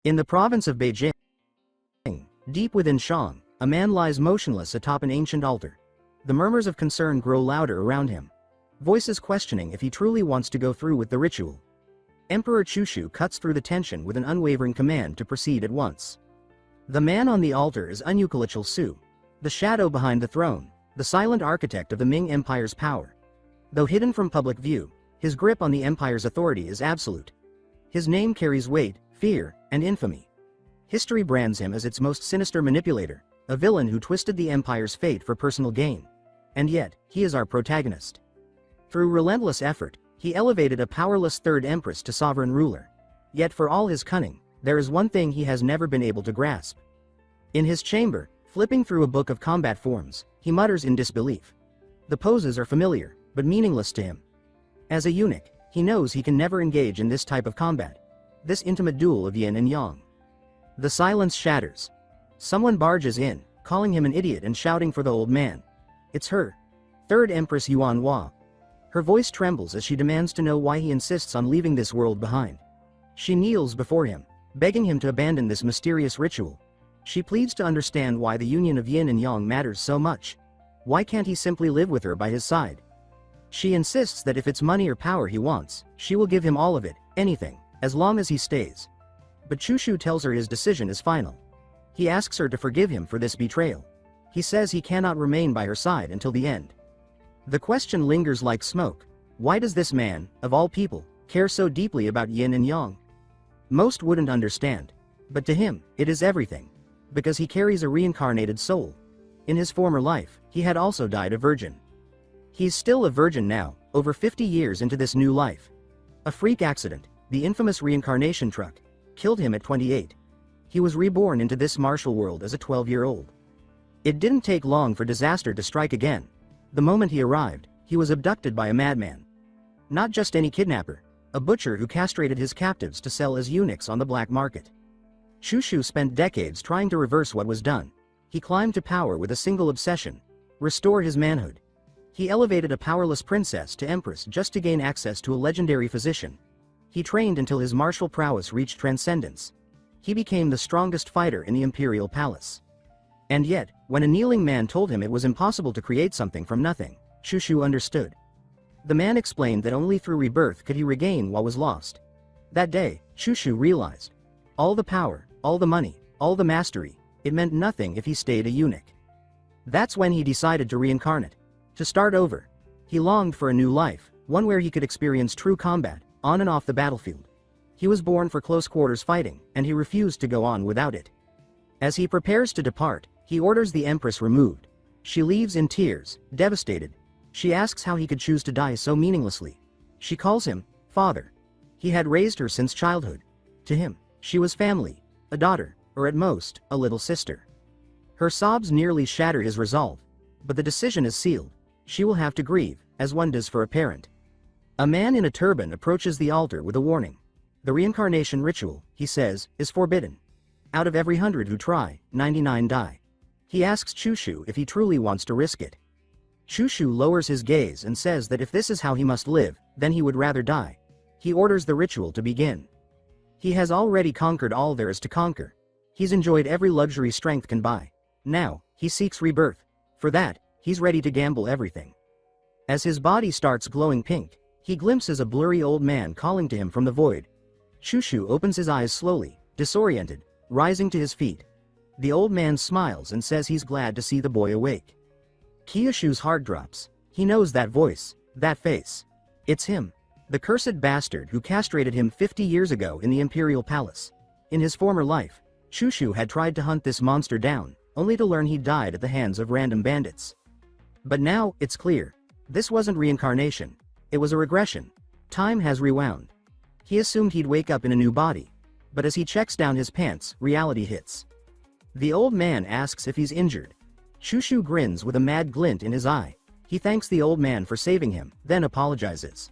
In the province of Beijing, deep within Shang, a man lies motionless atop an ancient altar. The murmurs of concern grow louder around him. Voices questioning if he truly wants to go through with the ritual. Emperor Chushu cuts through the tension with an unwavering command to proceed at once. The man on the altar is Aniclimax Su, the shadow behind the throne, the silent architect of the Ming Empire's power. Though hidden from public view, his grip on the empire's authority is absolute. His name carries weight, fear, and infamy. History brands him as its most sinister manipulator, a villain who twisted the empire's fate for personal gain. And yet, he is our protagonist. Through relentless effort, he elevated a powerless third empress to sovereign ruler. Yet for all his cunning, there is one thing he has never been able to grasp. In his chamber, flipping through a book of combat forms, he mutters in disbelief. The poses are familiar, but meaningless to him. As a eunuch, he knows he can never engage in this type of combat. This intimate duel of yin and yang. The silence shatters. Someone barges in, calling him an idiot and shouting for the old man. It's her. Third Empress Yuanhua. Her voice trembles as she demands to know why he insists on leaving this world behind. She kneels before him, begging him to abandon this mysterious ritual. She pleads to understand why the union of yin and yang matters so much. Why can't he simply live with her by his side? She insists that if it's money or power he wants, she will give him all of it, anything, as long as he stays. But Chushu tells her his decision is final. He asks her to forgive him for this betrayal. He says he cannot remain by her side until the end. The question lingers like smoke. Why does this man, of all people, care so deeply about yin and yang? Most wouldn't understand. But to him, it is everything. Because he carries a reincarnated soul. In his former life, he had also died a virgin. He's still a virgin now, over 50 years into this new life. A freak accident, the infamous reincarnation truck, killed him at 28. He was reborn into this martial world as a 12-year-old. It didn't take long for disaster to strike again. The moment he arrived, he was abducted by a madman. Not just any kidnapper, a butcher who castrated his captives to sell as eunuchs on the black market. Chushu spent decades trying to reverse what was done. He climbed to power with a single obsession: restore his manhood. He elevated a powerless princess to empress just to gain access to a legendary physician. He trained until his martial prowess reached transcendence. He became the strongest fighter in the imperial palace. And yet, when a kneeling man told him it was impossible to create something from nothing, Chushu understood. The man explained that only through rebirth could he regain what was lost. That day, Chushu realized. All the power, all the money, all the mastery, it meant nothing if he stayed a eunuch. That's when he decided to reincarnate. To start over. He longed for a new life, one where he could experience true combat, on and off the battlefield. He was born for close quarters fighting, and he refused to go on without it. As he prepares to depart, he orders the empress removed. She leaves in tears, devastated. She asks how he could choose to die so meaninglessly. She calls him father. He had raised her since childhood. To him, she was family, a daughter, or at most, a little sister. Her sobs nearly shatter his resolve. But the decision is sealed. She will have to grieve, as one does for a parent. A man in a turban approaches the altar with a warning. The reincarnation ritual, he says, is forbidden. Out of every 100 who try, 99 die. He asks Chushu if he truly wants to risk it. Chushu lowers his gaze and says that if this is how he must live, then he would rather die. He orders the ritual to begin. He has already conquered all there is to conquer. He's enjoyed every luxury strength can buy. Now, he seeks rebirth. For that, he's ready to gamble everything. As his body starts glowing pink, he glimpses a blurry old man calling to him from the void. Chushu opens his eyes slowly, disoriented, rising to his feet. The old man smiles and says he's glad to see the boy awake. Kyushu's heart drops. He knows that voice, that face. It's him. The cursed bastard who castrated him 50 years ago in the imperial palace. In his former life, Chushu had tried to hunt this monster down, only to learn he died at the hands of random bandits. But now, it's clear. This wasn't reincarnation. It was a regression. Time has rewound. He assumed he'd wake up in a new body. But as he checks down his pants, reality hits. The old man asks if he's injured. Chushu grins with a mad glint in his eye. He thanks the old man for saving him, then apologizes.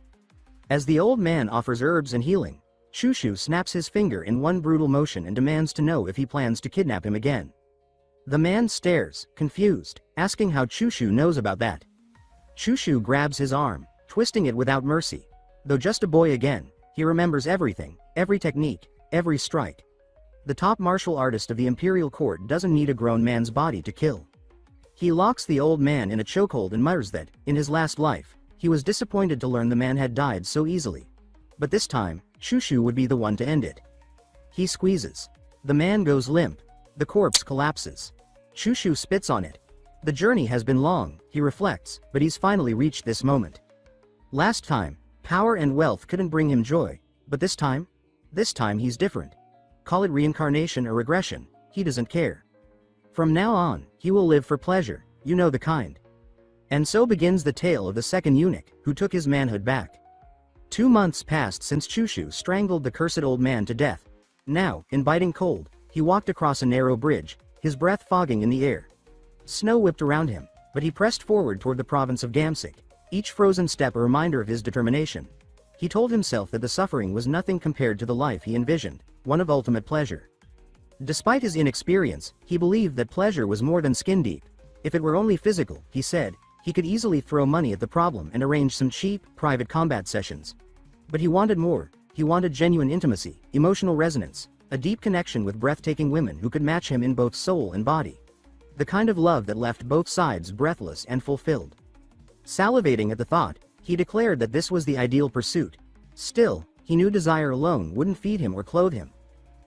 As the old man offers herbs and healing, Chushu snaps his finger in one brutal motion and demands to know if he plans to kidnap him again. The man stares, confused, asking how Chushu knows about that. Chushu grabs his arm, twisting it without mercy. Though just a boy again, he remembers everything, every technique, every strike. The top martial artist of the imperial court doesn't need a grown man's body to kill. He locks the old man in a chokehold and mutters that, in his last life, he was disappointed to learn the man had died so easily. But this time, Shushu would be the one to end it. He squeezes. The man goes limp. The corpse collapses. Shushu spits on it. The journey has been long, he reflects, but he's finally reached this moment. Last time, power and wealth couldn't bring him joy, but this time he's different. Call it reincarnation or regression, he doesn't care. From now on, he will live for pleasure, you know the kind. And so begins the tale of the second eunuch, who took his manhood back. 2 months passed since Shushu strangled the cursed old man to death. Now, in biting cold, he walked across a narrow bridge, his breath fogging in the air. Snow whipped around him, but he pressed forward toward the province of Gamsik, each frozen step a reminder of his determination. He told himself that the suffering was nothing compared to the life he envisioned, one of ultimate pleasure. Despite his inexperience, he believed that pleasure was more than skin deep. If it were only physical, he said, he could easily throw money at the problem and arrange some cheap, private combat sessions. But he wanted more. He wanted genuine intimacy, emotional resonance, a deep connection with breathtaking women who could match him in both soul and body. The kind of love that left both sides breathless and fulfilled. Salivating at the thought, he declared that this was the ideal pursuit. Still, he knew desire alone wouldn't feed him or clothe him.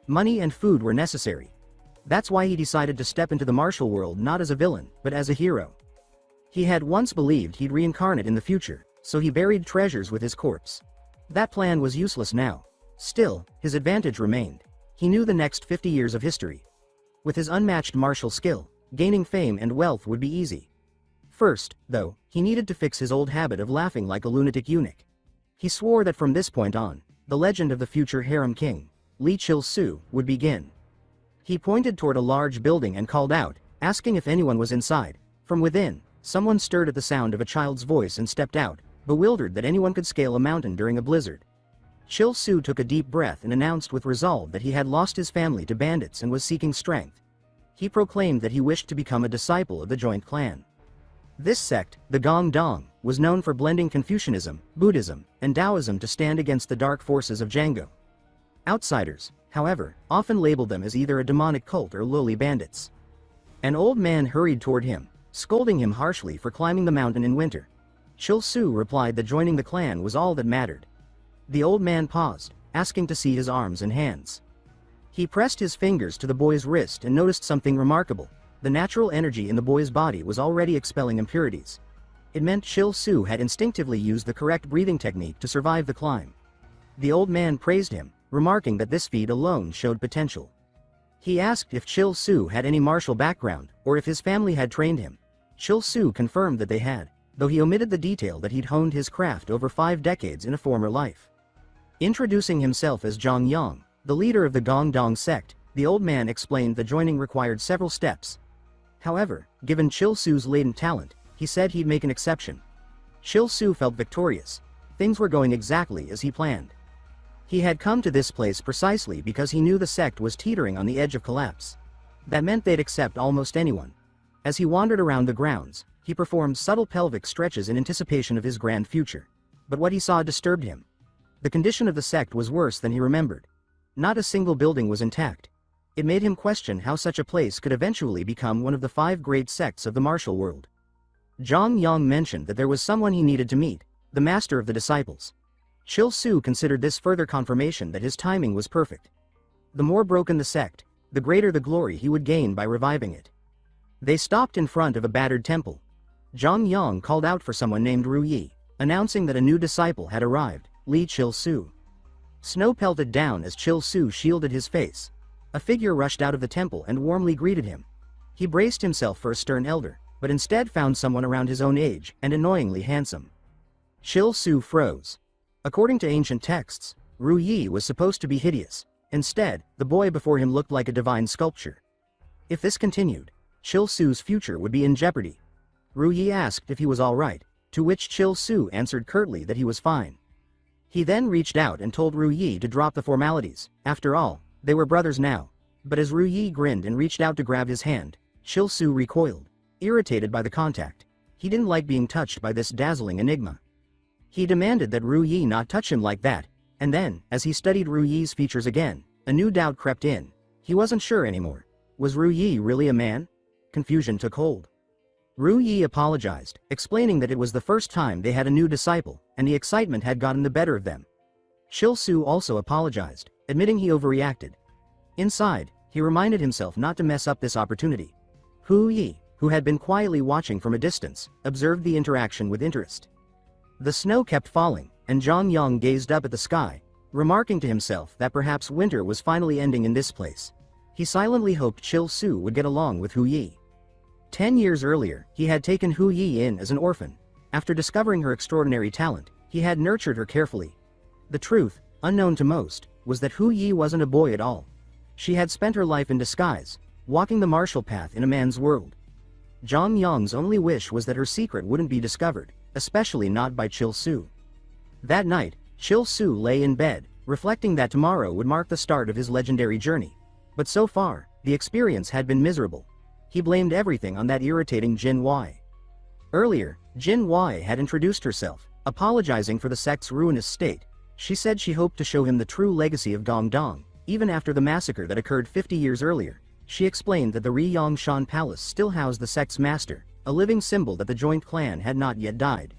Money and food were necessary. That's why he decided to step into the martial world not as a villain, but as a hero. He had once believed he'd reincarnate in the future, so he buried treasures with his corpse. That plan was useless now. Still, his advantage remained. He knew the next 50 years of history. With his unmatched martial skill, gaining fame and wealth would be easy. First, though, he needed to fix his old habit of laughing like a lunatic eunuch. He swore that from this point on, the legend of the future harem king, Lee Chil-soo, would begin. He pointed toward a large building and called out, asking if anyone was inside. From within, someone stirred at the sound of a child's voice and stepped out, bewildered that anyone could scale a mountain during a blizzard. Chil-soo took a deep breath and announced with resolve that he had lost his family to bandits and was seeking strength. He proclaimed that he wished to become a disciple of the joint clan. This sect, the Gong Dong, was known for blending Confucianism, Buddhism, and Taoism to stand against the dark forces of Django. Outsiders, however, often labeled them as either a demonic cult or lowly bandits. An old man hurried toward him, scolding him harshly for climbing the mountain in winter. Chil-soo replied that joining the clan was all that mattered. The old man paused, asking to see his arms and hands. He pressed his fingers to the boy's wrist and noticed something remarkable. The natural energy in the boy's body was already expelling impurities. It meant Chil-soo had instinctively used the correct breathing technique to survive the climb. The old man praised him, remarking that this feat alone showed potential. He asked if Chil-soo had any martial background, or if his family had trained him. Chil-soo confirmed that they had, though he omitted the detail that he'd honed his craft over 5 decades in a former life. Introducing himself as Zhang Yang, the leader of the Gong Dong sect, the old man explained that joining required several steps. However, given Chil-soo's latent talent, he said he'd make an exception. Chil-soo felt victorious. Things were going exactly as he planned. He had come to this place precisely because he knew the sect was teetering on the edge of collapse. That meant they'd accept almost anyone. As he wandered around the grounds, he performed subtle pelvic stretches in anticipation of his grand future. But what he saw disturbed him. The condition of the sect was worse than he remembered. Not a single building was intact. It made him question how such a place could eventually become one of the 5 great sects of the martial world. Zhang Yang mentioned that there was someone he needed to meet, the master of the disciples. Chil-soo considered this further confirmation that his timing was perfect. The more broken the sect, the greater the glory he would gain by reviving it. They stopped in front of a battered temple. Zhang Yang called out for someone named Ru Yi, announcing that a new disciple had arrived, Lee Chil-soo. Snow pelted down as Chil-soo shielded his face. A figure rushed out of the temple and warmly greeted him. He braced himself for a stern elder, but instead found someone around his own age and annoyingly handsome. Chil-soo froze. According to ancient texts, Ru Yi was supposed to be hideous. Instead, the boy before him looked like a divine sculpture. If this continued, Chil-soo's future would be in jeopardy. Ru Yi asked if he was all right, to which Chil-soo answered curtly that he was fine. He then reached out and told Ru Yi to drop the formalities. After all, they were brothers now. But as Ru Yi grinned and reached out to grab his hand, Chil-soo recoiled, irritated by the contact. He didn't like being touched by this dazzling enigma. He demanded that Ru Yi not touch him like that, and then, as he studied Ru Yi's features again, a new doubt crept in. He wasn't sure anymore. Was Ru Yi really a man? Confusion took hold. Ru Yi apologized, explaining that it was the first time they had a new disciple, and the excitement had gotten the better of them. Shil Su also apologized, admitting he overreacted. Inside, he reminded himself not to mess up this opportunity. Hu Yi, who had been quietly watching from a distance, observed the interaction with interest. The snow kept falling, and Zhang Yang gazed up at the sky, remarking to himself that perhaps winter was finally ending in this place. He silently hoped Shil Su would get along with Hu Yi. 10 years earlier, he had taken Hu Yi in as an orphan. After discovering her extraordinary talent, he had nurtured her carefully. The truth, unknown to most, was that Hu Yi wasn't a boy at all. She had spent her life in disguise, walking the martial path in a man's world. Zhang Yang's only wish was that her secret wouldn't be discovered, especially not by Shil Su. That night, Shil Su lay in bed, reflecting that tomorrow would mark the start of his legendary journey. But so far, the experience had been miserable. He blamed everything on that irritating Jin Wei. Earlier, Jin Wei had introduced herself, apologizing for the sect's ruinous state. She said she hoped to show him the true legacy of Gongdong, even after the massacre that occurred 50 years earlier. She explained that the Riyang Palace still housed the sect's master, a living symbol that the joint clan had not yet died.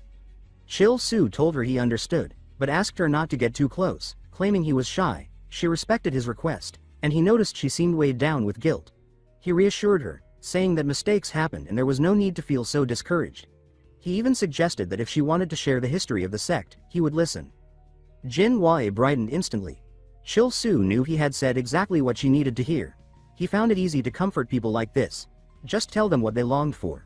Shil Su told her he understood, but asked her not to get too close, claiming he was shy. She respected his request, and he noticed she seemed weighed down with guilt. He reassured her, saying that mistakes happened and there was no need to feel so discouraged. He even suggested that if she wanted to share the history of the sect, he would listen. Jin Wei brightened instantly. Shil Su knew he had said exactly what she needed to hear. He found it easy to comfort people like this. Just tell them what they longed for.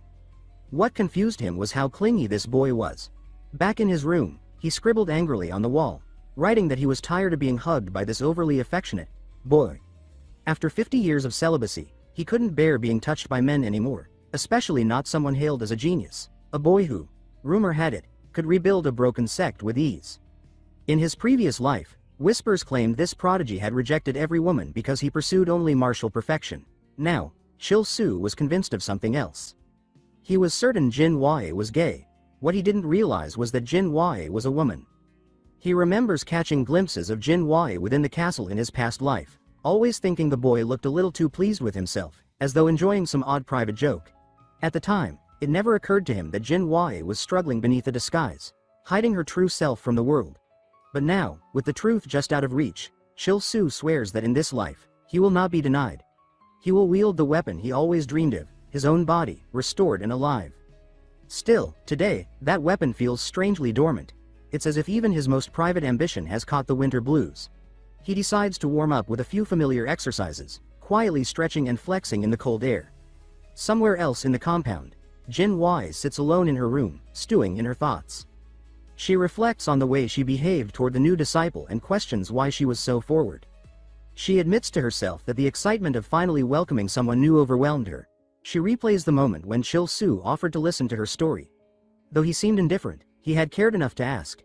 What confused him was how clingy this boy was. Back in his room, he scribbled angrily on the wall, writing that he was tired of being hugged by this overly affectionate boy. After 50 years of celibacy, he couldn't bear being touched by men anymore, especially not someone hailed as a genius, a boy who, rumor had it, could rebuild a broken sect with ease. In his previous life, whispers claimed this prodigy had rejected every woman because he pursued only martial perfection. Now, Shil Su was convinced of something else. He was certain Jin Wei was gay. What he didn't realize was that Jin Wei was a woman. He remembers catching glimpses of Jin Wei within the castle in his past life, always thinking the boy looked a little too pleased with himself, as though enjoying some odd private joke. At the time, it never occurred to him that Jin Wei was struggling beneath a disguise, hiding her true self from the world. But now, with the truth just out of reach, Shil Su swears that in this life, he will not be denied. He will wield the weapon he always dreamed of, his own body, restored and alive. Still, today, that weapon feels strangely dormant. It's as if even his most private ambition has caught the winter blues. He decides to warm up with a few familiar exercises, quietly stretching and flexing in the cold air. Somewhere else in the compound, Jin Wei sits alone in her room, stewing in her thoughts. She reflects on the way she behaved toward the new disciple and questions why she was so forward. She admits to herself that the excitement of finally welcoming someone new overwhelmed her. She replays the moment when Shil Su offered to listen to her story. Though he seemed indifferent, he had cared enough to ask.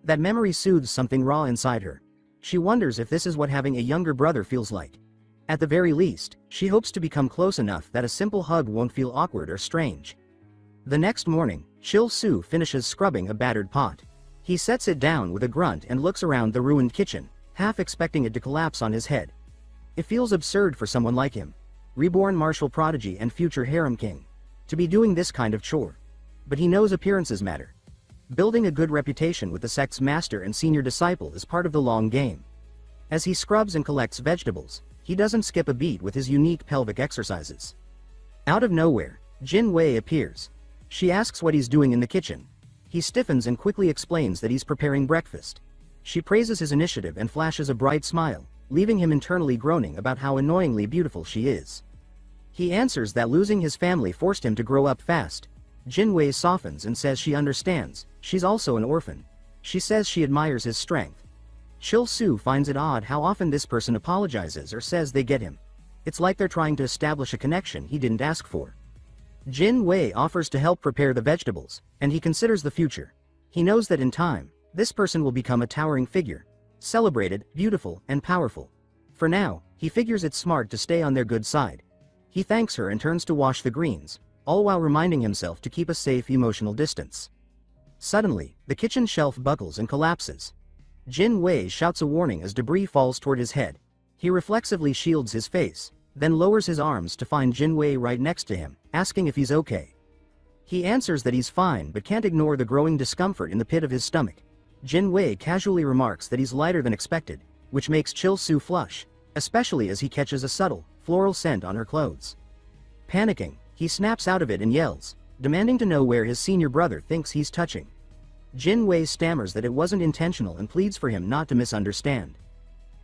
That memory soothes something raw inside her. She wonders if this is what having a younger brother feels like. At the very least, she hopes to become close enough that a simple hug won't feel awkward or strange. The next morning, Shil Su finishes scrubbing a battered pot. He sets it down with a grunt and looks around the ruined kitchen, half expecting it to collapse on his head. It feels absurd for someone like him, reborn martial prodigy and future harem king, to be doing this kind of chore. But he knows appearances matter. Building a good reputation with the sect's master and senior disciple is part of the long game. As he scrubs and collects vegetables, he doesn't skip a beat with his unique pelvic exercises. Out of nowhere, Jin Wei appears. She asks what he's doing in the kitchen. He stiffens and quickly explains that he's preparing breakfast. She praises his initiative and flashes a bright smile, leaving him internally groaning about how annoyingly beautiful she is. He answers that losing his family forced him to grow up fast. Jin Wei softens and says she understands. She's also an orphan. She says she admires his strength. Shil Su finds it odd how often this person apologizes or says they get him. It's like they're trying to establish a connection he didn't ask for. Jin Wei offers to help prepare the vegetables, and he considers the future. He knows that in time, this person will become a towering figure, celebrated, beautiful, and powerful. For now, he figures it's smart to stay on their good side. He thanks her and turns to wash the greens, all while reminding himself to keep a safe emotional distance. Suddenly, the kitchen shelf buckles and collapses. Jin Wei shouts a warning as debris falls toward his head. He reflexively shields his face, then lowers his arms to find Jin Wei right next to him, asking if he's okay. He answers that he's fine but can't ignore the growing discomfort in the pit of his stomach. Jin Wei casually remarks that he's lighter than expected, which makes Chil Su flush, especially as he catches a subtle, floral scent on her clothes. Panicking, he snaps out of it and yells, demanding to know where his senior brother thinks he's touching. Jin Wei stammers that it wasn't intentional and pleads for him not to misunderstand.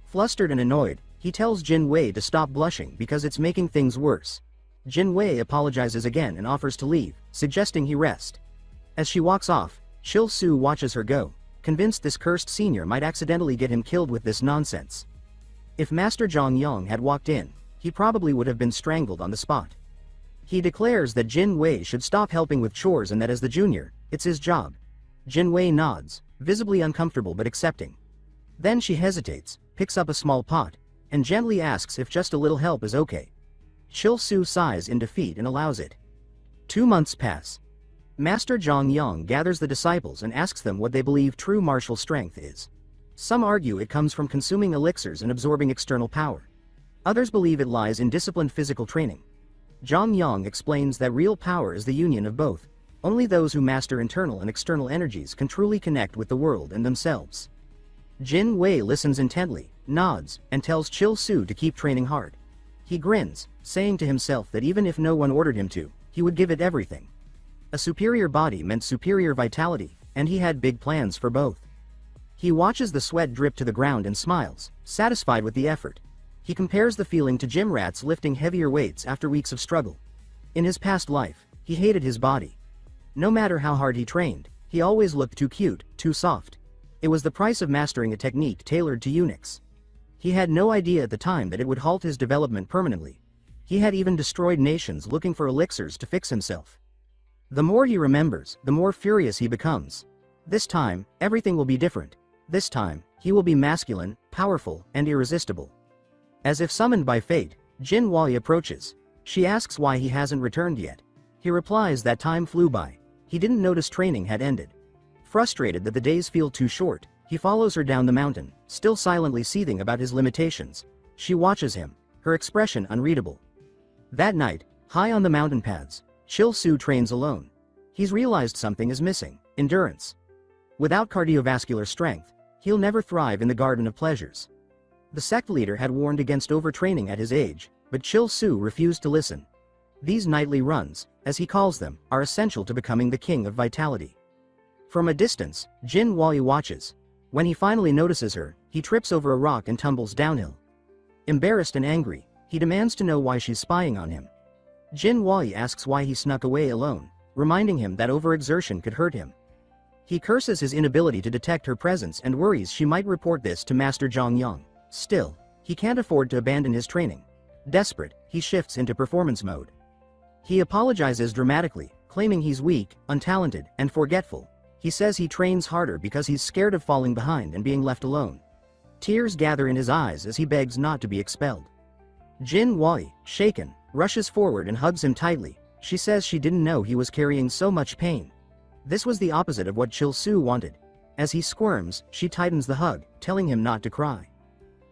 Flustered and annoyed, he tells Jin Wei to stop blushing because it's making things worse. Jin Wei apologizes again and offers to leave, suggesting he rest. As she walks off, Chil Su watches her go, convinced this cursed senior might accidentally get him killed with this nonsense. If Master Zhang Yang had walked in, he probably would have been strangled on the spot. He declares that Jin Wei should stop helping with chores and that as the junior, it's his job. Jin Wei nods, visibly uncomfortable but accepting. Then she hesitates, picks up a small pot, and gently asks if just a little help is okay. Chil Su sighs in defeat and allows it. 2 months pass. Master Zhang Yang gathers the disciples and asks them what they believe true martial strength is. Some argue it comes from consuming elixirs and absorbing external power. Others believe it lies in disciplined physical training. Zhang Yang explains that real power is the union of both. Only those who master internal and external energies can truly connect with the world and themselves. Jin Wei listens intently, nods, and tells Chil Su to keep training hard. He grins, saying to himself that even if no one ordered him to, he would give it everything. A superior body meant superior vitality, and he had big plans for both. He watches the sweat drip to the ground and smiles, satisfied with the effort. He compares the feeling to gym rats lifting heavier weights after weeks of struggle. In his past life, he hated his body. No matter how hard he trained, he always looked too cute, too soft. It was the price of mastering a technique tailored to eunuchs. He had no idea at the time that it would halt his development permanently. He had even destroyed nations looking for elixirs to fix himself. The more he remembers, the more furious he becomes. This time, everything will be different. This time, he will be masculine, powerful, and irresistible. As if summoned by fate, Jin Wei approaches. She asks why he hasn't returned yet. He replies that time flew by. He didn't notice training had ended. Frustrated that the days feel too short, he follows her down the mountain, still silently seething about his limitations. She watches him, her expression unreadable. That night, high on the mountain paths, Chil Su trains alone. He's realized something is missing: endurance. Without cardiovascular strength, he'll never thrive in the garden of pleasures. The sect leader had warned against overtraining at his age, but Chil Su refused to listen. These nightly runs, as he calls them, are essential to becoming the king of vitality. From a distance, Jin Wei watches. When he finally notices her, he trips over a rock and tumbles downhill. Embarrassed and angry, he demands to know why she's spying on him. Jin Wei asks why he snuck away alone, reminding him that overexertion could hurt him. He curses his inability to detect her presence and worries she might report this to Master Zhang Yang. Still, he can't afford to abandon his training. Desperate, he shifts into performance mode. He apologizes dramatically, claiming he's weak, untalented, and forgetful. He says he trains harder because he's scared of falling behind and being left alone. Tears gather in his eyes as he begs not to be expelled. Jin Wei, shaken, rushes forward and hugs him tightly. She says she didn't know he was carrying so much pain. This was the opposite of what Chil Su wanted. As he squirms, she tightens the hug, telling him not to cry.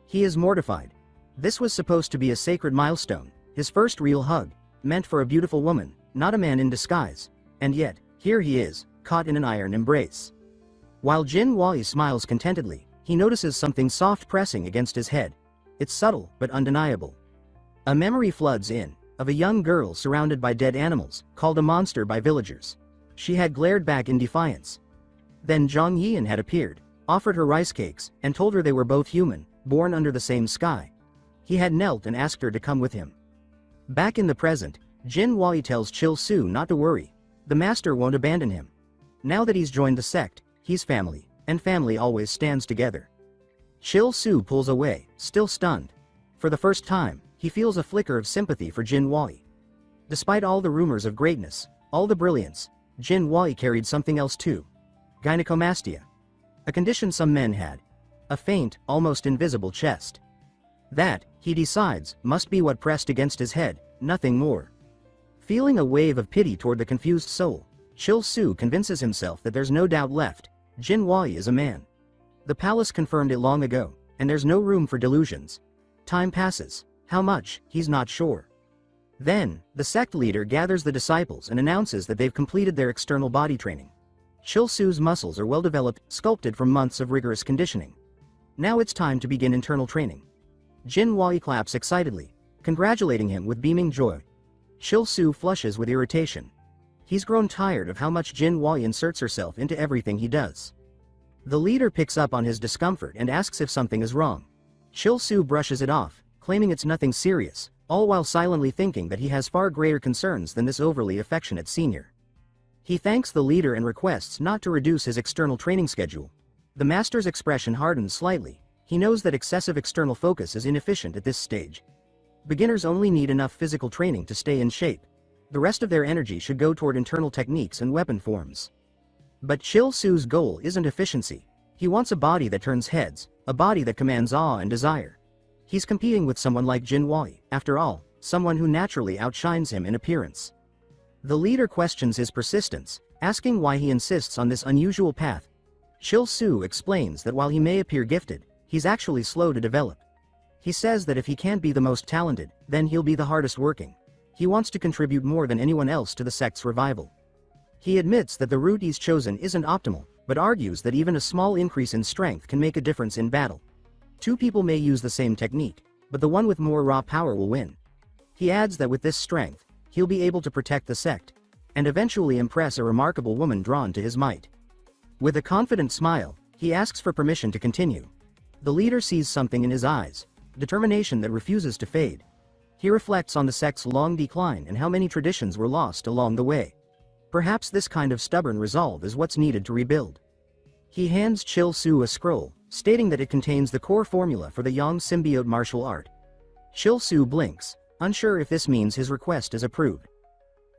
He is mortified. This was supposed to be a sacred milestone, his first real hug, meant for a beautiful woman, not a man in disguise. And yet, here he is, caught in an iron embrace. While Jin Wei smiles contentedly, he notices something soft pressing against his head. It's subtle, but undeniable. A memory floods in, of a young girl surrounded by dead animals, called a monster by villagers. She had glared back in defiance. Then Zhang Yian had appeared, offered her rice cakes, and told her they were both human, born under the same sky. He had knelt and asked her to come with him. Back in the present, Jin Wei tells Chil Su not to worry. The master won't abandon him. Now that he's joined the sect, he's family, and family always stands together. Chil Su pulls away, still stunned. For the first time, he feels a flicker of sympathy for Jin Wei. Despite all the rumors of greatness, all the brilliance, Jin Wei carried something else too. Gynecomastia. A condition some men had. A faint, almost invisible chest. That, he decides, must be what pressed against his head, nothing more. Feeling a wave of pity toward the confused soul, Chil Su convinces himself that there's no doubt left. Jin Wei is a man. The palace confirmed it long ago, and there's no room for delusions. Time passes. How much, he's not sure. Then, the sect leader gathers the disciples and announces that they've completed their external body training. Chil-Su's muscles are well developed, sculpted from months of rigorous conditioning. Now it's time to begin internal training. Jin-Wai claps excitedly, congratulating him with beaming joy. Chil-Su flushes with irritation. He's grown tired of how much Jin-Wai inserts herself into everything he does. The leader picks up on his discomfort and asks if something is wrong. Chil-Su brushes it off, claiming it's nothing serious, all while silently thinking that he has far greater concerns than this overly affectionate senior. He thanks the leader and requests not to reduce his external training schedule. The master's expression hardens slightly. He knows that excessive external focus is inefficient at this stage. Beginners only need enough physical training to stay in shape. The rest of their energy should go toward internal techniques and weapon forms. But Chil-Su's goal isn't efficiency. He wants a body that turns heads, a body that commands awe and desire. He's competing with someone like Jin-Wai, after all, someone who naturally outshines him in appearance. The leader questions his persistence, asking why he insists on this unusual path. Chil-Su explains that while he may appear gifted, he's actually slow to develop. He says that if he can't be the most talented, then he'll be the hardest working. He wants to contribute more than anyone else to the sect's revival. He admits that the route he's chosen isn't optimal, but argues that even a small increase in strength can make a difference in battle. Two people may use the same technique, but the one with more raw power will win. He adds that with this strength, he'll be able to protect the sect, and eventually impress a remarkable woman drawn to his might. With a confident smile, he asks for permission to continue. The leader sees something in his eyes, determination that refuses to fade. He reflects on the sect's long decline and how many traditions were lost along the way. Perhaps this kind of stubborn resolve is what's needed to rebuild. He hands Chil-Su a scroll, stating that it contains the core formula for the Yang symbiote martial art. Chil-Su blinks, unsure if this means his request is approved.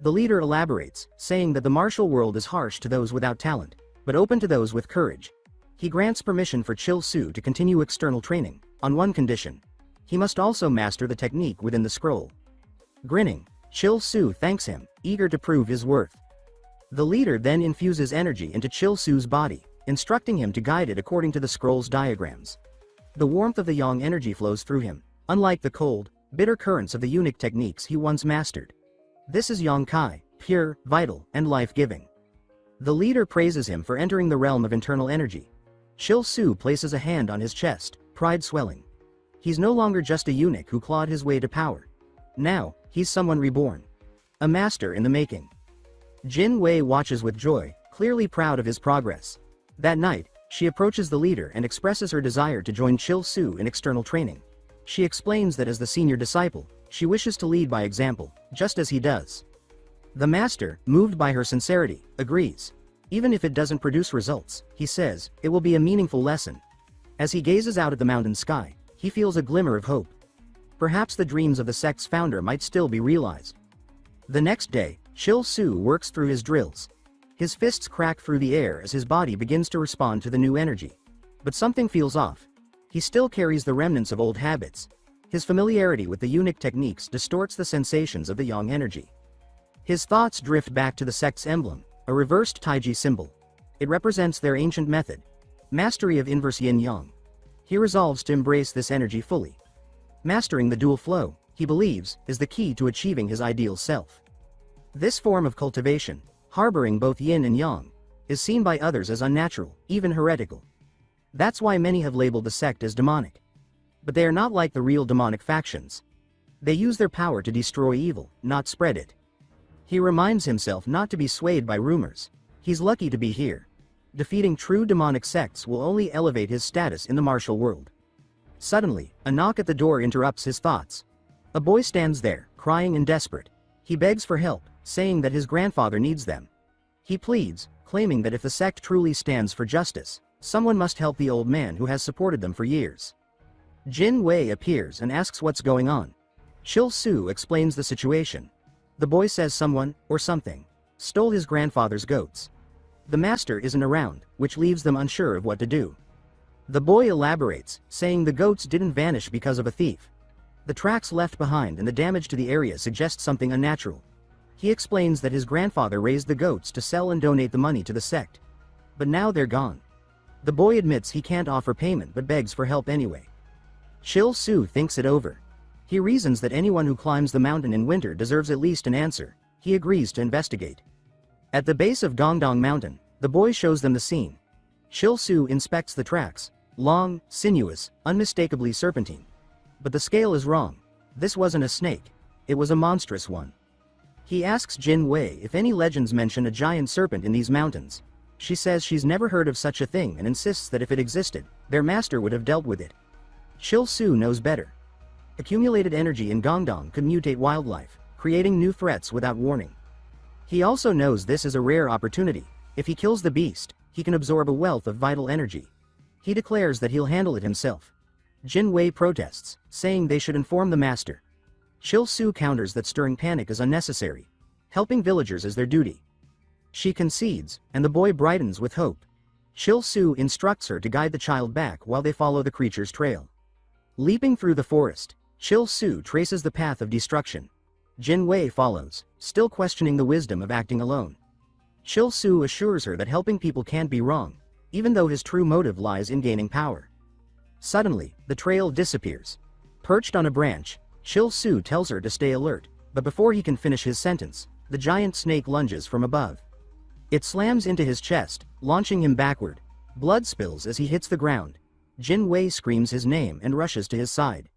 The leader elaborates, saying that the martial world is harsh to those without talent, but open to those with courage. He grants permission for Chil-Su to continue external training, on one condition. He must also master the technique within the scroll. Grinning, Chil-Su thanks him, eager to prove his worth. The leader then infuses energy into Chil-Su's body, instructing him to guide it according to the scroll's diagrams. The warmth of the Yang energy flows through him, unlike the cold, bitter currents of the eunuch techniques he once mastered. This is Yang Kai, pure, vital, and life-giving. The leader praises him for entering the realm of internal energy. Chil-Su places a hand on his chest, pride swelling. He's no longer just a eunuch who clawed his way to power. Now, he's someone reborn. A master in the making. Jin-Wei watches with joy, clearly proud of his progress. That night, she approaches the leader and expresses her desire to join Chil-Su in external training. She explains that as the senior disciple, she wishes to lead by example, just as he does. The master, moved by her sincerity, agrees. Even if it doesn't produce results, he says, it will be a meaningful lesson. As he gazes out at the mountain sky, he feels a glimmer of hope. Perhaps the dreams of the sect's founder might still be realized. The next day, Chil-Su works through his drills. His fists crack through the air as his body begins to respond to the new energy. But something feels off. He still carries the remnants of old habits. His familiarity with the eunuch techniques distorts the sensations of the Yang energy. His thoughts drift back to the sect's emblem, a reversed Taiji symbol. It represents their ancient method, mastery of inverse yin-yang. He resolves to embrace this energy fully. Mastering the dual flow, he believes, is the key to achieving his ideal self. This form of cultivation, harboring both yin and yang, is seen by others as unnatural, even heretical. That's why many have labeled the sect as demonic. But they are not like the real demonic factions. They use their power to destroy evil, not spread it. He reminds himself not to be swayed by rumors. He's lucky to be here. Defeating true demonic sects will only elevate his status in the martial world. Suddenly, a knock at the door interrupts his thoughts. A boy stands there, crying and desperate. He begs for help, saying that his grandfather needs them. He pleads, claiming that if the sect truly stands for justice, someone must help the old man who has supported them for years. Jin-Wei appears and asks what's going on. Chil-Su explains the situation. The boy says someone, or something, stole his grandfather's goats. The master isn't around, which leaves them unsure of what to do. The boy elaborates, saying the goats didn't vanish because of a thief. The tracks left behind and the damage to the area suggest something unnatural. He explains that his grandfather raised the goats to sell and donate the money to the sect. But now they're gone. The boy admits he can't offer payment but begs for help anyway. Chil Su thinks it over. He reasons that anyone who climbs the mountain in winter deserves at least an answer. He agrees to investigate. At the base of Gongdong Mountain, the boy shows them the scene. Chil Su inspects the tracks. Long, sinuous, unmistakably serpentine. But the scale is wrong. This wasn't a snake. It was a monstrous one. He asks Jin Wei if any legends mention a giant serpent in these mountains. She says she's never heard of such a thing and insists that if it existed, their master would have dealt with it. Chil Su knows better. Accumulated energy in Gongdong could mutate wildlife, creating new threats without warning. He also knows this is a rare opportunity. If he kills the beast, he can absorb a wealth of vital energy. He declares that he'll handle it himself. Jin Wei protests, saying they should inform the master. Chil Su counters that stirring panic is unnecessary. Helping villagers is their duty. She concedes, and the boy brightens with hope. Chil Su instructs her to guide the child back while they follow the creature's trail. Leaping through the forest, Chil Su traces the path of destruction. Jin Wei follows, still questioning the wisdom of acting alone. Chil Su assures her that helping people can't be wrong, even though his true motive lies in gaining power. Suddenly, the trail disappears. Perched on a branch, Chil Su tells her to stay alert, but before he can finish his sentence, the giant snake lunges from above. It slams into his chest, launching him backward. Blood spills as he hits the ground. Jin Wei screams his name and rushes to his side.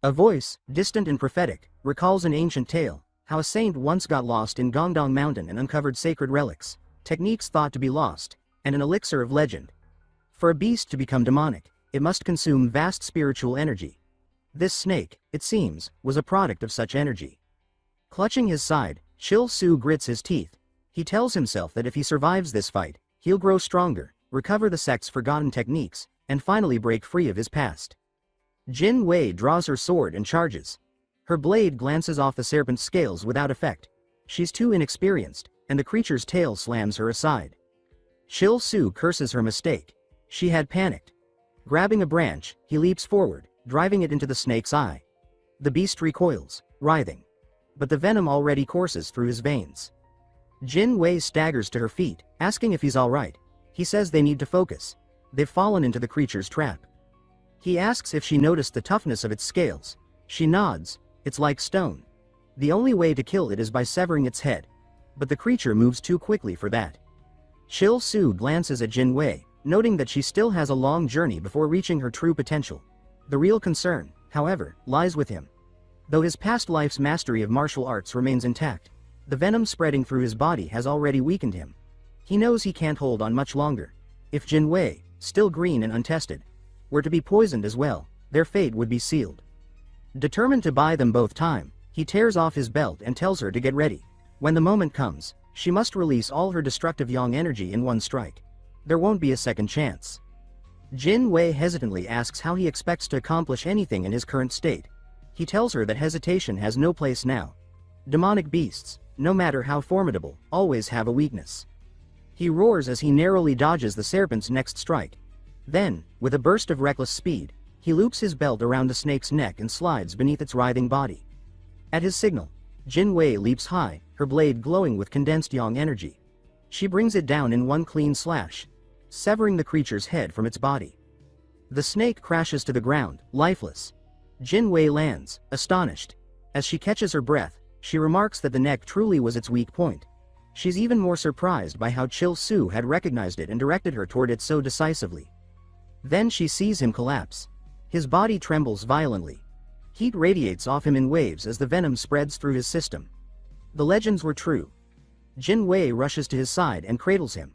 A voice, distant and prophetic, recalls an ancient tale, how a saint once got lost in Gongdong Mountain and uncovered sacred relics, techniques thought to be lost, and an elixir of legend. For a beast to become demonic, it must consume vast spiritual energy. This snake, it seems, was a product of such energy. Clutching his side, Chil Su grits his teeth. He tells himself that if he survives this fight, he'll grow stronger, recover the sect's forgotten techniques, and finally break free of his past. Jin Wei draws her sword and charges. Her blade glances off the serpent's scales without effect. She's too inexperienced, and the creature's tail slams her aside. Chil Su curses her mistake. She had panicked. Grabbing a branch, he leaps forward, driving it into the snake's eye. The beast recoils, writhing. But the venom already courses through his veins. Jin Wei staggers to her feet, asking if he's alright. He says they need to focus. They've fallen into the creature's trap. He asks if she noticed the toughness of its scales. She nods. It's like stone. The only way to kill it is by severing its head. But the creature moves too quickly for that. Chil Su glances at Jin Wei, noting that she still has a long journey before reaching her true potential. The real concern, however, lies with him. Though his past life's mastery of martial arts remains intact, the venom spreading through his body has already weakened him. He knows he can't hold on much longer. If Jin Wei, still green and untested, were to be poisoned as well, their fate would be sealed. Determined to buy them both time, he tears off his belt and tells her to get ready. When the moment comes, she must release all her destructive yang energy in one strike. There won't be a second chance. Jin Wei hesitantly asks how he expects to accomplish anything in his current state. He tells her that hesitation has no place now. Demonic beasts, no matter how formidable, always have a weakness. He roars as he narrowly dodges the serpent's next strike. Then, with a burst of reckless speed, he loops his belt around the snake's neck and slides beneath its writhing body. At his signal, Jin Wei leaps high, her blade glowing with condensed yang energy. She brings it down in one clean slash, severing the creature's head from its body. The snake crashes to the ground, lifeless. Jin Wei lands, astonished. As she catches her breath, she remarks that the neck truly was its weak point. She's even more surprised by how Chil Su had recognized it and directed her toward it so decisively. Then she sees him collapse. His body trembles violently. Heat radiates off him in waves as the venom spreads through his system. The legends were true. Jin Wei rushes to his side and cradles him.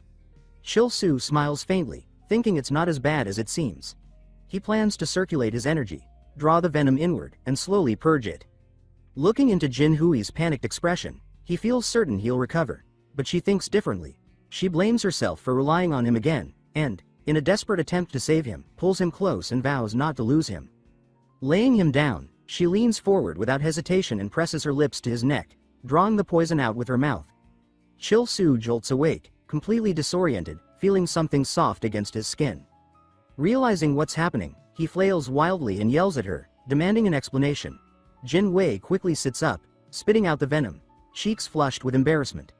Chil Su smiles faintly, thinking it's not as bad as it seems. He plans to circulate his energy, draw the venom inward, and slowly purge it. Looking into Jin Hui's panicked expression, he feels certain he'll recover, but she thinks differently. She blames herself for relying on him again, and, in a desperate attempt to save him, pulls him close and vows not to lose him. Laying him down, she leans forward without hesitation and presses her lips to his neck, drawing the poison out with her mouth. Chil Su jolts awake, completely disoriented, feeling something soft against his skin. Realizing what's happening, he flails wildly and yells at her, demanding an explanation. Jin Wei quickly sits up, spitting out the venom, cheeks flushed with embarrassment.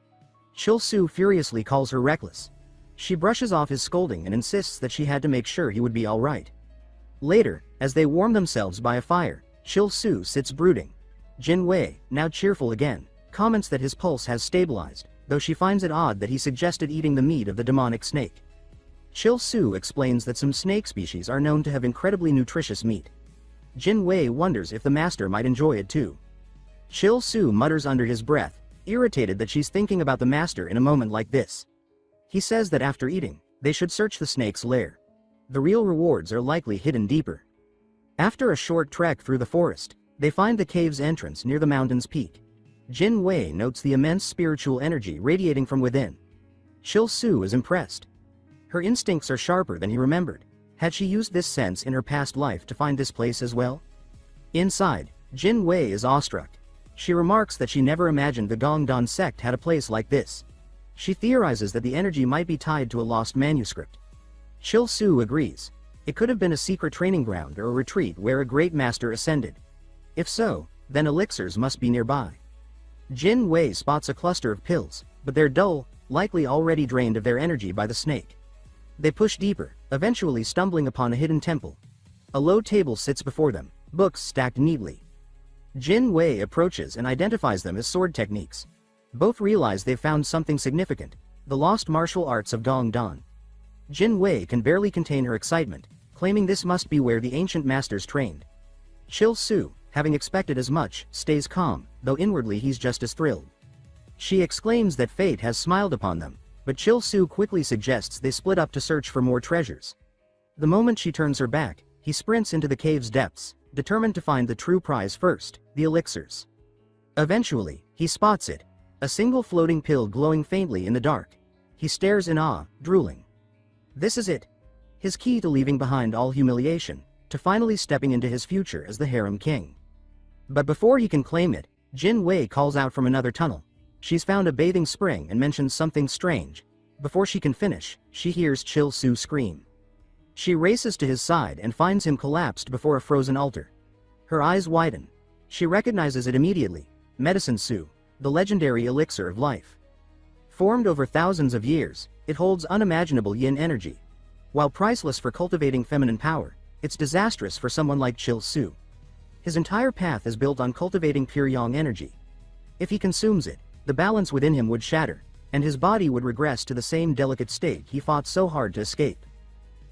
Chil Su furiously calls her reckless. She brushes off his scolding and insists that she had to make sure he would be alright. Later, As they warm themselves by a fire, Chil Su sits brooding. Jin Wei, now cheerful again, comments that his pulse has stabilized, though she finds it odd that he suggested eating the meat of the demonic snake. Chil Su explains that some snake species are known to have incredibly nutritious meat. Jin Wei wonders if the master might enjoy it too. Chil Su mutters under his breath, irritated that she's thinking about the master in a moment like this. He says that after eating, they should search the snake's lair. The real rewards are likely hidden deeper. After a short trek through the forest, they find the cave's entrance near the mountain's peak. Jin Wei notes the immense spiritual energy radiating from within. Chil Su is impressed. Her instincts are sharper than he remembered. Had she used this sense in her past life to find this place as well? Inside, Jin Wei is awestruck. She remarks that she never imagined the Gongdan sect had a place like this. She theorizes that the energy might be tied to a lost manuscript. Chil Su agrees. It could have been a secret training ground or a retreat where a great master ascended. If so, then elixirs must be nearby. Jin Wei spots a cluster of pills, but they're dull, likely already drained of their energy by the snake. They push deeper, eventually stumbling upon a hidden temple. A low table sits before them, books stacked neatly. Jin Wei approaches and identifies them as sword techniques. Both realize they've found something significant, the lost martial arts of Gongdan. Jin Wei can barely contain her excitement, claiming this must be where the ancient masters trained. Chil Su, having expected as much, stays calm, though inwardly he's just as thrilled. She exclaims that fate has smiled upon them, but Chil Su quickly suggests they split up to search for more treasures. The moment she turns her back, he sprints into the cave's depths, determined to find the true prize first, the elixirs. Eventually, he spots it, a single floating pill glowing faintly in the dark. He stares in awe, drooling. This is it. His key to leaving behind all humiliation, to finally stepping into his future as the harem king. But before he can claim it, Jin Wei calls out from another tunnel. She's found a bathing spring and mentions something strange. Before she can finish, she hears Chil Su scream. She races to his side and finds him collapsed before a frozen altar. Her eyes widen. She recognizes it immediately. Medicine Su, the legendary elixir of life. Formed over thousands of years, it holds unimaginable yin energy. While priceless for cultivating feminine power, it's disastrous for someone like Chil Su. His entire path is built on cultivating pure yang energy. If he consumes it, the balance within him would shatter, and his body would regress to the same delicate state he fought so hard to escape.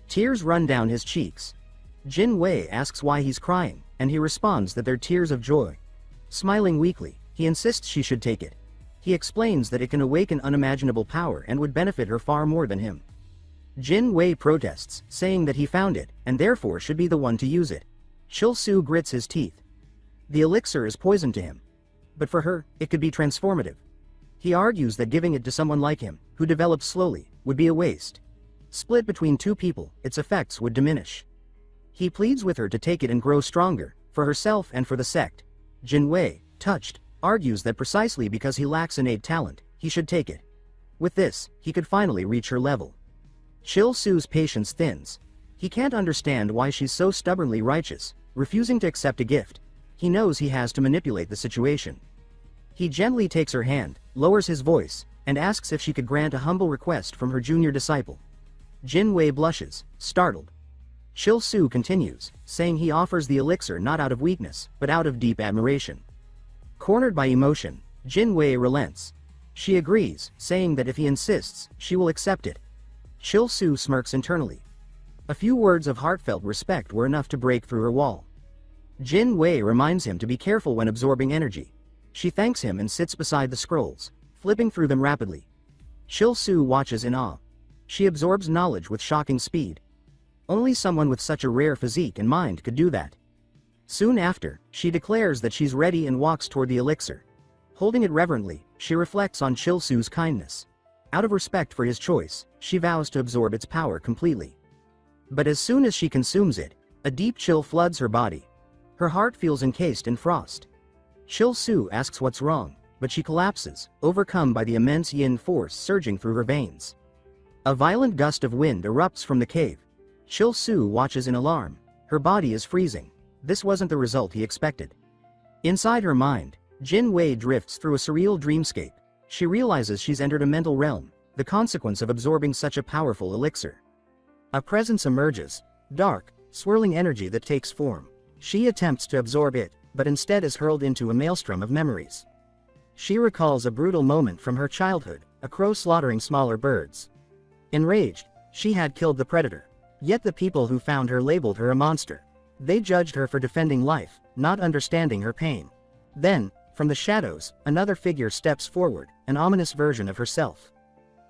Tears run down his cheeks. Jin Wei asks why he's crying, and he responds that they're tears of joy. Smiling weakly, he insists she should take it. He explains that it can awaken unimaginable power and would benefit her far more than him. Jin Wei protests, saying that he found it, and therefore should be the one to use it. Chil Su grits his teeth. The elixir is poison to him. But for her, it could be transformative. He argues that giving it to someone like him, who develops slowly, would be a waste. Split between two people, its effects would diminish. He pleads with her to take it and grow stronger, for herself and for the sect. Jin Wei, touched, argues that precisely because he lacks innate talent, he should take it. With this, he could finally reach her level. Chil Su's patience thins. He can't understand why she's so stubbornly righteous, refusing to accept a gift. He knows he has to manipulate the situation. He gently takes her hand, lowers his voice, and asks if she could grant a humble request from her junior disciple. Jin Wei blushes, startled. Chil Su continues, saying he offers the elixir not out of weakness, but out of deep admiration. Cornered by emotion, Jin Wei relents. She agrees, saying that if he insists, she will accept it. Chil Su smirks internally. A few words of heartfelt respect were enough to break through her wall. Jin Wei reminds him to be careful when absorbing energy. She thanks him and sits beside the scrolls, flipping through them rapidly. Chil Su watches in awe. She absorbs knowledge with shocking speed. Only someone with such a rare physique and mind could do that. Soon after, she declares that she's ready and walks toward the elixir. Holding it reverently, she reflects on Chil Su's kindness. Out of respect for his choice, she vows to absorb its power completely. But as soon as she consumes it, a deep chill floods her body. Her heart feels encased in frost. Chil Su asks what's wrong, but she collapses, overcome by the immense yin force surging through her veins. A violent gust of wind erupts from the cave. Chil Su watches in alarm. Her body is freezing. This wasn't the result he expected. Inside her mind, Jin Wei drifts through a surreal dreamscape. She realizes she's entered a mental realm, the consequence of absorbing such a powerful elixir. A presence emerges, dark, swirling energy that takes form. She attempts to absorb it, but instead is hurled into a maelstrom of memories. She recalls a brutal moment from her childhood, a crow slaughtering smaller birds. Enraged, she had killed the predator. Yet the people who found her labeled her a monster. They judged her for defending life, not understanding her pain. Then, from the shadows, another figure steps forward, an ominous version of herself.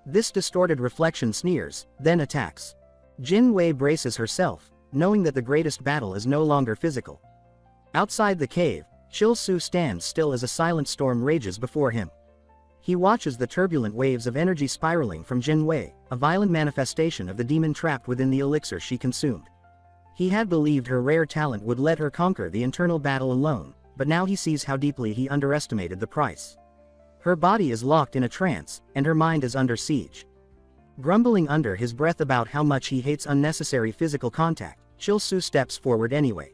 This distorted reflection sneers, then attacks. Jin Wei braces herself, knowing that the greatest battle is no longer physical. Outside the cave, Chil Su stands still as a silent storm rages before him. He watches the turbulent waves of energy spiraling from Jin Wei, a violent manifestation of the demon trapped within the elixir she consumed. He had believed her rare talent would let her conquer the internal battle alone, but now he sees how deeply he underestimated the price. Her body is locked in a trance, and her mind is under siege. Grumbling under his breath about how much he hates unnecessary physical contact, Chil Su steps forward anyway.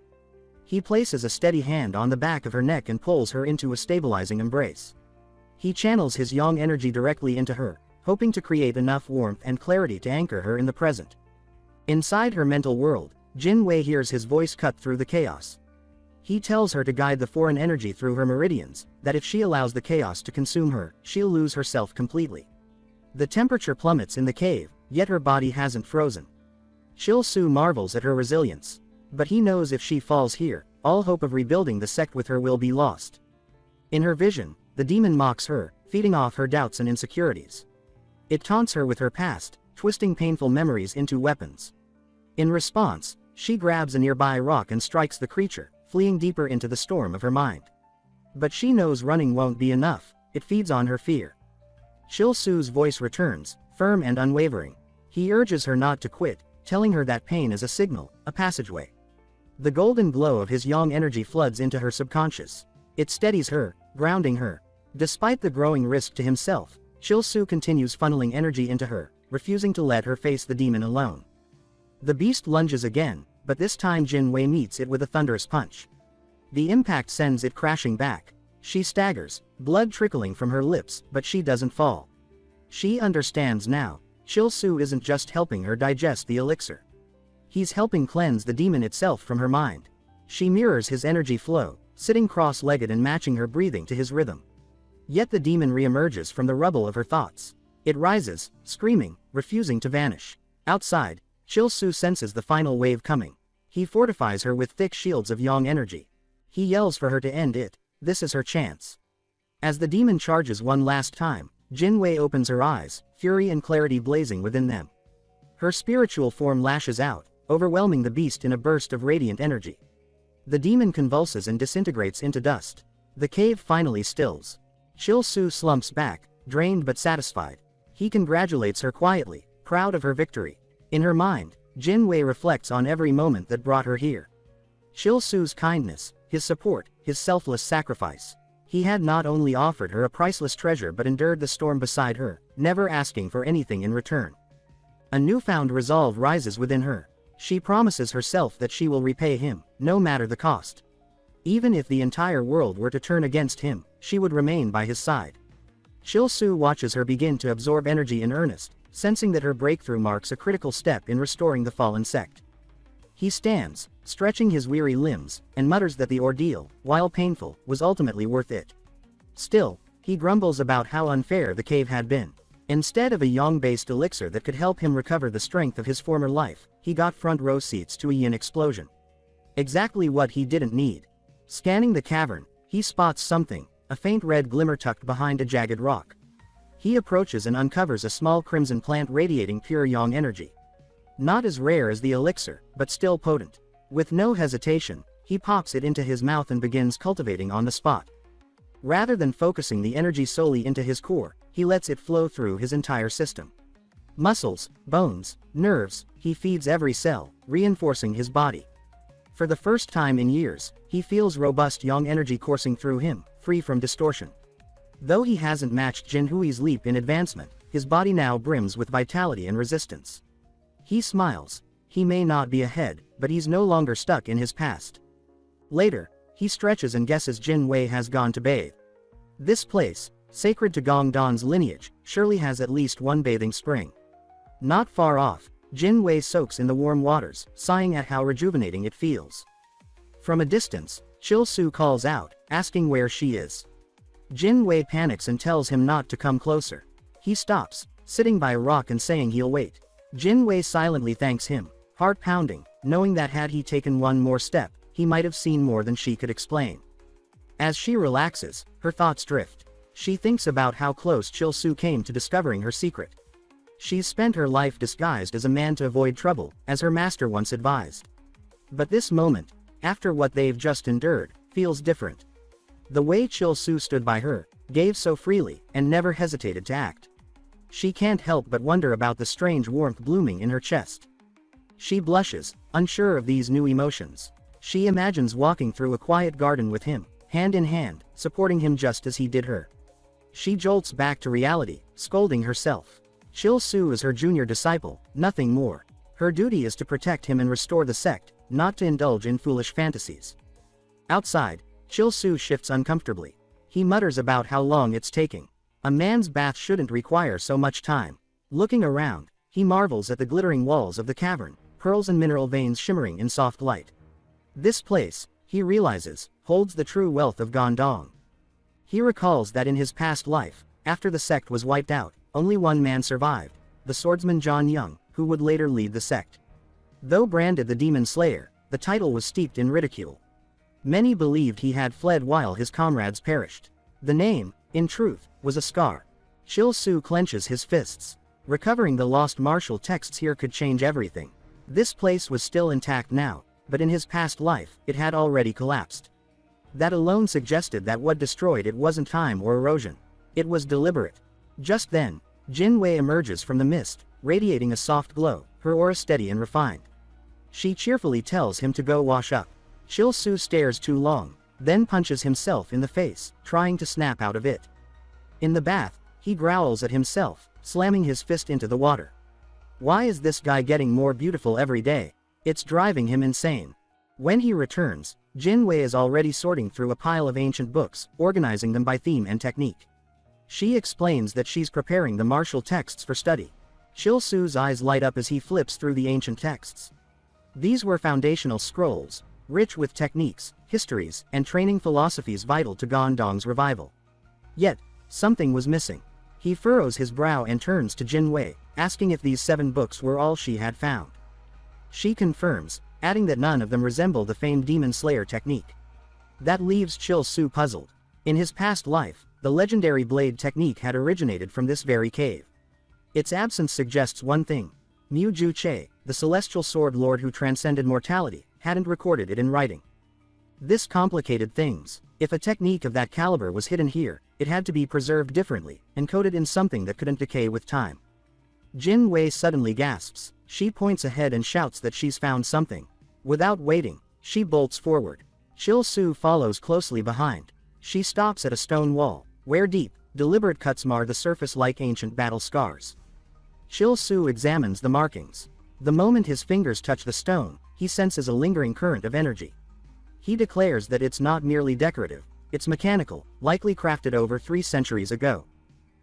He places a steady hand on the back of her neck and pulls her into a stabilizing embrace. He channels his yang energy directly into her, hoping to create enough warmth and clarity to anchor her in the present. Inside her mental world, Jin Wei hears his voice cut through the chaos. He tells her to guide the foreign energy through her meridians, that if she allows the chaos to consume her, she'll lose herself completely. The temperature plummets in the cave, yet her body hasn't frozen. Chil Su marvels at her resilience. But he knows if she falls here, all hope of rebuilding the sect with her will be lost. In her vision, the demon mocks her, feeding off her doubts and insecurities. It taunts her with her past, twisting painful memories into weapons. In response, she grabs a nearby rock and strikes the creature, fleeing deeper into the storm of her mind. But she knows running won't be enough, it feeds on her fear. Chil Su's voice returns, firm and unwavering. He urges her not to quit, telling her that pain is a signal, a passageway. The golden glow of his yang energy floods into her subconscious. It steadies her, grounding her. Despite the growing risk to himself, Chil Su continues funneling energy into her, refusing to let her face the demon alone. The beast lunges again, but this time Jin Wei meets it with a thunderous punch. The impact sends it crashing back. She staggers, blood trickling from her lips, but she doesn't fall. She understands now, Chil Su isn't just helping her digest the elixir. He's helping cleanse the demon itself from her mind. She mirrors his energy flow, sitting cross-legged and matching her breathing to his rhythm. Yet the demon reemerges from the rubble of her thoughts. It rises, screaming, refusing to vanish. Outside, Chil Su senses the final wave coming. He fortifies her with thick shields of yang energy. He yells for her to end it. This is her chance. As the demon charges one last time, Jin Wei opens her eyes, fury and clarity blazing within them. Her spiritual form lashes out, overwhelming the beast in a burst of radiant energy. The demon convulses and disintegrates into dust. The cave finally stills. Chil Su slumps back, drained but satisfied. He congratulates her quietly, proud of her victory. In her mind, Jin Wei reflects on every moment that brought her here. Chil Su's kindness, his support, his selfless sacrifice. He had not only offered her a priceless treasure but endured the storm beside her, never asking for anything in return. A newfound resolve rises within her. She promises herself that she will repay him, no matter the cost. Even if the entire world were to turn against him, she would remain by his side. Chil Su watches her begin to absorb energy in earnest, sensing that her breakthrough marks a critical step in restoring the fallen sect. He stands, stretching his weary limbs, and mutters that the ordeal, while painful, was ultimately worth it. Still, he grumbles about how unfair the cave had been. Instead of a yang-based elixir that could help him recover the strength of his former life, he got front-row seats to a yin explosion. Exactly what he didn't need. Scanning the cavern, he spots something, a faint red glimmer tucked behind a jagged rock. He approaches and uncovers a small crimson plant radiating pure yang energy. Not as rare as the elixir, but still potent. With no hesitation, he pops it into his mouth and begins cultivating on the spot. Rather than focusing the energy solely into his core, he lets it flow through his entire system. Muscles, bones, nerves, he feeds every cell, reinforcing his body. For the first time in years, he feels robust yang energy coursing through him, free from distortion. Though he hasn't matched Jinhui's leap in advancement, his body now brims with vitality and resistance. He smiles. He may not be ahead, but he's no longer stuck in his past. Later, he stretches and guesses Jin Wei has gone to bathe. This place, sacred to Gong Dan's lineage, surely has at least one bathing spring. Not far off, Jin Wei soaks in the warm waters, sighing at how rejuvenating it feels. From a distance, Chil Su calls out, asking where she is. Jin Wei panics and tells him not to come closer. He stops, sitting by a rock and saying he'll wait. Jin Wei silently thanks him, heart pounding, knowing that had he taken one more step, he might have seen more than she could explain. As she relaxes, her thoughts drift. She thinks about how close Chil Su came to discovering her secret. She's spent her life disguised as a man to avoid trouble, as her master once advised. But this moment, after what they've just endured, feels different. The way Chil Su stood by her, gave so freely, and never hesitated to act. She can't help but wonder about the strange warmth blooming in her chest. She blushes, unsure of these new emotions. She imagines walking through a quiet garden with him, hand in hand, supporting him just as he did her. She jolts back to reality, scolding herself. Chil Su is her junior disciple, nothing more. Her duty is to protect him and restore the sect, not to indulge in foolish fantasies. Outside, Chil Su shifts uncomfortably. He mutters about how long it's taking. A man's bath shouldn't require so much time. Looking around, he marvels at the glittering walls of the cavern, pearls and mineral veins shimmering in soft light. This place, he realizes, holds the true wealth of Gondong. He recalls that in his past life, after the sect was wiped out, only one man survived, the swordsman John Young, who would later lead the sect. Though branded the Demon Slayer, the title was steeped in ridicule. Many believed he had fled while his comrades perished. The name, in truth, was a scar. Chil Su clenches his fists. Recovering the lost martial texts here could change everything. This place was still intact now, but in his past life, it had already collapsed. That alone suggested that what destroyed it wasn't time or erosion. It was deliberate. Just then, Jin Wei emerges from the mist, radiating a soft glow, her aura steady and refined. She cheerfully tells him to go wash up. Chil Su stares too long, then punches himself in the face, trying to snap out of it. In the bath, he growls at himself, slamming his fist into the water. Why is this guy getting more beautiful every day? It's driving him insane. When he returns, Jin Wei is already sorting through a pile of ancient books, organizing them by theme and technique. She explains that she's preparing the martial texts for study. Chil Su's eyes light up as he flips through the ancient texts. These were foundational scrolls, rich with techniques, histories, and training philosophies vital to Gondong's revival. Yet, something was missing. He furrows his brow and turns to Jin Wei, asking if these 7 books were all she had found. She confirms, adding that none of them resemble the famed Demon Slayer technique. That leaves Chil Su puzzled. In his past life, the legendary blade technique had originated from this very cave. Its absence suggests one thing. Mu Ju Che, the celestial sword lord who transcended mortality, hadn't recorded it in writing. This complicated things. If a technique of that caliber was hidden here, it had to be preserved differently, encoded in something that couldn't decay with time. Jin Wei suddenly gasps. She points ahead and shouts that she's found something. Without waiting, she bolts forward. Chil Su follows closely behind. She stops at a stone wall, where deep, deliberate cuts mar the surface like ancient battle scars. Chil Su examines the markings. The moment his fingers touch the stone, he senses a lingering current of energy. He declares that it's not merely decorative, it's mechanical, likely crafted over 3 centuries ago.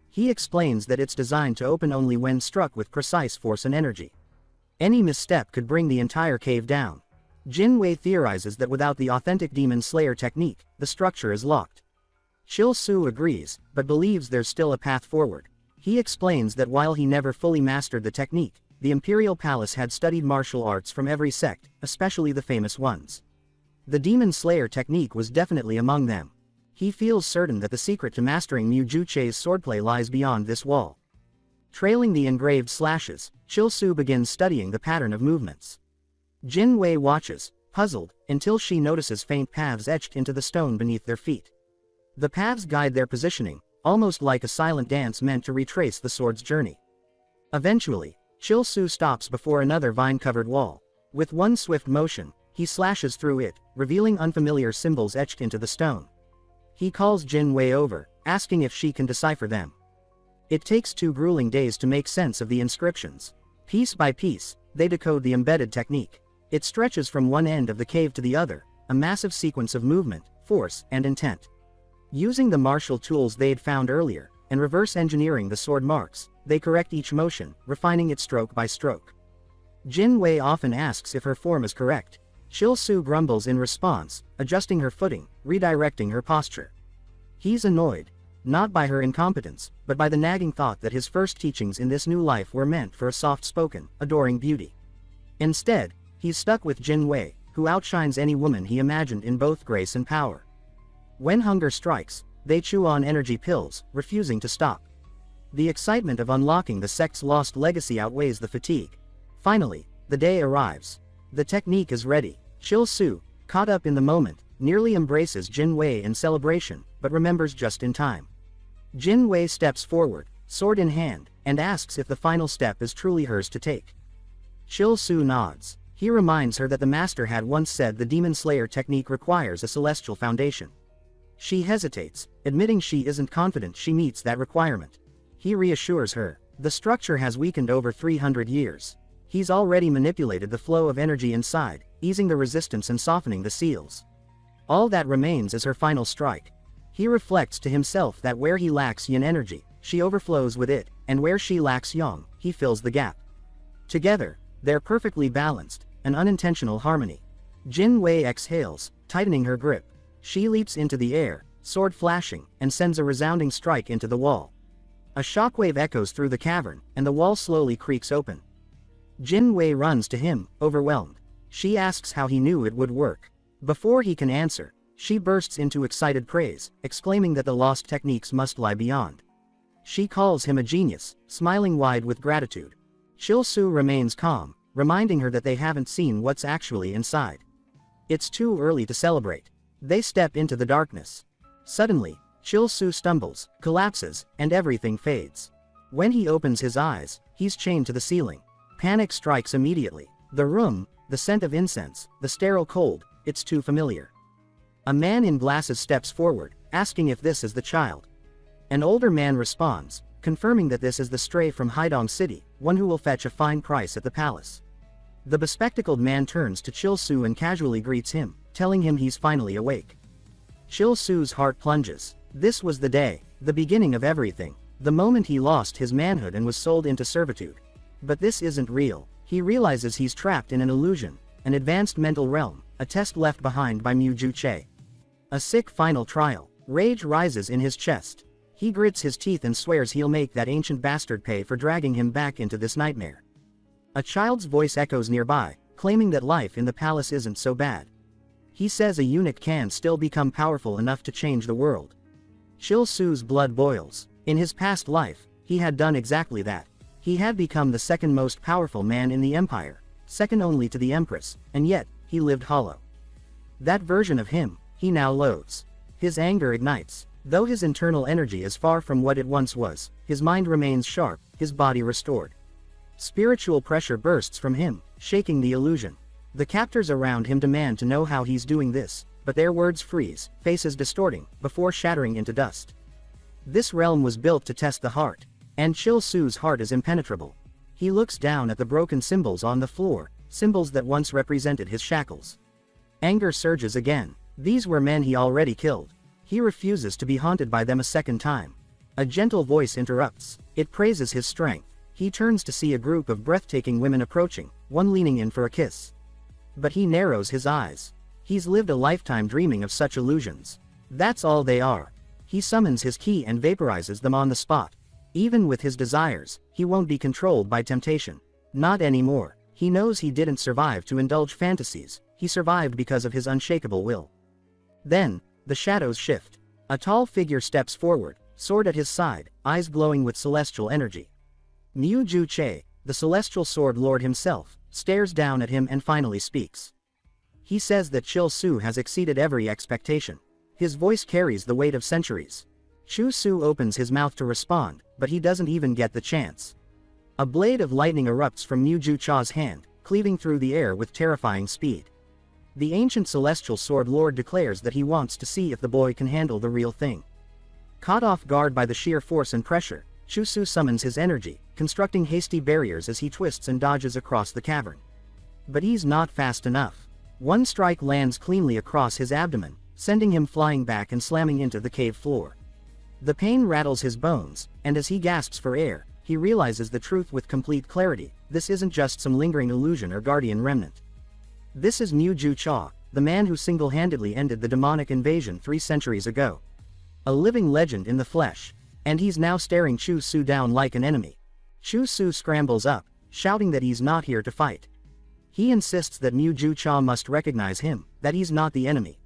He explains that it's designed to open only when struck with precise force and energy. Any misstep could bring the entire cave down. Jin Wei theorizes that without the authentic Demon Slayer technique, the structure is locked. Chil Su agrees, but believes there's still a path forward. He explains that while he never fully mastered the technique, the Imperial Palace had studied martial arts from every sect, especially the famous ones. The Demon Slayer technique was definitely among them. He feels certain that the secret to mastering Mu Ju Che's swordplay lies beyond this wall. Trailing the engraved slashes, Chil Su begins studying the pattern of movements. Jin Wei watches, puzzled, until she notices faint paths etched into the stone beneath their feet. The paths guide their positioning, almost like a silent dance meant to retrace the sword's journey. Eventually, Chil Su stops before another vine-covered wall. With one swift motion, he slashes through it, revealing unfamiliar symbols etched into the stone. He calls Jin Wei over, asking if she can decipher them. It takes 2 grueling days to make sense of the inscriptions. Piece by piece, they decode the embedded technique. It stretches from one end of the cave to the other, a massive sequence of movement, force, and intent. Using the martial tools they'd found earlier, and reverse engineering the sword marks, they correct each motion, refining it stroke by stroke. Jin Wei often asks if her form is correct. Chil Su grumbles in response, adjusting her footing, redirecting her posture. He's annoyed, not by her incompetence, but by the nagging thought that his first teachings in this new life were meant for a soft-spoken, adoring beauty. Instead, he's stuck with Jin Wei, who outshines any woman he imagined in both grace and power. When hunger strikes, they chew on energy pills, refusing to stop. The excitement of unlocking the sect's lost legacy outweighs the fatigue. Finally, the day arrives. The technique is ready. Chil Su, caught up in the moment, nearly embraces Jin Wei in celebration, but remembers just in time. Jin Wei steps forward, sword in hand, and asks if the final step is truly hers to take. Chil Su nods. He reminds her that the master had once said the Demon Slayer technique requires a celestial foundation. She hesitates, admitting she isn't confident she meets that requirement. He reassures her. The structure has weakened over 300 years. He's already manipulated the flow of energy inside, easing the resistance and softening the seals. All that remains is her final strike. He reflects to himself that where he lacks yin energy, she overflows with it, and where she lacks yang, he fills the gap. Together, they're perfectly balanced, an unintentional harmony. Jin Wei exhales, tightening her grip. She leaps into the air, sword flashing, and sends a resounding strike into the wall. A shockwave echoes through the cavern, and the wall slowly creaks open. Jin Wei runs to him, overwhelmed. She asks how he knew it would work. Before he can answer, she bursts into excited praise, exclaiming that the lost techniques must lie beyond. She calls him a genius, smiling wide with gratitude. Chil Su remains calm, reminding her that they haven't seen what's actually inside. It's too early to celebrate. They step into the darkness. Suddenly, Chil Su stumbles, collapses, and everything fades. When he opens his eyes, he's chained to the ceiling. Panic strikes immediately. The room, the scent of incense, the sterile cold, it's too familiar. A man in glasses steps forward, asking if this is the child. An older man responds, confirming that this is the stray from Haidong City, one who will fetch a fine price at the palace. The bespectacled man turns to Chil Su and casually greets him, telling him he's finally awake. Chil Su's heart plunges. This was the day, the beginning of everything, the moment he lost his manhood and was sold into servitude. But this isn't real. He realizes he's trapped in an illusion, an advanced mental realm, a test left behind by Mu Ju Che. A sick final trial. Rage rises in his chest. He grits his teeth and swears he'll make that ancient bastard pay for dragging him back into this nightmare. A child's voice echoes nearby, claiming that life in the palace isn't so bad. He says a eunuch can still become powerful enough to change the world. Chil Su's blood boils. In his past life, he had done exactly that. He had become the second most powerful man in the empire, second only to the empress, and yet, he lived hollow. That version of him, he now loathes. His anger ignites. Though his internal energy is far from what it once was, his mind remains sharp, his body restored. Spiritual pressure bursts from him, shaking the illusion. The captors around him demand to know how he's doing this, but their words freeze, faces distorting, before shattering into dust. This realm was built to test the heart, and Chil Su's heart is impenetrable. He looks down at the broken symbols on the floor, symbols that once represented his shackles. Anger surges again. These were men he already killed. He refuses to be haunted by them a second time. A gentle voice interrupts. It praises his strength. He turns to see a group of breathtaking women approaching, one leaning in for a kiss. But he narrows his eyes. He's lived a lifetime dreaming of such illusions. That's all they are. He summons his ki and vaporizes them on the spot. Even with his desires, he won't be controlled by temptation. Not anymore. He knows he didn't survive to indulge fantasies, he survived because of his unshakable will. Then, the shadows shift. A tall figure steps forward, sword at his side, eyes glowing with celestial energy. Mu Ju Che, the celestial sword lord himself, stares down at him and finally speaks. He says that Chil Su has exceeded every expectation. His voice carries the weight of centuries. Chil Su opens his mouth to respond, but he doesn't even get the chance. A blade of lightning erupts from Mu Ju Cha's hand, cleaving through the air with terrifying speed. The ancient celestial sword lord declares that he wants to see if the boy can handle the real thing. Caught off guard by the sheer force and pressure, Chil Su summons his energy, constructing hasty barriers as he twists and dodges across the cavern. But he's not fast enough. One strike lands cleanly across his abdomen, sending him flying back and slamming into the cave floor. The pain rattles his bones, and as he gasps for air, he realizes the truth with complete clarity. This isn't just some lingering illusion or guardian remnant. This is Mu Ju Cha, the man who single-handedly ended the demonic invasion 3 centuries ago. A living legend in the flesh. And he's now staring Chu Su down like an enemy. Chu Su scrambles up, shouting that he's not here to fight. He insists that Mu Ju Cha must recognize him, that he's not the enemy.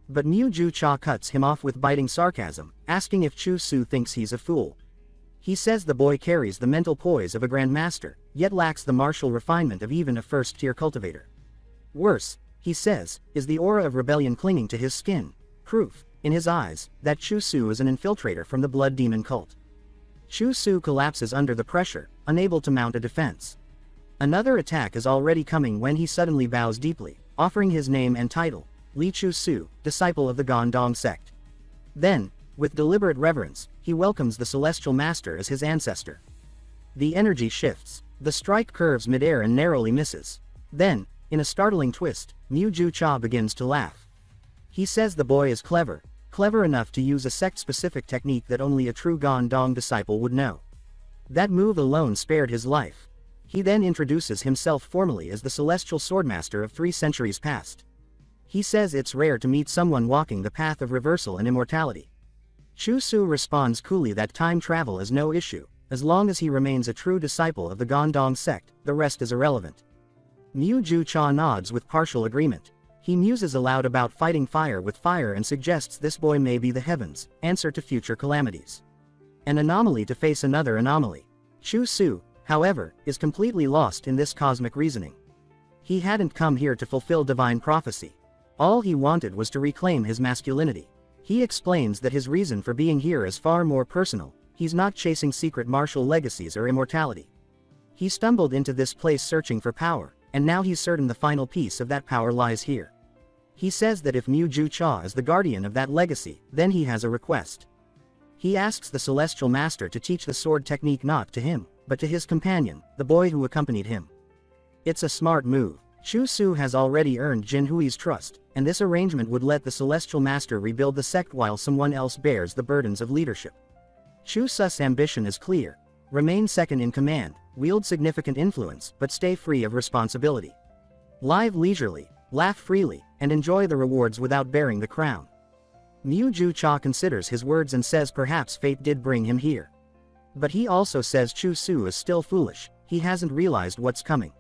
But Mu Ju Cha cuts him off with biting sarcasm, asking if Chu Su thinks he's a fool. He says the boy carries the mental poise of a grandmaster, yet lacks the martial refinement of even a first-tier cultivator. Worse, he says, is the aura of rebellion clinging to his skin, proof, in his eyes, that Chu Su is an infiltrator from the blood demon cult. Chu Su collapses under the pressure, unable to mount a defense. Another attack is already coming when he suddenly bows deeply, offering his name and title, Li Chu Su, disciple of the Gondong sect. Then, with deliberate reverence, he welcomes the celestial master as his ancestor. The energy shifts. The strike curves midair and narrowly misses. Then, in a startling twist, Mu Ju Cha begins to laugh. He says the boy is clever enough to use a sect-specific technique that only a true Gondong disciple would know. That move alone spared his life. He then introduces himself formally as the celestial swordmaster of 3 centuries past. He says it's rare to meet someone walking the path of reversal and immortality. Chu Su responds coolly that time travel is no issue, as long as he remains a true disciple of the Gondong sect, the rest is irrelevant. Mu Ju Cha nods with partial agreement. He muses aloud about fighting fire with fire and suggests this boy may be the heavens' answer to future calamities. An anomaly to face another anomaly. Chu Su, however, is completely lost in this cosmic reasoning. He hadn't come here to fulfill divine prophecy. All he wanted was to reclaim his masculinity. He explains that his reason for being here is far more personal. He's not chasing secret martial legacies or immortality. He stumbled into this place searching for power, and now he's certain the final piece of that power lies here. He says that if Mu Ju Cha is the guardian of that legacy, then he has a request. He asks the celestial master to teach the sword technique not to him, but to his companion, the boy who accompanied him. It's a smart move. Chu Su has already earned Jin Hui's trust, and this arrangement would let the celestial master rebuild the sect while someone else bears the burdens of leadership. Chu Su's ambition is clear. Remain second in command, wield significant influence, but stay free of responsibility. Live leisurely, laugh freely, and enjoy the rewards without bearing the crown. Mu Ju Cha considers his words and says perhaps fate did bring him here. But he also says Chu Su is still foolish, he hasn't realized what's coming.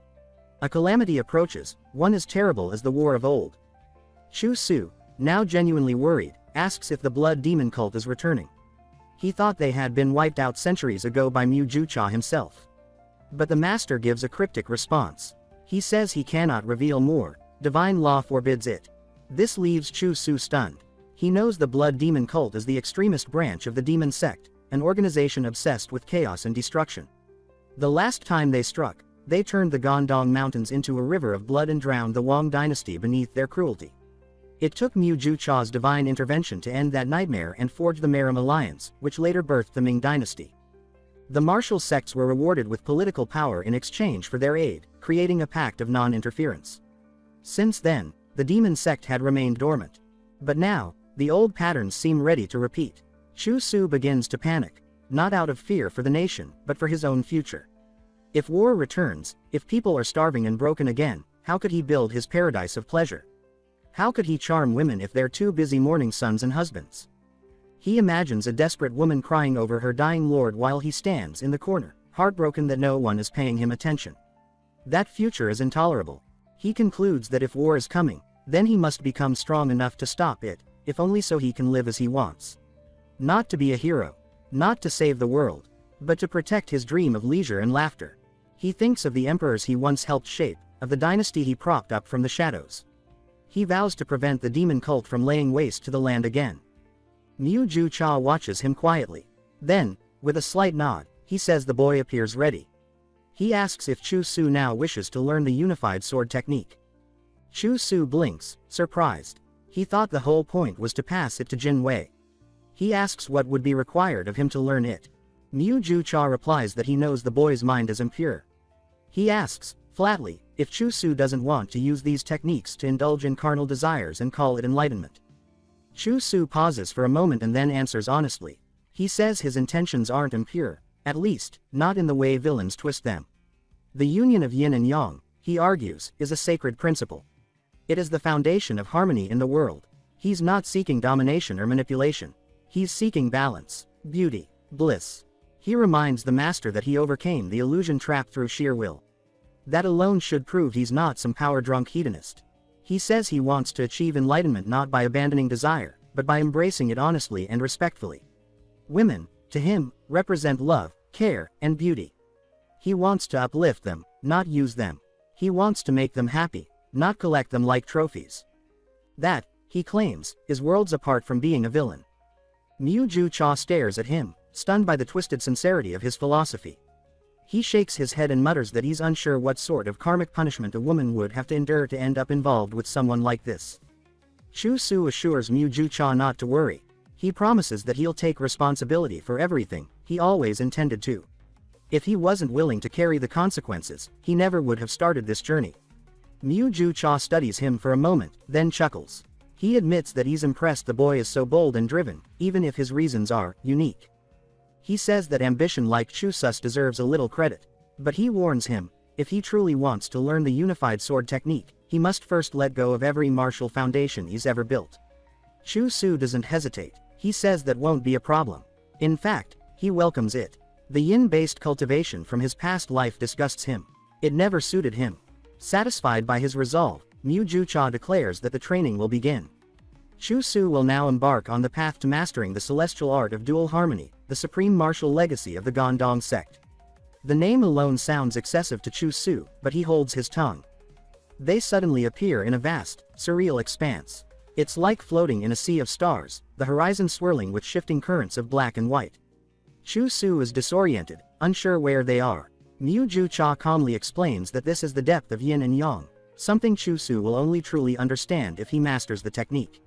A calamity approaches, one as terrible as the war of old. Chu Su, now genuinely worried, asks if the blood demon cult is returning. He thought they had been wiped out centuries ago by Mu Ju Cha himself. But the master gives a cryptic response. He says he cannot reveal more, divine law forbids it. This leaves Chu Su stunned. He knows the blood demon cult is the extremist branch of the demon sect, an organization obsessed with chaos and destruction. The last time they struck, they turned the Gondong Mountains into a river of blood and drowned the Wang dynasty beneath their cruelty. It took Mu Ju Cha's divine intervention to end that nightmare and forge the Merim Alliance, which later birthed the Ming dynasty. The martial sects were rewarded with political power in exchange for their aid, creating a pact of non-interference. Since then, the demon sect had remained dormant. But now, the old patterns seem ready to repeat. Chu Su begins to panic, not out of fear for the nation, but for his own future. If war returns, if people are starving and broken again, how could he build his paradise of pleasure? How could he charm women if they're too busy mourning sons and husbands? He imagines a desperate woman crying over her dying lord while he stands in the corner, heartbroken that no one is paying him attention. That future is intolerable. He concludes that if war is coming, then he must become strong enough to stop it, if only so he can live as he wants. Not to be a hero, not to save the world, but to protect his dream of leisure and laughter. He thinks of the emperors he once helped shape, of the dynasty he propped up from the shadows. He vows to prevent the demon cult from laying waste to the land again. Mu Ju Cha watches him quietly. Then, with a slight nod, he says the boy appears ready. He asks if Chu Su now wishes to learn the unified sword technique. Chu Su blinks, surprised. He thought the whole point was to pass it to Jin Wei. He asks what would be required of him to learn it. Mu Ju Cha replies that he knows the boy's mind is impure. He asks, flatly, if Chu Su doesn't want to use these techniques to indulge in carnal desires and call it enlightenment. Chu Su pauses for a moment and then answers honestly. He says his intentions aren't impure. At least, not in the way villains twist them. The union of yin and yang, he argues, is a sacred principle. It is the foundation of harmony in the world. He's not seeking domination or manipulation. He's seeking balance, beauty, bliss. He reminds the master that he overcame the illusion trap through sheer will. That alone should prove he's not some power-drunk hedonist. He says he wants to achieve enlightenment not by abandoning desire, but by embracing it honestly and respectfully. Women, to him, represent love, care, and beauty. He wants to uplift them, not use them. He wants to make them happy, not collect them like trophies. That, he claims, is worlds apart from being a villain. Mu Cha stares at him, stunned by the twisted sincerity of his philosophy. He shakes his head and mutters that he's unsure what sort of karmic punishment a woman would have to endure to end up involved with someone like this. Chu Su assures Mu Cha not to worry. He promises that he'll take responsibility for everything, he always intended to. If he wasn't willing to carry the consequences, he never would have started this journey. Mu Cha studies him for a moment, then chuckles. He admits that he's impressed the boy is so bold and driven, even if his reasons are unique. He says that ambition like Chu Sus deserves a little credit, but he warns him, if he truly wants to learn the unified sword technique, he must first let go of every martial foundation he's ever built. Chu Su doesn't hesitate. He says that won't be a problem. In fact, he welcomes it. The yin-based cultivation from his past life disgusts him. It never suited him. Satisfied by his resolve, Mu Cha declares that the training will begin. Chu Su will now embark on the path to mastering the celestial art of dual harmony, the supreme martial legacy of the Gondong sect. The name alone sounds excessive to Chu Su, but he holds his tongue. They suddenly appear in a vast, surreal expanse. It's like floating in a sea of stars, the horizon swirling with shifting currents of black and white. Chu Su is disoriented, unsure where they are. Mu Cha calmly explains that this is the depth of yin and yang, something Chu Su will only truly understand if he masters the technique.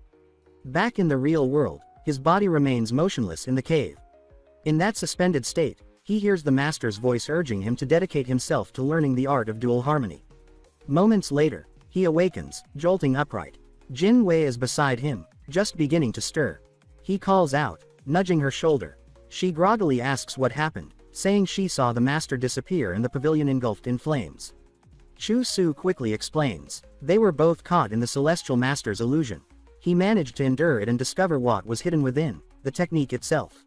Back in the real world, his body remains motionless in the cave. In that suspended state, he hears the master's voice urging him to dedicate himself to learning the art of dual harmony. Moments later, he awakens, jolting upright. Jin Wei is beside him, just beginning to stir. He calls out, nudging her shoulder. She groggily asks what happened, saying she saw the master disappear and the pavilion engulfed in flames. Chu Su quickly explains. They were both caught in the celestial master's illusion. He managed to endure it and discover what was hidden within, the technique itself.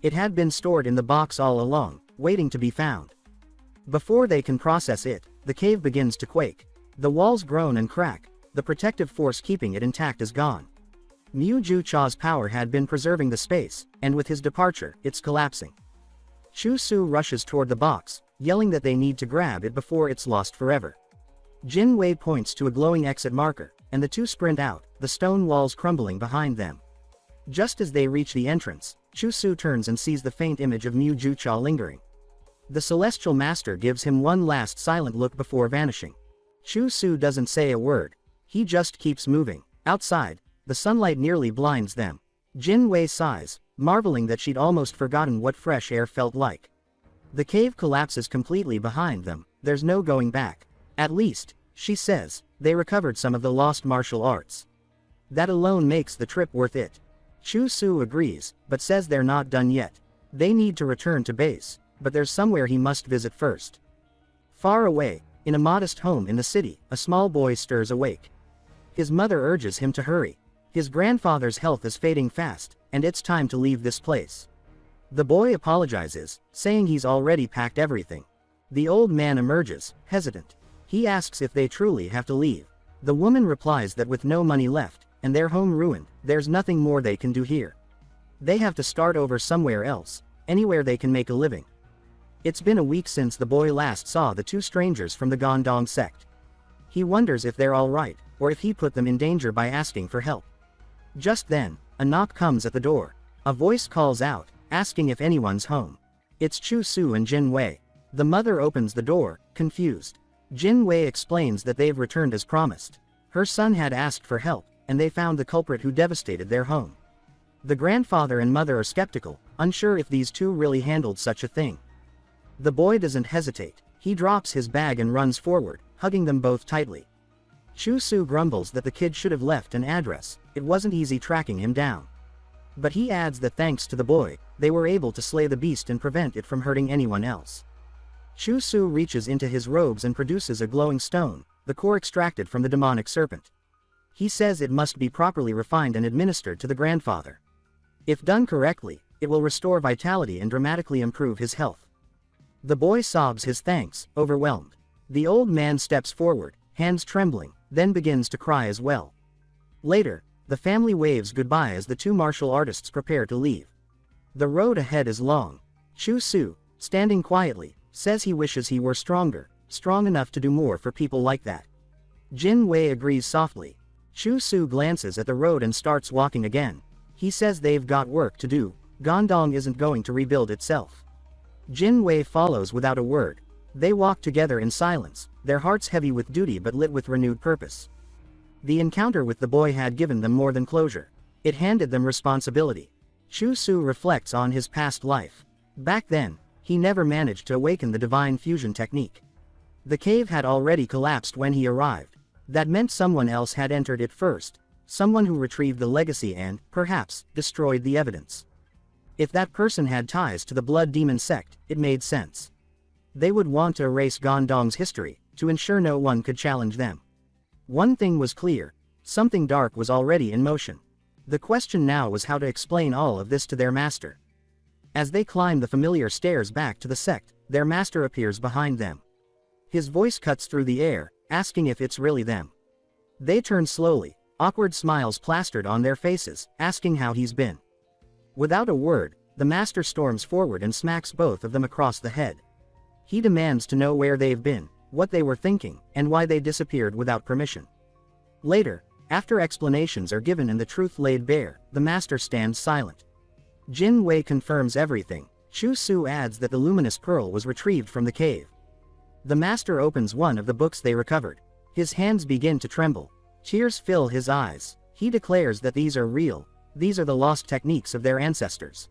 It had been stored in the box all along, waiting to be found. Before they can process it, the cave begins to quake. The walls groan and crack. The protective force keeping it intact is gone. Mu Cha's power had been preserving the space, and with his departure, it's collapsing. Chu Su rushes toward the box, yelling that they need to grab it before it's lost forever. Jin Wei points to a glowing exit marker, and the two sprint out, the stone walls crumbling behind them. Just as they reach the entrance, Chu Su turns and sees the faint image of Mu Cha lingering. The celestial master gives him one last silent look before vanishing. Chu Su doesn't say a word. He just keeps moving. Outside, the sunlight nearly blinds them. Jin Wei sighs, marveling that she'd almost forgotten what fresh air felt like. The cave collapses completely behind them. There's no going back. At least, she says, they recovered some of the lost martial arts. That alone makes the trip worth it. Chu Su agrees, but says they're not done yet. They need to return to base, but there's somewhere he must visit first. Far away, in a modest home in the city, a small boy stirs awake. His mother urges him to hurry. His grandfather's health is fading fast, and it's time to leave this place. The boy apologizes, saying he's already packed everything. The old man emerges, hesitant. He asks if they truly have to leave. The woman replies that with no money left, and their home ruined, there's nothing more they can do here. They have to start over somewhere else, anywhere they can make a living. It's been a week since the boy last saw the two strangers from the Gondong sect. He wonders if they're all right, or if he put them in danger by asking for help. Just then, a knock comes at the door. A voice calls out, asking if anyone's home. It's Chu Su and Jin Wei. The mother opens the door, confused. Jin Wei explains that they've returned as promised. Her son had asked for help, and they found the culprit who devastated their home. The grandfather and mother are skeptical, unsure if these two really handled such a thing. The boy doesn't hesitate. He drops his bag and runs forward, hugging them both tightly. Chu Su grumbles that the kid should have left an address. It wasn't easy tracking him down. But he adds that thanks to the boy, they were able to slay the beast and prevent it from hurting anyone else. Chu Su reaches into his robes and produces a glowing stone, the core extracted from the demonic serpent. He says it must be properly refined and administered to the grandfather. If done correctly, it will restore vitality and dramatically improve his health. The boy sobs his thanks, overwhelmed. The old man steps forward, hands trembling, then begins to cry as well. Later, the family waves goodbye as the two martial artists prepare to leave. The road ahead is long. Chu Su, standing quietly, says he wishes he were stronger, strong enough to do more for people like that. Jin Wei agrees softly. Chu Su glances at the road and starts walking again. He says they've got work to do. Gondong isn't going to rebuild itself. Jin Wei follows without a word. They walk together in silence, their hearts heavy with duty but lit with renewed purpose. The encounter with the boy had given them more than closure. It handed them responsibility. Chu Su reflects on his past life. Back then, he never managed to awaken the divine fusion technique. The cave had already collapsed when he arrived. That meant someone else had entered it first, someone who retrieved the legacy and, perhaps, destroyed the evidence. If that person had ties to the Blood Demon sect, it made sense. They would want to erase Gondong's history, to ensure no one could challenge them. One thing was clear, something dark was already in motion. The question now was how to explain all of this to their master. As they climb the familiar stairs back to the sect, their master appears behind them. His voice cuts through the air, asking if it's really them. They turn slowly, awkward smiles plastered on their faces, asking how he's been. Without a word, the master storms forward and smacks both of them across the head. He demands to know where they've been, what they were thinking, and why they disappeared without permission. Later, after explanations are given and the truth laid bare, the master stands silent. Jin Wei confirms everything. Chu Su adds that the luminous pearl was retrieved from the cave. The master opens one of the books they recovered. His hands begin to tremble. Tears fill his eyes. He declares that these are real. These are the lost techniques of their ancestors.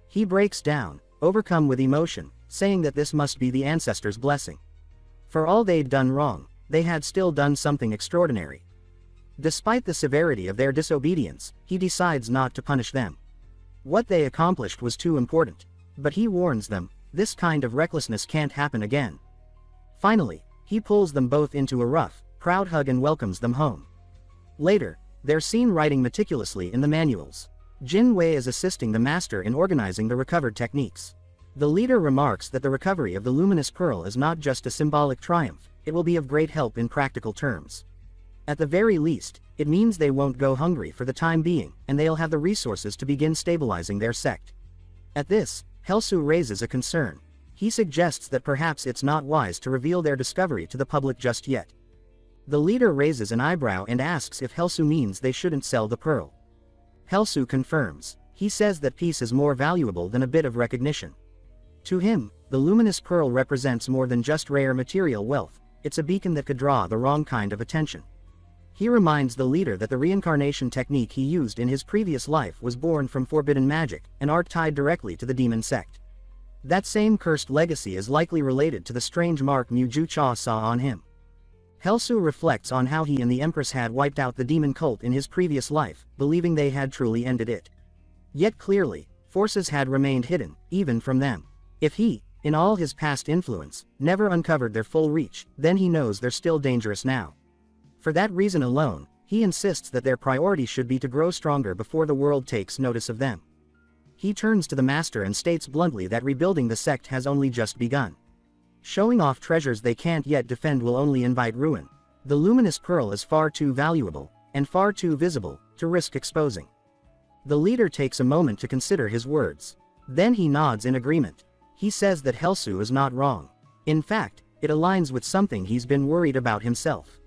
He breaks down, overcome with emotion, saying that this must be the ancestors' blessing. For all they'd done wrong, they had still done something extraordinary. Despite the severity of their disobedience, he decides not to punish them. What they accomplished was too important. But he warns them, this kind of recklessness can't happen again. Finally, he pulls them both into a rough, proud hug and welcomes them home. Later, they're seen writing meticulously in the manuals. Jin Wei is assisting the master in organizing the recovered techniques. The leader remarks that the recovery of the luminous pearl is not just a symbolic triumph, it will be of great help in practical terms. At the very least, it means they won't go hungry for the time being, and they'll have the resources to begin stabilizing their sect. At this, Helsu raises a concern. He suggests that perhaps it's not wise to reveal their discovery to the public just yet. The leader raises an eyebrow and asks if Helsu means they shouldn't sell the pearl. Helsu confirms. He says that peace is more valuable than a bit of recognition. To him, the luminous pearl represents more than just rare material wealth, it's a beacon that could draw the wrong kind of attention. He reminds the leader that the reincarnation technique he used in his previous life was born from forbidden magic, an art tied directly to the demon sect. That same cursed legacy is likely related to the strange mark Mu Ju Cha saw on him. Helsu reflects on how he and the Empress had wiped out the demon cult in his previous life, believing they had truly ended it. Yet clearly, forces had remained hidden, even from them. If he, in all his past influence, never uncovered their full reach, then he knows they're still dangerous now. For that reason alone, he insists that their priority should be to grow stronger before the world takes notice of them. He turns to the master and states bluntly that rebuilding the sect has only just begun. Showing off treasures they can't yet defend will only invite ruin. The luminous pearl is far too valuable, and far too visible, to risk exposing. The leader takes a moment to consider his words. Then he nods in agreement. He says that Helsu is not wrong. In fact, it aligns with something he's been worried about himself.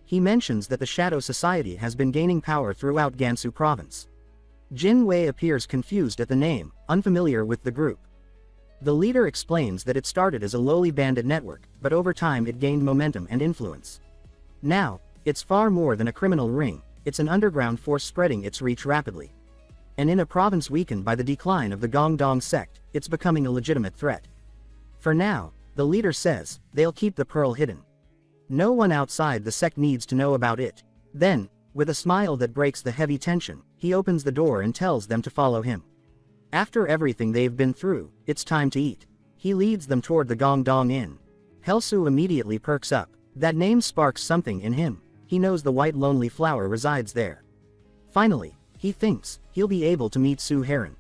He mentions that the Shadow Society has been gaining power throughout Gansu province. Jin Wei appears confused at the name, unfamiliar with the group. The leader explains that it started as a lowly bandit network, but over time it gained momentum and influence. Now, it's far more than a criminal ring, it's an underground force spreading its reach rapidly. And in a province weakened by the decline of the Gongdong sect, it's becoming a legitimate threat. For now, the leader says, they'll keep the pearl hidden. No one outside the sect needs to know about it. Then, with a smile that breaks the heavy tension, he opens the door and tells them to follow him. After everything they've been through, it's time to eat. He leads them toward the Gongdong Inn. Helsu immediately perks up. That name sparks something in him. He knows the white lonely flower resides there. Finally, he thinks he'll be able to meet Su Heron.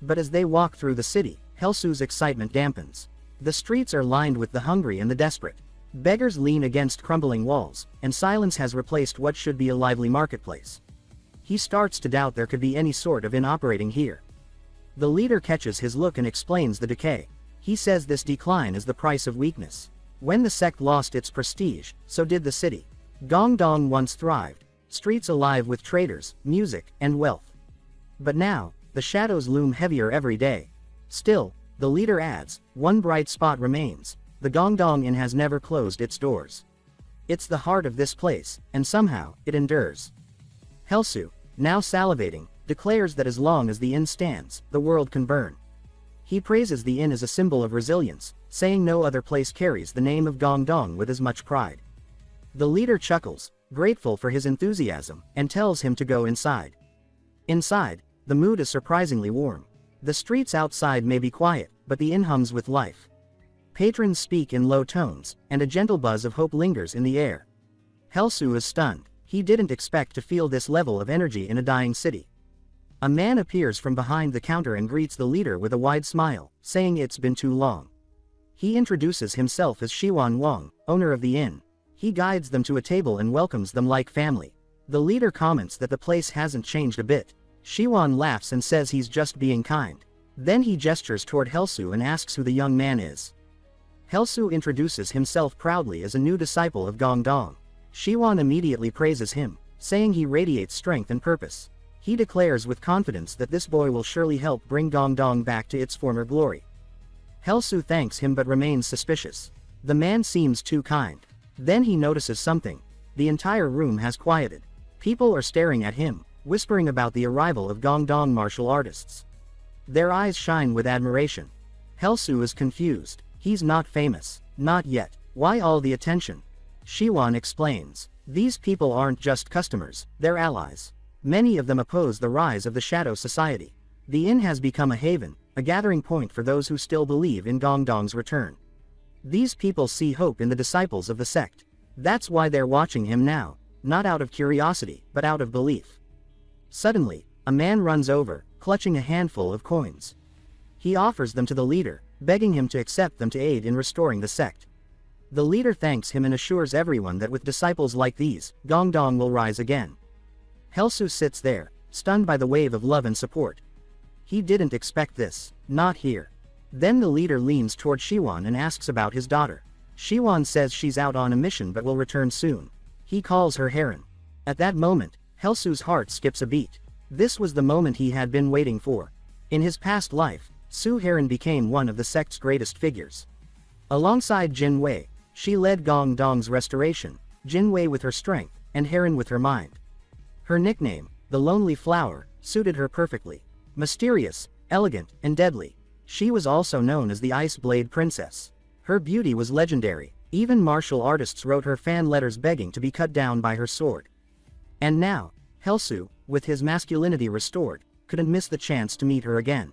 But as they walk through the city, Helsu's excitement dampens. The streets are lined with the hungry and the desperate. Beggars lean against crumbling walls, and silence has replaced what should be a lively marketplace. He starts to doubt there could be any sort of inn operating here. The leader catches his look and explains the decay. He says this decline is the price of weakness. When the sect lost its prestige, so did the city. Gongdong once thrived, streets alive with traders, music, and wealth. But now, the shadows loom heavier every day. Still, the leader adds, one bright spot remains. The Gongdong Inn has never closed its doors. It's the heart of this place, and somehow, it endures. Helsu, now salivating, declares that as long as the inn stands, the world can burn. He praises the inn as a symbol of resilience, saying no other place carries the name of Gongdong with as much pride. The leader chuckles, grateful for his enthusiasm, and tells him to go inside. Inside, the mood is surprisingly warm. The streets outside may be quiet, but the inn hums with life. Patrons speak in low tones, and a gentle buzz of hope lingers in the air. Helsu is stunned. He didn't expect to feel this level of energy in a dying city. A man appears from behind the counter and greets the leader with a wide smile, saying it's been too long. He introduces himself as Shiwan Wang, owner of the inn. He guides them to a table and welcomes them like family. The leader comments that the place hasn't changed a bit. Shiwan laughs and says he's just being kind. Then he gestures toward Helsu and asks who the young man is. Helsu introduces himself proudly as a new disciple of Gongdong. Shiwan immediately praises him, saying he radiates strength and purpose. He declares with confidence that this boy will surely help bring Gongdong back to its former glory. Helsu thanks him but remains suspicious. The man seems too kind. Then he notices something. The entire room has quieted. People are staring at him, whispering about the arrival of Gongdong martial artists. Their eyes shine with admiration. Helsu is confused. He's not famous. Not yet. Why all the attention? Shiwan explains. These people aren't just customers, they're allies. Many of them oppose the rise of the Shadow Society. The inn has become a haven, a gathering point for those who still believe in Gongdong's return. These people see hope in the disciples of the sect. That's why they're watching him now, not out of curiosity, but out of belief. Suddenly, a man runs over, clutching a handful of coins. He offers them to the leader, begging him to accept them to aid in restoring the sect. The leader thanks him and assures everyone that with disciples like these, Gongdong will rise again. Helsu sits there, stunned by the wave of love and support. He didn't expect this. Not here. Then the leader leans toward Shiwan and asks about his daughter. Shiwan says she's out on a mission but will return soon. He calls her Heron. At that moment, Helsu's heart skips a beat. This was the moment he had been waiting for. In his past life, Su Heron became one of the sect's greatest figures. Alongside Jin Wei, she led Gongdong's restoration, Jin Wei with her strength, and Heron with her mind. Her nickname, the Lonely Flower, suited her perfectly. Mysterious, elegant, and deadly. She was also known as the Ice Blade Princess. Her beauty was legendary. Even martial artists wrote her fan letters begging to be cut down by her sword. And now, Helsu, with his masculinity restored, couldn't miss the chance to meet her again.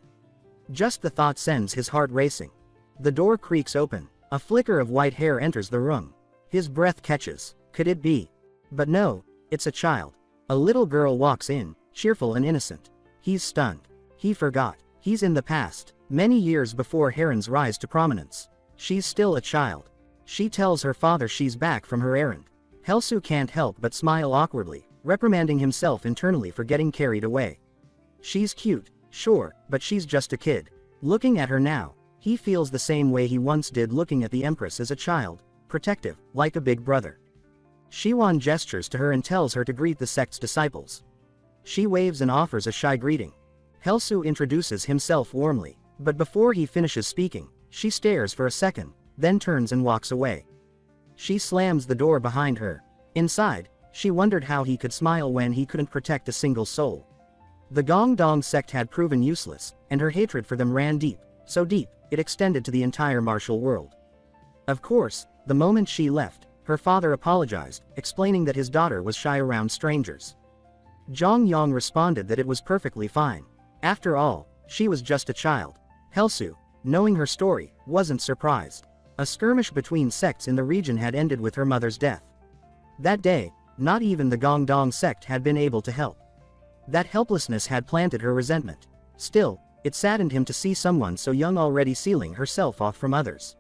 Just the thought sends his heart racing. The door creaks open. A flicker of white hair enters the room. His breath catches. Could it be? But no, it's a child. A little girl walks in, cheerful and innocent. He's stunned. He forgot. He's in the past, many years before Heron's rise to prominence. She's still a child. She tells her father she's back from her errand. Helsu can't help but smile awkwardly, reprimanding himself internally for getting carried away. She's cute, sure, but she's just a kid. Looking at her now, he feels the same way he once did looking at the Empress as a child, protective, like a big brother. Shiwan gestures to her and tells her to greet the sect's disciples. She waves and offers a shy greeting. Helsu introduces himself warmly, but before he finishes speaking, she stares for a second, then turns and walks away. She slams the door behind her. Inside, she wondered how he could smile when he couldn't protect a single soul. The Gongdong sect had proven useless, and her hatred for them ran deep, so deep, it extended to the entire martial world. Of course, the moment she left, her father apologized, explaining that his daughter was shy around strangers. Zhang Yang responded that it was perfectly fine. After all, she was just a child. Helsu, knowing her story, wasn't surprised. A skirmish between sects in the region had ended with her mother's death. That day, not even the Gongdong sect had been able to help. That helplessness had planted her resentment. Still, it saddened him to see someone so young already sealing herself off from others.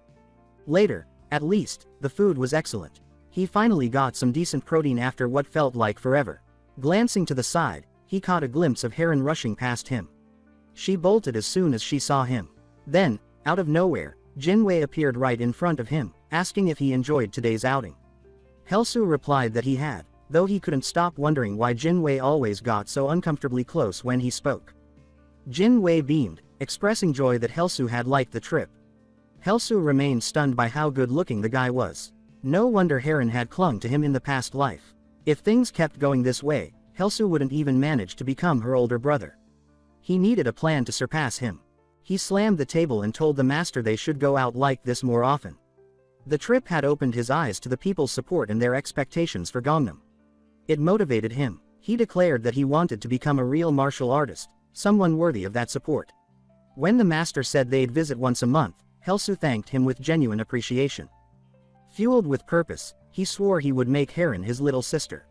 Later, at least, the food was excellent. He finally got some decent protein after what felt like forever. Glancing to the side, he caught a glimpse of Heron rushing past him. She bolted as soon as she saw him. Then, out of nowhere, Jinwei appeared right in front of him, asking if he enjoyed today's outing. Helsu replied that he had, though he couldn't stop wondering why Jinwei always got so uncomfortably close when he spoke. Jinwei beamed, expressing joy that Helsu had liked the trip. Helsu remained stunned by how good-looking the guy was. No wonder Heron had clung to him in the past life. If things kept going this way, Helsu wouldn't even manage to become her older brother. He needed a plan to surpass him. He slammed the table and told the master they should go out like this more often. The trip had opened his eyes to the people's support and their expectations for Gangnam. It motivated him. He declared that he wanted to become a real martial artist, someone worthy of that support. When the master said they'd visit once a month, Helsu thanked him with genuine appreciation. Fueled with purpose, he swore he would make Heron his little sister.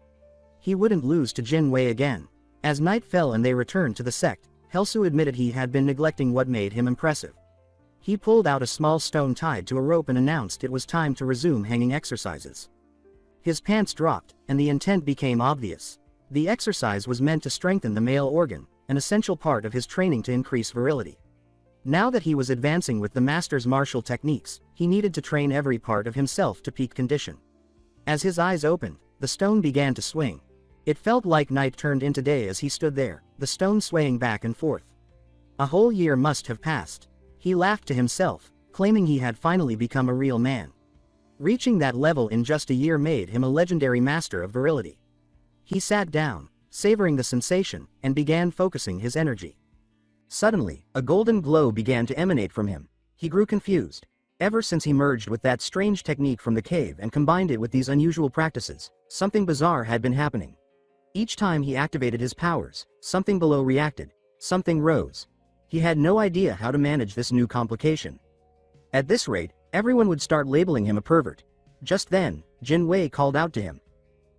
He wouldn't lose to Jinwei again. As night fell and they returned to the sect, Helsu admitted he had been neglecting what made him impressive. He pulled out a small stone tied to a rope and announced it was time to resume hanging exercises. His pants dropped, and the intent became obvious. The exercise was meant to strengthen the male organ, an essential part of his training to increase virility. Now that he was advancing with the master's martial techniques, he needed to train every part of himself to peak condition. As his eyes opened, the stone began to swing. It felt like night turned into day as he stood there, the stone swaying back and forth. A whole year must have passed. He laughed to himself, claiming he had finally become a real man. Reaching that level in just a year made him a legendary master of virility. He sat down, savoring the sensation, and began focusing his energy. Suddenly, a golden glow began to emanate from him. He grew confused. Ever since he merged with that strange technique from the cave and combined it with these unusual practices, something bizarre had been happening. Each time he activated his powers, something below reacted, something rose. He had no idea how to manage this new complication. At this rate, everyone would start labeling him a pervert. Just then, Jinwei called out to him.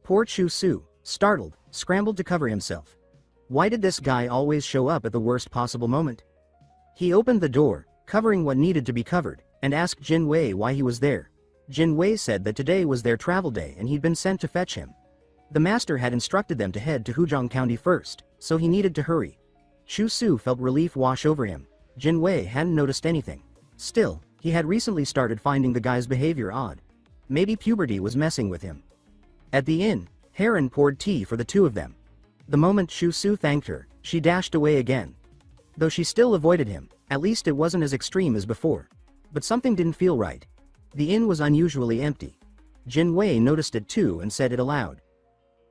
Poor Chu Su, startled, scrambled to cover himself. Why did this guy always show up at the worst possible moment? He opened the door, covering what needed to be covered, and asked Jinwei why he was there. Jinwei said that today was their travel day and he'd been sent to fetch him. The master had instructed them to head to Hujiang County first, so he needed to hurry. Chu Su felt relief wash over him. Jinwei hadn't noticed anything. Still, he had recently started finding the guy's behavior odd. Maybe puberty was messing with him. At the inn, Heron poured tea for the two of them. The moment Chu Su thanked her, she dashed away again. Though she still avoided him, at least it wasn't as extreme as before. But something didn't feel right. The inn was unusually empty. Jinwei noticed it too and said it aloud.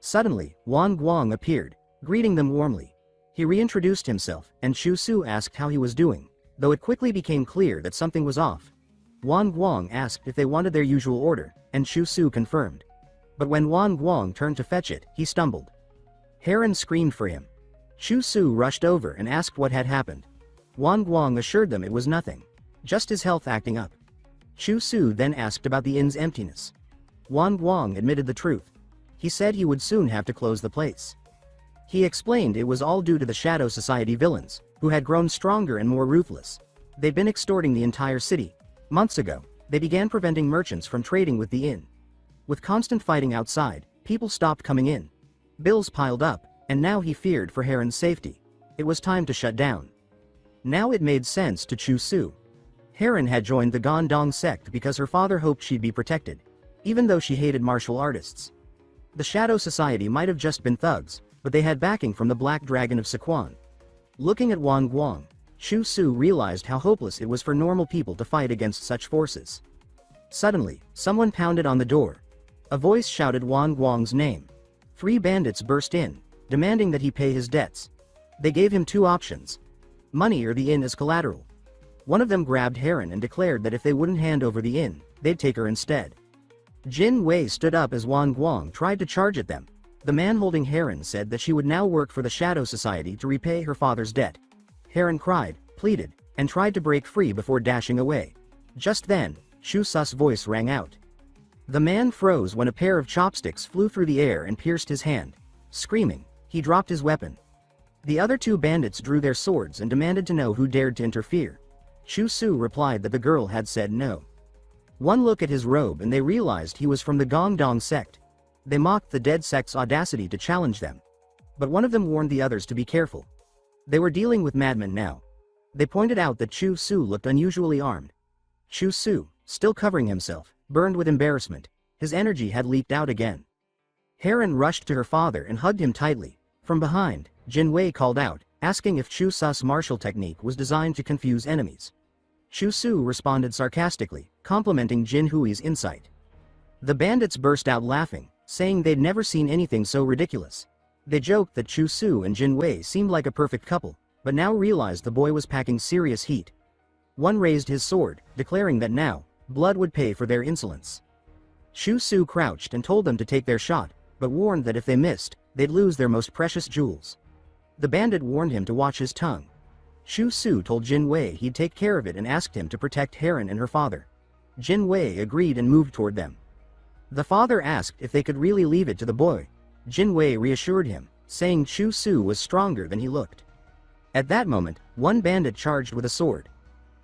Suddenly, Wan Guang appeared, greeting them warmly. He reintroduced himself, and Chu Su asked how he was doing, though it quickly became clear that something was off. Wan Guang asked if they wanted their usual order, and Chu Su confirmed. But when Wan Guang turned to fetch it, he stumbled. Heron screamed for him. Chu Su rushed over and asked what had happened. Wan Guang assured them it was nothing, just his health acting up. Chu Su then asked about the inn's emptiness. Wan Guang admitted the truth. He said he would soon have to close the place. He explained it was all due to the Shadow Society villains, who had grown stronger and more ruthless. They'd been extorting the entire city. Months ago, they began preventing merchants from trading with the inn. With constant fighting outside, people stopped coming in. Bills piled up, and now he feared for Heron's safety. It was time to shut down. Now it made sense to Chu Su. Heron had joined the Gongdong sect because her father hoped she'd be protected, even though she hated martial artists. The Shadow Society might have just been thugs, but they had backing from the Black Dragon of Sichuan. Looking at Wan Guang, Chu Su realized how hopeless it was for normal people to fight against such forces. Suddenly, someone pounded on the door. A voice shouted Wan Guang's name. 3 bandits burst in, demanding that he pay his debts. They gave him 2 options: money or the inn as collateral. One of them grabbed Heron and declared that if they wouldn't hand over the inn, they'd take her instead. Jin Wei stood up as Wan Guang tried to charge at them. The man holding Heron said that she would now work for the Shadow Society to repay her father's debt. Heron cried, pleaded, and tried to break free before dashing away. Just then, Shu Su's voice rang out. The man froze when a pair of chopsticks flew through the air and pierced his hand. Screaming, he dropped his weapon. The other two bandits drew their swords and demanded to know who dared to interfere. Shu Su replied that the girl had said no. One look at his robe and they realized he was from the Gongdong sect. They mocked the dead sect's audacity to challenge them. But one of them warned the others to be careful. They were dealing with madmen now. They pointed out that Shu Su looked unusually armed. Shu Su, still covering himself, burned with embarrassment. His energy had leaked out again. Heron rushed to her father and hugged him tightly. From behind, Jin Wei called out, asking if Shu Su's martial technique was designed to confuse enemies. Shu Su responded sarcastically, complimenting Jin Hui's insight. The bandits burst out laughing, saying they'd never seen anything so ridiculous. They joked that Shu Su and Jin Wei seemed like a perfect couple, but now realized the boy was packing serious heat. One raised his sword, declaring that now, blood would pay for their insolence. Shu Su crouched and told them to take their shot, but warned that if they missed, they'd lose their most precious jewels. The bandit warned him to watch his tongue. Shu Su told Jin Wei he'd take care of it and asked him to protect Heron and her father. Jin Wei agreed and moved toward them. The father asked if they could really leave it to the boy. Jin Wei reassured him, saying Shu Su was stronger than he looked. At that moment, one bandit charged with a sword.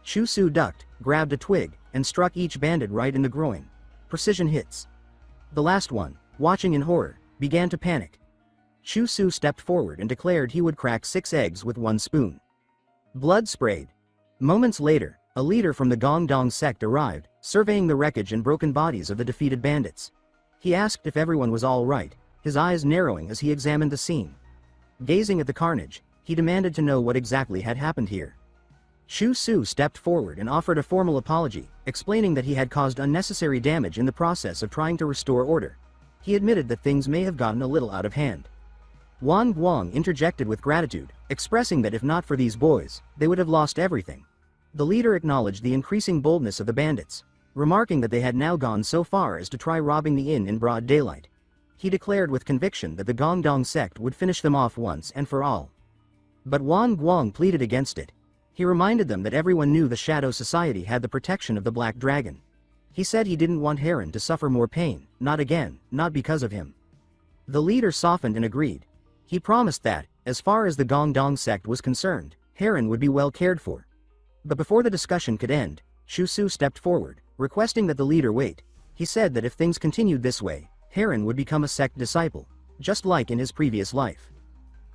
Shu Su ducked, grabbed a twig, and struck each bandit right in the groin. Precision hits. The last one, watching in horror, began to panic. Shu Su stepped forward and declared he would crack 6 eggs with 1 spoon. Blood sprayed. Moments later, a leader from the Gongdong sect arrived, surveying the wreckage and broken bodies of the defeated bandits. He asked if everyone was all right, his eyes narrowing as he examined the scene. Gazing at the carnage, he demanded to know what exactly had happened here. Shu Su stepped forward and offered a formal apology, explaining that he had caused unnecessary damage in the process of trying to restore order. He admitted that things may have gotten a little out of hand. Wan Guang interjected with gratitude, expressing that if not for these boys, they would have lost everything. The leader acknowledged the increasing boldness of the bandits, remarking that they had now gone so far as to try robbing the inn in broad daylight. He declared with conviction that the Gongdong sect would finish them off once and for all. But Wan Guang pleaded against it. He reminded them that everyone knew the Shadow Society had the protection of the Black Dragon. He said he didn't want Heron to suffer more pain, not again, not because of him. The leader softened and agreed. He promised that, as far as the Gongdong sect was concerned, Heron would be well cared for. But before the discussion could end, Shu Su stepped forward, requesting that the leader wait. He said that if things continued this way, Heron would become a sect disciple, just like in his previous life.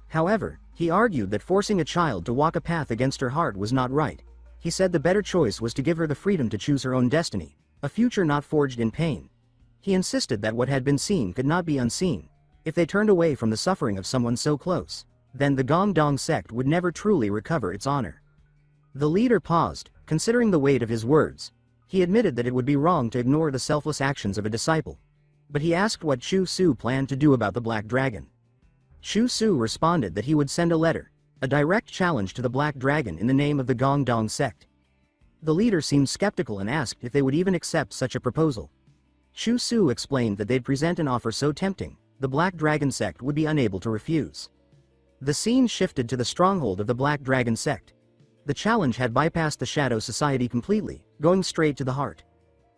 However, he argued that forcing a child to walk a path against her heart was not right. He said the better choice was to give her the freedom to choose her own destiny, a future not forged in pain. He insisted that what had been seen could not be unseen. If they turned away from the suffering of someone so close, then the Gongdong sect would never truly recover its honor. The leader paused, considering the weight of his words. He admitted that it would be wrong to ignore the selfless actions of a disciple. But he asked what Shu Su planned to do about the Black Dragon. Shu Su responded that he would send a letter, a direct challenge to the Black Dragon in the name of the Gongdong sect. The leader seemed skeptical and asked if they would even accept such a proposal. Shu Su explained that they'd present an offer so tempting, the Black Dragon sect would be unable to refuse. The scene shifted to the stronghold of the Black Dragon sect. The challenge had bypassed the Shadow Society completely, going straight to the heart.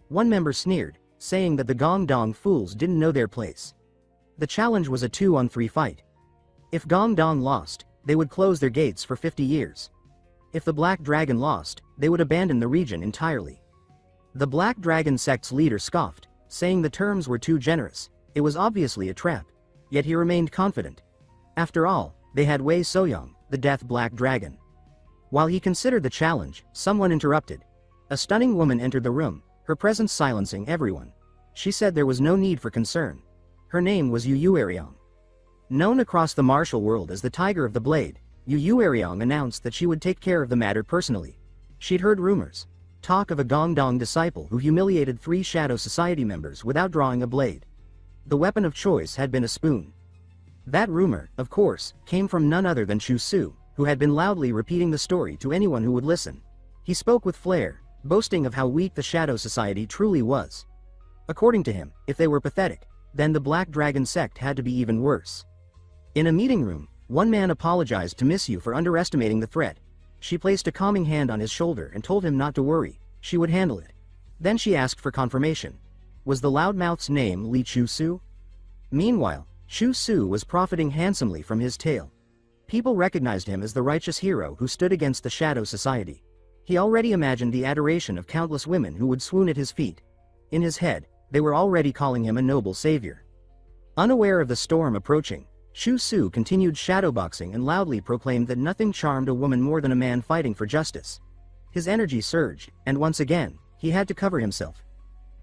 One member sneered, saying that the Gongdong fools didn't know their place. The challenge was a 2-on-3 fight. If Gongdong lost, they would close their gates for 50 years. If the Black Dragon lost, they would abandon the region entirely. The Black Dragon sect's leader scoffed, saying the terms were too generous. It was obviously a trap, yet he remained confident. After all, they had Wei Soyang, the Death Black Dragon. While he considered the challenge, someone interrupted. A stunning woman entered the room, her presence silencing everyone. She said there was no need for concern. Her name was Yu Yueriang. Known across the martial world as the Tiger of the Blade, Yu Yueriang announced that she would take care of the matter personally. She'd heard rumors. Talk of a Gongdong disciple who humiliated 3 Shadow Society members without drawing a blade. The weapon of choice had been a spoon. That rumor, of course, came from none other than Shu Su, who had been loudly repeating the story to anyone who would listen. He spoke with flair, boasting of how weak the Shadow Society truly was. According to him, if they were pathetic, then the Black Dragon sect had to be even worse. In a meeting room, one man apologized to Miss Yu for underestimating the threat. She placed a calming hand on his shoulder and told him not to worry, she would handle it. Then she asked for confirmation. Was the loudmouth's name Li Chu-su? Meanwhile, Chu-su was profiting handsomely from his tale. People recognized him as the righteous hero who stood against the Shadow Society. He already imagined the adoration of countless women who would swoon at his feet. In his head, they were already calling him a noble savior. Unaware of the storm approaching, Chu-su continued shadowboxing and loudly proclaimed that nothing charmed a woman more than a man fighting for justice. His energy surged, and once again, he had to cover himself.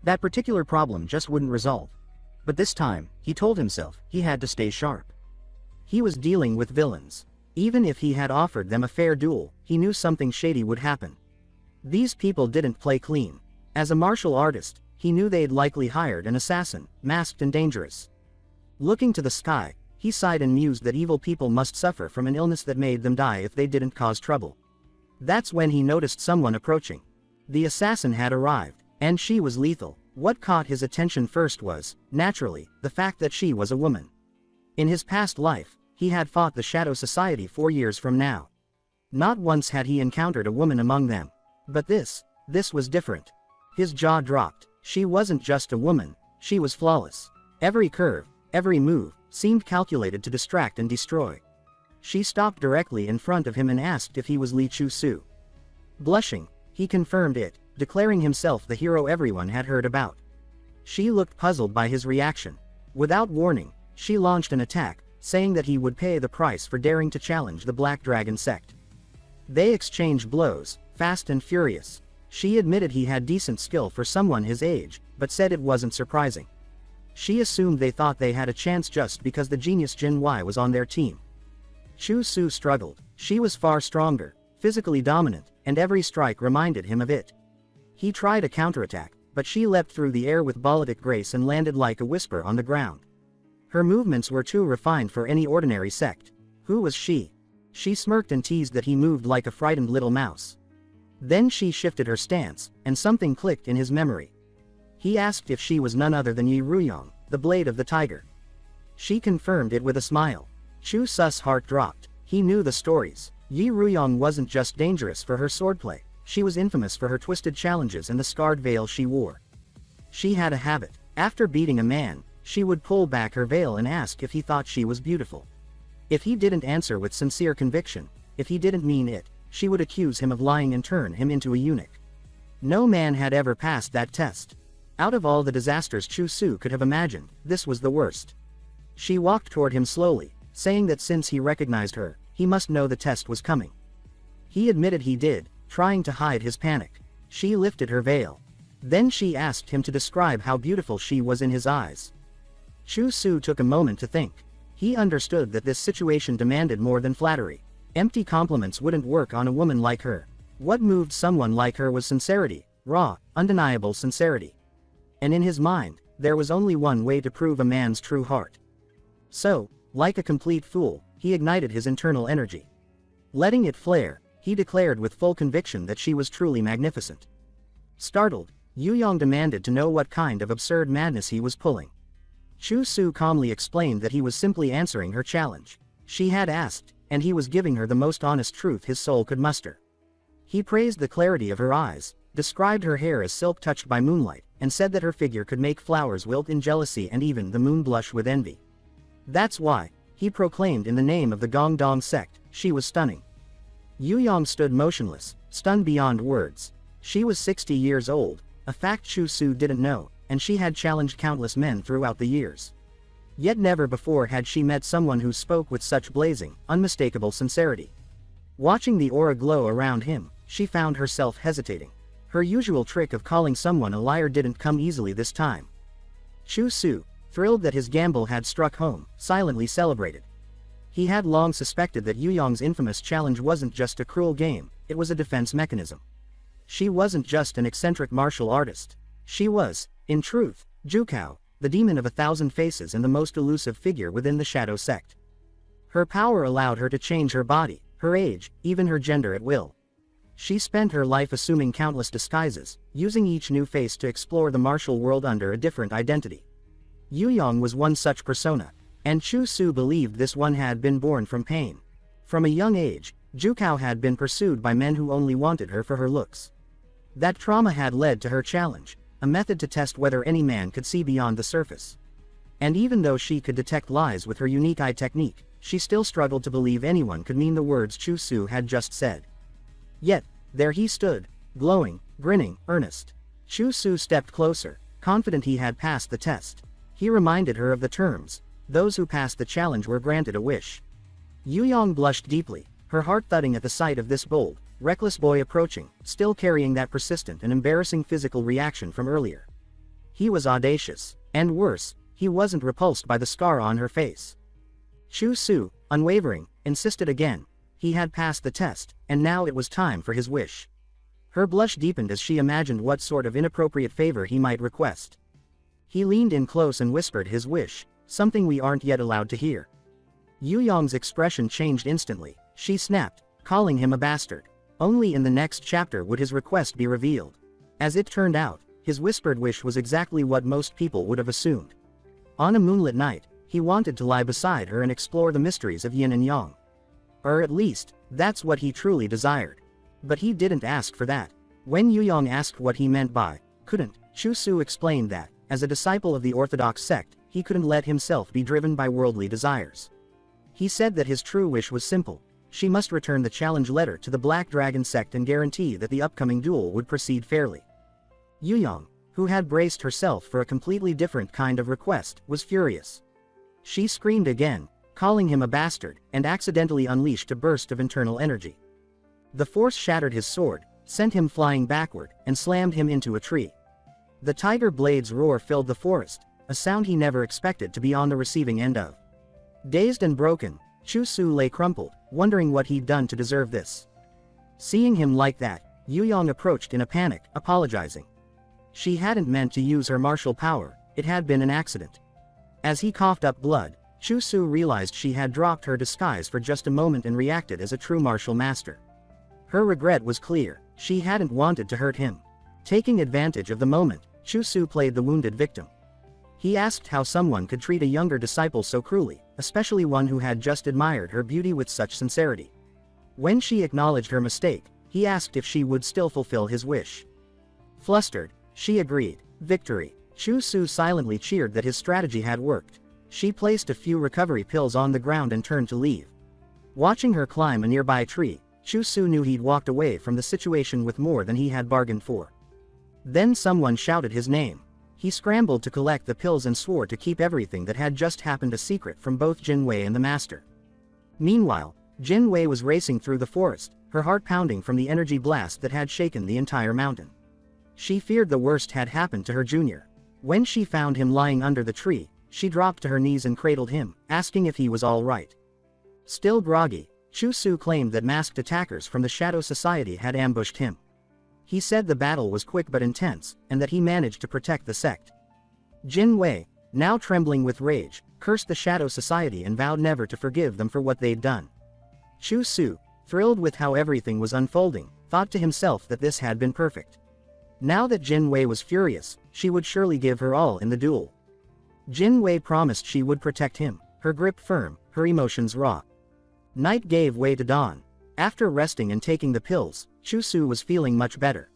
That particular problem just wouldn't resolve. But this time, he told himself, he had to stay sharp. He was dealing with villains. Even if he had offered them a fair duel, he knew something shady would happen. These people didn't play clean. As a martial artist, he knew they'd likely hired an assassin, masked and dangerous. Looking to the sky, he sighed and mused that evil people must suffer from an illness that made them die if they didn't cause trouble. That's when he noticed someone approaching. The assassin had arrived, and she was lethal. What caught his attention first was, naturally, the fact that she was a woman. In his past life, he had fought the Shadow Society 4 years from now. Not once had he encountered a woman among them. But this was different. His jaw dropped. She wasn't just a woman, she was flawless. Every curve, every move, seemed calculated to distract and destroy. She stopped directly in front of him and asked if he was Li Chu-su. Blushing, he confirmed it, declaring himself the hero everyone had heard about. She looked puzzled by his reaction. Without warning, she launched an attack, saying that he would pay the price for daring to challenge the Black Dragon sect. They exchanged blows, fast and furious. She admitted he had decent skill for someone his age, but said it wasn't surprising. She assumed they thought they had a chance just because the genius Jin Wei was on their team. Chu-su struggled. She was far stronger, physically dominant, and every strike reminded him of it. He tried a counterattack, but she leapt through the air with ballistic grace and landed like a whisper on the ground. Her movements were too refined for any ordinary sect. Who was she? She smirked and teased that he moved like a frightened little mouse. Then she shifted her stance, and something clicked in his memory. He asked if she was none other than Yi Ruyong, the blade of the tiger. She confirmed it with a smile. Chu-su's heart dropped. He knew the stories. Yi Ruyong wasn't just dangerous for her swordplay, she was infamous for her twisted challenges and the scarred veil she wore. She had a habit. After beating a man, she would pull back her veil and ask if he thought she was beautiful. If he didn't answer with sincere conviction, if he didn't mean it, she would accuse him of lying and turn him into a eunuch. No man had ever passed that test. Out of all the disasters Chu-su could have imagined, this was the worst. She walked toward him slowly, saying that since he recognized her, he must know the test was coming. He admitted he did, trying to hide his panic. She lifted her veil. Then she asked him to describe how beautiful she was in his eyes. Chu-su took a moment to think. He understood that this situation demanded more than flattery. Empty compliments wouldn't work on a woman like her. What moved someone like her was sincerity, raw, undeniable sincerity. And in his mind, there was only one way to prove a man's true heart. So, like a complete fool, he ignited his internal energy. Letting it flare, he declared with full conviction that she was truly magnificent. Startled, Yuyong demanded to know what kind of absurd madness he was pulling. Chu-su calmly explained that he was simply answering her challenge. She had asked, and he was giving her the most honest truth his soul could muster. He praised the clarity of her eyes, described her hair as silk touched by moonlight, and said that her figure could make flowers wilt in jealousy and even the moon blush with envy. That's why, he proclaimed in the name of the Gongdong sect, she was stunning. Yuyong stood motionless, stunned beyond words. She was 60 years old, a fact Chu-su didn't know, and she had challenged countless men throughout the years. Yet never before had she met someone who spoke with such blazing, unmistakable sincerity. Watching the aura glow around him, she found herself hesitating. Her usual trick of calling someone a liar didn't come easily this time. Chu-su, thrilled that his gamble had struck home, silently celebrated. He had long suspected that Yuyong's infamous challenge wasn't just a cruel game, it was a defense mechanism. She wasn't just an eccentric martial artist. She was, in truth, Jukao, the demon of 1,000 faces and the most elusive figure within the Shadow sect. Her power allowed her to change her body, her age, even her gender at will. She spent her life assuming countless disguises, using each new face to explore the martial world under a different identity. Yu Yong was one such persona, and Chu Su believed this one had been born from pain. From a young age, Jukao had been pursued by men who only wanted her for her looks. That trauma had led to her challenge, a method to test whether any man could see beyond the surface. And even though she could detect lies with her unique eye technique, she still struggled to believe anyone could mean the words Chu Su had just said. Yet, there he stood, glowing, grinning, earnest. Chu Su stepped closer, confident he had passed the test. He reminded her of the terms: those who passed the challenge were granted a wish. Yu Yong blushed deeply, her heart thudding at the sight of this bold, reckless boy approaching, still carrying that persistent and embarrassing physical reaction from earlier. He was audacious, and worse, he wasn't repulsed by the scar on her face. Chu Su, unwavering, insisted again. He had passed the test, and now it was time for his wish. Her blush deepened as she imagined what sort of inappropriate favor he might request. He leaned in close and whispered his wish, something we aren't yet allowed to hear. Yu Yong's expression changed instantly. She snapped, calling him a bastard. Only in the next chapter would his request be revealed. As it turned out, his whispered wish was exactly what most people would have assumed. On a moonlit night, he wanted to lie beside her and explore the mysteries of yin and yang. Or at least, that's what he truly desired. But he didn't ask for that. When Yu Yong asked what he meant by couldn't, Chu Su explained that, as a disciple of the orthodox sect, he couldn't let himself be driven by worldly desires. He said that his true wish was simple: she must return the challenge letter to the Black Dragon sect and guarantee that the upcoming duel would proceed fairly. Yu Yong, who had braced herself for a completely different kind of request, was furious. She screamed again, calling him a bastard, and accidentally unleashed a burst of internal energy. The force shattered his sword, sent him flying backward, and slammed him into a tree. The tiger blade's roar filled the forest, a sound he never expected to be on the receiving end of. Dazed and broken, Chu Su lay crumpled, wondering what he'd done to deserve this. Seeing him like that, Yu Yong approached in a panic, apologizing. She hadn't meant to use her martial power, it had been an accident. As he coughed up blood, Chu Su realized she had dropped her disguise for just a moment and reacted as a true martial master. Her regret was clear: she hadn't wanted to hurt him. Taking advantage of the moment, Chu Su played the wounded victim. He asked how someone could treat a younger disciple so cruelly, especially one who had just admired her beauty with such sincerity. When she acknowledged her mistake, he asked if she would still fulfill his wish. Flustered, she agreed. Victory. Chu Su silently cheered that his strategy had worked. She placed a few recovery pills on the ground and turned to leave. Watching her climb a nearby tree, Chu Su knew he'd walked away from the situation with more than he had bargained for. Then someone shouted his name. He scrambled to collect the pills and swore to keep everything that had just happened a secret from both Jin Wei and the master. Meanwhile, Jin Wei was racing through the forest, her heart pounding from the energy blast that had shaken the entire mountain. She feared the worst had happened to her junior. When she found him lying under the tree, she dropped to her knees and cradled him, asking if he was all right. Still groggy, Chu Su claimed that masked attackers from the Shadow Society had ambushed him. He said the battle was quick but intense, and that he managed to protect the sect. Jin Wei, now trembling with rage, cursed the Shadow Society and vowed never to forgive them for what they'd done. Chu Su, thrilled with how everything was unfolding, thought to himself that this had been perfect. Now that Jin Wei was furious, she would surely give her all in the duel. Jin Wei promised she would protect him, her grip firm, her emotions raw. Night gave way to dawn. After resting and taking the pills, Chu Su was feeling much better.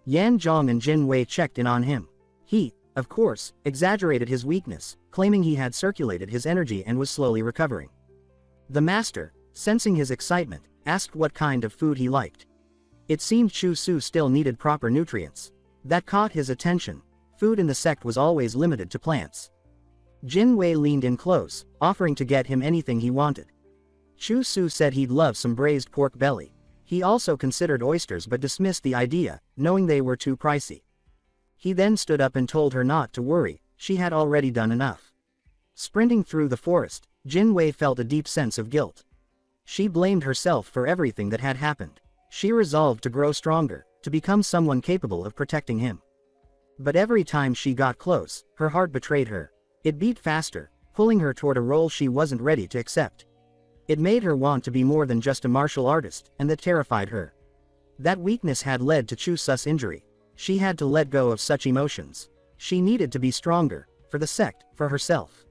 Yan Zhong and Jin Wei checked in on him. He, of course, exaggerated his weakness, claiming he had circulated his energy and was slowly recovering. The master, sensing his excitement, asked what kind of food he liked. It seemed Chu Su still needed proper nutrients. That caught his attention. Food in the sect was always limited to plants. Jin Wei leaned in close, offering to get him anything he wanted. Chu Su said he'd love some braised pork belly. He also considered oysters but dismissed the idea, knowing they were too pricey. He then stood up and told her not to worry, she had already done enough. Sprinting through the forest, Jin Wei felt a deep sense of guilt. She blamed herself for everything that had happened. She resolved to grow stronger, to become someone capable of protecting him. But every time she got close, her heart betrayed her. It beat faster, pulling her toward a role she wasn't ready to accept. It made her want to be more than just a martial artist, and that terrified her. That weakness had led to Chu Su's injury. She had to let go of such emotions. She needed to be stronger, for the sect, for herself.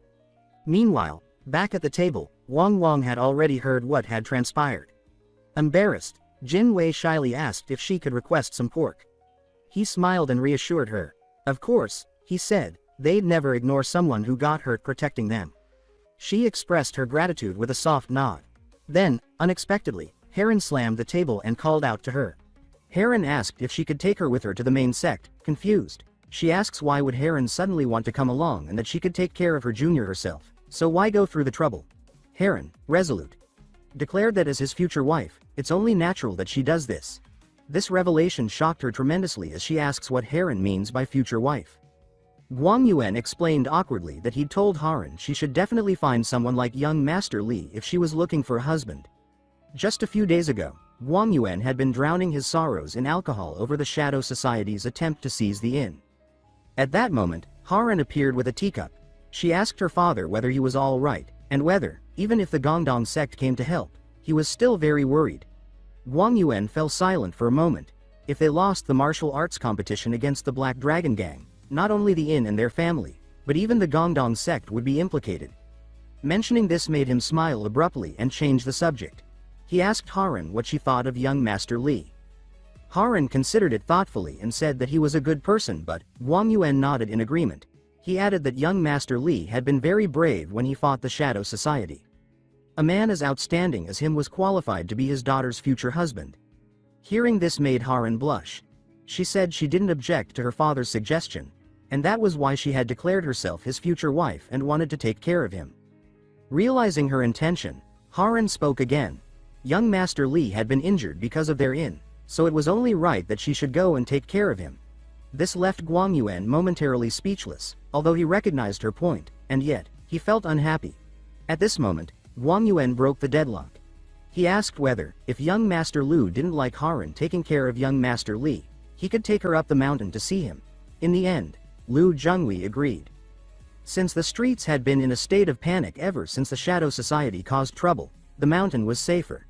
Meanwhile, back at the table, Wang had already heard what had transpired. Embarrassed, Jin Wei shyly asked if she could request some pork. He smiled and reassured her. Of course, he said, they'd never ignore someone who got hurt protecting them. She expressed her gratitude with a soft nod. Then, unexpectedly, Heron slammed the table and called out to her. Heron asked if she could take her with her to the main sect, confused. She asks why would Heron suddenly want to come along and that she could take care of her junior herself, so why go through the trouble? Heron, resolute, declared that as his future wife, it's only natural that she does this. This revelation shocked her tremendously as she asks what Heron means by future wife. Guang Yuan explained awkwardly that he'd told Heron she should definitely find someone like young Master Li if she was looking for a husband. Just a few days ago, Guang Yuan had been drowning his sorrows in alcohol over the Shadow Society's attempt to seize the inn. At that moment, Heron appeared with a teacup. She asked her father whether he was all right, and whether, even if the Gongdong sect came to help, he was still very worried. Guang Yuan fell silent for a moment. If they lost the martial arts competition against the Black Dragon Gang, not only the inn and their family, but even the Gongdong sect would be implicated. Mentioning this made him smile abruptly and change the subject. He asked Heron what she thought of young Master Li. Heron considered it thoughtfully and said that he was a good person, but Guang Yuan nodded in agreement. He added that young Master Li had been very brave when he fought the Shadow Society. A man as outstanding as him was qualified to be his daughter's future husband. Hearing this made Heron blush. She said she didn't object to her father's suggestion, and that was why she had declared herself his future wife and wanted to take care of him. Realizing her intention, Heron spoke again. Young Master Li had been injured because of their inn, so it was only right that she should go and take care of him. This left Guang Yuan momentarily speechless, although he recognized her point, and yet, he felt unhappy. At this moment, Guang Yuan broke the deadlock. He asked whether, if young Master Lu didn't like Heron taking care of young Master Li, he could take her up the mountain to see him. In the end, Lu Zhenghui agreed. Since the streets had been in a state of panic ever since the Shadow Society caused trouble, the mountain was safer.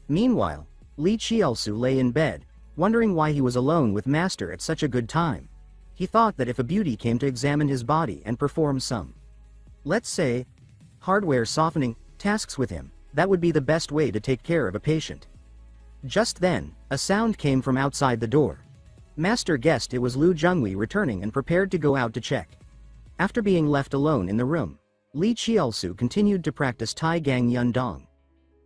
Meanwhile, Li Qiaosu lay in bed, wondering why he was alone with Master at such a good time. He thought that if a beauty came to examine his body and perform some, let's say, hardware softening tasks with him, that would be the best way to take care of a patient. Just then, a sound came from outside the door. Master guessed it was Lu Zhenghui returning and prepared to go out to check. After being left alone in the room, Li Qiaosu continued to practice Tai Gang Yun Dong.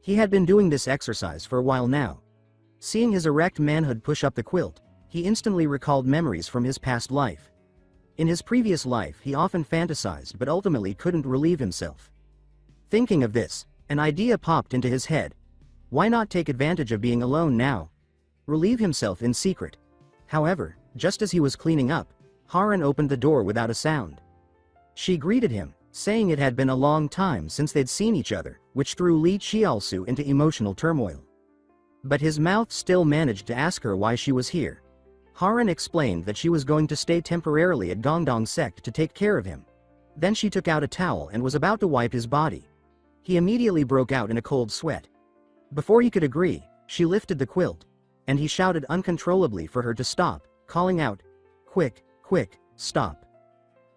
He had been doing this exercise for a while now. Seeing his erect manhood push up the quilt, he instantly recalled memories from his past life. In his previous life he often fantasized but ultimately couldn't relieve himself. Thinking of this, an idea popped into his head. Why not take advantage of being alone now? Relieve himself in secret. However, just as he was cleaning up, Heron opened the door without a sound. She greeted him, saying it had been a long time since they'd seen each other, which threw Li Qiaosu into emotional turmoil. But his mouth still managed to ask her why she was here. Heron explained that she was going to stay temporarily at Gongdong sect to take care of him. Then she took out a towel and was about to wipe his body. He immediately broke out in a cold sweat. Before he could agree, she lifted the quilt, and he shouted uncontrollably for her to stop, calling out, "Quick, quick, stop."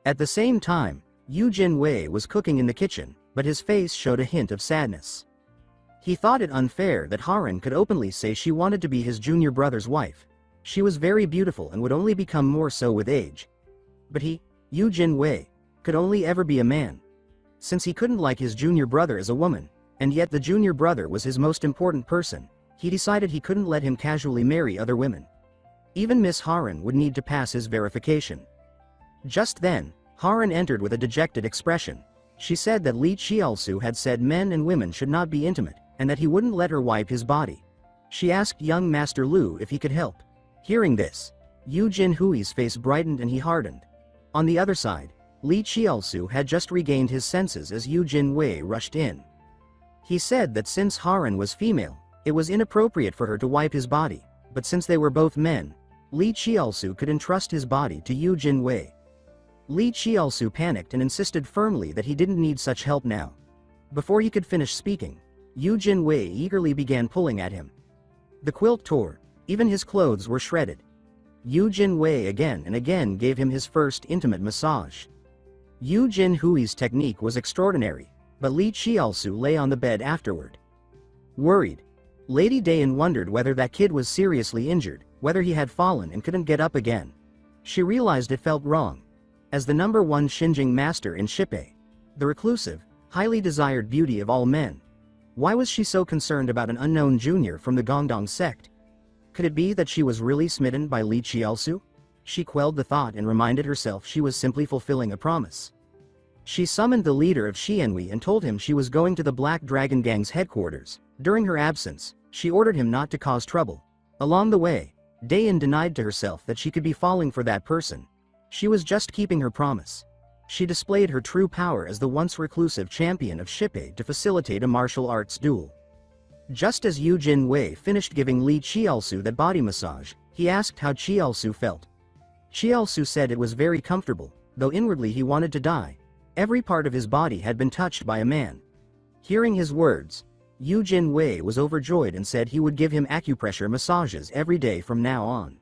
At the same time, Yu Jinwei was cooking in the kitchen, but his face showed a hint of sadness. He thought it unfair that Heron could openly say she wanted to be his junior brother's wife. She was very beautiful and would only become more so with age. But he, Yu Jinwei, could only ever be a man. Since he couldn't like his junior brother as a woman, and yet the junior brother was his most important person, he decided he couldn't let him casually marry other women. Even Miss Heron would need to pass his verification. Just then, Heron entered with a dejected expression. She said that Li Qiaosu had said men and women should not be intimate, and that he wouldn't let her wipe his body. She asked young Master Lu if he could help. Hearing this, Yu Jinhui's face brightened and he hardened. On the other side, Li Qiaosu had just regained his senses as Yu Jinwei rushed in. He said that since Heron was female, it was inappropriate for her to wipe his body, but since they were both men, Li Qiaosu could entrust his body to Yu Jinwei. Li Qiaosu panicked and insisted firmly that he didn't need such help now. Before he could finish speaking, Yu Jinwei eagerly began pulling at him. The quilt tore, even his clothes were shredded. Yu Jinwei again and again gave him his first intimate massage. Yu Jinhui's technique was extraordinary, but Li Qiaosu lay on the bed afterward. Worried, Lady Dayan wondered whether that kid was seriously injured, whether he had fallen and couldn't get up again. She realized it felt wrong. As the #1 Xinjing master in Shipei, the reclusive, highly desired beauty of all men, why was she so concerned about an unknown junior from the Gongdong sect? Could it be that she was really smitten by Li Qiaosu? She quelled the thought and reminded herself she was simply fulfilling a promise. She summoned the leader of Xianhui and told him she was going to the Black Dragon Gang's headquarters. During her absence, she ordered him not to cause trouble. Along the way, Dayan denied to herself that she could be falling for that person. She was just keeping her promise. She displayed her true power as the once reclusive champion of Shipei to facilitate a martial arts duel. Just as Yu Jinwei finished giving Li Qiaosu that body massage, he asked how Qiaosu felt. Qiaosu said it was very comfortable, though inwardly he wanted to die. Every part of his body had been touched by a man. Hearing his words, Yu Jinwei was overjoyed and said he would give him acupressure massages every day from now on.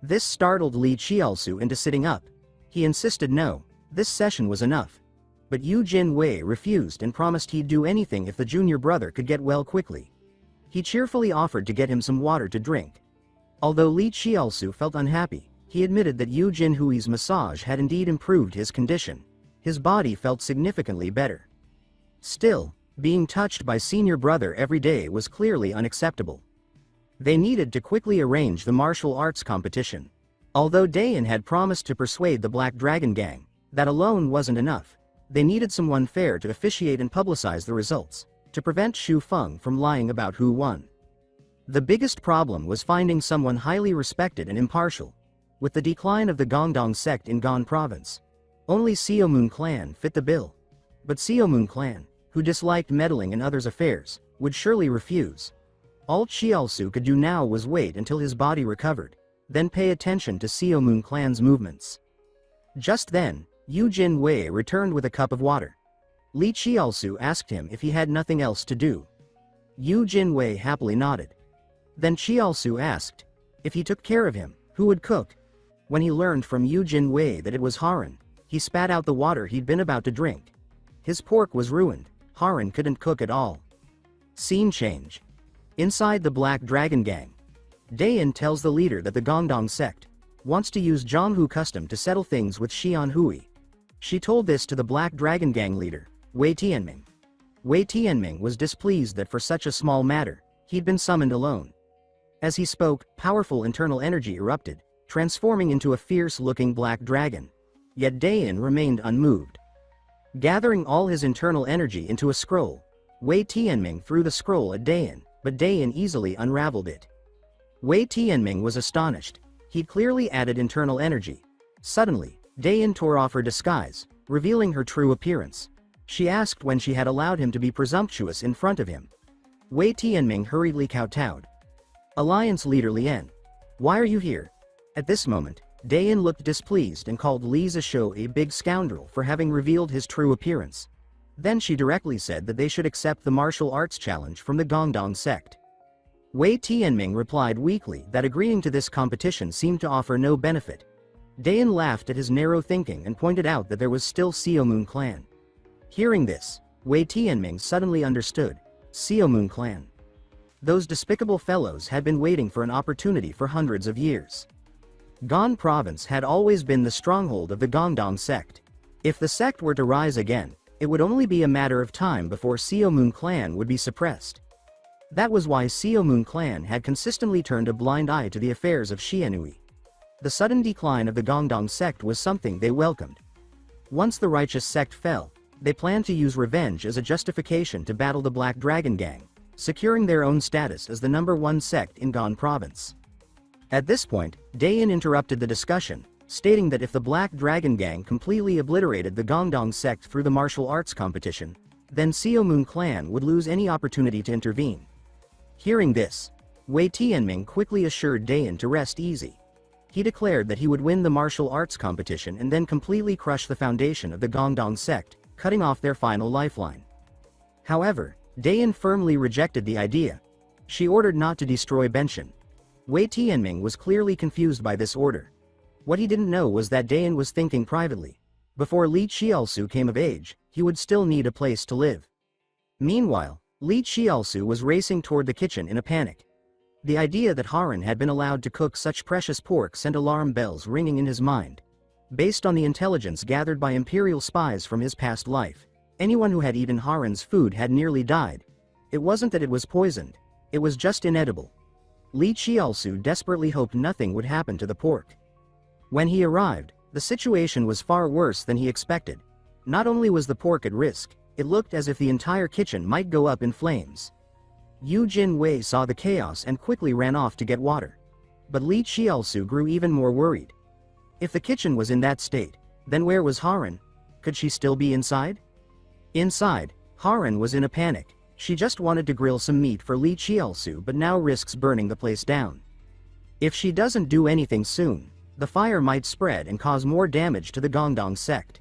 This startled Li Qiaosu into sitting up. He insisted no, this session was enough. But Yu Jinwei refused and promised he'd do anything if the junior brother could get well quickly. He cheerfully offered to get him some water to drink. Although Li Qiaosu felt unhappy, he admitted that Yu Jinhui's massage had indeed improved his condition. His body felt significantly better. Still, being touched by senior brother every day was clearly unacceptable. They needed to quickly arrange the martial arts competition. Although Dayan had promised to persuade the Black Dragon Gang, that alone wasn't enough. They needed someone fair to officiate and publicize the results, to prevent Xu Feng from lying about who won. The biggest problem was finding someone highly respected and impartial. With the decline of the Gongdong sect in Gan province, only Xiaomun clan fit the bill. But Xiaomun clan, who disliked meddling in others' affairs, would surely refuse. All Qiaosu could do now was wait until his body recovered, then pay attention to Xiaomun clan's movements. Just then, Yu Jinwei returned with a cup of water. Li Qiaosu asked him if he had nothing else to do. Yu Jinwei happily nodded. Then Qiaosu asked, if he took care of him, who would cook? When he learned from Yu Jinwei that it was Haran, he spat out the water he'd been about to drink. His pork was ruined. Haran couldn't cook at all. Scene change. Inside the Black Dragon Gang, Dayan tells the leader that the Gongdong sect wants to use Zhonghu custom to settle things with Xianhui. She told this to the Black Dragon Gang leader, Wei Tianming. Wei Tianming was displeased that for such a small matter, he'd been summoned alone. As he spoke, powerful internal energy erupted, transforming into a fierce-looking black dragon. Yet Dayan remained unmoved. Gathering all his internal energy into a scroll, Wei Tianming threw the scroll at Dayan, but Dayan easily unraveled it. Wei Tianming was astonished. He'd clearly added internal energy. Suddenly, Dayan tore off her disguise, revealing her true appearance. She asked when she had allowed him to be presumptuous in front of him. Wei Tianming hurriedly kowtowed. Alliance leader Lian, why are you here? At this moment, Dayan looked displeased and called Li Zishou a big scoundrel for having revealed his true appearance. Then she directly said that they should accept the martial arts challenge from the Gongdong sect. Wei Tianming replied weakly that agreeing to this competition seemed to offer no benefit. Dayan laughed at his narrow thinking and pointed out that there was still Xiaomun clan. Hearing this, Wei Tianming suddenly understood. Xiaomun clan. Those despicable fellows had been waiting for an opportunity for hundreds of years. Gan province had always been the stronghold of the Gongdong sect. If the sect were to rise again, it would only be a matter of time before Xiaomun clan would be suppressed. That was why Xiaomun clan had consistently turned a blind eye to the affairs of Xianhui. The sudden decline of the Gongdong sect was something they welcomed. Once the righteous sect fell, they planned to use revenge as a justification to battle the Black Dragon Gang, securing their own status as the #1 sect in Gan province. At this point, Dayan interrupted the discussion, stating that if the Black Dragon Gang completely obliterated the Gongdong sect through the martial arts competition, then Xiaomun clan would lose any opportunity to intervene. Hearing this, Wei Tianming quickly assured Dayan to rest easy. He declared that he would win the martial arts competition and then completely crush the foundation of the Gongdong sect, cutting off their final lifeline. However, Dayan firmly rejected the idea. She ordered not to destroy Benshin. Wei Tianming was clearly confused by this order. What he didn't know was that Dayan was thinking privately. Before Li Qiaosu came of age, he would still need a place to live. Meanwhile, Li Qiaosu was racing toward the kitchen in a panic. The idea that Haran had been allowed to cook such precious pork sent alarm bells ringing in his mind. Based on the intelligence gathered by imperial spies from his past life, anyone who had eaten Haran's food had nearly died. It wasn't that it was poisoned, it was just inedible. Li Qiaosu desperately hoped nothing would happen to the pork. When he arrived, the situation was far worse than he expected. Not only was the pork at risk, it looked as if the entire kitchen might go up in flames. Yu Jinwei saw the chaos and quickly ran off to get water. But Li Qiaosu grew even more worried. If the kitchen was in that state, then where was Haran? Could she still be inside? Inside, Haran was in a panic. She just wanted to grill some meat for Li Qiaosu but now risks burning the place down. If she doesn't do anything soon, the fire might spread and cause more damage to the Gongdong sect.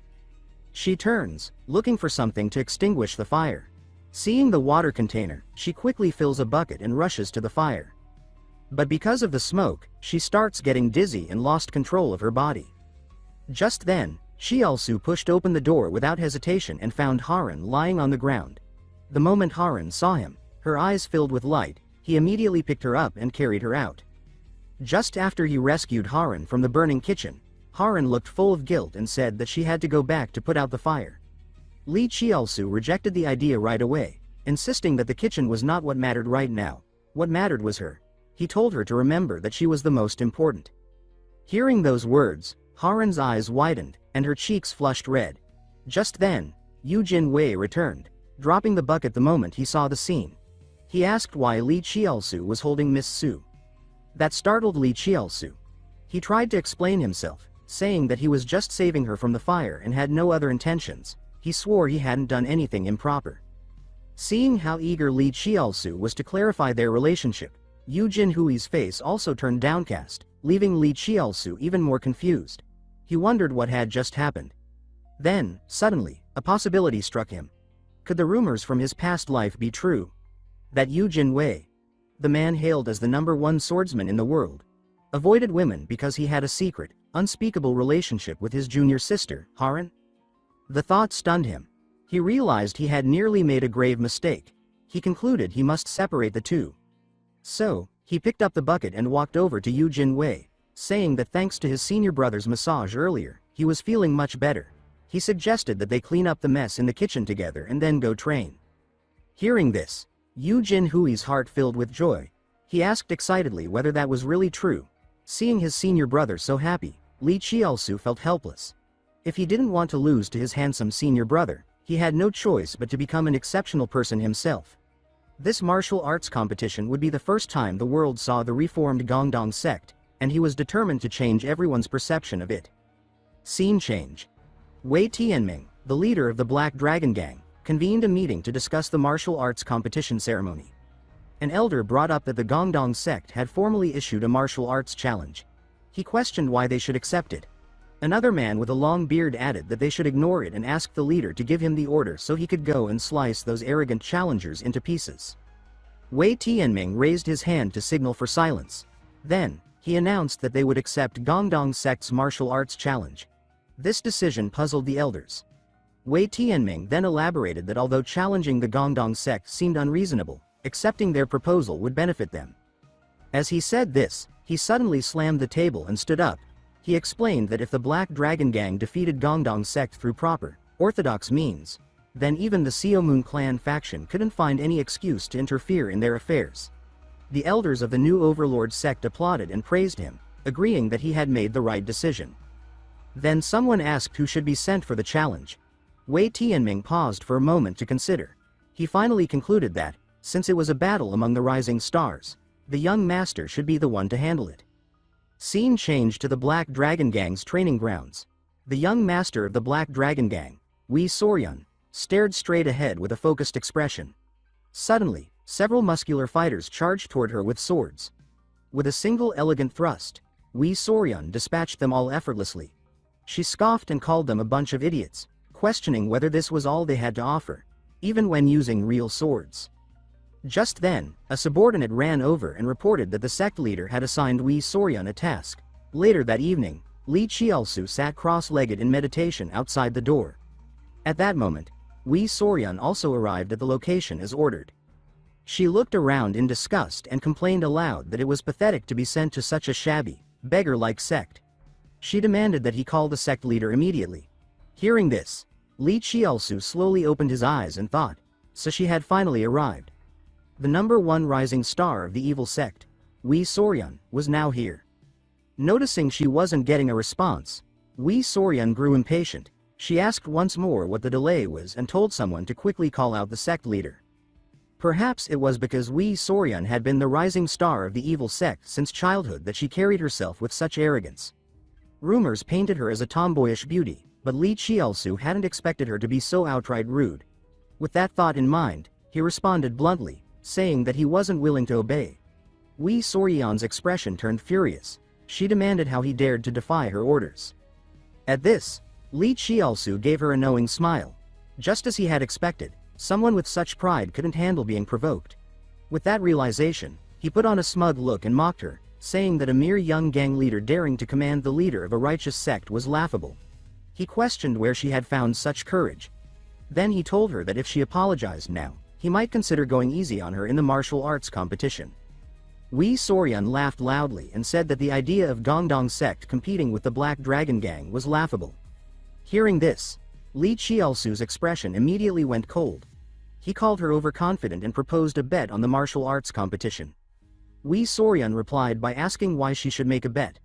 She turns, looking for something to extinguish the fire. Seeing the water container, she quickly fills a bucket and rushes to the fire. But because of the smoke, she starts getting dizzy and lost control of her body. Just then, Qiaosu pushed open the door without hesitation and found Haran lying on the ground. The moment Haran saw him, her eyes filled with light, he immediately picked her up and carried her out. Just after he rescued Haran from the burning kitchen, Haran looked full of guilt and said that she had to go back to put out the fire. Li Qiaosu rejected the idea right away, insisting that the kitchen was not what mattered right now. What mattered was her. He told her to remember that she was the most important. Hearing those words, Haran's eyes widened, and her cheeks flushed red. Just then, Yu Jinwei returned, dropping the bucket the moment he saw the scene. He asked why Li Qiaosu was holding Miss Su. That startled Li Qiaosu. He tried to explain himself, saying that he was just saving her from the fire and had no other intentions. He swore he hadn't done anything improper. Seeing how eager Li Qiaosu was to clarify their relationship, Yu Jinhui's face also turned downcast, leaving Li Qiaosu even more confused. He wondered what had just happened. Then, suddenly, a possibility struck him. Could the rumors from his past life be true? That Yu Jinwei, the man hailed as the #1 swordsman in the world, avoided women because he had a secret, unspeakable relationship with his junior sister, Haran? The thought stunned him. He realized he had nearly made a grave mistake. He concluded he must separate the two. So, he picked up the bucket and walked over to Yu Jinwei, saying that thanks to his senior brother's massage earlier, he was feeling much better. He suggested that they clean up the mess in the kitchen together and then go train. Hearing this, Yu Jinhui's heart filled with joy. He asked excitedly whether that was really true. Seeing his senior brother so happy, Li Qiaosu felt helpless. If he didn't want to lose to his handsome senior brother, he had no choice but to become an exceptional person himself. This martial arts competition would be the first time the world saw the reformed Gongdong sect, and he was determined to change everyone's perception of it. Scene change. Wei Tianming, the leader of the Black Dragon Gang, convened a meeting to discuss the martial arts competition ceremony. An elder brought up that the Gongdong sect had formally issued a martial arts challenge. He questioned why they should accept it. Another man with a long beard added that they should ignore it and ask the leader to give him the order so he could go and slice those arrogant challengers into pieces. Wei Tianming raised his hand to signal for silence. Then, he announced that they would accept Gongdong sect's martial arts challenge. This decision puzzled the elders. Wei Tianming then elaborated that although challenging the Gongdong sect seemed unreasonable, accepting their proposal would benefit them. As he said this, he suddenly slammed the table and stood up. He explained that if the Black Dragon Gang defeated Gongdong sect through proper, orthodox means, then even the Xiaomoon clan faction couldn't find any excuse to interfere in their affairs. The elders of the new overlord sect applauded and praised him, agreeing that he had made the right decision. Then someone asked who should be sent for the challenge. Wei Tianming paused for a moment to consider. He finally concluded that, since it was a battle among the rising stars, the young master should be the one to handle it. Scene changed to the Black Dragon Gang's training grounds. The young master of the Black Dragon Gang, Wei Soryun, stared straight ahead with a focused expression. Suddenly, several muscular fighters charged toward her with swords. With a single elegant thrust, Wei Soryun dispatched them all effortlessly. She scoffed and called them a bunch of idiots, questioning whether this was all they had to offer, even when using real swords. Just then, a subordinate ran over and reported that the sect leader had assigned Wei Soryun a task. Later that evening, Li Qiaosu sat cross-legged in meditation outside the door. At that moment, Wei Soryun also arrived at the location as ordered. She looked around in disgust and complained aloud that it was pathetic to be sent to such a shabby, beggar-like sect. She demanded that he call the sect leader immediately. Hearing this, Li Qiaosu slowly opened his eyes and thought, so she had finally arrived. The number one rising star of the evil sect, Wei Soryun, was now here. Noticing she wasn't getting a response, Wei Soryun grew impatient. She asked once more what the delay was and told someone to quickly call out the sect leader. Perhaps it was because Wei Soryun had been the rising star of the evil sect since childhood that she carried herself with such arrogance. Rumors painted her as a tomboyish beauty, but Li Qiaosu hadn't expected her to be so outright rude. With that thought in mind, he responded bluntly, saying that he wasn't willing to obey. Wei Soryun's expression turned furious. She demanded how he dared to defy her orders. At this, Li Qiaosu gave her a knowing smile. Just as he had expected, someone with such pride couldn't handle being provoked. With that realization, he put on a smug look and mocked her, saying that a mere young gang leader daring to command the leader of a righteous sect was laughable. He questioned where she had found such courage. Then he told her that if she apologized now, he might consider going easy on her in the martial arts competition. Wei Soryun laughed loudly and said that the idea of Gongdong sect competing with the Black Dragon Gang was laughable. Hearing this, Li Qiaosu's expression immediately went cold. He called her overconfident and proposed a bet on the martial arts competition. Wei Soryun replied by asking why she should make a bet.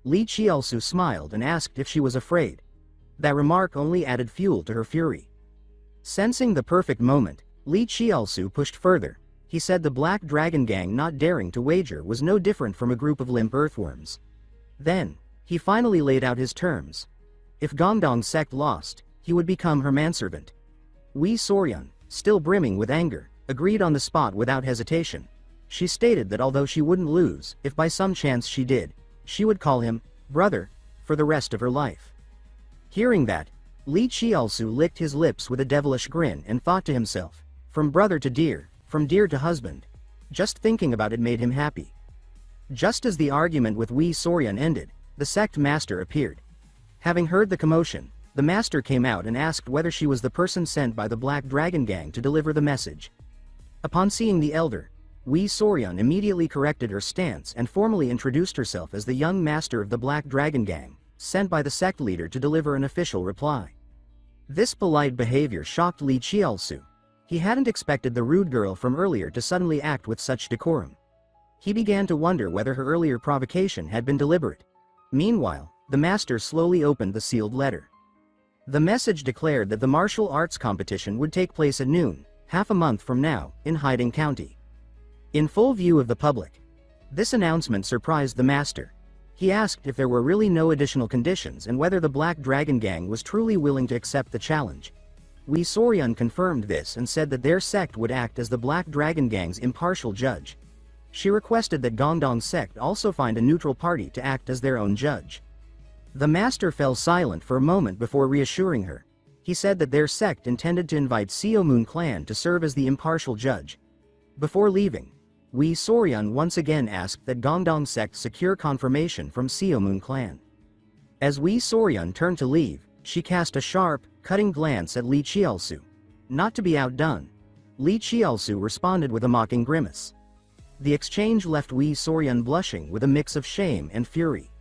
Li Qiaosu smiled and asked if she was afraid. That remark only added fuel to her fury. Sensing the perfect moment, Li Qiaosu pushed further. He said the Black Dragon Gang not daring to wager was no different from a group of limp earthworms. Then, he finally laid out his terms. If Gongdong sect lost, he would become her manservant. Wei Soryun, still brimming with anger, agreed on the spot without hesitation. She stated that although she wouldn't lose, if by some chance she did, she would call him brother for the rest of her life. Hearing that, Li Qiaosu licked his lips with a devilish grin and thought to himself, from brother to dear, from dear to husband. Just thinking about it made him happy. Just as the argument with Wei Soryun ended, the sect master appeared. Having heard the commotion, the master came out and asked whether she was the person sent by the Black Dragon Gang to deliver the message. Upon seeing the elder, Wei Soryun immediately corrected her stance and formally introduced herself as the young master of the Black Dragon Gang, sent by the sect leader to deliver an official reply. This polite behavior shocked Li Qiaosu. He hadn't expected the rude girl from earlier to suddenly act with such decorum. He began to wonder whether her earlier provocation had been deliberate. Meanwhile, the master slowly opened the sealed letter. The message declared that the martial arts competition would take place at noon, half a month from now, in Haiding County. In full view of the public. This announcement surprised the master. He asked if there were really no additional conditions and whether the Black Dragon Gang was truly willing to accept the challenge. Wei Soryun confirmed this and said that their sect would act as the Black Dragon Gang's impartial judge. She requested that Gongdong sect also find a neutral party to act as their own judge. The master fell silent for a moment before reassuring her. He said that their sect intended to invite Seomoon clan to serve as the impartial judge. Before leaving, Wei Soryun once again asked that Gongdong sect secure confirmation from Seomoon clan. As Wei Soryun turned to leave, she cast a sharp, cutting glance at Li Qiaosu. Not to be outdone, Li Qiaosu responded with a mocking grimace. The exchange left Wei Soryun blushing with a mix of shame and fury.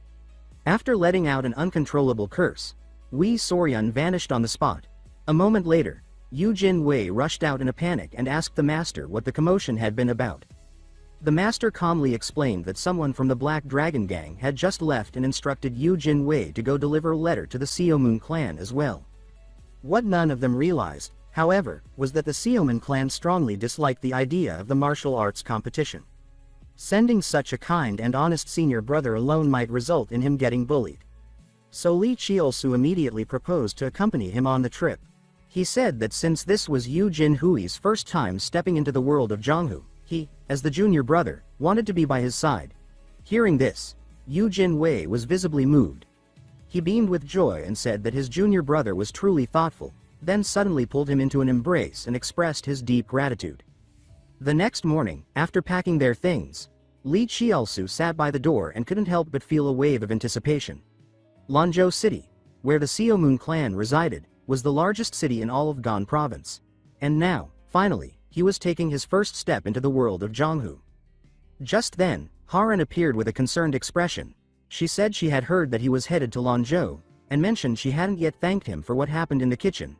After letting out an uncontrollable curse, Wei Soryun vanished on the spot. A moment later, Yu Jinwei rushed out in a panic and asked the master what the commotion had been about. The master calmly explained that someone from the Black Dragon Gang had just left and instructed Yu Jinwei to go deliver a letter to the Seomoon clan as well. What none of them realized, however, was that the Seomoon clan strongly disliked the idea of the martial arts competition. Sending such a kind and honest senior brother alone might result in him getting bullied. So Li Qiaosu immediately proposed to accompany him on the trip. He said that since this was Yu Jinhui's first time stepping into the world of Zhonghu, he, as the junior brother, wanted to be by his side. Hearing this, Yu Jinwei was visibly moved. He beamed with joy and said that his junior brother was truly thoughtful, then suddenly pulled him into an embrace and expressed his deep gratitude. The next morning, after packing their things, Li Qiaosu sat by the door and couldn't help but feel a wave of anticipation. Lanzhou City, where the Xiaomoon clan resided, was the largest city in all of Gan province. And now, finally, he was taking his first step into the world of Zhonghu. Just then, Haran appeared with a concerned expression. She said she had heard that he was headed to Lanzhou, and mentioned she hadn't yet thanked him for what happened in the kitchen.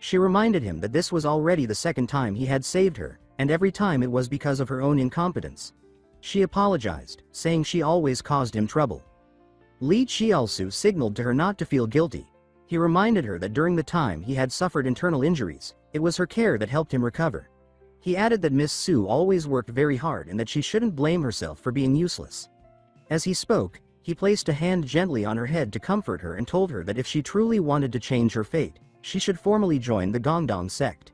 She reminded him that this was already the second time he had saved her, and every time it was because of her own incompetence. She apologized, saying she always caused him trouble. Li Qiaosu signaled to her not to feel guilty. He reminded her that during the time he had suffered internal injuries, it was her care that helped him recover. He added that Miss Su always worked very hard and that she shouldn't blame herself for being useless. As he spoke, he placed a hand gently on her head to comfort her and told her that if she truly wanted to change her fate, she should formally join the Gongdong sect.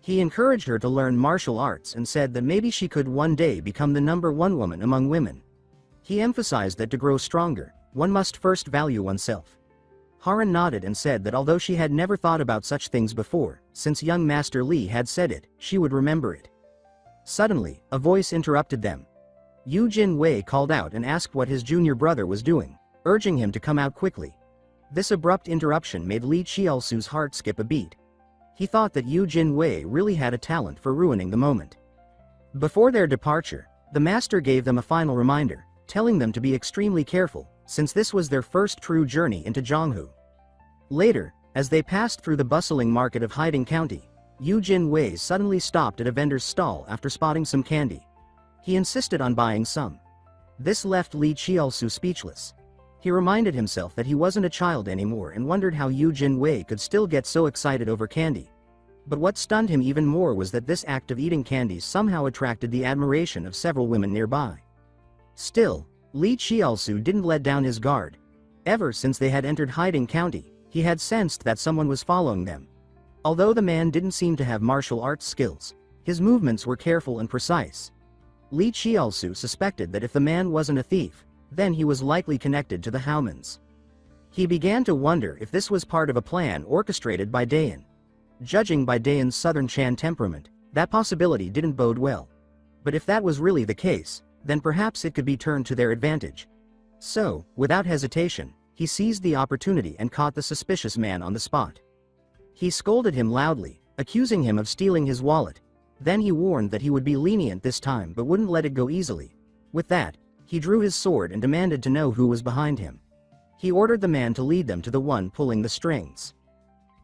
He encouraged her to learn martial arts and said that maybe she could one day become the #1 woman among women. He emphasized that to grow stronger, one must first value oneself. Haran nodded and said that although she had never thought about such things before, since young Master Li had said it, she would remember it. Suddenly, a voice interrupted them. Yu Jin Wei called out and asked what his junior brother was doing, urging him to come out quickly. This abrupt interruption made Li Qiaosu's heart skip a beat. He thought that Yu Jin Wei really had a talent for ruining the moment. Before their departure, the master gave them a final reminder, telling them to be extremely careful, since this was their first true journey into Zhonghu. Later, as they passed through the bustling market of Hiding County, Yu Jin Wei suddenly stopped at a vendor's stall after spotting some candy. He insisted on buying some. This left Li Qiaosu speechless. He reminded himself that he wasn't a child anymore and wondered how Yu Jin Wei could still get so excited over candy. But what stunned him even more was that this act of eating candies somehow attracted the admiration of several women nearby. Still, Li Qiaosu didn't let down his guard. Ever since they had entered Hiding County, he had sensed that someone was following them. Although the man didn't seem to have martial arts skills, his movements were careful and precise. Li Qiaosu suspected that if the man wasn't a thief, then he was likely connected to the Haomans. He began to wonder if this was part of a plan orchestrated by Dayan. Judging by Dayan's Southern Chan temperament, that possibility didn't bode well. But if that was really the case, then perhaps it could be turned to their advantage. So, without hesitation, he seized the opportunity and caught the suspicious man on the spot. He scolded him loudly, accusing him of stealing his wallet. Then he warned that he would be lenient this time but wouldn't let it go easily. With that, he drew his sword and demanded to know who was behind him. He ordered the man to lead them to the one pulling the strings.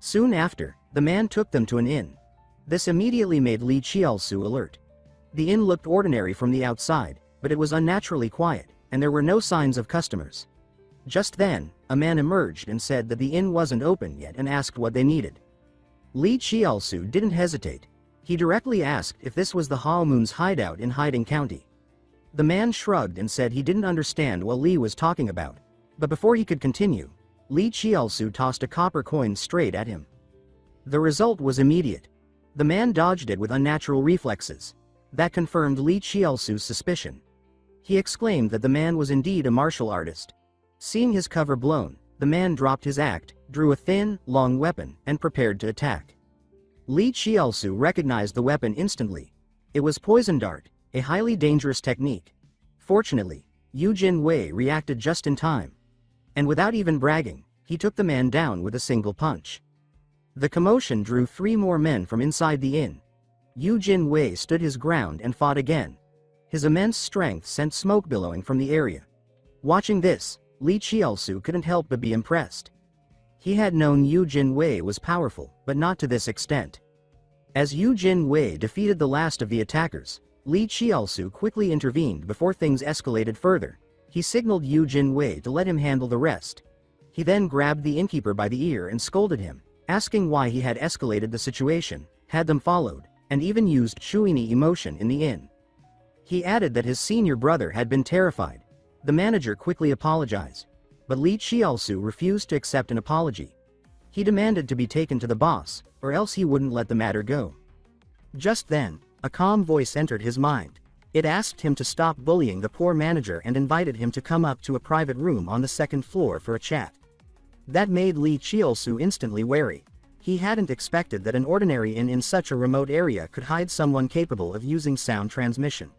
Soon after, the man took them to an inn. This immediately made Li Qiaosu alert. The inn looked ordinary from the outside, but it was unnaturally quiet, and there were no signs of customers. Just then, a man emerged and said that the inn wasn't open yet and asked what they needed. Li Qiaosu didn't hesitate. He directly asked if this was the Haomun's hideout in Hiding County. The man shrugged and said he didn't understand what Li was talking about. But before he could continue, Li Qiaosu tossed a copper coin straight at him. The result was immediate. The man dodged it with unnatural reflexes. That confirmed Li Qiaosu's suspicion. He exclaimed that the man was indeed a martial artist. Seeing his cover blown, the man dropped his act, drew a thin, long weapon, and prepared to attack. Li Qiaosu recognized the weapon instantly. It was poison dart, a highly dangerous technique. Fortunately, Yu Jin Wei reacted just in time. And without even bragging, he took the man down with a single punch. The commotion drew 3 more men from inside the inn. Yu Jin Wei stood his ground and fought again. His immense strength sent smoke billowing from the area. Watching this, Li Qiaosu couldn't help but be impressed. He had known Yu Jin Wei was powerful, but not to this extent. As Yu Jin Wei defeated the last of the attackers, Li Qiaosu quickly intervened before things escalated further. He signaled Yu Jin Wei to let him handle the rest. He then grabbed the innkeeper by the ear and scolded him, asking why he had escalated the situation, had them followed, and even used Shuini emotion in the inn. He added that his senior brother had been terrified. The manager quickly apologized, but Li Qiaosu refused to accept an apology. He demanded to be taken to the boss, or else he wouldn't let the matter go. Just then, a calm voice entered his mind. It asked him to stop bullying the poor manager and invited him to come up to a private room on the 2nd floor for a chat. That made Li Qiaosu instantly wary. He hadn't expected that an ordinary inn in such a remote area could hide someone capable of using sound transmission.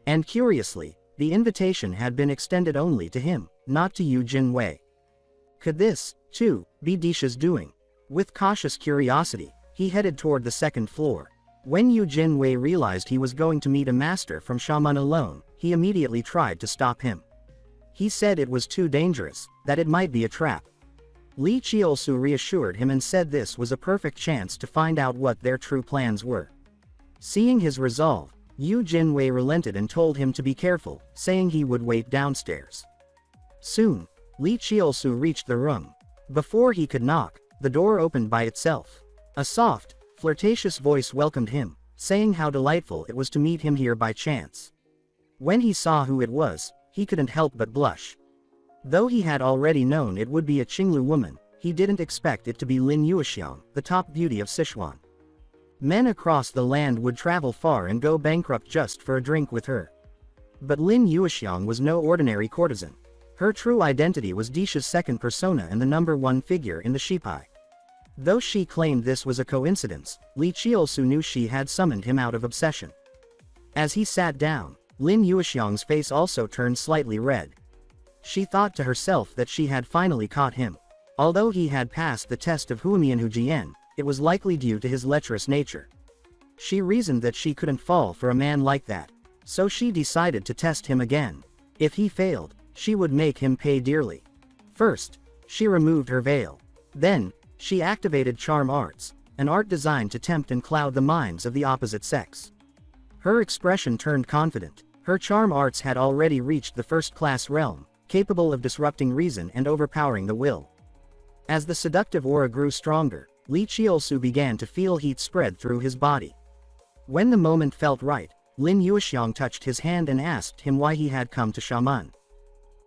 And curiously, the invitation had been extended only to him, not to Yu Jin Wei. Could this, too, be Disha's doing? With cautious curiosity, he headed toward the second floor. When Yu Jinwei realized he was going to meet a master from Shaman alone, he immediately tried to stop him. He said it was too dangerous, that it might be a trap. Li Chiolsu reassured him and said this was a perfect chance to find out what their true plans were. Seeing his resolve, Yu Jinwei relented and told him to be careful, saying he would wait downstairs. Soon, Li Chiolsu reached the room. Before he could knock, the door opened by itself. A soft, flirtatious voice welcomed him, saying how delightful it was to meet him here by chance. When he saw who it was, he couldn't help but blush. Though he had already known it would be a Qinglu woman, he didn't expect it to be Lin Yuexiang, the top beauty of Sichuan. Men across the land would travel far and go bankrupt just for a drink with her. But Lin Yuexiang was no ordinary courtesan. Her true identity was Disha's second persona and the #1 figure in the Shipai. Though she claimed this was a coincidence, Li Chiolsu knew she had summoned him out of obsession. As he sat down, Lin Yuexiang's face also turned slightly red. She thought to herself that she had finally caught him. Although he had passed the test of Huamian Hujian, it was likely due to his lecherous nature. She reasoned that she couldn't fall for a man like that, so she decided to test him again. If he failed, she would make him pay dearly. First, she removed her veil. Then, she activated charm arts, an art designed to tempt and cloud the minds of the opposite sex. Her expression turned confident. Her charm arts had already reached the first-class realm, capable of disrupting reason and overpowering the will. As the seductive aura grew stronger, Li Chiolsu began to feel heat spread through his body. When the moment felt right, Lin Yuexiang touched his hand and asked him why he had come to Shaman.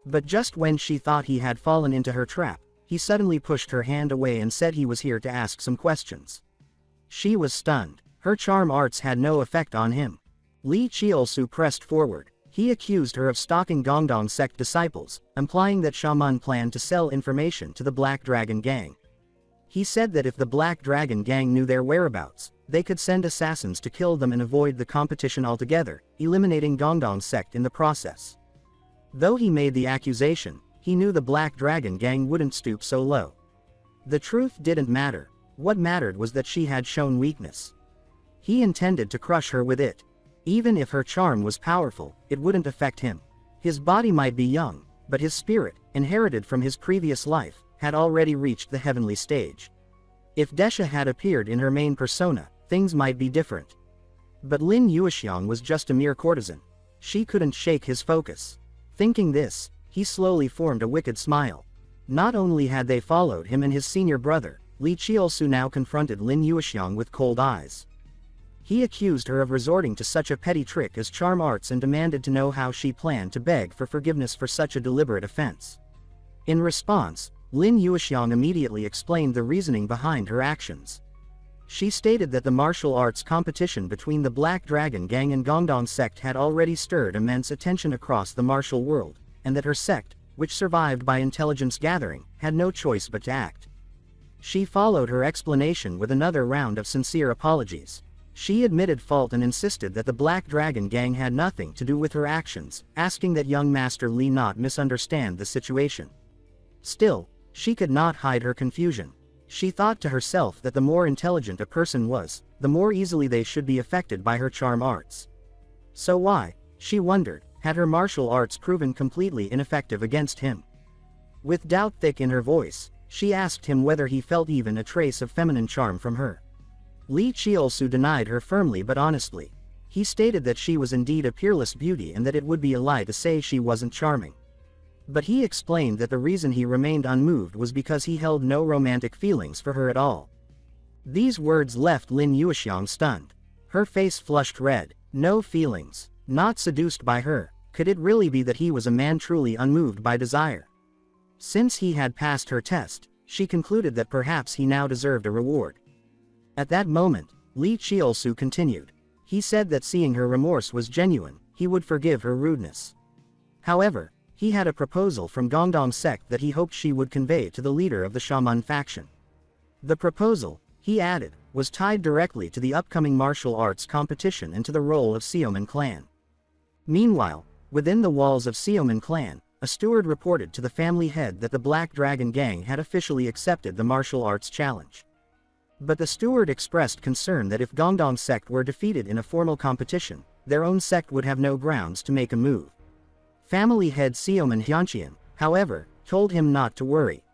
But just when she thought he had fallen into her trap, he suddenly pushed her hand away and said he was here to ask some questions. She was stunned. Her charm arts had no effect on him. Li Chiolsu pressed forward. He accused her of stalking Gongdong sect disciples, implying that Shaman planned to sell information to the Black Dragon Gang. He said that if the Black Dragon Gang knew their whereabouts, they could send assassins to kill them and avoid the competition altogether, eliminating Gongdong sect in the process. Though he made the accusation, he knew the Black Dragon Gang wouldn't stoop so low. The truth didn't matter. What mattered was that she had shown weakness. He intended to crush her with it. Even if her charm was powerful, it wouldn't affect him. His body might be young, but his spirit, inherited from his previous life, had already reached the heavenly stage. If Desha had appeared in her main persona, things might be different. But Lin Yuexiang was just a mere courtesan. She couldn't shake his focus. Thinking this, he slowly formed a wicked smile. Not only had they followed him and his senior brother, Li Chiolsu now confronted Lin Yuexiang with cold eyes. He accused her of resorting to such a petty trick as charm arts and demanded to know how she planned to beg for forgiveness for such a deliberate offense. In response, Lin Yuexiang immediately explained the reasoning behind her actions. She stated that the martial arts competition between the Black Dragon Gang and Gongdong sect had already stirred immense attention across the martial world, and that her sect, which survived by intelligence gathering, had no choice but to act. She followed her explanation with another round of sincere apologies. She admitted fault and insisted that the Black Dragon Gang had nothing to do with her actions, asking that young Master Li not misunderstand the situation. Still, she could not hide her confusion. She thought to herself that the more intelligent a person was, the more easily they should be affected by her charm arts. So why, she wondered, had her martial arts proven completely ineffective against him? With doubt thick in her voice, she asked him whether he felt even a trace of feminine charm from her. Li Chiolsu denied her firmly but honestly. He stated that she was indeed a peerless beauty and that it would be a lie to say she wasn't charming. But he explained that the reason he remained unmoved was because he held no romantic feelings for her at all. These words left Lin Yuexiang stunned. Her face flushed red. No feelings. Not seduced by her. Could it really be that he was a man truly unmoved by desire? Since he had passed her test, she concluded that perhaps he now deserved a reward. At that moment, Li Chiolsu continued. He said that seeing her remorse was genuine, he would forgive her rudeness. However, he had a proposal from Gongdong sect that he hoped she would convey to the leader of the Shaman faction. The proposal, he added, was tied directly to the upcoming martial arts competition and to the role of Xiaoman clan. Meanwhile, within the walls of Xiaoman clan, a steward reported to the family head that the Black Dragon Gang had officially accepted the martial arts challenge. But the steward expressed concern that if Gongdong sect were defeated in a formal competition, their own sect would have no grounds to make a move. Family head Seoman Hyuncheon, however, told him not to worry.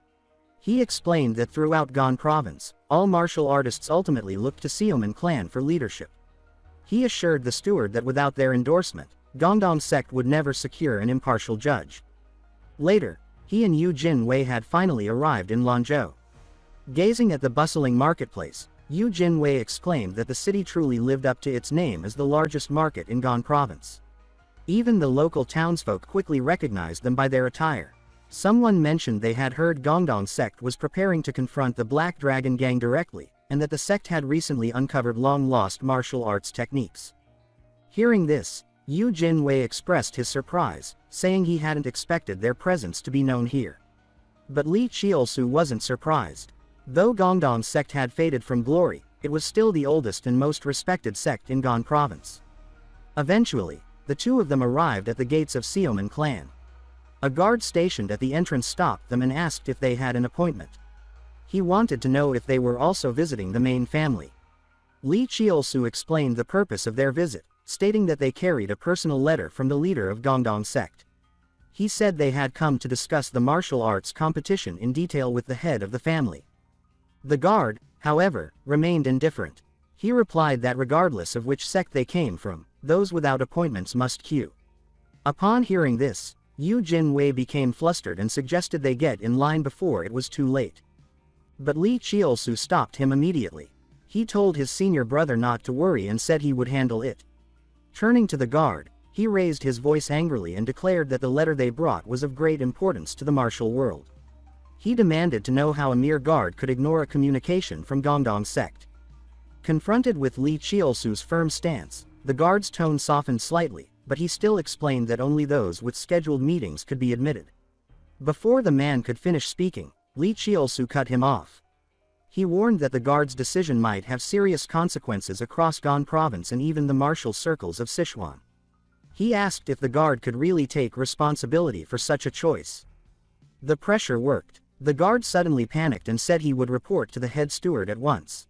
He explained that throughout Gon Province, all martial artists ultimately looked to Seoman clan for leadership. He assured the steward that without their endorsement, Gongdong sect would never secure an impartial judge. Later, he and Yu Jin Wei had finally arrived in Lanzhou. Gazing at the bustling marketplace, Yu Jin Wei exclaimed that the city truly lived up to its name as the largest market in Gon Province. Even the local townsfolk quickly recognized them by their attire. Someone mentioned they had heard Gongdong sect was preparing to confront the Black Dragon Gang directly, and that the sect had recently uncovered long-lost martial arts techniques. Hearing this, Yu Jin Wei expressed his surprise, saying he hadn't expected their presence to be known here. But Li Chiolsu wasn't surprised. Though Gongdong sect had faded from glory, it was still the oldest and most respected sect in Gon Province. Eventually, the two of them arrived at the gates of Seoman clan. A guard stationed at the entrance stopped them and asked if they had an appointment. He wanted to know if they were also visiting the main family. Li Chiolsu explained the purpose of their visit, stating that they carried a personal letter from the leader of Gongdong sect. He said they had come to discuss the martial arts competition in detail with the head of the family. The guard, however, remained indifferent. He replied that regardless of which sect they came from, those without appointments must queue. Upon hearing this, Yu Jin Wei became flustered and suggested they get in line before it was too late. But Li Chiolsu stopped him immediately. He told his senior brother not to worry and said he would handle it. Turning to the guard, he raised his voice angrily and declared that the letter they brought was of great importance to the martial world. He demanded to know how a mere guard could ignore a communication from Gongdong sect. Confronted with Li Chiolsu's firm stance, the guard's tone softened slightly, but he still explained that only those with scheduled meetings could be admitted. Before the man could finish speaking, Li Chiolsu cut him off. He warned that the guard's decision might have serious consequences across Gon Province and even the martial circles of Sichuan. He asked if the guard could really take responsibility for such a choice. The pressure worked. The guard suddenly panicked and said he would report to the head steward at once.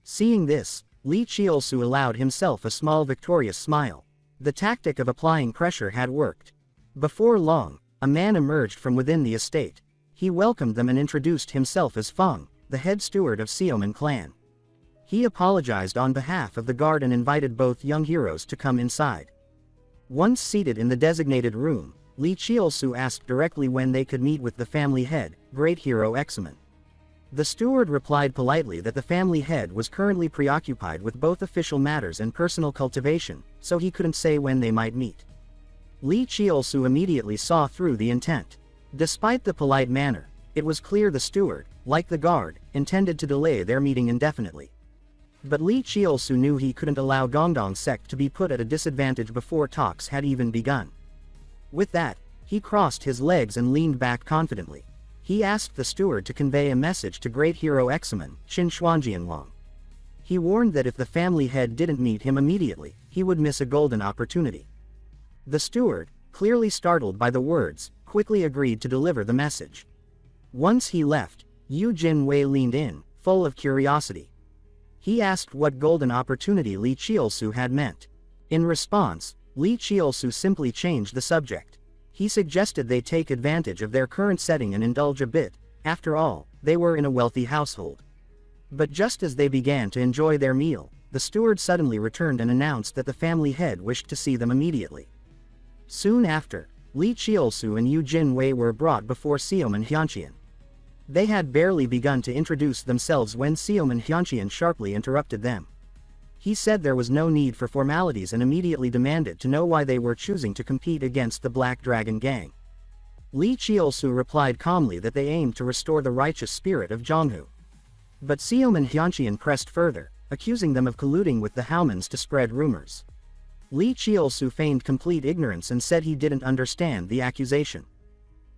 Seeing this, Li Chiolsu allowed himself a small victorious smile. The tactic of applying pressure had worked. Before long, a man emerged from within the estate. He welcomed them and introduced himself as Feng, the head steward of Seoman clan. He apologized on behalf of the guard and invited both young heroes to come inside. Once seated in the designated room, Li Chiolsu asked directly when they could meet with the family head, Great Hero Examen. The steward replied politely that the family head was currently preoccupied with both official matters and personal cultivation, so he couldn't say when they might meet. Li Chiolsu immediately saw through the intent. Despite the polite manner, it was clear the steward, like the guard, intended to delay their meeting indefinitely. But Li Chiolsu knew he couldn't allow Gongdong sect to be put at a disadvantage before talks had even begun. With that, he crossed his legs and leaned back confidently. He asked the steward to convey a message to Great Hero Examen, Qin Xuanjianwang. He warned that if the family head didn't meet him immediately, he would miss a golden opportunity. The steward, clearly startled by the words, quickly agreed to deliver the message. Once he left, Yu Jin Wei leaned in, full of curiosity. He asked what golden opportunity Li Chiolsu had meant. In response, Li Chiolsu simply changed the subject. He suggested they take advantage of their current setting and indulge a bit. After all, they were in a wealthy household. But just as they began to enjoy their meal, the steward suddenly returned and announced that the family head wished to see them immediately. Soon after, Li Chiolsu and Yu Jin Wei were brought before Seoman Hyuncheon. They had barely begun to introduce themselves when Seoman Hyuncheon sharply interrupted them. He said there was no need for formalities and immediately demanded to know why they were choosing to compete against the Black Dragon Gang. Li Chiolsu replied calmly that they aimed to restore the righteous spirit of Zhonghu. But Seoman Hyuncheon pressed further, accusing them of colluding with the Haomans to spread rumors. Li Chiolsu feigned complete ignorance and said he didn't understand the accusation.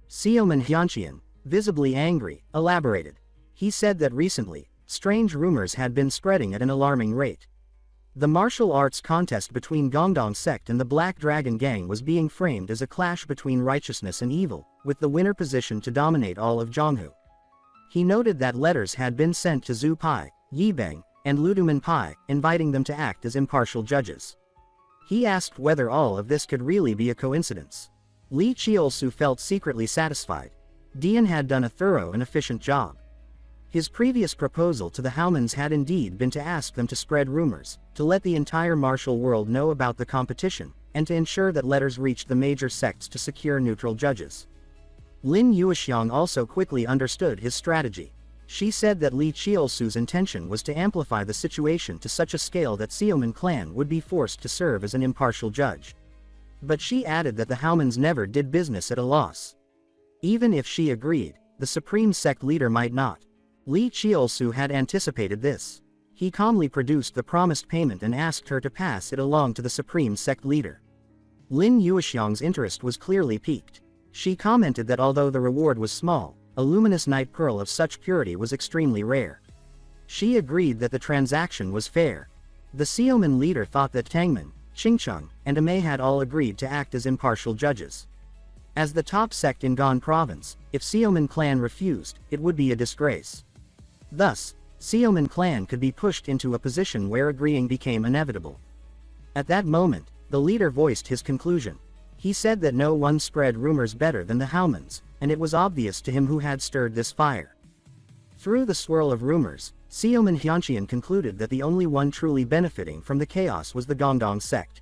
Seoman Hyuncheon, visibly angry, elaborated. He said that recently, strange rumors had been spreading at an alarming rate. The martial arts contest between Gongdong sect and the Black Dragon Gang was being framed as a clash between righteousness and evil, with the winner positioned to dominate all of Zhonghu. He noted that letters had been sent to Zhu Pai, Yibeng, and Luduman Pai, inviting them to act as impartial judges. He asked whether all of this could really be a coincidence. Li Qiolsu felt secretly satisfied. Dian had done a thorough and efficient job. His previous proposal to the Haomans had indeed been to ask them to spread rumors, to let the entire martial world know about the competition, and to ensure that letters reached the major sects to secure neutral judges. Lin Yuexiang also quickly understood his strategy. She said that Li Qiolsu's intention was to amplify the situation to such a scale that Xiaoman clan would be forced to serve as an impartial judge. But she added that the Haomans never did business at a loss. Even if she agreed, the supreme sect leader might not. Li Qiolsu had anticipated this. He calmly produced the promised payment and asked her to pass it along to the supreme sect leader. Lin Yuexiang's interest was clearly piqued. She commented that although the reward was small, a luminous night pearl of such purity was extremely rare. She agreed that the transaction was fair. The Xiaoman leader thought that Tangman, Qingcheng, and Amei had all agreed to act as impartial judges. As the top sect in Gan province, if Xiaoman clan refused, it would be a disgrace. Thus, Xiaoman clan could be pushed into a position where agreeing became inevitable. At that moment, the leader voiced his conclusion. He said that no one spread rumors better than the Haomans, and it was obvious to him who had stirred this fire. Through the swirl of rumors, Xiaoman Hyunqian concluded that the only one truly benefiting from the chaos was the Gongdong sect.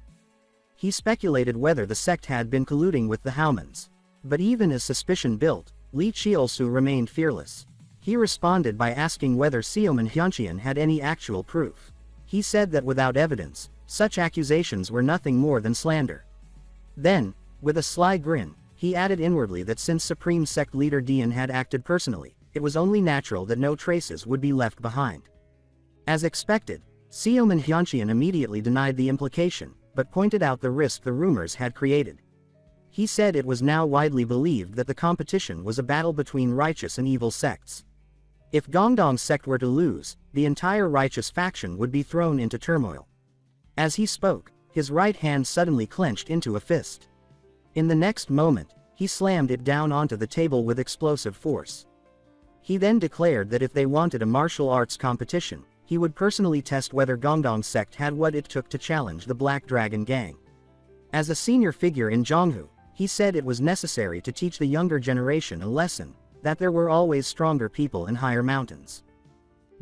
He speculated whether the sect had been colluding with the Haomans. But even as suspicion built, Li Qiolsu remained fearless. He responded by asking whether Xiaoman Hyunqian had any actual proof. He said that without evidence, such accusations were nothing more than slander. Then, with a sly grin, he added inwardly that since Supreme Sect leader Dian had acted personally, it was only natural that no traces would be left behind. As expected, Xiaoman Hyunqian immediately denied the implication, but pointed out the risk the rumors had created. He said it was now widely believed that the competition was a battle between righteous and evil sects. If Gongdong sect were to lose, the entire righteous faction would be thrown into turmoil. As he spoke, his right hand suddenly clenched into a fist. In the next moment, he slammed it down onto the table with explosive force. He then declared that if they wanted a martial arts competition, he would personally test whether Gongdong sect had what it took to challenge the Black Dragon Gang. As a senior figure in Zhonghu, he said it was necessary to teach the younger generation a lesson, that there were always stronger people in higher mountains.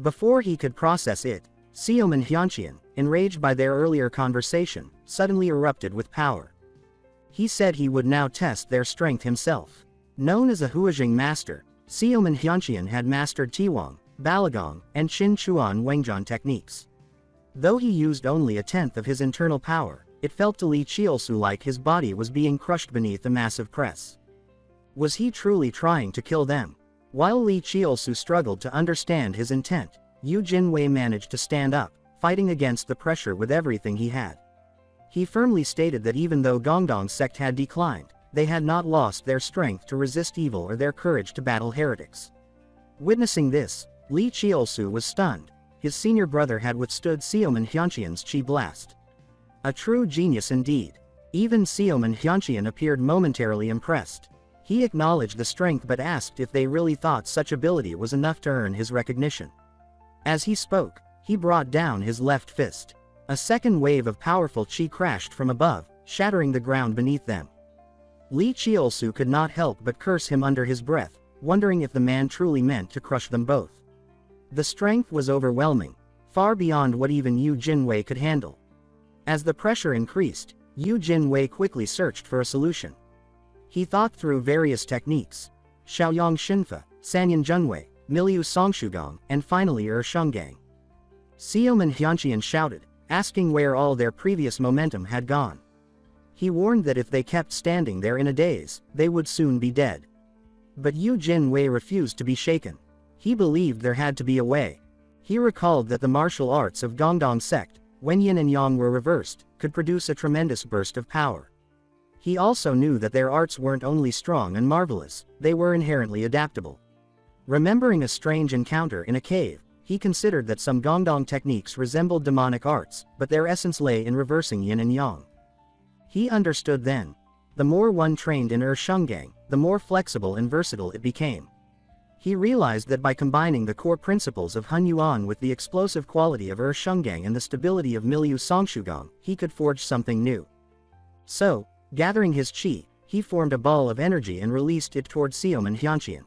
Before he could process it, Xiaoman Hyunqian, enraged by their earlier conversation, suddenly erupted with power. He said he would now test their strength himself. Known as a Huajing master, Xiaoman Hyunqian had mastered Tiwang, Balagong, and Qin Chuan Wengjian techniques. Though he used only a tenth of his internal power, it felt to Li Qiolsu like his body was being crushed beneath a massive press. Was he truly trying to kill them? While Li Qiolsu struggled to understand his intent, Yu Jinwei managed to stand up, fighting against the pressure with everything he had. He firmly stated that even though Gongdong sect had declined, they had not lost their strength to resist evil or their courage to battle heretics. Witnessing this, Li Qiolsu was stunned. His senior brother had withstood Xiaoman Hyunqian's chi blast. A true genius indeed. Even Xiaoman Hyunqian appeared momentarily impressed. He acknowledged the strength but asked if they really thought such ability was enough to earn his recognition. As he spoke, he brought down his left fist. A second wave of powerful chi crashed from above, shattering the ground beneath them. Li Qiolsu could not help but curse him under his breath, wondering if the man truly meant to crush them both. The strength was overwhelming, far beyond what even Yu Jinwei could handle. As the pressure increased, Yu Jinwei quickly searched for a solution. He thought through various techniques: Shaoyang Shinfa, Sanyan Junwei, Miliu Songshugang, and finally Shungang. Xiaoman Hyunqian shouted, asking where all their previous momentum had gone. He warned that if they kept standing there in a daze, they would soon be dead. But Yu Jinwei refused to be shaken. He believed there had to be a way. He recalled that the martial arts of Gongdong sect, when yin and yang were reversed, could produce a tremendous burst of power. He also knew that their arts weren't only strong and marvelous, they were inherently adaptable. Remembering a strange encounter in a cave, He considered that some Gongdong techniques resembled demonic arts, but their essence lay in reversing yin and yang. He understood then. The more one trained in Shungang, the more flexible and versatile it became. He realized that by combining the core principles of Hun Yuan with the explosive quality of Shungang and the stability of Milieu Songshugang, he could forge something new. So, gathering his qi, he formed a ball of energy and released it toward Xiaoman Hyunqian.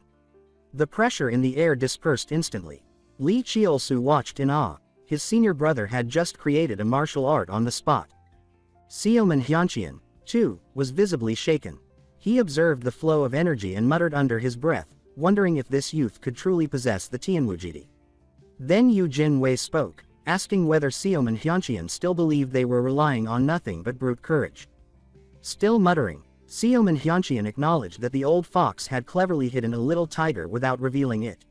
The pressure in the air dispersed instantly. Li Qiolsu watched in awe. His senior brother had just created a martial art on the spot. Xiaoman Hyunqian, too, was visibly shaken. He observed the flow of energy and muttered under his breath, wondering if this youth could truly possess the Tianwujidi. Then Yu Jinwei spoke, asking whether Xiaoman Hyunqian still believed they were relying on nothing but brute courage. Still muttering, Xiaoman Hyunqian acknowledged that the old fox had cleverly hidden a little tiger without revealing it.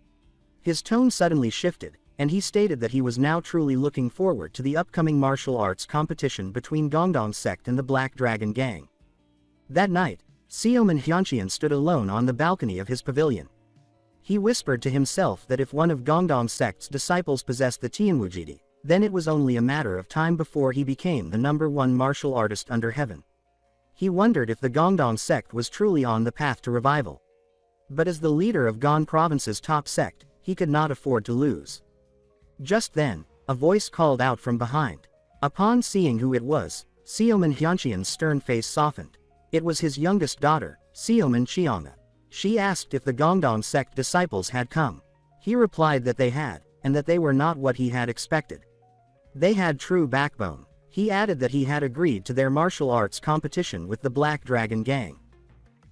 His tone suddenly shifted, and he stated that he was now truly looking forward to the upcoming martial arts competition between Gongdong sect and the Black Dragon gang. That night, Xiaoman Hyunqian stood alone on the balcony of his pavilion. He whispered to himself that if one of Gongdong sect's disciples possessed the Tianwujidi, then it was only a matter of time before he became the #1 martial artist under heaven. He wondered if the Gongdong sect was truly on the path to revival. But as the leader of Gong province's top sect, he could not afford to lose. Just then, a voice called out from behind. Upon seeing who it was, Xiaoman Hyunqian's stern face softened. It was his youngest daughter, Xiaoman Qianga. She asked if the Gongdong sect disciples had come. He replied that they had, and that they were not what he had expected. They had true backbone. He added that he had agreed to their martial arts competition with the Black Dragon gang.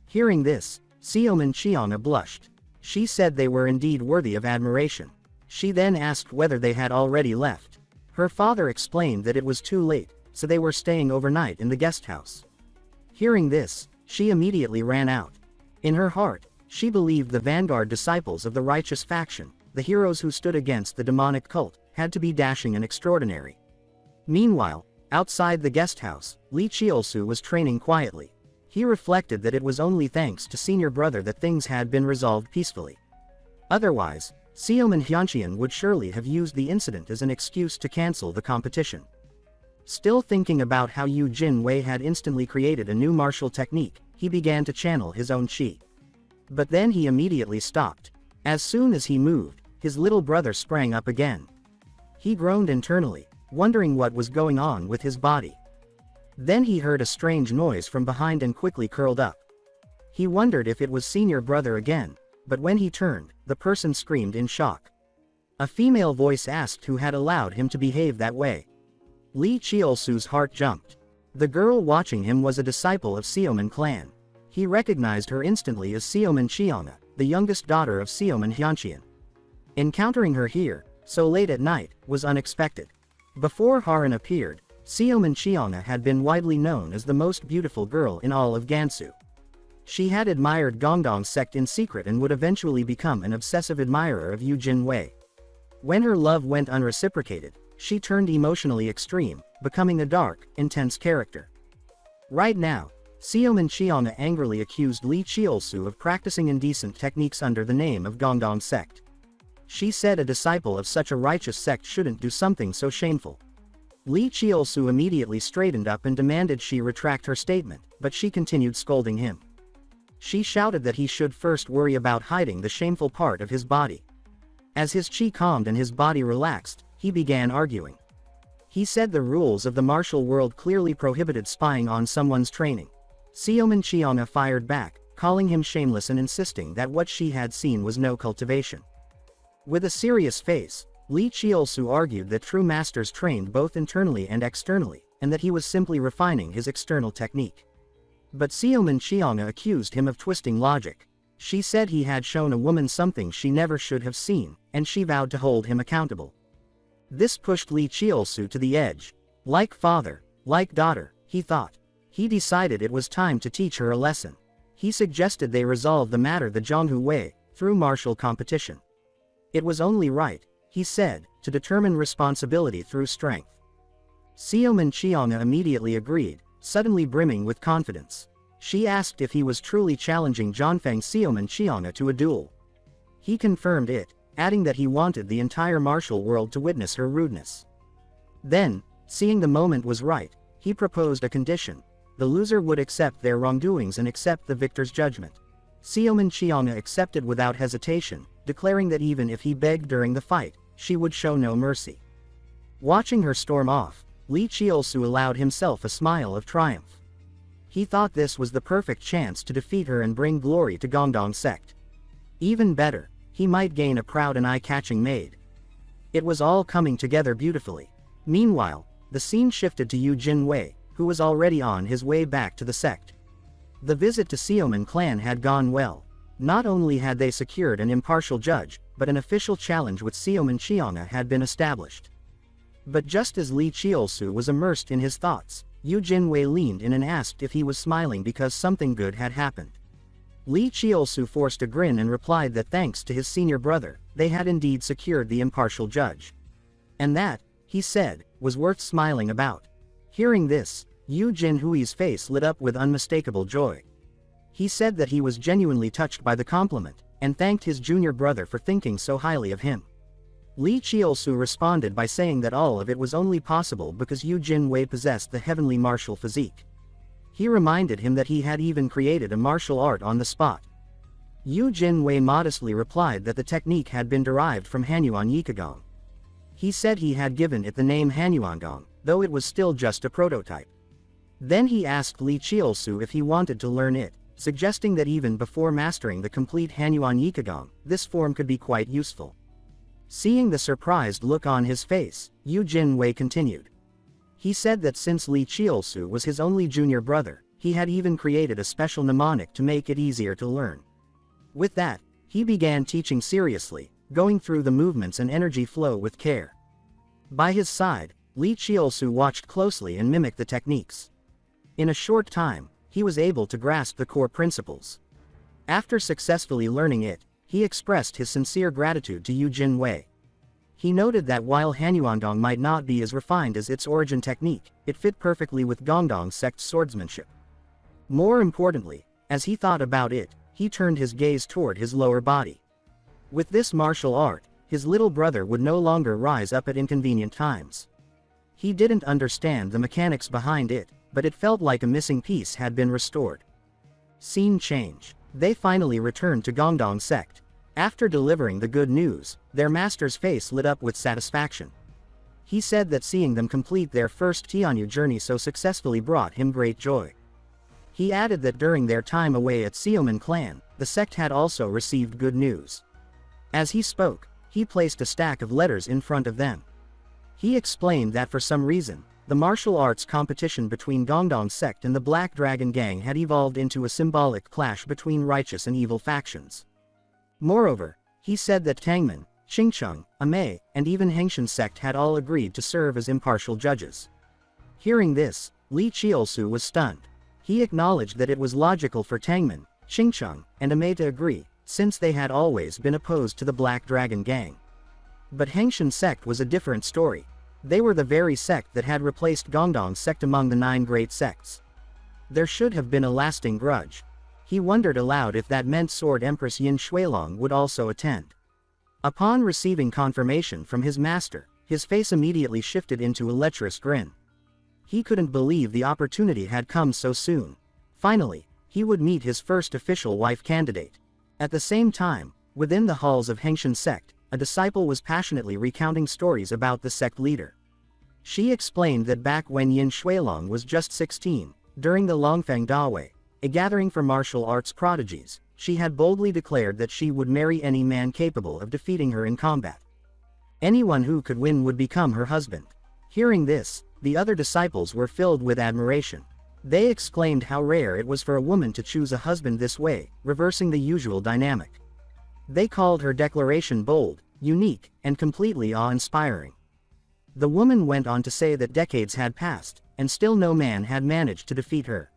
Hearing this, Xiaoman Qianga blushed. She said they were indeed worthy of admiration. She then asked whether they had already left. Her father explained that it was too late, so they were staying overnight in the guest house. Hearing this, she immediately ran out. In her heart, she believed the vanguard disciples of the righteous faction, the heroes who stood against the demonic cult, had to be dashing and extraordinary. Meanwhile, outside the guest house, Li Qiolsu was training quietly. He reflected that it was only thanks to senior brother that things had been resolved peacefully. Otherwise, Xiaoman Hyunqian would surely have used the incident as an excuse to cancel the competition. Still thinking about how Yu Jinwei had instantly created a new martial technique, he began to channel his own qi. But then he immediately stopped. As soon as he moved, his little brother sprang up again. He groaned internally, wondering what was going on with his body. Then he heard a strange noise from behind and quickly curled up. He wondered if it was senior brother again, but when he turned, the person screamed in shock. A female voice asked who had allowed him to behave that way. Li Qiolsu's heart jumped. The girl watching him was a disciple of Xiaoman clan. He recognized her instantly as Xiaoman Qianga, the youngest daughter of Xiaoman Hyunqian. Encountering her here, so late at night, was unexpected. Before Haran appeared, Xiaoman Qianga had been widely known as the most beautiful girl in all of Gansu. She had admired Gongdong sect in secret and would eventually become an obsessive admirer of Yu Jinwei. When her love went unreciprocated, she turned emotionally extreme, becoming a dark, intense character. Right now, Xiaoman Qianga angrily accused Li Qiolsu of practicing indecent techniques under the name of Gongdong sect. She said a disciple of such a righteous sect shouldn't do something so shameful. Li Qiolsu immediately straightened up and demanded she retract her statement, but she continued scolding him. She shouted that he should first worry about hiding the shameful part of his body. As his qi calmed and his body relaxed, he began arguing. He said the rules of the martial world clearly prohibited spying on someone's training. Xiaoman Qianga fired back, calling him shameless and insisting that what she had seen was no cultivation. With a serious face, Li Qiolsu argued that true masters trained both internally and externally, and that he was simply refining his external technique. But Xiaoman Qianga accused him of twisting logic. She said he had shown a woman something she never should have seen, and she vowed to hold him accountable. This pushed Li Qiolsu to the edge. Like father, like daughter, he thought. He decided it was time to teach her a lesson. He suggested they resolve the matter the Zhonghu way, through martial competition. It was only right, he said, to determine responsibility through strength. Xiaoman Qianga immediately agreed, suddenly brimming with confidence. She asked if he was truly challenging Zhongfeng Xiaoman Qianga to a duel. He confirmed it, adding that he wanted the entire martial world to witness her rudeness. Then, seeing the moment was right, he proposed a condition. The loser would accept their wrongdoings and accept the victor's judgment. Xiaoman Qianga accepted without hesitation, declaring that even if he begged during the fight, she would show no mercy. Watching her storm off, Li Qiolsu allowed himself a smile of triumph. He thought this was the perfect chance to defeat her and bring glory to Gongdong sect. Even better, he might gain a proud and eye-catching maid. It was all coming together beautifully. Meanwhile, the scene shifted to Yu Jinwei, who was already on his way back to the sect. The visit to Xiaoman clan had gone well. Not only had they secured an impartial judge, but an official challenge with Xiaoman Qianga had been established. But just as Li Qiolsu was immersed in his thoughts, Yu Jinwei leaned in and asked if he was smiling because something good had happened. Li Qiolsu forced a grin and replied that thanks to his senior brother, they had indeed secured the impartial judge. And that, he said, was worth smiling about. Hearing this, Yu Jinhui's face lit up with unmistakable joy. He said that he was genuinely touched by the compliment, and thanked his junior brother for thinking so highly of him. Li Qiolsu responded by saying that all of it was only possible because Yu Jinwei possessed the heavenly martial physique. He reminded him that he had even created a martial art on the spot. Yu Jinwei modestly replied that the technique had been derived from Hanyuan Yikagong. He said he had given it the name Hanyuangong, though it was still just a prototype. Then he asked Li Qiolsu if he wanted to learn it, suggesting that even before mastering the complete Hanyuan Yikagong, this form could be quite useful. Seeing the surprised look on his face, Yu Jinwei continued. He said that since Li Qiolsu was his only junior brother, he had even created a special mnemonic to make it easier to learn. With that, he began teaching seriously, going through the movements and energy flow with care. By his side, Li Qiolsu watched closely and mimicked the techniques. In a short time, he was able to grasp the core principles. After successfully learning it, he expressed his sincere gratitude to Yu Jinwei. He noted that while Hanyuandong might not be as refined as its origin technique, it fit perfectly with Gongdong sect's swordsmanship. More importantly, as he thought about it, he turned his gaze toward his lower body. With this martial art, his little brother would no longer rise up at inconvenient times. He didn't understand the mechanics behind it, but it felt like a missing piece had been restored. Scene change. They finally returned to Gongdong sect. After delivering the good news, their master's face lit up with satisfaction. He said that seeing them complete their first Tianyu journey so successfully brought him great joy. He added that during their time away at Xiaoman clan, the sect had also received good news. As he spoke, he placed a stack of letters in front of them. He explained that for some reason, the martial arts competition between Gongdong sect and the Black Dragon Gang had evolved into a symbolic clash between righteous and evil factions. Moreover, he said that Tangmen, Qingcheng, Amei, and even Hengshan sect had all agreed to serve as impartial judges. Hearing this, Li Qiolsu was stunned. He acknowledged that it was logical for Tangmen, Qingcheng, and Amei to agree, since they had always been opposed to the Black Dragon Gang. But Hengshan sect was a different story. They were the very sect that had replaced Gongdong sect among the 9 great sects. There should have been a lasting grudge. He wondered aloud if that meant Sword Empress Yin Shuilong would also attend. Upon receiving confirmation from his master, his face immediately shifted into a lecherous grin. He couldn't believe the opportunity had come so soon. Finally, he would meet his first official wife candidate. At the same time, within the halls of Hengshan sect, a disciple was passionately recounting stories about the sect leader. She explained that back when Yin Shuilong was just 16, during the Longfeng Dawei, a gathering for martial arts prodigies, she had boldly declared that she would marry any man capable of defeating her in combat. Anyone who could win would become her husband. Hearing this, the other disciples were filled with admiration. They exclaimed how rare it was for a woman to choose a husband this way, reversing the usual dynamic. They called her declaration bold, unique, and completely awe-inspiring. The woman went on to say that decades had passed, and still no man had managed to defeat her.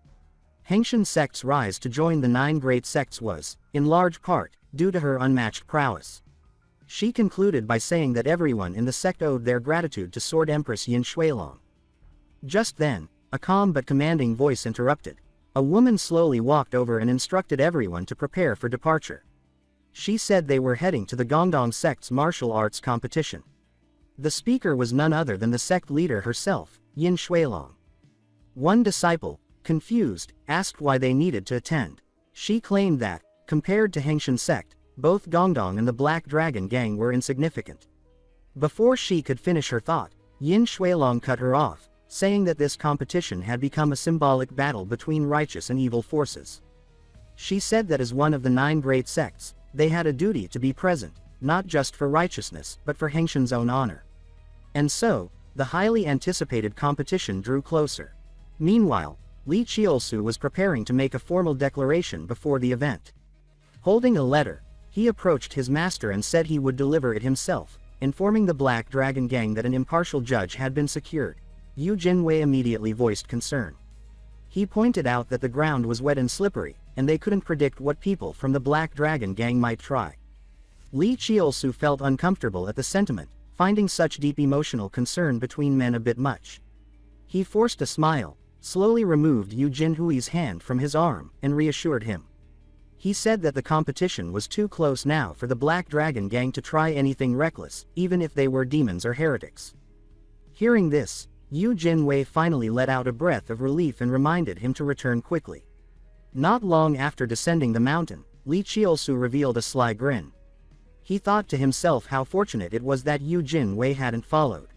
Hengshan sect's rise to join the 9 great sects was, in large part, due to her unmatched prowess. She concluded by saying that everyone in the sect owed their gratitude to Sword Empress Yin Shuilong. Just then, a calm but commanding voice interrupted. A woman slowly walked over and instructed everyone to prepare for departure. She said they were heading to the Gongdong sect's martial arts competition. The speaker was none other than the sect leader herself, Yin Shuilong. One disciple, confused, asked why they needed to attend. She claimed that, compared to Hengshan sect, both Gongdong and the Black Dragon gang were insignificant. Before she could finish her thought, Yin Shuilong cut her off, saying that this competition had become a symbolic battle between righteous and evil forces. She said that as one of the 9 great sects, they had a duty to be present, not just for righteousness but for Hengshan's own honor. And so, the highly anticipated competition drew closer. Meanwhile, Li Chiolsu was preparing to make a formal declaration before the event. Holding a letter, he approached his master and said he would deliver it himself, informing the Black Dragon gang that an impartial judge had been secured. Yu Jinwei immediately voiced concern. He pointed out that the ground was wet and slippery, and they couldn't predict what people from the Black Dragon gang might try. Li Chiolsu felt uncomfortable at the sentiment, finding such deep emotional concern between men a bit much. He forced a smile, slowly removed Yu Jinhui's hand from his arm, and reassured him. He said that the competition was too close now for the Black Dragon gang to try anything reckless, even if they were demons or heretics. Hearing this, Yu Jinwei finally let out a breath of relief and reminded him to return quickly. Not long after descending the mountain, Li Chiolsu revealed a sly grin. He thought to himself how fortunate it was that Yu Jinwei hadn't followed.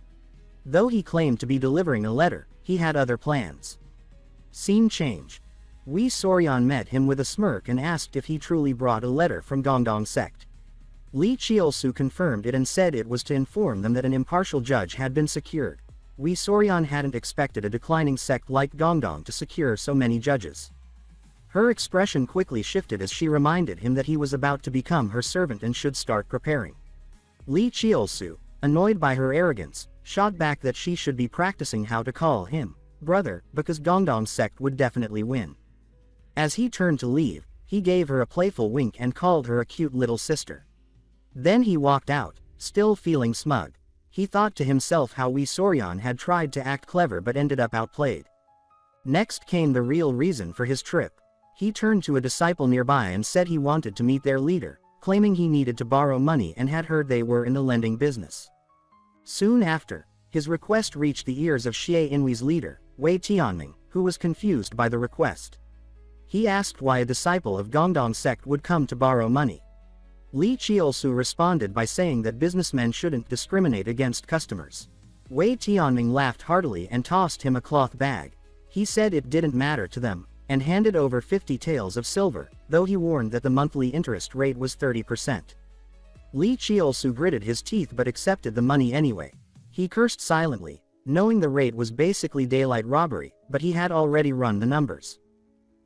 Though he claimed to be delivering a letter, he had other plans. Scene change. Wei Sorian met him with a smirk and asked if he truly brought a letter from Gongdong sect. Li Chiolsu confirmed it and said it was to inform them that an impartial judge had been secured. Wei Sorian hadn't expected a declining sect like Gongdong to secure so many judges. Her expression quickly shifted as she reminded him that he was about to become her servant and should start preparing. Li Chiolsu, annoyed by her arrogance, shot back that she should be practicing how to call him brother, because Gongdong sect would definitely win. As he turned to leave, he gave her a playful wink and called her a cute little sister. Then he walked out, still feeling smug. He thought to himself how Wei Sorian had tried to act clever but ended up outplayed. Next came the real reason for his trip. He turned to a disciple nearby and said he wanted to meet their leader, claiming he needed to borrow money and had heard they were in the lending business. Soon after, his request reached the ears of Xie Inwei's leader, Wei Tianming, who was confused by the request. He asked why a disciple of Gongdong sect would come to borrow money. Li Chiolsu responded by saying that businessmen shouldn't discriminate against customers. Wei Tianming laughed heartily and tossed him a cloth bag. He said it didn't matter to them, and handed over 50 taels of silver, though he warned that the monthly interest rate was 30%. Li Chiolsu gritted his teeth but accepted the money anyway. He cursed silently, knowing the rate was basically daylight robbery, but he had already run the numbers.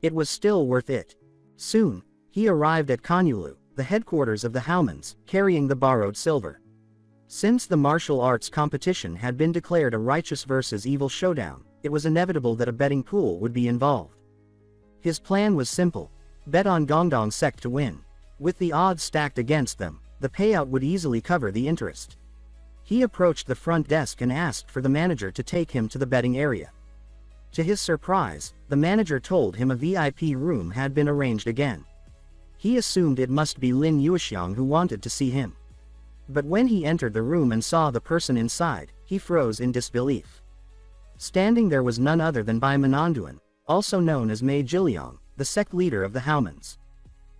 It was still worth it. Soon, he arrived at Konyulu, the headquarters of the Haomans, carrying the borrowed silver. Since the martial arts competition had been declared a righteous versus evil showdown, it was inevitable that a betting pool would be involved. His plan was simple: bet on Gongdong sect to win. With the odds stacked against them, the payout would easily cover the interest. He approached the front desk and asked for the manager to take him to the betting area. To his surprise, the manager told him a VIP room had been arranged again. He assumed it must be Lin Yuexiang who wanted to see him. But when he entered the room and saw the person inside, he froze in disbelief. Standing there was none other than Bai Mananduan, also known as Mei Jiliang, the sect leader of the Haomans.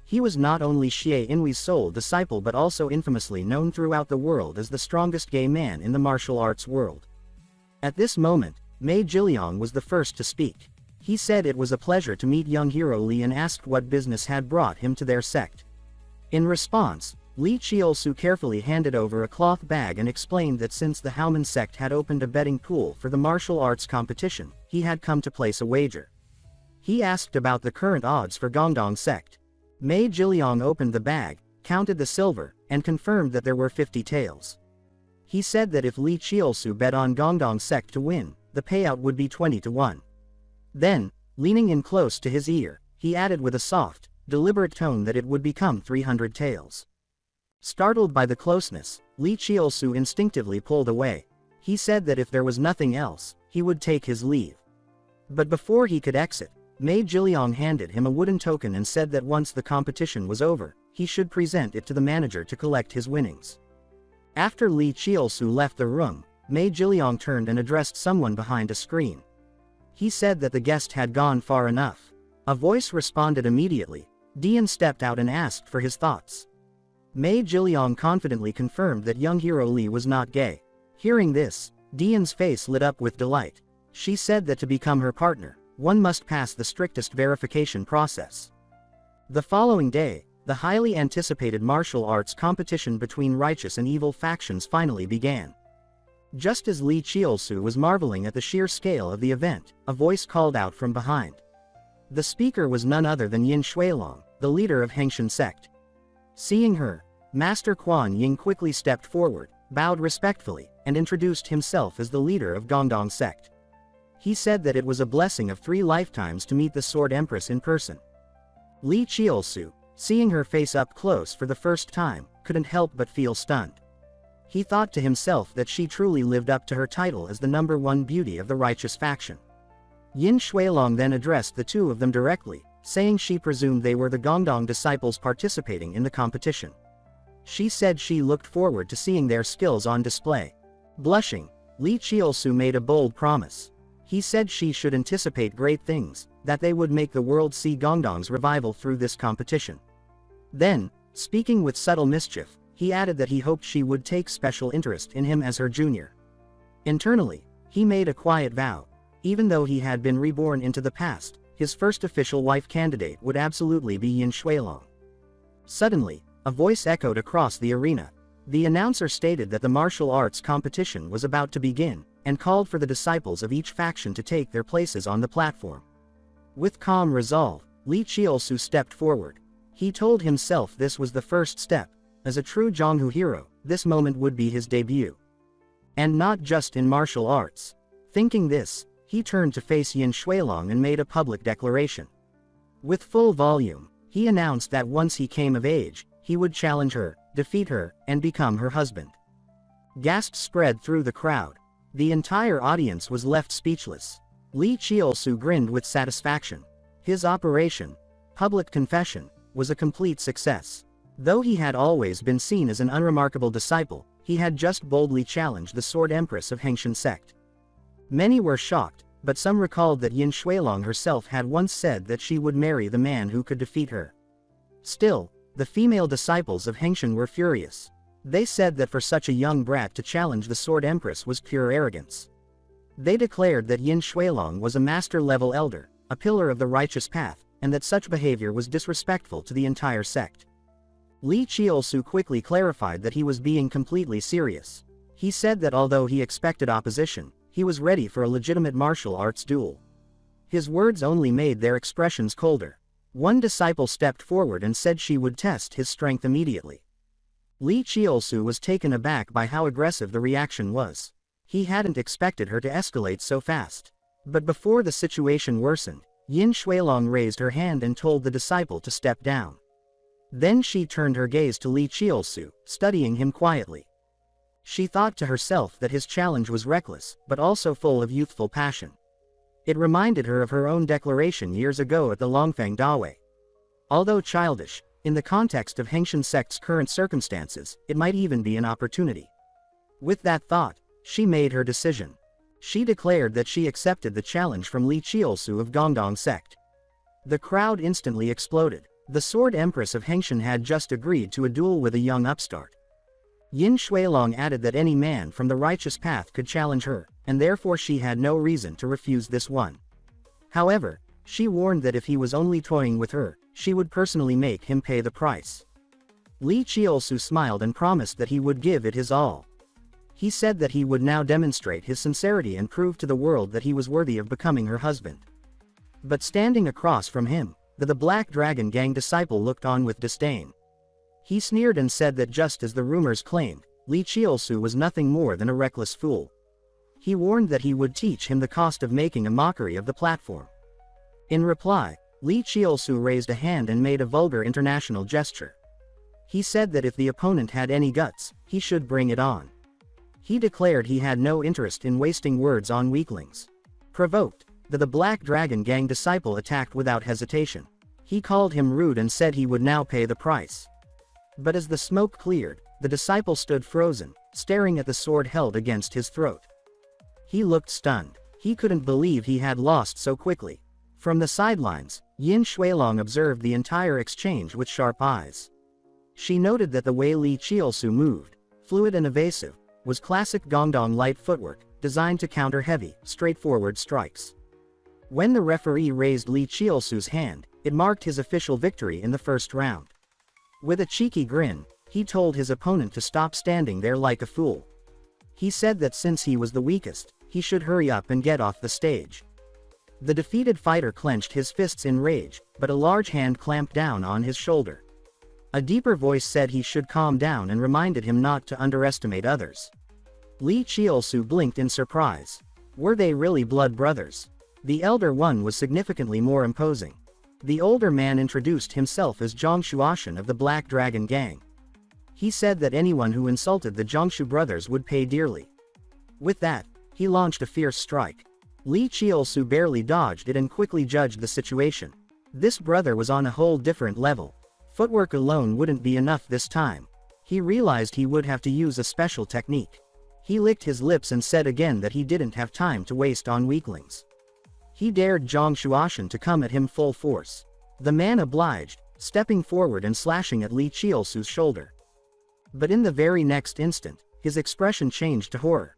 He was not only Xie Inwei's sole disciple but also infamously known throughout the world as the strongest gay man in the martial arts world. At this moment, Mei Jiliang was the first to speak. He said it was a pleasure to meet young hero Li and asked what business had brought him to their sect. In response, Li Chiolsu carefully handed over a cloth bag and explained that since the Haoman sect had opened a betting pool for the martial arts competition, he had come to place a wager. He asked about the current odds for Gongdong sect. Mei Jiliang opened the bag, counted the silver, and confirmed that there were 50 taels. He said that if Li Chiolsu bet on Gongdong sect to win, the payout would be 20-1. Then, leaning in close to his ear, he added with a soft, deliberate tone that it would become 300 taels. Startled by the closeness, Li Chiolsu instinctively pulled away. He said that if there was nothing else, he would take his leave. But before he could exit, Mei Jiliang handed him a wooden token and said that once the competition was over, he should present it to the manager to collect his winnings. After Li Chiolsu left the room, Mei Jiliang turned and addressed someone behind a screen. He said that the guest had gone far enough. A voice responded immediately. Dian stepped out and asked for his thoughts. Mei Jiliang confidently confirmed that young hero Li was not gay. Hearing this, Dian's face lit up with delight. She said that to become her partner, one must pass the strictest verification process. The following day, the highly anticipated martial arts competition between righteous and evil factions finally began. Just as Li Chiolsu was marveling at the sheer scale of the event, a voice called out from behind. The speaker was none other than Yin Shuilong, the leader of Hengshan sect. Seeing her, Master Quan Ying quickly stepped forward, bowed respectfully, and introduced himself as the leader of Gongdong sect. He said that it was a blessing of 3 lifetimes to meet the Sword Empress in person. Li Chiolsu, seeing her face up close for the first time, couldn't help but feel stunned. He thought to himself that she truly lived up to her title as the #1 beauty of the righteous faction. Yin Shuilong then addressed the two of them directly, saying she presumed they were the Gongdong disciples participating in the competition. She said she looked forward to seeing their skills on display. Blushing, Li Chiolsu made a bold promise. He said she should anticipate great things, that they would make the world see Gongdong's revival through this competition. Then, speaking with subtle mischief, he added that he hoped she would take special interest in him as her junior. Internally, he made a quiet vow. Even though he had been reborn into the past, his first official wife candidate would absolutely be Yin Shuilong. Suddenly, a voice echoed across the arena. The announcer stated that the martial arts competition was about to begin, and called for the disciples of each faction to take their places on the platform. With calm resolve, Li Chiolsu stepped forward. He told himself this was the first step. As a true Zhonghu hero, this moment would be his debut. And not just in martial arts. Thinking this, he turned to face Yin Shuilong and made a public declaration. With full volume, he announced that once he came of age, he would challenge her, defeat her, and become her husband. Gasps spread through the crowd. The entire audience was left speechless. Li Chiolsu grinned with satisfaction. His operation, public confession, was a complete success. Though he had always been seen as an unremarkable disciple, he had just boldly challenged the Sword Empress of Hengshan sect. Many were shocked, but some recalled that Yin Shuilong herself had once said that she would marry the man who could defeat her. Still, the female disciples of Hengshan were furious. They said that for such a young brat to challenge the Sword Empress was pure arrogance. They declared that Yin Shuilong was a master-level elder, a pillar of the righteous path, and that such behavior was disrespectful to the entire sect. Li Chiolsu quickly clarified that he was being completely serious. He said that although he expected opposition, he was ready for a legitimate martial arts duel. His words only made their expressions colder. One disciple stepped forward and said she would test his strength immediately. Li Chiolsu was taken aback by how aggressive the reaction was. He hadn't expected her to escalate so fast. But before the situation worsened, Yin Shuilong raised her hand and told the disciple to step down. Then she turned her gaze to Li Chiolsu, studying him quietly. She thought to herself that his challenge was reckless, but also full of youthful passion. It reminded her of her own declaration years ago at the Longfang Dawei. Although childish, in the context of Hengshan sect's current circumstances, it might even be an opportunity. With that thought, she made her decision. She declared that she accepted the challenge from Li Chiolsu of Gongdong sect. The crowd instantly exploded. The Sword Empress of Hengshan had just agreed to a duel with a young upstart. Yin Shuilong added that any man from the righteous path could challenge her, and therefore she had no reason to refuse this one. However, she warned that if he was only toying with her, she would personally make him pay the price. Li Chiolsu smiled and promised that he would give it his all. He said that he would now demonstrate his sincerity and prove to the world that he was worthy of becoming her husband. But standing across from him, the Black Dragon Gang disciple looked on with disdain. He sneered and said that just as the rumors claimed, Li Chiolsu was nothing more than a reckless fool. He warned that he would teach him the cost of making a mockery of the platform. In reply, Li Chiolsu raised a hand and made a vulgar international gesture. He said that if the opponent had any guts, he should bring it on. He declared he had no interest in wasting words on weaklings. Provoked, the Black Dragon Gang disciple attacked without hesitation. He called him rude and said he would now pay the price. But as the smoke cleared, the disciple stood frozen, staring at the sword held against his throat. He looked stunned. He couldn't believe he had lost so quickly. From the sidelines, Yin Shuilong observed the entire exchange with sharp eyes. She noted that the way Li Qiusu moved, fluid and evasive, was classic Gongdong light footwork, designed to counter heavy, straightforward strikes. When the referee raised Li Qiusu's hand, it marked his official victory in the first round. With a cheeky grin, he told his opponent to stop standing there like a fool. He said that since he was the weakest, he should hurry up and get off the stage. The defeated fighter clenched his fists in rage, but a large hand clamped down on his shoulder. A deeper voice said he should calm down and reminded him not to underestimate others. Li Qiusu blinked in surprise. Were they really blood brothers? The elder one was significantly more imposing. The older man introduced himself as Zhang Shuashan of the Black Dragon Gang. He said that anyone who insulted the Zhongshu brothers would pay dearly. With that, he launched a fierce strike. Li Qiusu barely dodged it and quickly judged the situation. This brother was on a whole different level. Footwork alone wouldn't be enough this time. He realized he would have to use a special technique. He licked his lips and said again that he didn't have time to waste on weaklings. He dared Zhang Shuashan to come at him full force. The man obliged, stepping forward and slashing at Li Qiusu's shoulder. But in the very next instant, his expression changed to horror.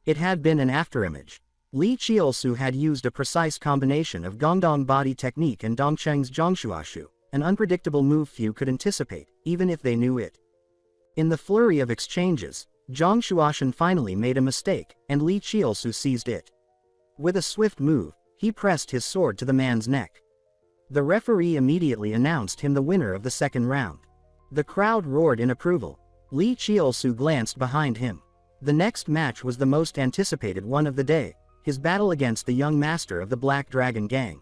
It had been an afterimage. Li Qiusu had used a precise combination of Gongdong body technique and Dongcheng's Zhongshuashu, an unpredictable move few could anticipate, even if they knew it. In the flurry of exchanges, Zhang Shuashan finally made a mistake, and Li Qiusu seized it. With a swift move, he pressed his sword to the man's neck. The referee immediately announced him the winner of the second round. The crowd roared in approval. Li Qiusu glanced behind him. The next match was the most anticipated one of the day, his battle against the young master of the Black Dragon Gang.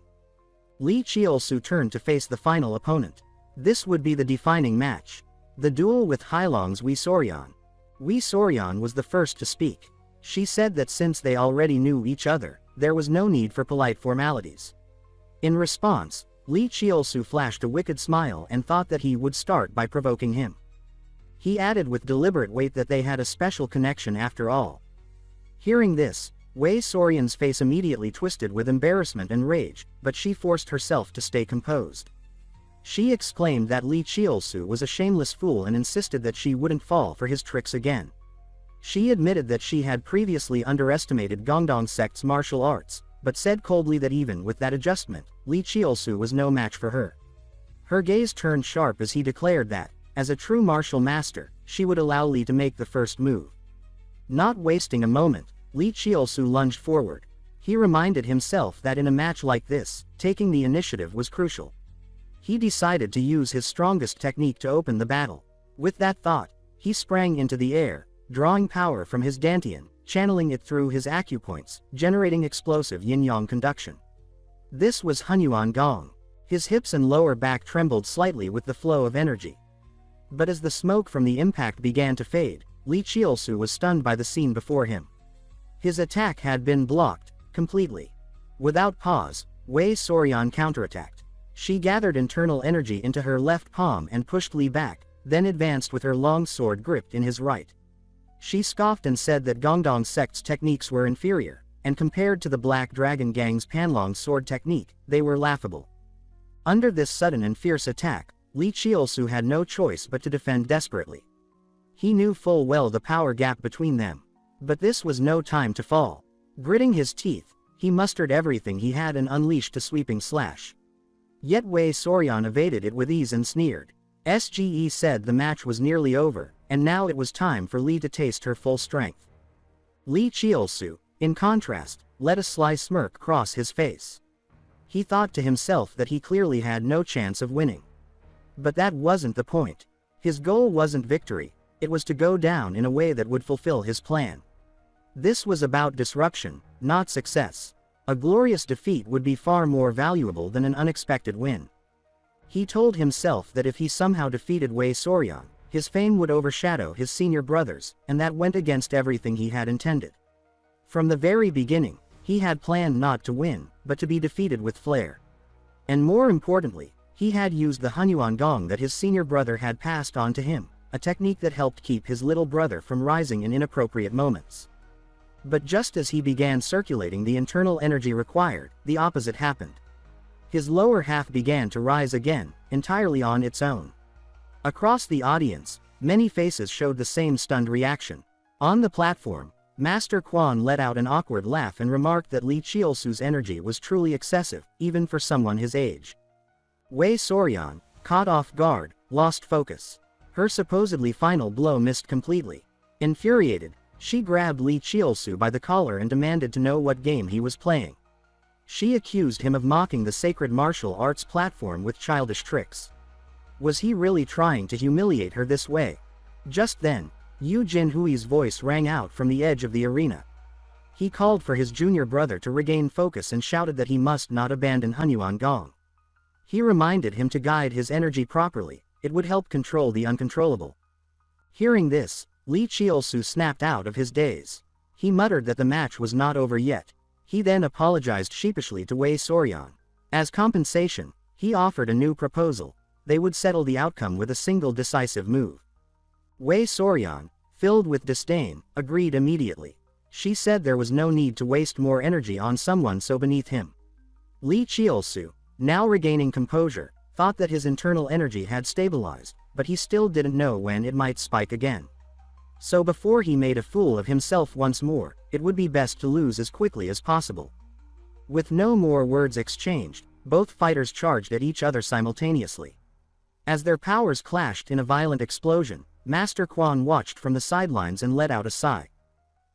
Li Qiusu turned to face the final opponent. This would be the defining match. The duel with Hailong's Wei Sorian. Wei Sorian was the first to speak. She said that since they already knew each other, there was no need for polite formalities. In response, Li Qiusu flashed a wicked smile and thought that he would start by provoking him. He added with deliberate weight that they had a special connection after all. Hearing this, Wei Sorian's face immediately twisted with embarrassment and rage, but she forced herself to stay composed. She exclaimed that Li Qiusu was a shameless fool and insisted that she wouldn't fall for his tricks again. She admitted that she had previously underestimated Gongdong sect's martial arts, but said coldly that even with that adjustment, Li Qiusu was no match for her. Her gaze turned sharp as he declared that, as a true martial master, she would allow Li to make the first move. Not wasting a moment, Li Qiusu lunged forward. He reminded himself that in a match like this, taking the initiative was crucial. He decided to use his strongest technique to open the battle. With that thought, he sprang into the air, drawing power from his dantian, channeling it through his acupoints, generating explosive yin-yang conduction. This was Hunyuan Gong. His hips and lower back trembled slightly with the flow of energy. But as the smoke from the impact began to fade, Li Qiusu was stunned by the scene before him. His attack had been blocked, completely. Without pause, Wei Sorian counterattacked. She gathered internal energy into her left palm and pushed Li back, then advanced with her long sword gripped in his right. She scoffed and said that Gongdong sect's techniques were inferior, and compared to the Black Dragon Gang's Panlong sword technique, they were laughable. Under this sudden and fierce attack, Li Qiusu had no choice but to defend desperately. He knew full well the power gap between them. But this was no time to fall. Gritting his teeth, he mustered everything he had and unleashed a sweeping slash. Yet Wei Sorian evaded it with ease and sneered. SGE said the match was nearly over, and now it was time for Li to taste her full strength. Li Qiusu, in contrast, let a sly smirk cross his face. He thought to himself that he clearly had no chance of winning. But that wasn't the point. His goal wasn't victory, it was to go down in a way that would fulfill his plan. This was about disruption, not success. A glorious defeat would be far more valuable than an unexpected win. He told himself that if he somehow defeated Wei Sorian, his fame would overshadow his senior brothers, and that went against everything he had intended. From the very beginning, he had planned not to win, but to be defeated with flair. And more importantly, He had used the Hunyuan Gong that his senior brother had passed on to him, a technique that helped keep his little brother from rising in inappropriate moments. But just as he began circulating the internal energy required, the opposite happened. His lower half began to rise again, entirely on its own. Across the audience, many faces showed the same stunned reaction. On the platform, Master Quan let out an awkward laugh and remarked that Li Chiolsu's energy was truly excessive, even for someone his age. Wei Soryan, caught off guard, lost focus. Her supposedly final blow missed completely. Infuriated, she grabbed Li Chiolsu by the collar and demanded to know what game he was playing. She accused him of mocking the sacred martial arts platform with childish tricks. Was he really trying to humiliate her this way? Just then, Yu Jinhui's voice rang out from the edge of the arena. He called for his junior brother to regain focus and shouted that he must not abandon Hunyuan Gong. He reminded him to guide his energy properly, it would help control the uncontrollable. Hearing this, Li Chiolsu snapped out of his daze. He muttered that the match was not over yet. He then apologized sheepishly to Wei Soryan. As compensation, he offered a new proposal. They would settle the outcome with a single decisive move. Wei Soryan, filled with disdain, agreed immediately. She said there was no need to waste more energy on someone so beneath him. Li Chiolsu, now regaining composure, thought that his internal energy had stabilized, but he still didn't know when it might spike again. So before he made a fool of himself once more, it would be best to lose as quickly as possible. With no more words exchanged, both fighters charged at each other simultaneously. As their powers clashed in a violent explosion, Master Quan watched from the sidelines and let out a sigh.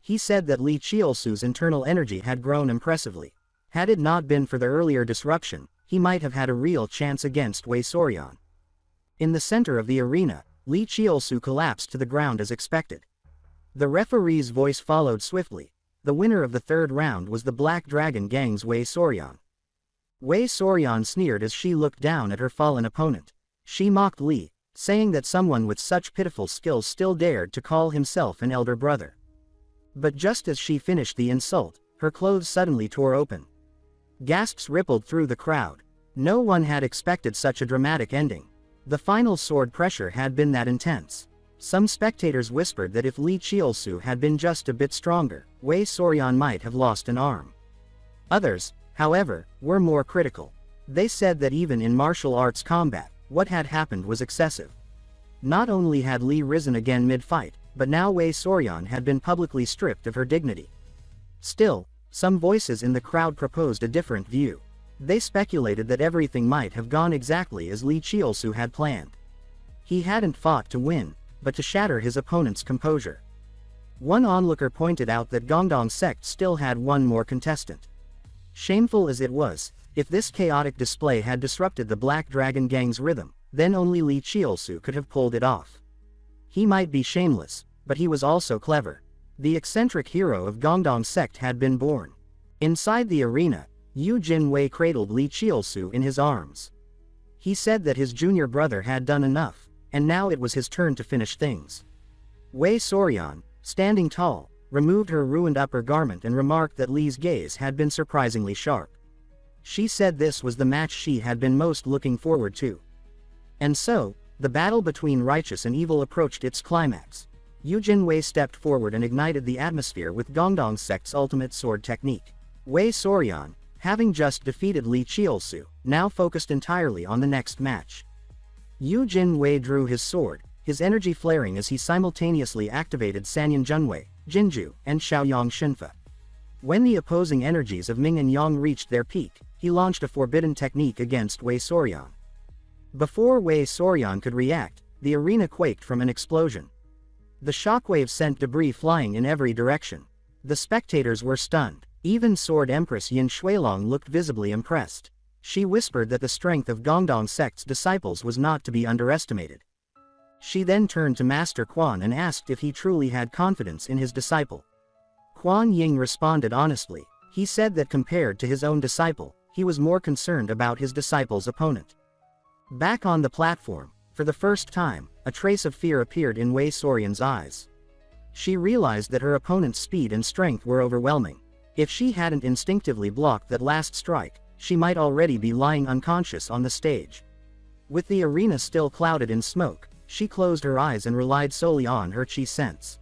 He said that Li Chiolsu's internal energy had grown impressively. Had it not been for the earlier disruption, he might have had a real chance against Wei Soryan. In the center of the arena, Li Chiolsu collapsed to the ground as expected. The referee's voice followed swiftly. The winner of the third round was the Black Dragon Gang's Wei Soryan. Wei Soryan sneered as she looked down at her fallen opponent. She mocked Li, saying that someone with such pitiful skills still dared to call himself an elder brother. But just as she finished the insult, her clothes suddenly tore open. Gasps rippled through the crowd. No one had expected such a dramatic ending. The final sword pressure had been that intense. Some spectators whispered that if Li Chiolsu had been just a bit stronger, Wei Soryan might have lost an arm. Others, however, were more critical. They said that even in martial arts combat, what had happened was excessive. Not only had Li risen again mid-fight, but now Wei Soryan had been publicly stripped of her dignity. Still, some voices in the crowd proposed a different view. They speculated that everything might have gone exactly as Li Chiolsu had planned. He hadn't fought to win, but to shatter his opponent's composure. One onlooker pointed out that Gongdong sect still had one more contestant. Shameful as it was, if this chaotic display had disrupted the Black Dragon Gang's rhythm, then only Li Chiolsu could have pulled it off. He might be shameless, but he was also clever. The eccentric hero of Gongdong sect had been born. Inside the arena, Yu Jinwei cradled Li Chiolsu in his arms. He said that his junior brother had done enough, and now it was his turn to finish things. Wei Soryan, standing tall, removed her ruined upper garment and remarked that Li's gaze had been surprisingly sharp. She said this was the match she had been most looking forward to. And so, the battle between righteous and evil approached its climax. Yu Jinwei stepped forward and ignited the atmosphere with Gongdong sect's ultimate sword technique. Wei Soryan, having just defeated Li Chiolsu, now focused entirely on the next match. Yu Jinwei drew his sword, his energy flaring as he simultaneously activated Sanyan Junwei, Jinju, and Shaoyang Shinfa. When the opposing energies of Ming and Yang reached their peak, he launched a forbidden technique against Wei Soryan. Before Wei Soryan could react, the arena quaked from an explosion. The shockwave sent debris flying in every direction. The spectators were stunned. Even Sword Empress Yin Shuilong looked visibly impressed. She whispered that the strength of Gongdong sect's disciples was not to be underestimated. She then turned to Master Quan and asked if he truly had confidence in his disciple. Quan Ying responded honestly. He said that compared to his own disciple, he was more concerned about his disciple's opponent. Back on the platform, for the first time, a trace of fear appeared in Wei Soryan's eyes. She realized that her opponent's speed and strength were overwhelming. If she hadn't instinctively blocked that last strike, she might already be lying unconscious on the stage. With the arena still clouded in smoke, she closed her eyes and relied solely on her chi sense.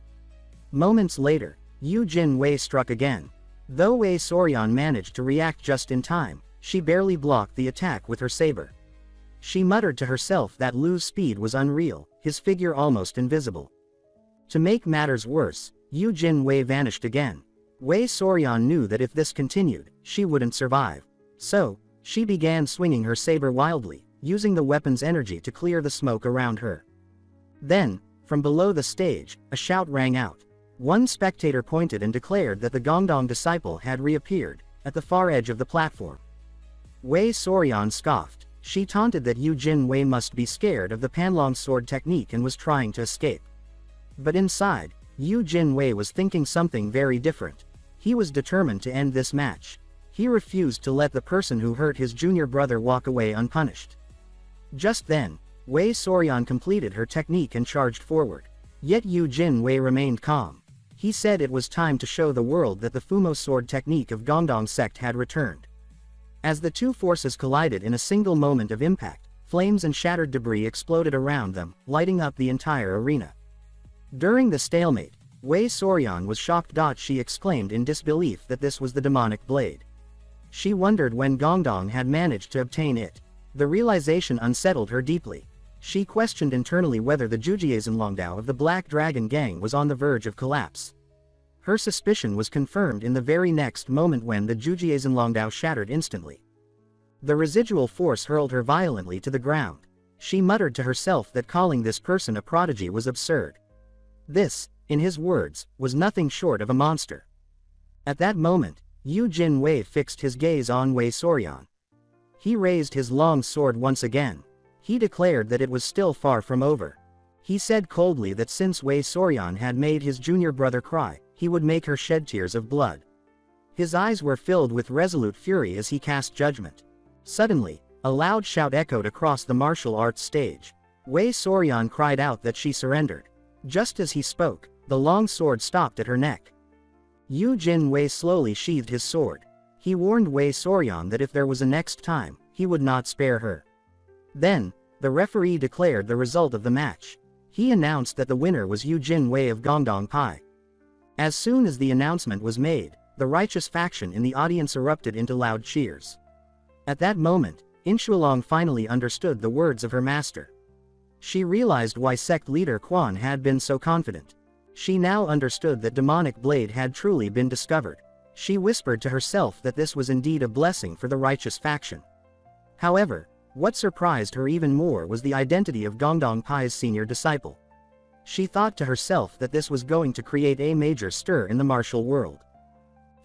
Moments later, Yu Jin Wei struck again. Though Wei Soryan managed to react just in time, she barely blocked the attack with her saber. She muttered to herself that Lu's speed was unreal, his figure almost invisible. To make matters worse, Yu Jin Wei vanished again. Wei Soryan knew that if this continued, she wouldn't survive. So, she began swinging her saber wildly, using the weapon's energy to clear the smoke around her. Then, from below the stage, a shout rang out. One spectator pointed and declared that the Gongdong disciple had reappeared, at the far edge of the platform. Wei Soryan scoffed. She taunted that Yu Jin Wei must be scared of the Panlong sword technique and was trying to escape. But inside, Yu Jin Wei was thinking something very different. He was determined to end this match. He refused to let the person who hurt his junior brother walk away unpunished. Just then, Wei Soryan completed her technique and charged forward. Yet Yu Jin Wei remained calm. He said it was time to show the world that the Fumo sword technique of Gongdong sect had returned. As the two forces collided in a single moment of impact, flames and shattered debris exploded around them, lighting up the entire arena. During the stalemate, Wei Soryan was shocked. She exclaimed in disbelief that this was the demonic blade. She wondered when Gongdong had managed to obtain it. The realization unsettled her deeply. She questioned internally whether the Jujiazhenlongdao of the Black Dragon Gang was on the verge of collapse. Her suspicion was confirmed in the very next moment when the Jujiazhenlongdao shattered instantly. The residual force hurled her violently to the ground. She muttered to herself that calling this person a prodigy was absurd. This, in his words, was nothing short of a monster. At that moment, Yu Jin Wei fixed his gaze on Wei Soryan. He raised his long sword once again. He declared that it was still far from over. He said coldly that since Wei Soryan had made his junior brother cry, he would make her shed tears of blood. His eyes were filled with resolute fury as he cast judgment. Suddenly, a loud shout echoed across the martial arts stage. Wei Soryan cried out that she surrendered. Just as he spoke, the long sword stopped at her neck. Yu Jin Wei slowly sheathed his sword. He warned Wei Soryan that if there was a next time, he would not spare her. Then, the referee declared the result of the match. He announced that the winner was Yu Jin Wei of Gongdong Pai. As soon as the announcement was made, the righteous faction in the audience erupted into loud cheers. At that moment, Inshualong finally understood the words of her master. She realized why sect leader Quan had been so confident. She now understood that demonic blade had truly been discovered. She whispered to herself that this was indeed a blessing for the righteous faction. However, what surprised her even more was the identity of Gongdong Pai's senior disciple. She thought to herself that this was going to create a major stir in the martial world.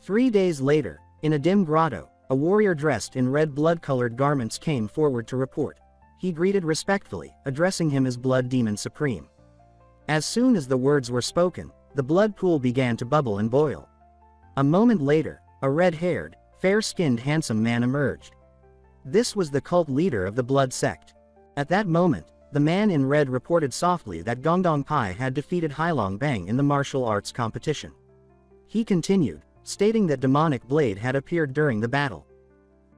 3 days later, in a dim grotto, a warrior dressed in red blood-colored garments came forward to report. He greeted respectfully, addressing him as Blood Demon Supreme. As soon as the words were spoken, the blood pool began to bubble and boil. A moment later, a red-haired, fair-skinned handsome man emerged. This was the cult leader of the Blood Sect. At that moment, the man in red reported softly that Gongdong Pai had defeated Hailong Bang in the martial arts competition. He continued, stating that demonic blade had appeared during the battle.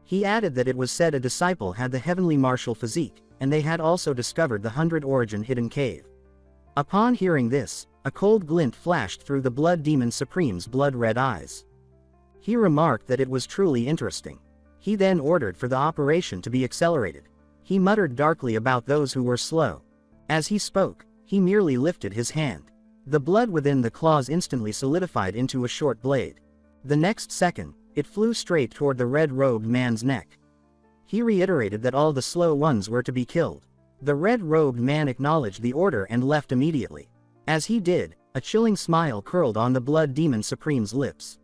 He added that it was said a disciple had the heavenly martial physique, and they had also discovered the 100 Origin hidden cave. Upon hearing this, a cold glint flashed through the Blood Demon Supreme's blood-red eyes. He remarked that it was truly interesting. He then ordered for the operation to be accelerated. He muttered darkly about those who were slow. As he spoke, he merely lifted his hand. The blood within the claws instantly solidified into a short blade. The next second, it flew straight toward the red-robed man's neck. He reiterated that all the slow ones were to be killed. The red-robed man acknowledged the order and left immediately. As he did, a chilling smile curled on the Blood Demon Supreme's lips.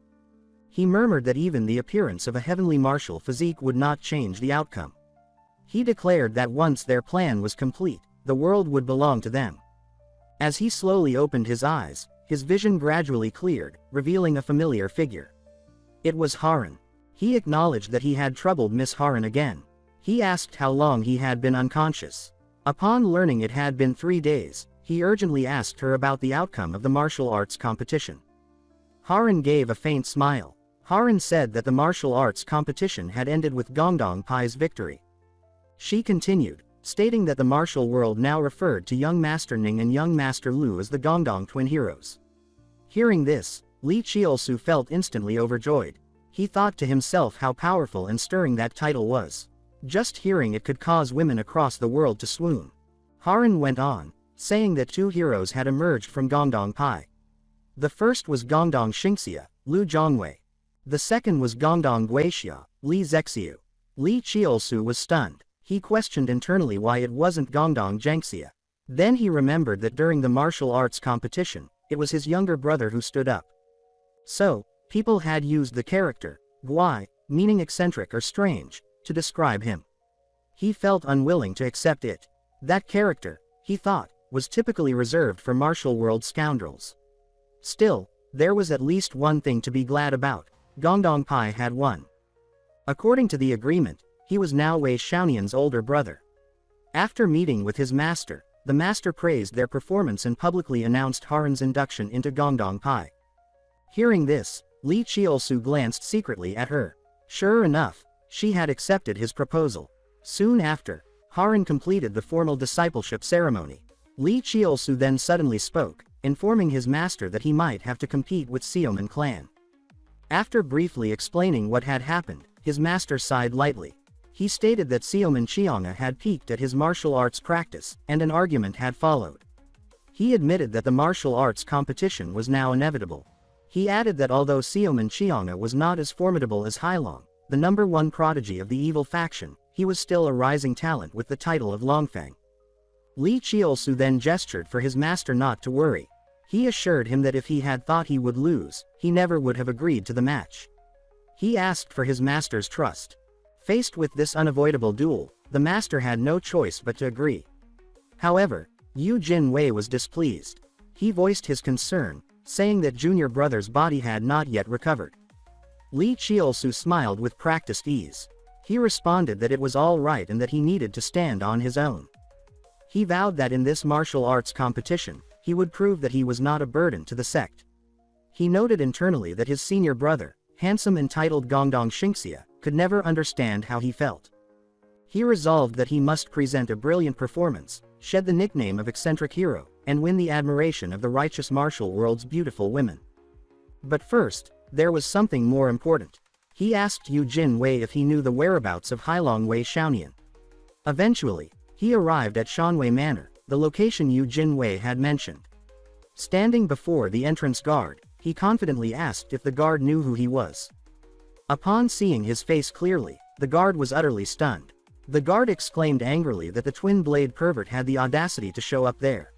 He murmured that even the appearance of a heavenly martial physique would not change the outcome. He declared that once their plan was complete, the world would belong to them. As he slowly opened his eyes, his vision gradually cleared, revealing a familiar figure. It was Haran. He acknowledged that he had troubled Miss Haran again. He asked how long he had been unconscious. Upon learning it had been 3 days, he urgently asked her about the outcome of the martial arts competition. Haran gave a faint smile. Haran said that the martial arts competition had ended with Gongdong Pai's victory. She continued, stating that the martial world now referred to young Master Ning and young Master Lu as the Gongdong twin heroes. Hearing this, Li Chiolsu felt instantly overjoyed. He thought to himself how powerful and stirring that title was. Just hearing it could cause women across the world to swoon. Haran went on, saying that 2 heroes had emerged from Gongdong Pai. The first was Gongdong Xingxia, Lu Zhongwei. The second was Gongdong Guixia, Li Zexiu. Li Chiolsu was stunned. He questioned internally why it wasn't Gongdong Zhengxia. Then he remembered that during the martial arts competition, it was his younger brother who stood up. So, people had used the character, Guai, meaning eccentric or strange, to describe him. He felt unwilling to accept it. That character, he thought, was typically reserved for martial world scoundrels. Still, there was at least one thing to be glad about. Gongdong Pai had won. According to the agreement, he was now Wei Xiaonian's older brother. After meeting with his master, the master praised their performance and publicly announced Haran's induction into Gongdong Pai. Hearing this, Li Chiolsu glanced secretly at her. Sure enough, she had accepted his proposal. Soon after, Haran completed the formal discipleship ceremony. Li Chiolsu then suddenly spoke, informing his master that he might have to compete with Xiaoman clan. After briefly explaining what had happened, his master sighed lightly. He stated that Xiaoman Qianga had peaked at his martial arts practice, and an argument had followed. He admitted that the martial arts competition was now inevitable. He added that although Xiaoman Qianga was not as formidable as Hailong, the #1 prodigy of the evil faction, he was still a rising talent with the title of Longfang. Li Chiolsu then gestured for his master not to worry. He assured him that if he had thought he would lose, he never would have agreed to the match. He asked for his master's trust. Faced with this unavoidable duel, the master had no choice but to agree. However, Yu Jinwei was displeased. He voiced his concern, saying that junior brother's body had not yet recovered. Li Chiolsu smiled with practiced ease. He responded that it was all right and that he needed to stand on his own. He vowed that in this martial arts competition, he would prove that he was not a burden to the sect. He noted internally that his senior brother, handsome and titled Gongdong Xingxia, could never understand how he felt. He resolved that he must present a brilliant performance, shed the nickname of eccentric hero, and win the admiration of the righteous martial world's beautiful women. But first, there was something more important. He asked Yu Jinwei if he knew the whereabouts of Hailong Wei Xiaonian. Eventually, he arrived at Shanwei Manor, the location Yu Jinwei had mentioned. Standing before the entrance guard, he confidently asked if the guard knew who he was. Upon seeing his face clearly, the guard was utterly stunned. The guard exclaimed angrily that the twin-blade pervert had the audacity to show up there.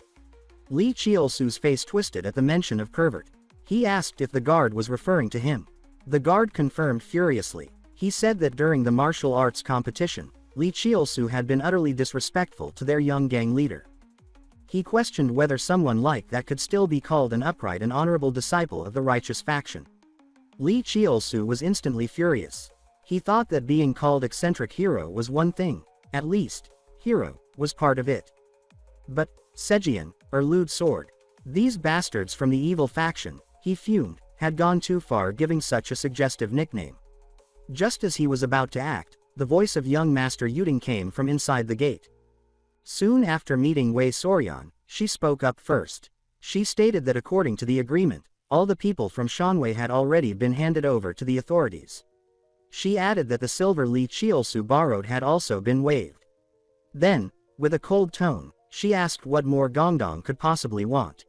Li Chiolsu's face twisted at the mention of pervert. He asked if the guard was referring to him. The guard confirmed furiously. He said that during the martial arts competition, Li Chiolsu had been utterly disrespectful to their young gang leader. He questioned whether someone like that could still be called an upright and honorable disciple of the righteous faction. Li Chiolsu was instantly furious. He thought that being called eccentric hero was one thing, at least, hero was part of it. But, Sejian, or lewd sword, these bastards from the evil faction, he fumed, had gone too far giving such a suggestive nickname. Just as he was about to act, the voice of young Master Yuding came from inside the gate. Soon after meeting Wei Sorian, she spoke up first. She stated that according to the agreement, all the people from Shanwei had already been handed over to the authorities. She added that the silver Li Chiolsu borrowed had also been waived. Then, with a cold tone, she asked what more Gongdong could possibly want.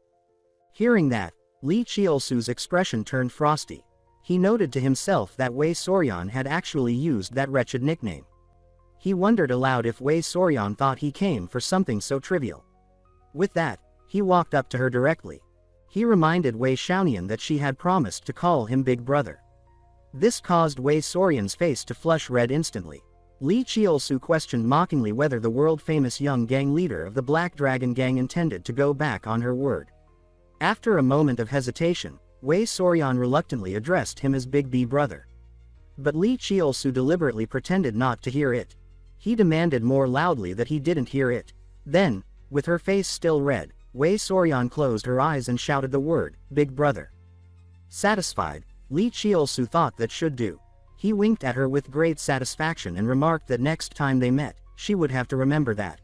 Hearing that, Li Chiolsu's expression turned frosty. He noted to himself that Wei Sorian had actually used that wretched nickname. He wondered aloud if Wei Sorian thought he came for something so trivial. With that, he walked up to her directly. He reminded Wei Xiaonian that she had promised to call him Big Brother. This caused Wei Sorian's face to flush red instantly. Li Chiolsu questioned mockingly whether the world-famous young gang leader of the Black Dragon Gang intended to go back on her word. After a moment of hesitation, Wei Sorian reluctantly addressed him as Big B Brother. But Li Chiolsu deliberately pretended not to hear it. He demanded more loudly that he didn't hear it. Then, with her face still red, Wei Sorian closed her eyes and shouted the word, Big Brother. Satisfied, Li Chiolsu thought that should do. He winked at her with great satisfaction and remarked that next time they met, she would have to remember that.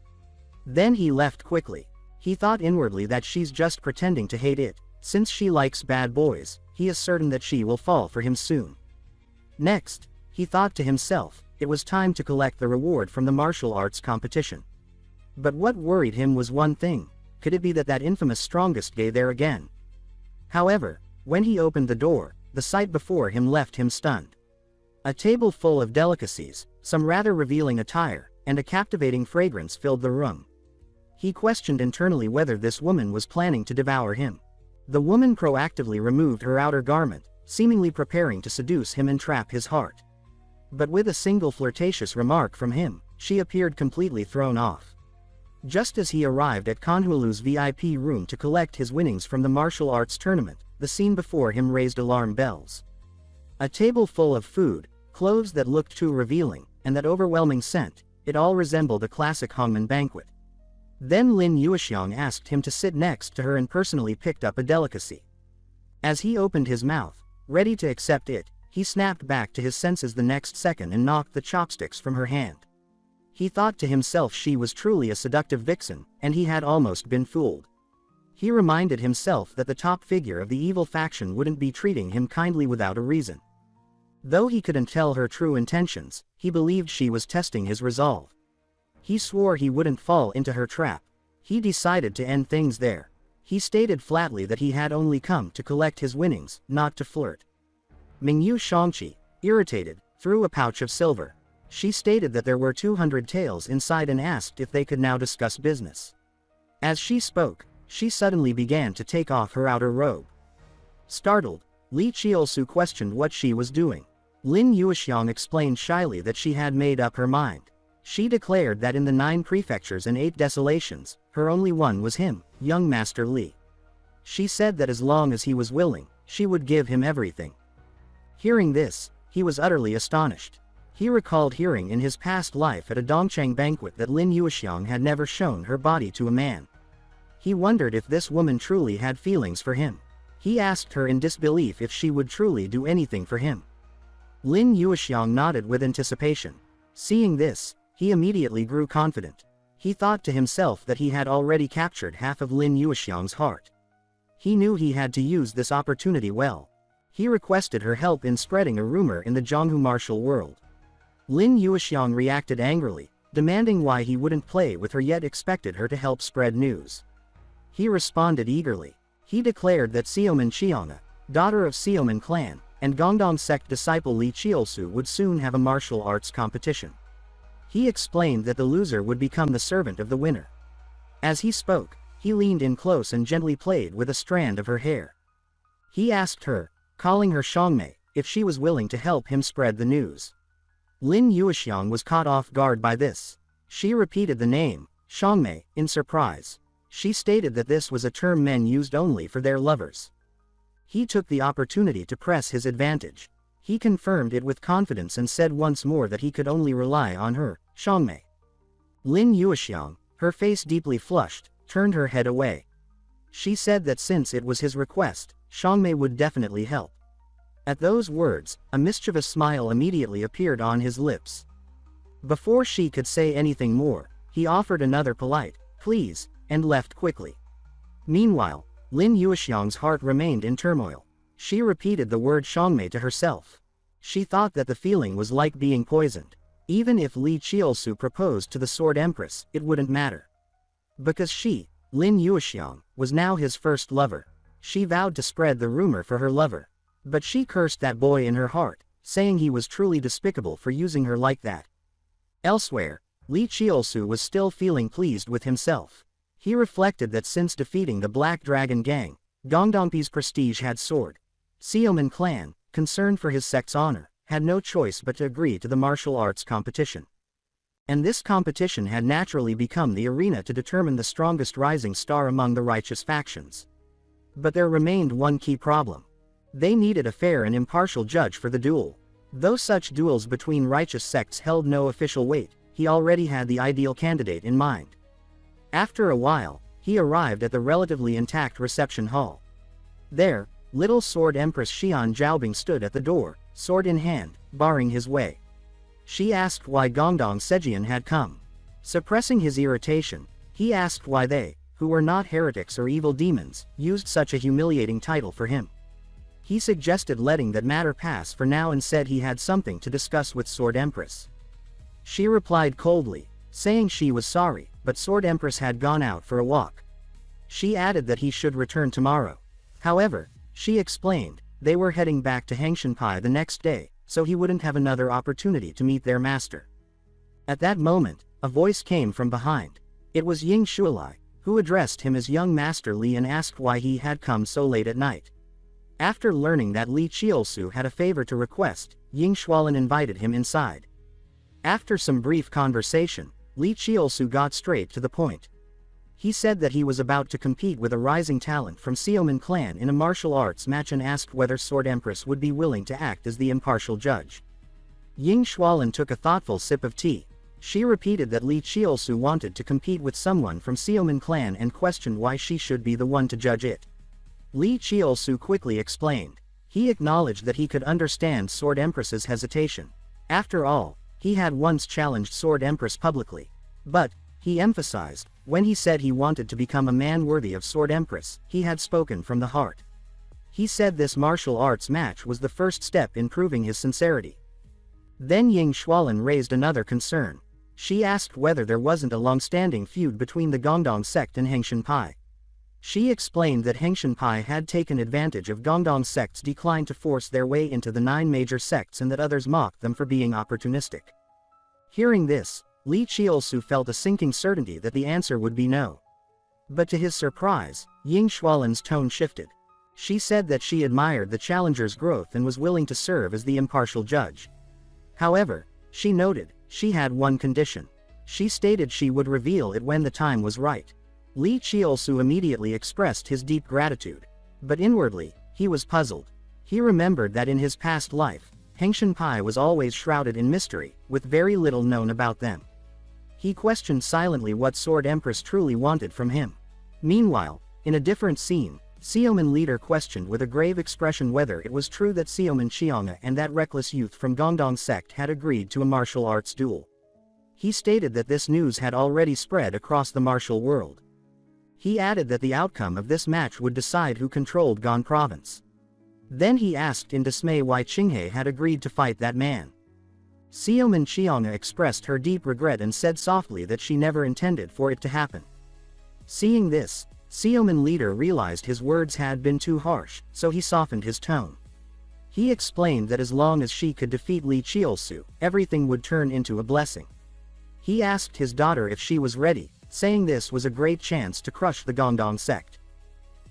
Then he left quickly. He thought inwardly that she's just pretending to hate it. Since she likes bad boys, he is certain that she will fall for him soon. Next, he thought to himself, it was time to collect the reward from the martial arts competition. But what worried him was one thing: could it be that infamous strongest gay there again? However, when he opened the door, the sight before him left him stunned. A table full of delicacies, some rather revealing attire, and a captivating fragrance filled the room. He questioned internally whether this woman was planning to devour him. The woman proactively removed her outer garment, seemingly preparing to seduce him and trap his heart. But with a single flirtatious remark from him, she appeared completely thrown off. Just as he arrived at Kanhulu's VIP room to collect his winnings from the martial arts tournament, the scene before him raised alarm bells. A table full of food, clothes that looked too revealing, and that overwhelming scent, it all resembled a classic Hongman banquet. Then Lin Yuexiang asked him to sit next to her and personally picked up a delicacy. As he opened his mouth, ready to accept it, he snapped back to his senses the next second and knocked the chopsticks from her hand. He thought to himself she was truly a seductive vixen, and he had almost been fooled. He reminded himself that the top figure of the evil faction wouldn't be treating him kindly without a reason. Though he couldn't tell her true intentions, he believed she was testing his resolve. He swore he wouldn't fall into her trap. He decided to end things there. He stated flatly that he had only come to collect his winnings, not to flirt. Mingyu Shangqi, irritated, threw a pouch of silver. She stated that there were 200 taels inside and asked if they could now discuss business. As she spoke, she suddenly began to take off her outer robe. Startled, Li Qiusu questioned what she was doing. Lin Yuexiang explained shyly that she had made up her mind. She declared that in the 9 prefectures and 8 desolations, her only one was him, young Master Li. She said that as long as he was willing, she would give him everything. Hearing this, he was utterly astonished. He recalled hearing in his past life at a Dongcheng banquet that Lin Yuexiang had never shown her body to a man. He wondered if this woman truly had feelings for him. He asked her in disbelief if she would truly do anything for him. Lin Yuexiang nodded with anticipation. Seeing this, he immediately grew confident. He thought to himself that he had already captured half of Lin Yuexiang's heart. He knew he had to use this opportunity well. He requested her help in spreading a rumor in the Zhonghu martial world. Lin Yuexiang reacted angrily, demanding why he wouldn't play with her yet expected her to help spread news. He responded eagerly. He declared that Xiaoman Qianga, daughter of Xiaoman clan, and Gongdong sect disciple Li Qiusu would soon have a martial arts competition. He explained that the loser would become the servant of the winner. As he spoke, he leaned in close and gently played with a strand of her hair. He asked her, calling her Shangmei, if she was willing to help him spread the news. Lin Yuexiang was caught off guard by this. She repeated the name, Shangmei, in surprise. She stated that this was a term men used only for their lovers. He took the opportunity to press his advantage. He confirmed it with confidence and said once more that he could only rely on her, Shangmei. Lin Yuexiang, her face deeply flushed, turned her head away. She said that since it was his request, Shangmei would definitely help. At those words, a mischievous smile immediately appeared on his lips. Before she could say anything more, he offered another polite, please, and left quickly. Meanwhile, Lin Yuexiang's heart remained in turmoil. She repeated the word Shangmei to herself. She thought that the feeling was like being poisoned. Even if Li Qiusu proposed to the Sword Empress, it wouldn't matter. Because she, Lin Yuexiang, was now his first lover. She vowed to spread the rumor for her lover. But she cursed that boy in her heart, saying he was truly despicable for using her like that. Elsewhere, Li Qiusu was still feeling pleased with himself. He reflected that since defeating the Black Dragon Gang, Gongdongpi's prestige had soared. Xiaoman clan, concerned for his sect's honor, had no choice but to agree to the martial arts competition. And this competition had naturally become the arena to determine the strongest rising star among the righteous factions. But there remained one key problem. They needed a fair and impartial judge for the duel. Though such duels between righteous sects held no official weight, he already had the ideal candidate in mind. After a while, he arrived at the relatively intact reception hall. There, little Sword Empress Xian Zhaobing stood at the door, sword in hand, barring his way. She asked why Gongdong Sejian had come. Suppressing his irritation, He asked why they, who were not heretics or evil demons, used such a humiliating title for him. He suggested letting that matter pass for now and said he had something to discuss with Sword Empress. She replied coldly, saying she was sorry, but Sword Empress had gone out for a walk. She added that he should return tomorrow. However, she explained, they were heading back to Hangshanpai the next day, so he wouldn't have another opportunity to meet their master. At that moment, a voice came from behind. It was Ying Shualai, who addressed him as young Master Li and asked why he had come so late at night. After learning that Li Chiolsu had a favor to request, Ying Shualin invited him inside. After some brief conversation, Li Chiolsu got straight to the point. He said that he was about to compete with a rising talent from Xiaoman clan in a martial arts match and asked whether Sword Empress would be willing to act as the impartial judge. Ying Shualin took a thoughtful sip of tea. She repeated that Li Chiolsu wanted to compete with someone from Xiaoman clan and questioned why she should be the one to judge it. Li Chiolsu quickly explained. He acknowledged that he could understand Sword Empress's hesitation. After all, he had once challenged Sword Empress publicly. But, he emphasized, when he said he wanted to become a man worthy of Sword Empress, he had spoken from the heart. He said this martial arts match was the first step in proving his sincerity. Then Ying Shualin raised another concern. She asked whether there wasn't a long-standing feud between the Gongdong sect and Hangshanpai. She explained that Hangshanpai had taken advantage of Gongdong sect's decline to force their way into the 9 major sects and that others mocked them for being opportunistic. Hearing this, Li Chiolsu felt a sinking certainty that the answer would be no. But to his surprise, Ying Shualin's tone shifted. She said that she admired the challenger's growth and was willing to serve as the impartial judge. However, she noted, she had one condition. She stated she would reveal it when the time was right. Li Chiolsu immediately expressed his deep gratitude. But inwardly, he was puzzled. He remembered that in his past life, Hangshanpai was always shrouded in mystery, with very little known about them. He questioned silently what Sword Empress truly wanted from him. Meanwhile, in a different scene, Xiaoman leader questioned with a grave expression whether it was true that Xiaoman Xianga and that reckless youth from Gongdong sect had agreed to a martial arts duel. He stated that this news had already spread across the martial world. He added that the outcome of this match would decide who controlled Gan province. Then he asked in dismay why Qinghe had agreed to fight that man. Xiaoman Xianga expressed her deep regret and said softly that she never intended for it to happen. Seeing this, Xiaoman leader realized his words had been too harsh, so he softened his tone. He explained that as long as she could defeat Li Chiolsu, everything would turn into a blessing. He asked his daughter if she was ready, saying this was a great chance to crush the Gongdong sect.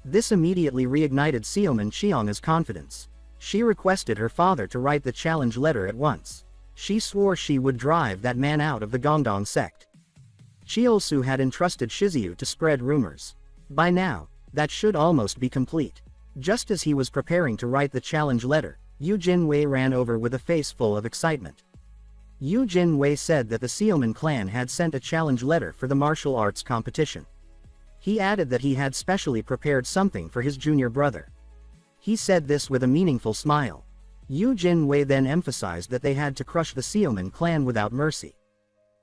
This immediately reignited Xiaoman Xianga's confidence. She requested her father to write the challenge letter at once. She swore she would drive that man out of the Gongdong sect. Chiolsu had entrusted Shizuyu to spread rumors. By now, that should almost be complete. Just as he was preparing to write the challenge letter, Yu Jinwei ran over with a face full of excitement. Yu Jinwei said that the Xiaoman clan had sent a challenge letter for the martial arts competition. He added that he had specially prepared something for his junior brother. He said this with a meaningful smile. Yu Jinwei then emphasized that they had to crush the Xiaoman clan without mercy.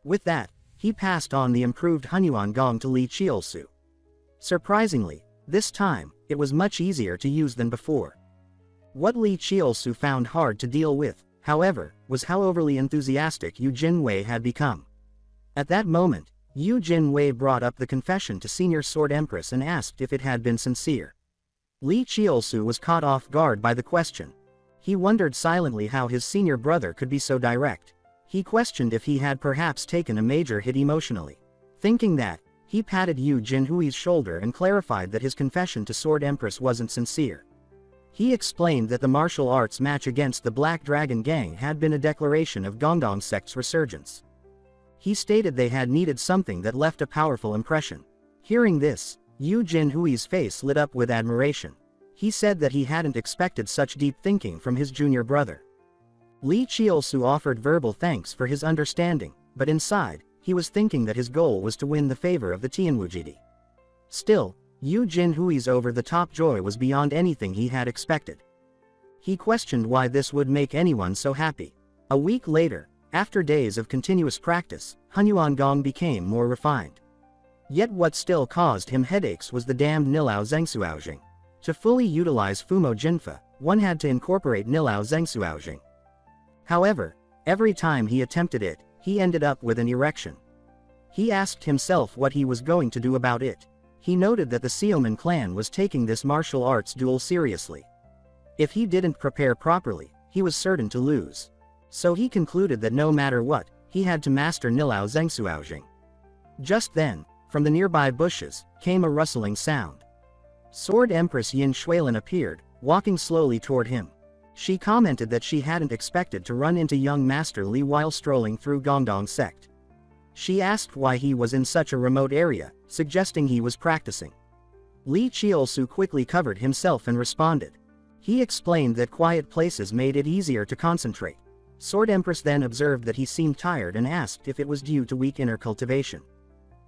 With that, he passed on the improved Hunyuan Gong to Li Chiolsu. Surprisingly, this time, it was much easier to use than before. What Li Chiolsu found hard to deal with, however, was how overly enthusiastic Yu Jinwei had become. At that moment, Yu Jinwei brought up the confession to Senior Sword Empress and asked if it had been sincere. Li Chiolsu was caught off guard by the question. He wondered silently how his senior brother could be so direct. He questioned if he had perhaps taken a major hit emotionally. Thinking that, he patted Yu Jinhui's shoulder and clarified that his confession to Sword Empress wasn't sincere. He explained that the martial arts match against the Black Dragon Gang had been a declaration of Gongdong sect's resurgence. He stated they had needed something that left a powerful impression. Hearing this, Yu Jinhui's face lit up with admiration. He said that he hadn't expected such deep thinking from his junior brother. Li Chiolsu offered verbal thanks for his understanding, but inside, he was thinking that his goal was to win the favor of the Tianwujidi. Still, Yu Jinhui's over-the-top joy was beyond anything he had expected. He questioned why this would make anyone so happy. A week later, after days of continuous practice, Hunyuan Gong became more refined. Yet what still caused him headaches was the damned Nilao Zhengsuaojing. To fully utilize Fumo Jinfa, one had to incorporate Nilao Zhengsuaojing. However, every time he attempted it, he ended up with an erection. He asked himself what he was going to do about it. He noted that the Xiaoman clan was taking this martial arts duel seriously. If he didn't prepare properly, he was certain to lose. So he concluded that no matter what, he had to master Nilao Zhengsuaojing. Just then, from the nearby bushes, came a rustling sound. Sword Empress Yin Shuilin appeared, walking slowly toward him. She commented that she hadn't expected to run into young Master Li while strolling through Gongdong sect. She asked why he was in such a remote area, suggesting he was practicing. Li Qiolsu quickly covered himself and responded. He explained that quiet places made it easier to concentrate. Sword Empress then observed that he seemed tired and asked if it was due to weak inner cultivation.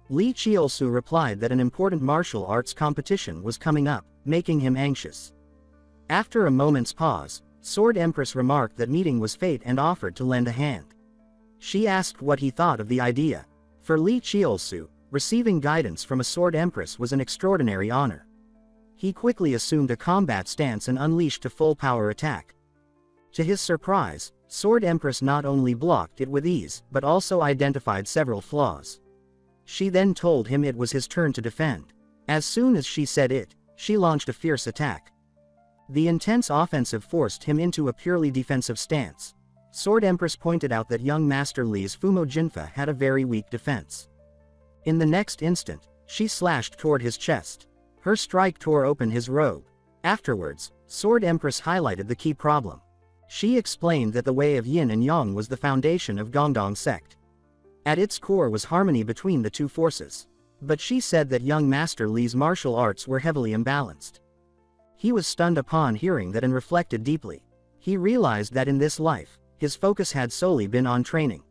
Li Qiolsu replied that an important martial arts competition was coming up, making him anxious. After a moment's pause, Sword Empress remarked that meeting was fate and offered to lend a hand. She asked what he thought of the idea. For Li Qiolsu, receiving guidance from a Sword Empress was an extraordinary honor. He quickly assumed a combat stance and unleashed a full-power attack. To his surprise, Sword Empress not only blocked it with ease, but also identified several flaws. She then told him it was his turn to defend. As soon as she said it, she launched a fierce attack. The intense offensive forced him into a purely defensive stance. Sword Empress pointed out that young Master Li's Fumo Jinfa had a very weak defense. In the next instant, she slashed toward his chest. Her strike tore open his robe. Afterwards, Sword Empress highlighted the key problem. She explained that the way of yin and yang was the foundation of Gongdong sect. At its core was harmony between the two forces. But she said that young Master Li's martial arts were heavily imbalanced. He was stunned upon hearing that and reflected deeply. He realized that in this life, his focus had solely been on training.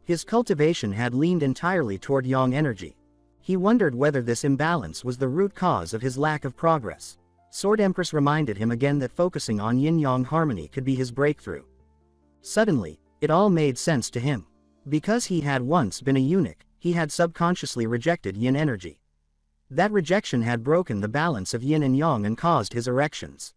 His cultivation had leaned entirely toward yang energy. He wondered whether this imbalance was the root cause of his lack of progress. Sword Empress reminded him again that focusing on yin-yang harmony could be his breakthrough. Suddenly, it all made sense to him. Because he had once been a eunuch, he had subconsciously rejected yin energy. That rejection had broken the balance of yin and yang and caused his erections.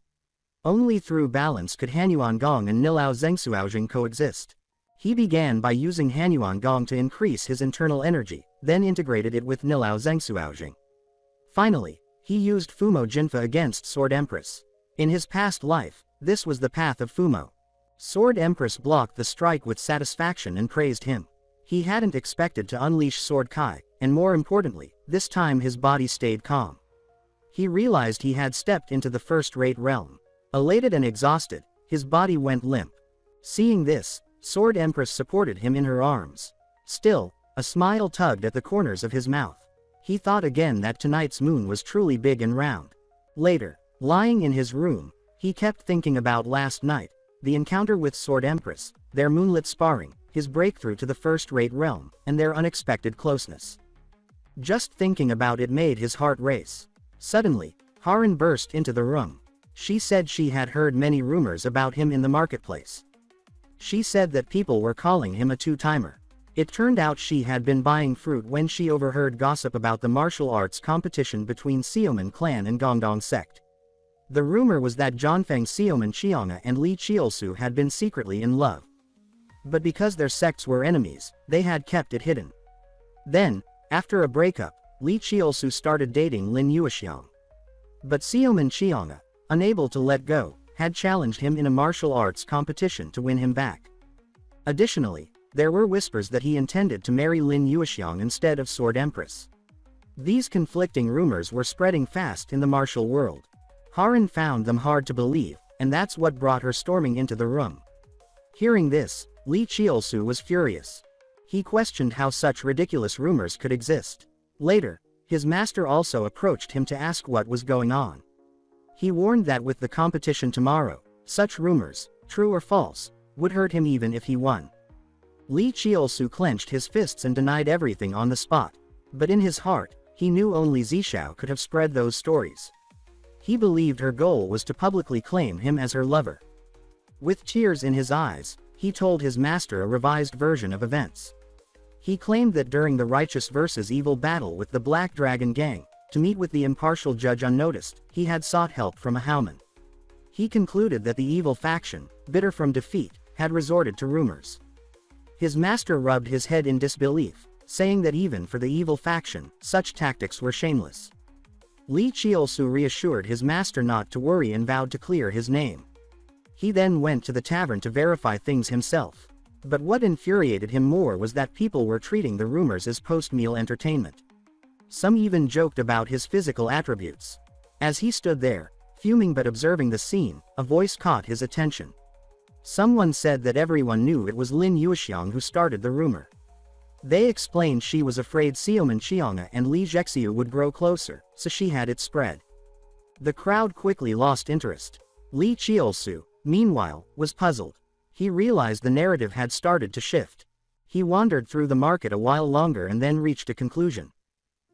Only through balance could Hanyuan Gong and Nilao Zhengsuaojing coexist. He began by using Hanyuan Gong to increase his internal energy, then integrated it with Nilao Zhengsuaojing. Finally, he used Fumo Jinfa against Sword Empress. In his past life, this was the path of Fumo. Sword Empress blocked the strike with satisfaction and praised him. He hadn't expected to unleash Sword Kai, and more importantly, this time his body stayed calm. He realized he had stepped into the first-rate realm. Elated and exhausted, his body went limp. Seeing this, Sword Empress supported him in her arms. Still, a smile tugged at the corners of his mouth. He thought again that tonight's moon was truly big and round. Later, lying in his room, he kept thinking about last night, the encounter with Sword Empress, their moonlit sparring, his breakthrough to the first-rate realm, and their unexpected closeness. Just thinking about it made his heart race. Suddenly, Harin burst into the room. She said she had heard many rumors about him in the marketplace. She said that people were calling him a two-timer. It turned out she had been buying fruit when she overheard gossip about the martial arts competition between Xiaoman clan and Gongdong sect. The rumor was that Zhanfeng Xiaoman Qianga and Li Qiolsu had been secretly in love. But because their sects were enemies, they had kept it hidden. Then, after a breakup, Li Qiolsu started dating Lin Yuexiang. But Xiaoman Qianga, unable to let go, had challenged him in a martial arts competition to win him back. Additionally, there were whispers that he intended to marry Lin Yuexiang instead of Sword Empress. These conflicting rumors were spreading fast in the martial world. Harin found them hard to believe, and that's what brought her storming into the room. Hearing this, Li Qiolsu was furious. He questioned how such ridiculous rumors could exist. Later, his master also approached him to ask what was going on. He warned that with the competition tomorrow, such rumors, true or false, would hurt him even if he won. Li Qiolsu clenched his fists and denied everything on the spot. But in his heart, he knew only Zishao could have spread those stories. He believed her goal was to publicly claim him as her lover. With tears in his eyes, he told his master a revised version of events. He claimed that during the righteous versus evil battle with the Black Dragon Gang, to meet with the impartial judge unnoticed, he had sought help from a Howman. He concluded that the evil faction, bitter from defeat, had resorted to rumors. His master rubbed his head in disbelief, saying that even for the evil faction, such tactics were shameless. Lee Cheolsu reassured his master not to worry and vowed to clear his name. He then went to the tavern to verify things himself. But what infuriated him more was that people were treating the rumors as post-meal entertainment. Some even joked about his physical attributes. As he stood there, fuming but observing the scene, a voice caught his attention. Someone said that everyone knew it was Lin Yuexiang who started the rumor. They explained she was afraid Xiaoman Xianga and Li Zhexiu would grow closer, so she had it spread. The crowd quickly lost interest. Li Cheolsu, meanwhile, was puzzled. He realized the narrative had started to shift. He wandered through the market a while longer and then reached a conclusion.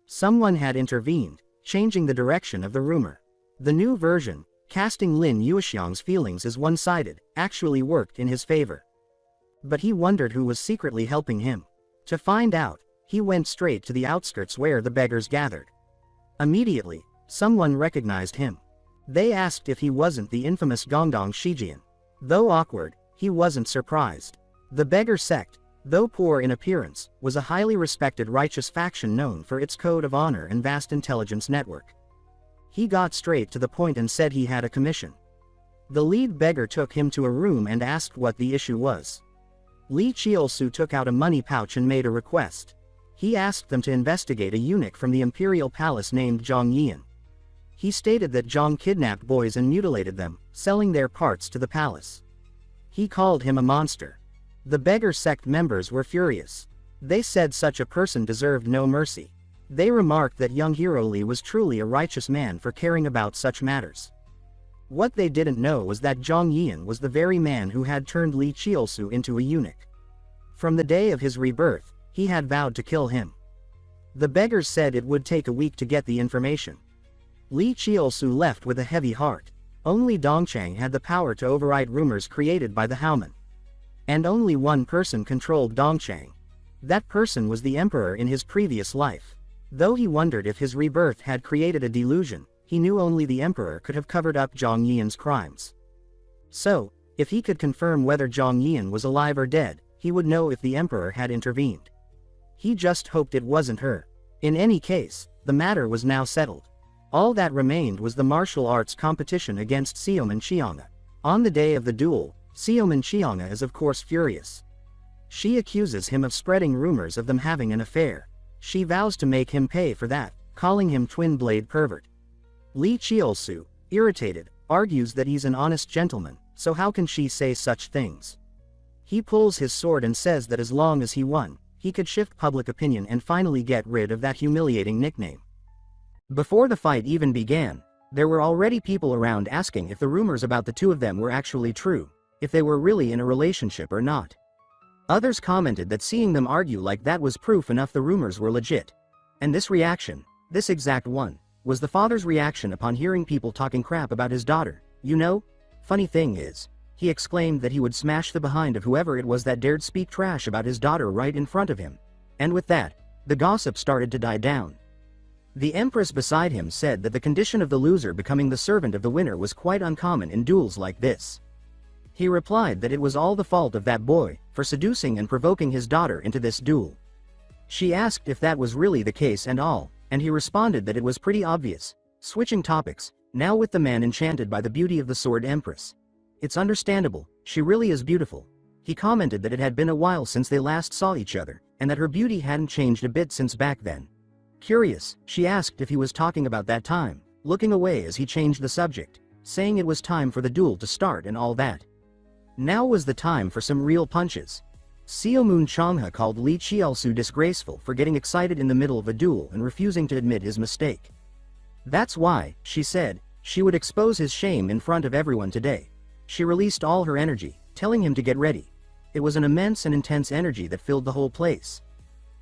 Someone had intervened, changing the direction of the rumor. The new version, casting Lin Yuexiang's feelings as one-sided, actually worked in his favor. But he wondered who was secretly helping him. To find out, he went straight to the outskirts where the beggars gathered. Immediately, someone recognized him. They asked if he wasn't the infamous Gongdong Shijian. Though awkward, he wasn't surprised. The beggar sect, though poor in appearance, was a highly respected righteous faction known for its code of honor and vast intelligence network. He got straight to the point and said he had a commission. The lead beggar took him to a room and asked what the issue was. Li Cheolsu took out a money pouch and made a request. He asked them to investigate a eunuch from the imperial palace named Zhang Yian. He stated that Zhang kidnapped boys and mutilated them, selling their parts to the palace. He called him a monster. The beggar sect members were furious. They said such a person deserved no mercy. They remarked that young hero Li was truly a righteous man for caring about such matters. What they didn't know was that Zhang Yian was the very man who had turned Li Cheolsu into a eunuch. From the day of his rebirth, he had vowed to kill him. The beggars said it would take a week to get the information. Li Cheolsu left with a heavy heart. Only Dongchang had the power to override rumors created by the Howman. And only one person controlled Dongchang. That person was the emperor in his previous life. Though he wondered if his rebirth had created a delusion, he knew only the emperor could have covered up Zhang Yian's crimes. So, if he could confirm whether Zhang Yian was alive or dead, he would know if the emperor had intervened. He just hoped it wasn't her. In any case, the matter was now settled. All that remained was the martial arts competition against Xiaoman Xianga. On the day of the duel, Xiaoman Xianga is of course furious. She accuses him of spreading rumors of them having an affair. She vows to make him pay for that, calling him twin-blade pervert. Li Cheolsu, irritated, argues that he's an honest gentleman, so how can she say such things? He pulls his sword and says that as long as he won, he could shift public opinion and finally get rid of that humiliating nickname. Before the fight even began, there were already people around asking if the rumors about the two of them were actually true, if they were really in a relationship or not. Others commented that seeing them argue like that was proof enough the rumors were legit. And this reaction, this exact one, was the father's reaction upon hearing people talking crap about his daughter. You know? Funny thing is, he exclaimed that he would smash the behind of whoever it was that dared speak trash about his daughter right in front of him. And with that, the gossip started to die down. The empress beside him said that the condition of the loser becoming the servant of the winner was quite uncommon in duels like this. He replied that it was all the fault of that boy, for seducing and provoking his daughter into this duel. She asked if that was really the case and all, and he responded that it was pretty obvious. Switching topics, now with the man enchanted by the beauty of the sword empress. It's understandable, she really is beautiful. He commented that it had been a while since they last saw each other, and that her beauty hadn't changed a bit since back then. Curious, she asked if he was talking about that time, looking away as he changed the subject, saying it was time for the duel to start and all that. Now was the time for some real punches. Xiaomun Changhe called Li Cheolsu disgraceful for getting excited in the middle of a duel and refusing to admit his mistake. That's why, she said, she would expose his shame in front of everyone today. She released all her energy, telling him to get ready. It was an immense and intense energy that filled the whole place.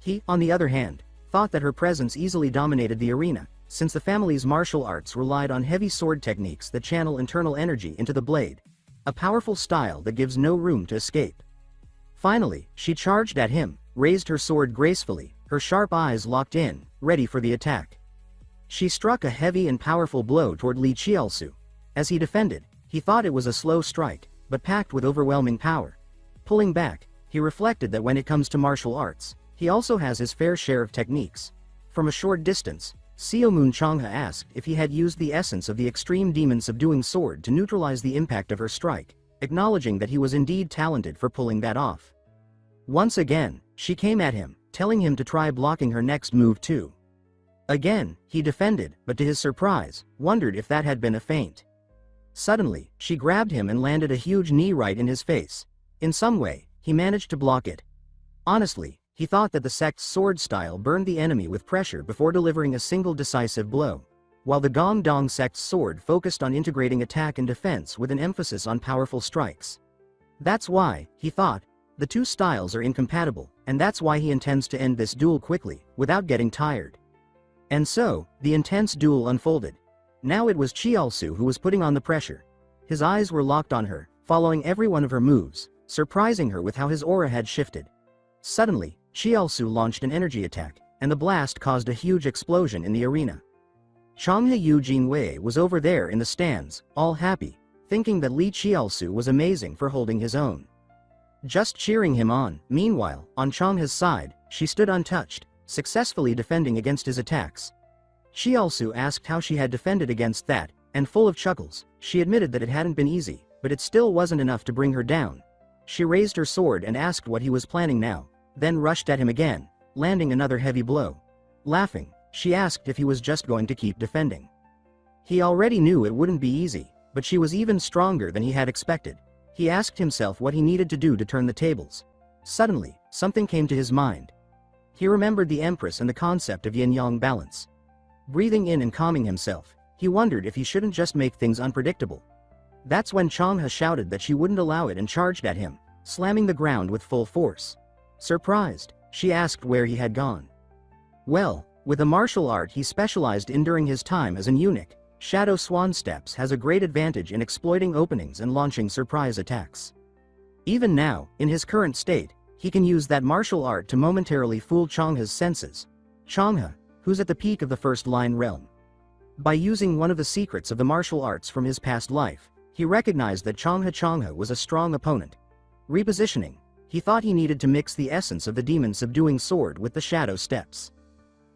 He, on the other hand, thought that her presence easily dominated the arena, since the family's martial arts relied on heavy sword techniques that channel internal energy into the blade. A powerful style that gives no room to escape. Finally, she charged at him, raised her sword gracefully, her sharp eyes locked in, ready for the attack. She struck a heavy and powerful blow toward Li Qiaosu. As he defended, he thought it was a slow strike, but packed with overwhelming power. Pulling back, he reflected that when it comes to martial arts, he also has his fair share of techniques. From a short distance, Xiaomun Changhe asked if he had used the essence of the extreme demon subduing sword to neutralize the impact of her strike, acknowledging that he was indeed talented for pulling that off. Once again, she came at him, telling him to try blocking her next move too. Again, he defended, but to his surprise, wondered if that had been a feint. Suddenly, she grabbed him and landed a huge knee right in his face. In some way, he managed to block it. Honestly, he thought that the sect's sword style burned the enemy with pressure before delivering a single decisive blow, while the Gongdong sect's sword focused on integrating attack and defense with an emphasis on powerful strikes. That's why, he thought, the two styles are incompatible, and that's why he intends to end this duel quickly, without getting tired. And so, the intense duel unfolded. Now it was Qiaosu who was putting on the pressure. His eyes were locked on her, following every one of her moves, surprising her with how his aura had shifted. Suddenly, Qiaosu launched an energy attack, and the blast caused a huge explosion in the arena. Changhe Yu Jinwei was over there in the stands, all happy, thinking that Li Qiaosu was amazing for holding his own. Just cheering him on. Meanwhile, on Changhe's side, she stood untouched, successfully defending against his attacks. Qiaosu asked how she had defended against that, and full of chuckles, she admitted that it hadn't been easy, but it still wasn't enough to bring her down. She raised her sword and asked what he was planning now, then rushed at him again, landing another heavy blow. Laughing, she asked if he was just going to keep defending. He already knew it wouldn't be easy, but she was even stronger than he had expected. He asked himself what he needed to do to turn the tables. Suddenly, something came to his mind. He remembered the Empress and the concept of yin-yang balance. Breathing in and calming himself, he wondered if he shouldn't just make things unpredictable. That's when Changhe shouted that she wouldn't allow it and charged at him, slamming the ground with full force. Surprised, she asked where he had gone. Well, with a martial art he specialized in during his time as an eunuch, Shadow Swan Steps has a great advantage in exploiting openings and launching surprise attacks. Even now, in his current state, he can use that martial art to momentarily fool Changhe's senses. Changhe, who's at the peak of the first-line realm. By using one of the secrets of the martial arts from his past life, he recognized that Changhe was a strong opponent. Repositioning, he thought he needed to mix the essence of the demon-subduing sword with the shadow steps.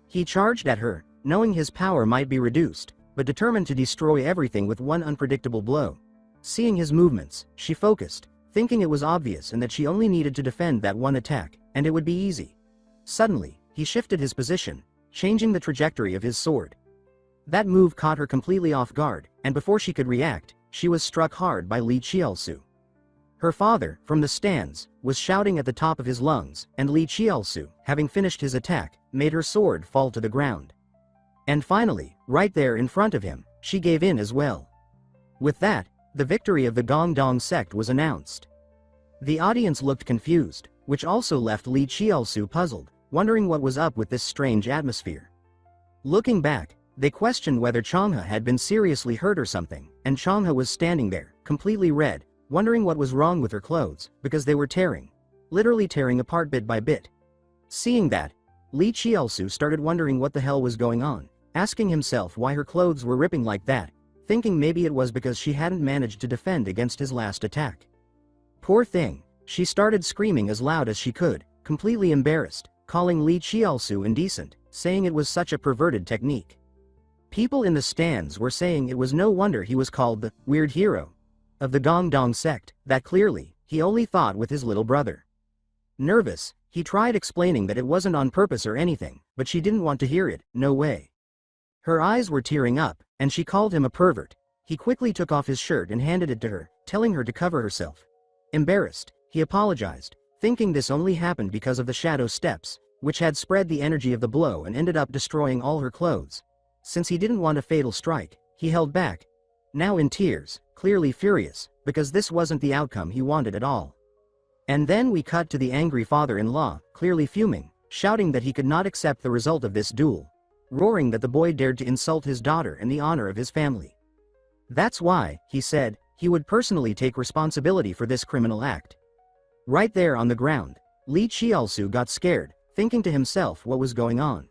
He charged at her, knowing his power might be reduced, but determined to destroy everything with one unpredictable blow. Seeing his movements, she focused, thinking it was obvious and that she only needed to defend that one attack, and it would be easy. Suddenly, he shifted his position, changing the trajectory of his sword. That move caught her completely off guard, and before she could react, she was struck hard by Li Qiaosu. Her father, from the stands, was shouting at the top of his lungs, and Li Qiaosu, having finished his attack, made her sword fall to the ground. And finally, right there in front of him, she gave in as well. With that, the victory of the Gongdong sect was announced. The audience looked confused, which also left Li Qiaosu puzzled, wondering what was up with this strange atmosphere. Looking back, they questioned whether Changhe had been seriously hurt or something, and Changhe was standing there, completely red, wondering what was wrong with her clothes, because they were tearing. Literally tearing apart bit by bit. Seeing that, Li Qiaosu started wondering what the hell was going on, asking himself why her clothes were ripping like that, thinking maybe it was because she hadn't managed to defend against his last attack. Poor thing, she started screaming as loud as she could, completely embarrassed, calling Li Qiaosu indecent, saying it was such a perverted technique. People in the stands were saying it was no wonder he was called the weird hero of the Gongdong sect, that clearly, he only thought with his little brother. Nervous, he tried explaining that it wasn't on purpose or anything, but she didn't want to hear it, no way. Her eyes were tearing up, and she called him a pervert. He quickly took off his shirt and handed it to her, telling her to cover herself. Embarrassed, he apologized, thinking this only happened because of the shadow steps, which had spread the energy of the blow and ended up destroying all her clothes. Since he didn't want a fatal strike, he held back, now in tears, clearly furious, because this wasn't the outcome he wanted at all. And then we cut to the angry father-in-law, clearly fuming, shouting that he could not accept the result of this duel, roaring that the boy dared to insult his daughter and the honor of his family. That's why, he said, he would personally take responsibility for this criminal act. Right there on the ground, Li Qiaosu got scared, thinking to himself what was going on.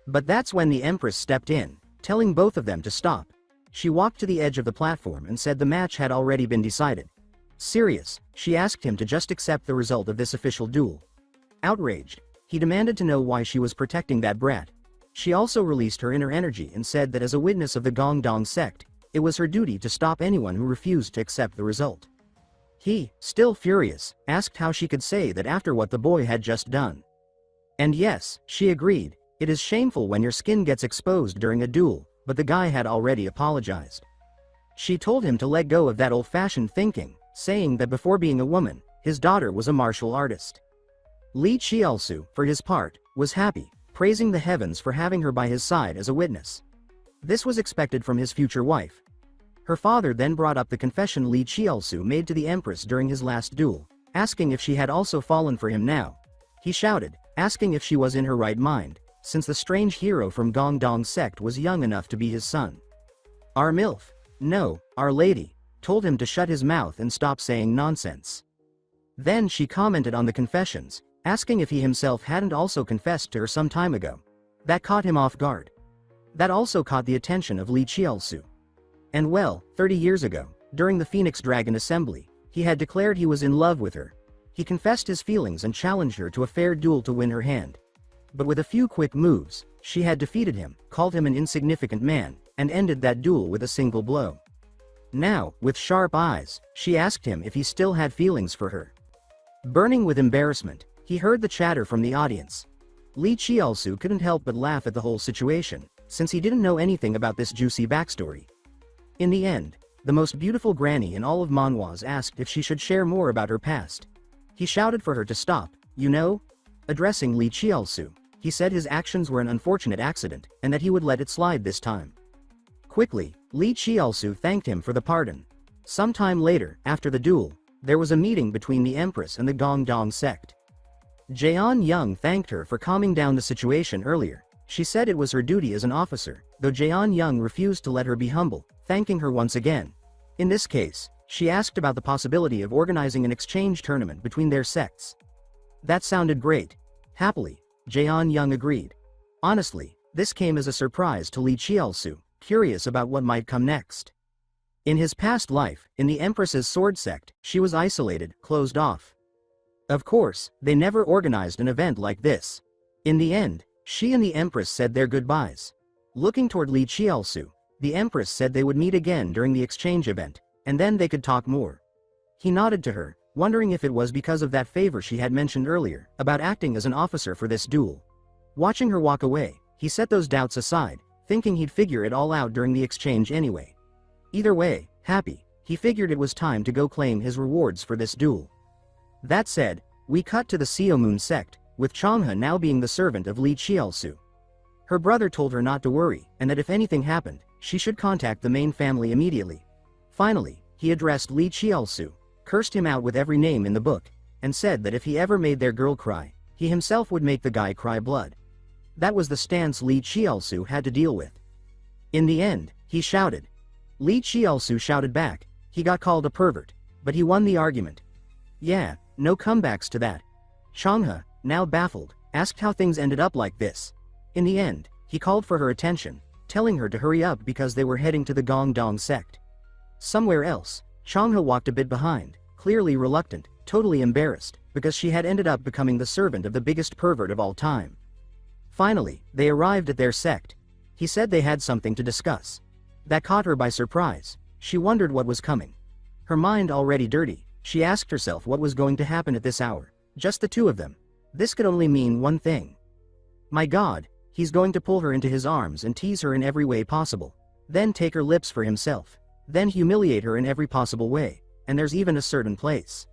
But that's when the Empress stepped in, telling both of them to stop. She walked to the edge of the platform and said the match had already been decided. Serious, she asked him to just accept the result of this official duel. Outraged, he demanded to know why she was protecting that brat. She also released her inner energy and said that as a witness of the Gongdong sect, it was her duty to stop anyone who refused to accept the result. He, still furious, asked how she could say that after what the boy had just done. And yes, she agreed, it is shameful when your skin gets exposed during a duel, but the guy had already apologized. She told him to let go of that old-fashioned thinking, saying that before being a woman, his daughter was a martial artist. Li Qiaosu, for his part, was happy, praising the heavens for having her by his side as a witness. This was expected from his future wife. Her father then brought up the confession Li Qiaosu made to the Empress during his last duel, asking if she had also fallen for him now. He shouted, asking if she was in her right mind, since the strange hero from Gongdong sect was young enough to be his son. Our MILF, no, Our Lady, told him to shut his mouth and stop saying nonsense. Then she commented on the confessions, asking if he himself hadn't also confessed to her some time ago. That caught him off guard. That also caught the attention of Li Qiaosu. And well, 30 years ago, during the Phoenix Dragon Assembly, he had declared he was in love with her. He confessed his feelings and challenged her to a fair duel to win her hand. But with a few quick moves, she had defeated him, called him an insignificant man, and ended that duel with a single blow. Now, with sharp eyes, she asked him if he still had feelings for her. Burning with embarrassment, he heard the chatter from the audience. Li Qiaosu couldn't help but laugh at the whole situation, since he didn't know anything about this juicy backstory. In the end, the most beautiful granny in all of manhwas asked if she should share more about her past. He shouted for her to stop, you know? Addressing Li Qiaosu, he said his actions were an unfortunate accident, and that he would let it slide this time. Quickly, Li Qiaosu thanked him for the pardon. Sometime later, after the duel, there was a meeting between the Empress and the Gongdong sect. Jeon Young thanked her for calming down the situation earlier. She said it was her duty as an officer, though Jeon Young refused to let her be humble, thanking her once again. In this case, she asked about the possibility of organizing an exchange tournament between their sects. That sounded great. Happily, Jeon Young agreed. Honestly, this came as a surprise to Li Qiaosu, curious about what might come next. In his past life, in the Empress's sword sect, she was isolated, closed off. Of course, they never organized an event like this. In the end, she and the Empress said their goodbyes. Looking toward Li Qiaosu, the Empress said they would meet again during the exchange event, and then they could talk more. He nodded to her, wondering if it was because of that favor she had mentioned earlier, about acting as an officer for this duel. Watching her walk away, he set those doubts aside, thinking he'd figure it all out during the exchange anyway. Either way, happy, he figured it was time to go claim his rewards for this duel. That said, we cut to the Seomoon sect, with Changhe now being the servant of Li Qiaosu. Her brother told her not to worry, and that if anything happened, she should contact the main family immediately. Finally, he addressed Li Qiaosu, cursed him out with every name in the book, and said that if he ever made their girl cry, he himself would make the guy cry blood. That was the stance Li Qiaosu had to deal with. In the end, he shouted. Li Qiaosu shouted back, he got called a pervert, but he won the argument. Yeah, no comebacks to that. Changhe, now baffled, asked how things ended up like this. In the end, he called for her attention, telling her to hurry up because they were heading to the Gongdong sect. Somewhere else, Changhe walked a bit behind, clearly reluctant, totally embarrassed, because she had ended up becoming the servant of the biggest pervert of all time. Finally, they arrived at their sect. He said they had something to discuss. That caught her by surprise. She wondered what was coming. Her mind already dirty, she asked herself what was going to happen at this hour. Just the two of them. This could only mean one thing. My God, he's going to pull her into his arms and tease her in every way possible. Then take her lips for himself. Then humiliate her in every possible way, and there's even a certain place.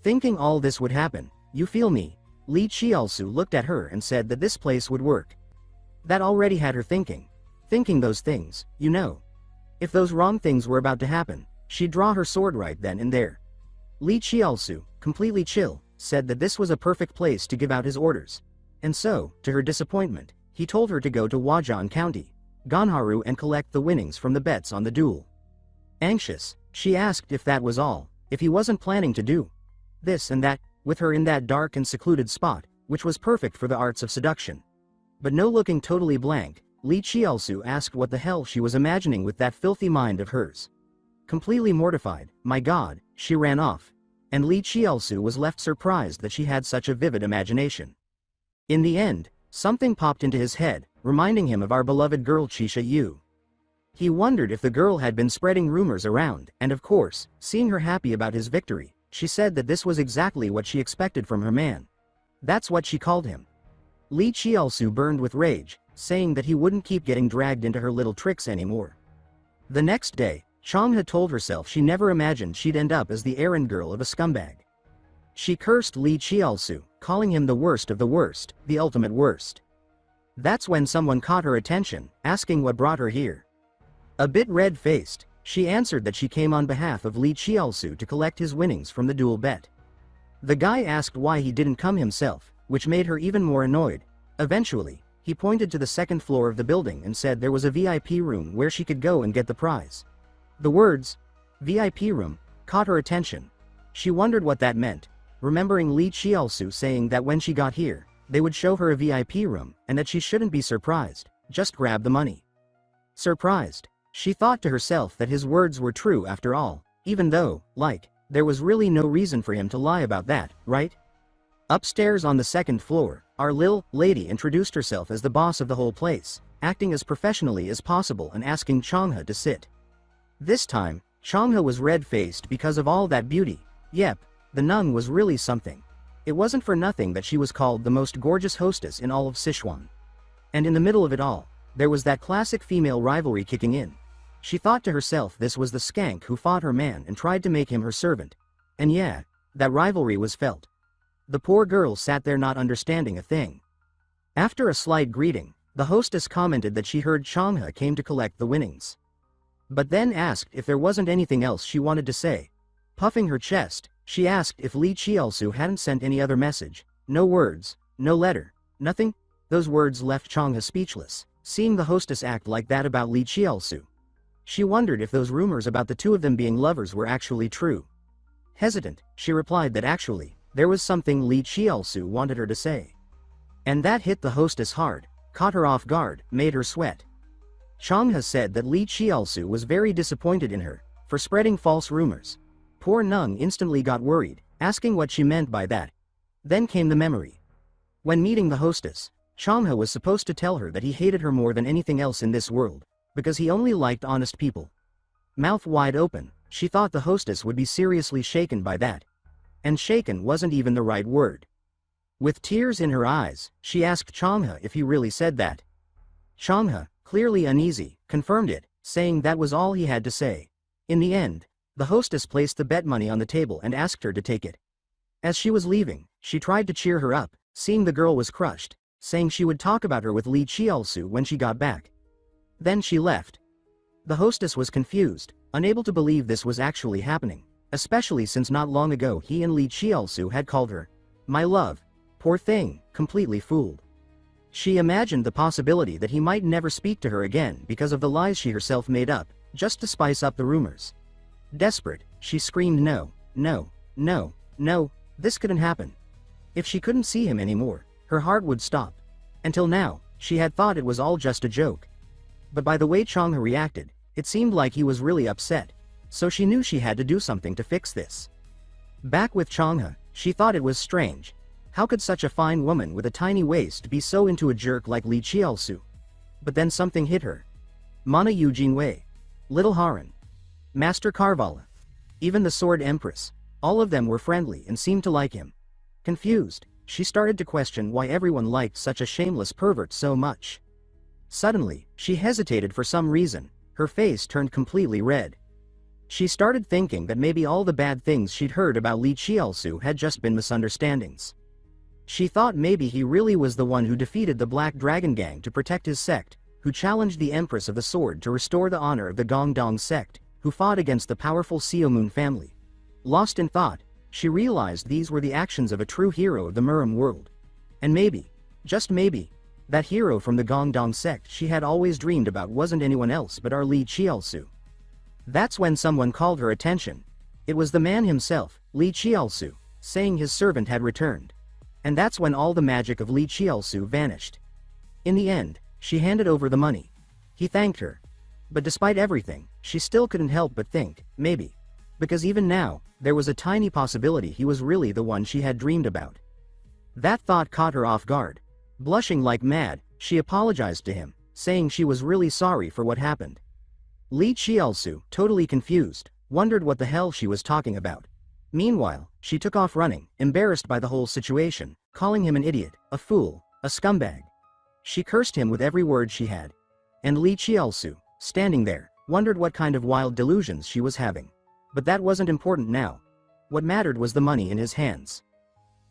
Thinking all this would happen, you feel me? Li Qiaosu looked at her and said that this place would work. That already had her thinking. Thinking those things, you know. If those wrong things were about to happen, she'd draw her sword right then and there. Li Qiaosu, completely chill, said that this was a perfect place to give out his orders. And so, to her disappointment, he told her to go to Wajan County, Ganharu, and collect the winnings from the bets on the duel. Anxious, she asked if that was all, if he wasn't planning to do this and that. with her in that dark and secluded spot, which was perfect for the arts of seduction. But no, looking totally blank, Li Qiaosu asked what the hell she was imagining with that filthy mind of hers. Completely mortified, my god, she ran off. And Li Qiaosu was left surprised that she had such a vivid imagination. In the end, something popped into his head, reminding him of our beloved girl Qixia Yu. He wondered if the girl had been spreading rumors around, and of course, seeing her happy about his victory, she said that this was exactly what she expected from her man. That's what she called him. Li Qiaosu burned with rage, saying that he wouldn't keep getting dragged into her little tricks anymore. The next day, Chang had told herself she never imagined she'd end up as the errand girl of a scumbag. She cursed Li Qiaosu, calling him the worst of the worst, the ultimate worst. That's when someone caught her attention, asking what brought her here. A bit red-faced, she answered that she came on behalf of Li Qiaosu to collect his winnings from the duel bet. The guy asked why he didn't come himself, which made her even more annoyed. Eventually, he pointed to the second floor of the building and said there was a VIP room where she could go and get the prize. The words, VIP room, caught her attention. She wondered what that meant, remembering Li Qiaosu saying that when she got here, they would show her a VIP room, and that she shouldn't be surprised, just grab the money. Surprised, she thought to herself that his words were true after all, even though, there was really no reason for him to lie about that, right? Upstairs on the second floor, our lil lady introduced herself as the boss of the whole place, acting as professionally as possible and asking Changhe to sit. This time, Changhe was red-faced because of all that beauty. Yep, the nun was really something. It wasn't for nothing that she was called the most gorgeous hostess in all of Sichuan. And in the middle of it all, there was that classic female rivalry kicking in. She thought to herself this was the skank who fought her man and tried to make him her servant. And yeah, that rivalry was felt. The poor girl sat there not understanding a thing. After a slight greeting, the hostess commented that she heard Changhe came to collect the winnings. But then asked if there wasn't anything else she wanted to say. Puffing her chest, she asked if Li Qiaosu hadn't sent any other message. No words, no letter, nothing? Those words left Changhe speechless, seeing the hostess act like that about Li Qiaosu. She wondered if those rumors about the two of them being lovers were actually true. Hesitant, she replied that actually, there was something Li Qiaosu wanted her to say. And that hit the hostess hard, caught her off guard, made her sweat. Changhe said that Li Qiaosu was very disappointed in her, for spreading false rumors. Poor Nung instantly got worried, asking what she meant by that. Then came the memory. When meeting the hostess, Changhe was supposed to tell her that he hated her more than anything else in this world, because he only liked honest people. Mouth wide open, she thought the hostess would be seriously shaken by that. And shaken wasn't even the right word. With tears in her eyes, she asked Changhe if he really said that. Changhe, clearly uneasy, confirmed it, saying that was all he had to say. In the end, the hostess placed the bet money on the table and asked her to take it. As she was leaving, she tried to cheer her up, seeing the girl was crushed, saying she would talk about her with Li Qiaosu when she got back. Then she left. The hostess was confused, unable to believe this was actually happening, especially since not long ago he and Li Qiaosu had called her my love. Poor thing, completely fooled. She imagined the possibility that he might never speak to her again because of the lies she herself made up, just to spice up the rumors. Desperate, she screamed no, no, no, no, this couldn't happen. If she couldn't see him anymore, her heart would stop. Until now, she had thought it was all just a joke. But by the way Changhe reacted, it seemed like he was really upset, so she knew she had to do something to fix this. Back with Changhe, she thought it was strange. How could such a fine woman with a tiny waist be so into a jerk like Li Qiaosu? But then something hit her. Mana Yu Jinwei, Little Haran, Master Carvala, even the Sword Empress, all of them were friendly and seemed to like him. Confused, she started to question why everyone liked such a shameless pervert so much. Suddenly, she hesitated for some reason, her face turned completely red. She started thinking that maybe all the bad things she'd heard about Li Qiaosu had just been misunderstandings. She thought maybe he really was the one who defeated the Black Dragon Gang to protect his sect, who challenged the Empress of the Sword to restore the honor of the Gongdong sect, who fought against the powerful Xiaomun family. Lost in thought, she realized these were the actions of a true hero of the Murim world. And maybe, just maybe, that hero from the Gongdong sect she had always dreamed about wasn't anyone else but our Li Qiaosu. That's when someone called her attention. It was the man himself, Li Qiaosu, saying his servant had returned. And that's when all the magic of Li Qiaosu vanished. In the end, she handed over the money. He thanked her. But despite everything, she still couldn't help but think, maybe. Because even now, there was a tiny possibility he was really the one she had dreamed about. That thought caught her off guard. Blushing like mad, she apologized to him, saying she was really sorry for what happened. Li Qiaosu, totally confused, wondered what the hell she was talking about. Meanwhile, she took off running, embarrassed by the whole situation, calling him an idiot, a fool, a scumbag. She cursed him with every word she had. And Li Qiaosu, standing there, wondered what kind of wild delusions she was having. But that wasn't important now. What mattered was the money in his hands.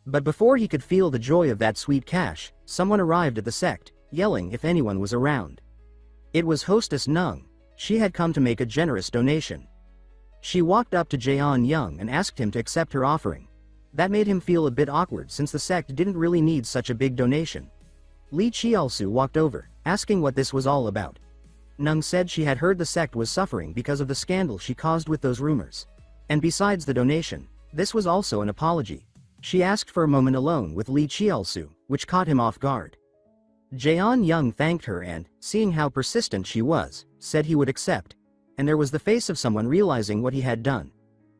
But before he could feel the joy of that sweet cash, someone arrived at the sect, yelling if anyone was around. It was hostess Nung. She had come to make a generous donation. She walked up to Jaeon Young and asked him to accept her offering. That made him feel a bit awkward since the sect didn't really need such a big donation. Li Qiaosu walked over, asking what this was all about. Nung said she had heard the sect was suffering because of the scandal she caused with those rumors. And besides the donation, this was also an apology. She asked for a moment alone with Li Qiaosu, which caught him off guard. Jaeon Young thanked her and, seeing how persistent she was, said he would accept. And there was the face of someone realizing what he had done.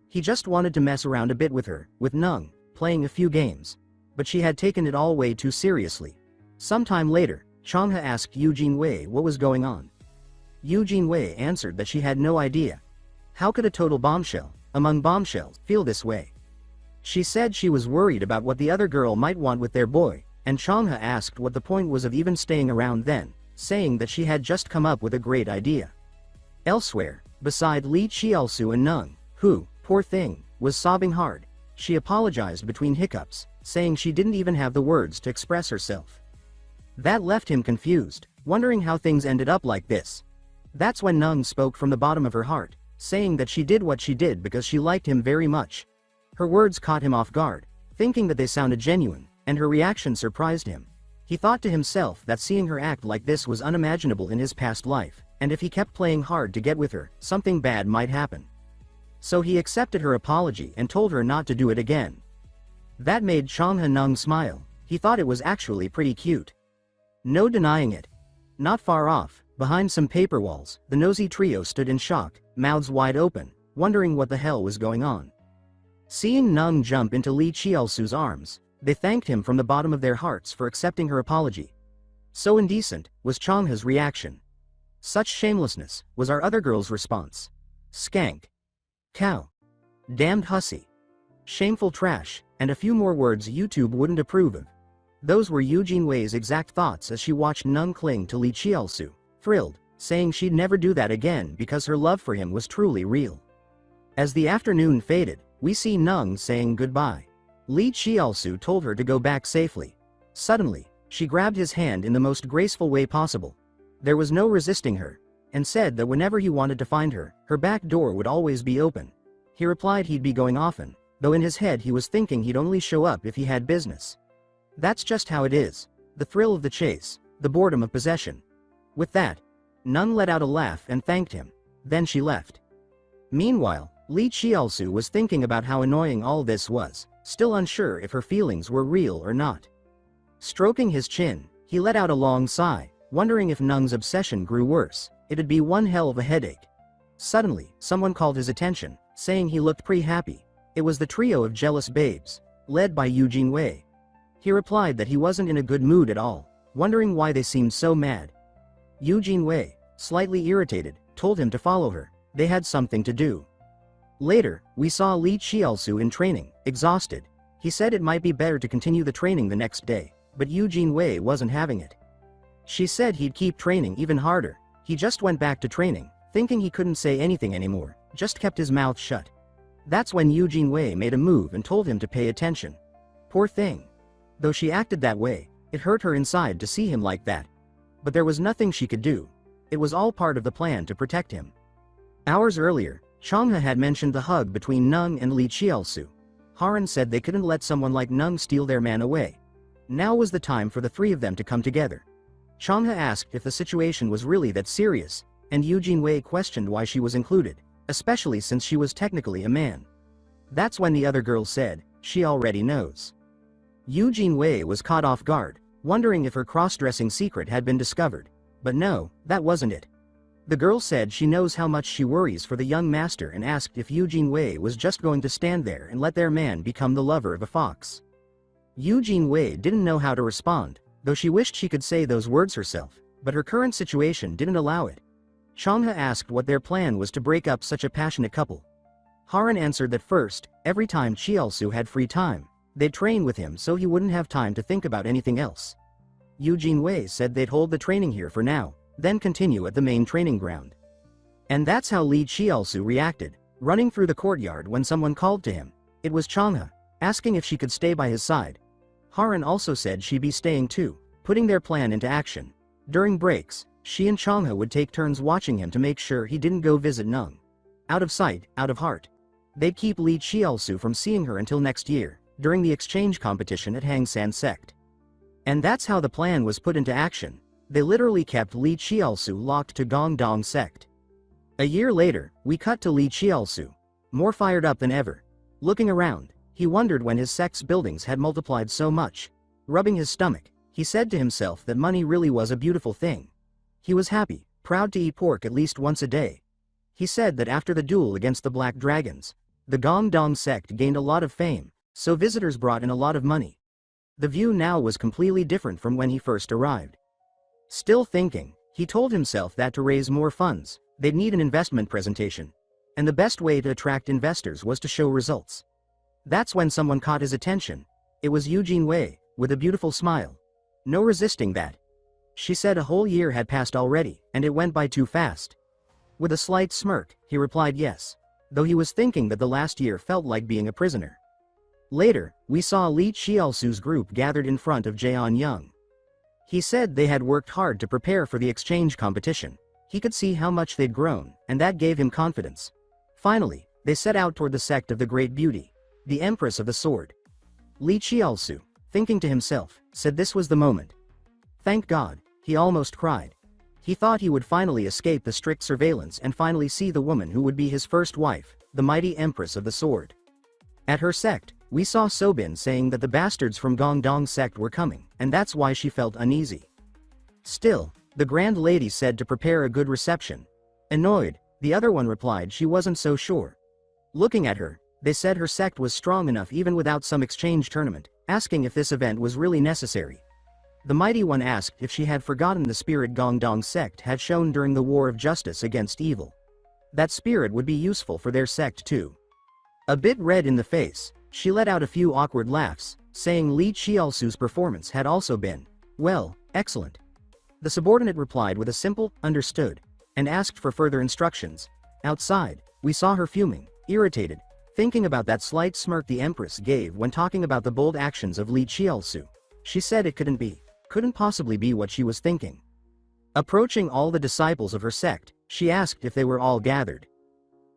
He just wanted to mess around a bit with her, with Nung, playing a few games. But she had taken it all way too seriously. Sometime later, Changhe asked Yu Jinwei what was going on. Yu Jinwei answered that she had no idea. How could a total bombshell, among bombshells, feel this way? She said she was worried about what the other girl might want with their boy, and Changhe asked what the point was of even staying around then, saying that she had just come up with a great idea. Elsewhere, beside Li Qiaosu and Nung, who, poor thing, was sobbing hard, she apologized between hiccups, saying she didn't even have the words to express herself. That left him confused, wondering how things ended up like this. That's when Nung spoke from the bottom of her heart, saying that she did what she did because she liked him very much. Her words caught him off guard, thinking that they sounded genuine, and her reaction surprised him. He thought to himself that seeing her act like this was unimaginable in his past life, and if he kept playing hard to get with her, something bad might happen. So he accepted her apology and told her not to do it again. That made Changhe Nung smile. He thought it was actually pretty cute. No denying it. Not far off, behind some paper walls, the nosy trio stood in shock, mouths wide open, wondering what the hell was going on. Seeing Nung jump into Li Qiaosu's arms, they thanked him from the bottom of their hearts for accepting her apology. So indecent, was Changhe's reaction. Such shamelessness, was our other girl's response. Skank. Cow. Damned hussy. Shameful trash, and a few more words YouTube wouldn't approve of. Those were Yu Jinwei's exact thoughts as she watched Nung cling to Li Qiaosu, thrilled, saying she'd never do that again because her love for him was truly real. As the afternoon faded, we see Nung saying goodbye. Li Qiaosu told her to go back safely. Suddenly, she grabbed his hand in the most graceful way possible. There was no resisting her, and said that whenever he wanted to find her, her back door would always be open. He replied he'd be going often, though in his head he was thinking he'd only show up if he had business. That's just how it is. The thrill of the chase, the boredom of possession. With that, Nung let out a laugh and thanked him. Then she left. Meanwhile, Li Qiaosu was thinking about how annoying all this was, still unsure if her feelings were real or not. Stroking his chin, he let out a long sigh, wondering if Nung's obsession grew worse. It'd be one hell of a headache. Suddenly, someone called his attention, saying he looked pretty happy. It was the trio of jealous babes, led by Yu Jinwei. He replied that he wasn't in a good mood at all, wondering why they seemed so mad. Yu Jinwei, slightly irritated, told him to follow her. They had something to do. Later, we saw Li Qiaosu in training, exhausted. He said it might be better to continue the training the next day, but Yu Jinwei wasn't having it. She said he'd keep training even harder. He just went back to training, thinking he couldn't say anything anymore, just kept his mouth shut. That's when Yu Jinwei made a move and told him to pay attention. Poor thing. Though she acted that way, it hurt her inside to see him like that. But there was nothing she could do. It was all part of the plan to protect him. Hours earlier, Changhe had mentioned the hug between Nung and Li Qiaosu. Haran said they couldn't let someone like Nung steal their man away. Now was the time for the three of them to come together. Changhe asked if the situation was really that serious, and Yu Jinwei questioned why she was included, especially since she was technically a man. That's when the other girl said, she already knows. Eugene Wei was caught off guard, wondering if her cross-dressing secret had been discovered. But no, that wasn't it. The girl said she knows how much she worries for the young master and asked if Eugene Wei was just going to stand there and let their man become the lover of a fox. Eugene Wei didn't know how to respond, though she wished she could say those words herself, but her current situation didn't allow it. Changhe asked what their plan was to break up such a passionate couple. Haran answered that first, every time Chielsu had free time, they'd train with him so he wouldn't have time to think about anything else. Eugene Wei said they'd hold the training here for now, then continue at the main training ground. And that's how Li Chielsu reacted, running through the courtyard when someone called to him. It was Changhe, asking if she could stay by his side. Haran also said she'd be staying too, putting their plan into action. During breaks, she and Changhe would take turns watching him to make sure he didn't go visit Nung. Out of sight, out of heart. They'd keep Li Chielsu from seeing her until next year, during the exchange competition at Hangsan Sect. And that's how the plan was put into action. They literally kept Li Chielsu locked to Gongdong Sect. A year later, we cut to Li Chielsu, more fired up than ever. Looking around, he wondered when his sect's buildings had multiplied so much. Rubbing his stomach, he said to himself that money really was a beautiful thing. He was happy, proud to eat pork at least once a day. He said that after the duel against the Black Dragons, the Gongdong Sect gained a lot of fame, so visitors brought in a lot of money. The view now was completely different from when he first arrived. Still thinking, he told himself that to raise more funds, they'd need an investment presentation. And the best way to attract investors was to show results. That's when someone caught his attention. It was Eugene Wei, with a beautiful smile. No resisting that. She said a whole year had passed already, and it went by too fast. With a slight smirk, he replied yes, though he was thinking that the last year felt like being a prisoner. Later, we saw Li Chielsu's group gathered in front of Jeon Young. He said they had worked hard to prepare for the exchange competition. He could see how much they'd grown, and that gave him confidence. Finally, they set out toward the sect of the Great Beauty, the Empress of the Sword. Li Chielsu, thinking to himself, said this was the moment. Thank God, he almost cried. He thought he would finally escape the strict surveillance and finally see the woman who would be his first wife, the mighty Empress of the Sword. At her sect, we saw Sobin saying that the bastards from Gongdong Sect were coming, and that's why she felt uneasy. Still, the Grand Lady said to prepare a good reception. Annoyed, the other one replied she wasn't so sure. Looking at her, they said her sect was strong enough even without some exchange tournament, asking if this event was really necessary. The Mighty One asked if she had forgotten the spirit Gongdong Sect had shown during the War of Justice against evil. That spirit would be useful for their sect too. A bit red in the face, she let out a few awkward laughs, saying Li Chielsu's performance had also been, well, excellent. The subordinate replied with a simple, understood, and asked for further instructions. Outside, we saw her fuming, irritated, thinking about that slight smirk the Empress gave when talking about the bold actions of Li Chielsu. She said it couldn't possibly be what she was thinking. Approaching all the disciples of her sect, she asked if they were all gathered.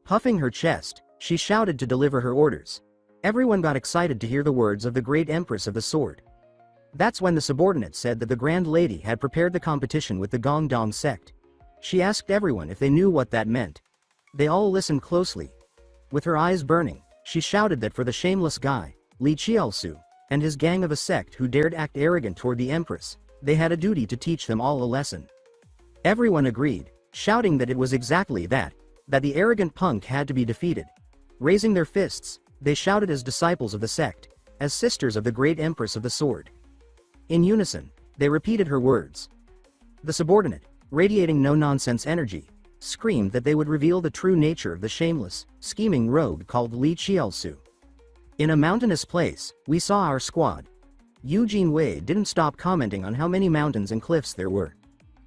Puffing her chest, she shouted to deliver her orders. Everyone got excited to hear the words of the great Empress of the Sword. That's when the subordinate said that the Grand Lady had prepared the competition with the Gongdong Sect. She asked everyone if they knew what that meant. They all listened closely. With her eyes burning, she shouted that for the shameless guy, Li Chielsu, and his gang of a sect who dared act arrogant toward the Empress, they had a duty to teach them all a lesson. Everyone agreed, shouting that it was exactly that the arrogant punk had to be defeated. Raising their fists, they shouted as disciples of the sect, as sisters of the great Empress of the Sword. In unison, they repeated her words. The subordinate, radiating no-nonsense energy, screamed that they would reveal the true nature of the shameless, scheming rogue called Li Chielsu. In a mountainous place, we saw our squad. Eugene Wei didn't stop commenting on how many mountains and cliffs there were.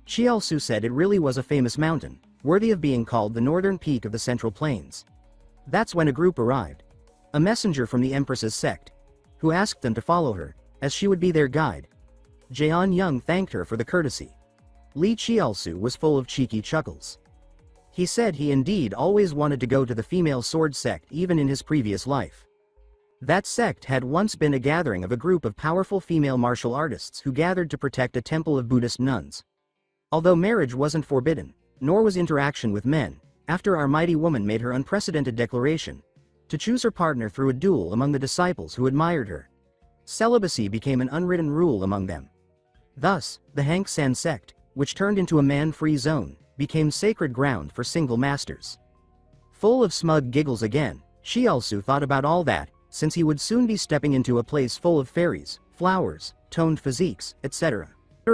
Chielsu said it really was a famous mountain, worthy of being called the northern peak of the Central Plains. That's when a group arrived. A messenger from the Empress's sect, who asked them to follow her, as she would be their guide. Jeon Young thanked her for the courtesy. Li Chielsu was full of cheeky chuckles. He said he indeed always wanted to go to the female sword sect even in his previous life. That sect had once been a gathering of a group of powerful female martial artists who gathered to protect a temple of Buddhist nuns. Although marriage wasn't forbidden, nor was interaction with men, after our mighty woman made her unprecedented declaration, to choose her partner through a duel among the disciples who admired her. Celibacy became an unwritten rule among them. Thus, the Hank-san sect, which turned into a man-free zone, became sacred ground for single masters. Full of smug giggles again, Shialsu thought about all that, since he would soon be stepping into a place full of fairies, flowers, toned physiques, etc.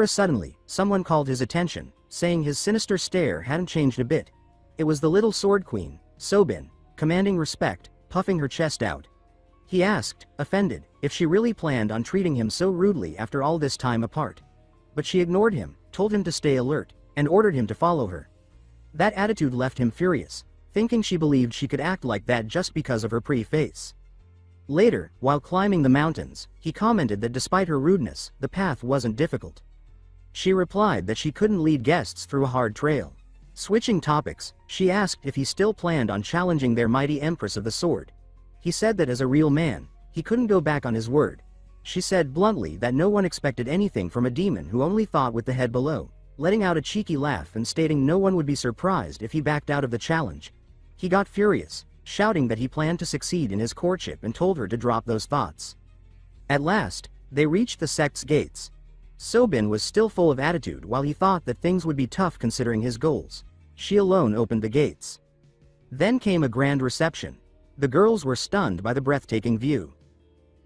Suddenly, someone called his attention, saying his sinister stare hadn't changed a bit. It was the little sword queen, Sobin, commanding respect, puffing her chest out. He asked, offended, if she really planned on treating him so rudely after all this time apart. But she ignored him, told him to stay alert, and ordered him to follow her. That attitude left him furious, thinking she believed she could act like that just because of her pretty face. Later, while climbing the mountains, he commented that despite her rudeness, the path wasn't difficult. She replied that she couldn't lead guests through a hard trail. Switching topics, she asked if he still planned on challenging their mighty Empress of the Sword. He said that as a real man, he couldn't go back on his word. She said bluntly that no one expected anything from a demon who only thought with the head below, letting out a cheeky laugh and stating no one would be surprised if he backed out of the challenge. He got furious, shouting that he planned to succeed in his courtship and told her to drop those thoughts. At last, they reached the sect's gates. Sobin was still full of attitude while he thought that things would be tough considering his goals. She alone opened the gates. Then came a grand reception. The girls were stunned by the breathtaking view.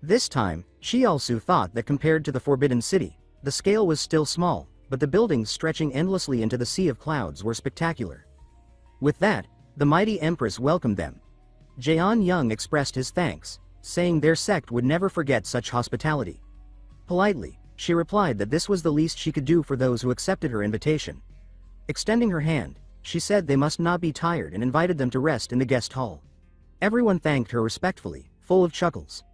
This time, Shialsu thought that compared to the Forbidden City, the scale was still small, but the buildings stretching endlessly into the sea of clouds were spectacular. With that, the mighty Empress welcomed them. Jaeon Young expressed his thanks, saying their sect would never forget such hospitality. Politely, she replied that this was the least she could do for those who accepted her invitation. Extending her hand, she said they must not be tired and invited them to rest in the guest hall. Everyone thanked her respectfully, full of chuckles.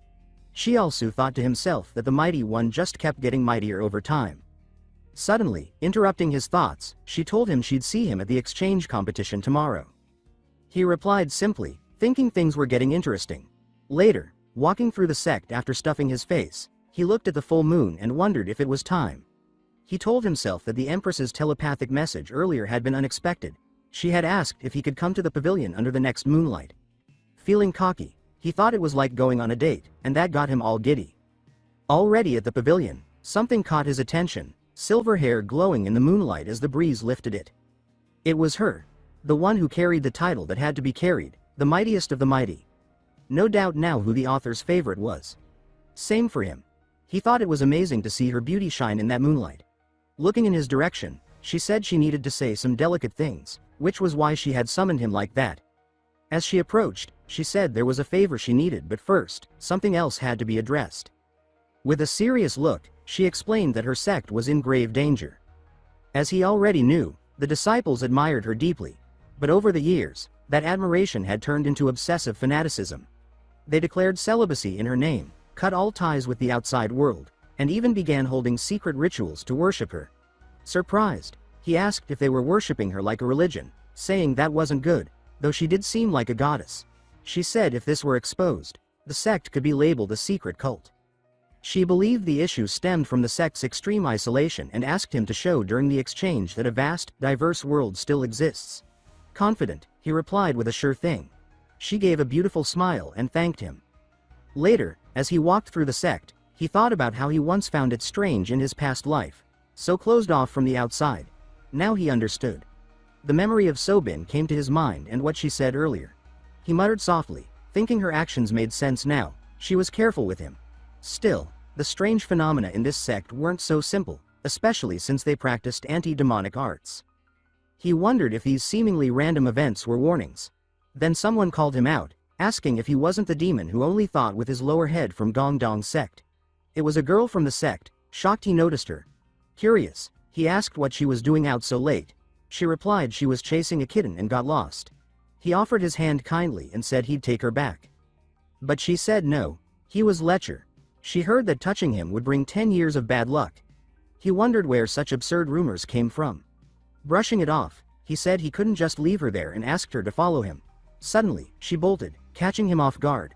Shialsu thought to himself that the mighty one just kept getting mightier over time. Suddenly, interrupting his thoughts, she told him she'd see him at the exchange competition tomorrow. He replied simply, thinking things were getting interesting. Later, walking through the sect after stuffing his face, he looked at the full moon and wondered if it was time. He told himself that the Empress's telepathic message earlier had been unexpected. She had asked if he could come to the pavilion under the next moonlight. Feeling cocky, he thought it was like going on a date, and that got him all giddy. Already at the pavilion, something caught his attention, silver hair glowing in the moonlight as the breeze lifted it. It was her, the one who carried the title that had to be carried, the mightiest of the mighty. No doubt now who the author's favorite was. Same for him. He thought it was amazing to see her beauty shine in that moonlight. Looking in his direction, she said she needed to say some delicate things, which was why she had summoned him like that. As she approached, she said there was a favor she needed, but first, something else had to be addressed. With a serious look, she explained that her sect was in grave danger. As he already knew, the disciples admired her deeply. But over the years, that admiration had turned into obsessive fanaticism. They declared celibacy in her name, cut all ties with the outside world, and even began holding secret rituals to worship her. Surprised, he asked if they were worshipping her like a religion, saying that wasn't good, though she did seem like a goddess. She said if this were exposed, the sect could be labeled a secret cult. She believed the issue stemmed from the sect's extreme isolation and asked him to show during the exchange that a vast, diverse world still exists. Confident, he replied with a sure thing. She gave a beautiful smile and thanked him. Later, as he walked through the sect, he thought about how he once found it strange in his past life, so closed off from the outside. Now he understood. The memory of Sobin came to his mind and what she said earlier. He muttered softly, thinking her actions made sense now. She was careful with him. Still, the strange phenomena in this sect weren't so simple, especially since they practiced anti-demonic arts. He wondered if these seemingly random events were warnings. Then someone called him out, asking if he wasn't the demon who only thought with his lower head from Gongdong's sect. It was a girl from the sect. Shocked, he noticed her. Curious, he asked what she was doing out so late. She replied she was chasing a kitten and got lost. He offered his hand kindly and said he'd take her back. But she said no. He was lecher. She heard that touching him would bring 10 years of bad luck. He wondered where such absurd rumors came from. Brushing it off, he said he couldn't just leave her there and asked her to follow him. Suddenly, she bolted, catching him off guard.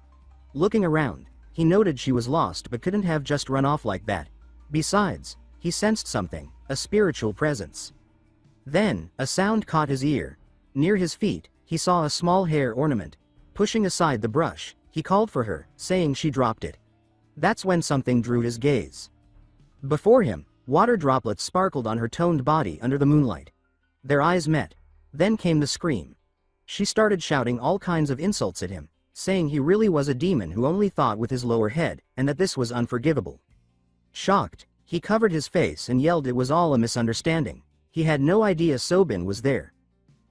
Looking around, he noted she was lost but couldn't have just run off like that. Besides, he sensed something, a spiritual presence. Then, a sound caught his ear. Near his feet, he saw a small hair ornament. Pushing aside the brush, he called for her, saying she dropped it. That's when something drew his gaze. Before him, water droplets sparkled on her toned body under the moonlight. Their eyes met. Then came the scream. She started shouting all kinds of insults at him, saying he really was a demon who only thought with his lower head, and that this was unforgivable. Shocked, he covered his face and yelled it was all a misunderstanding. He had no idea Sobin was there.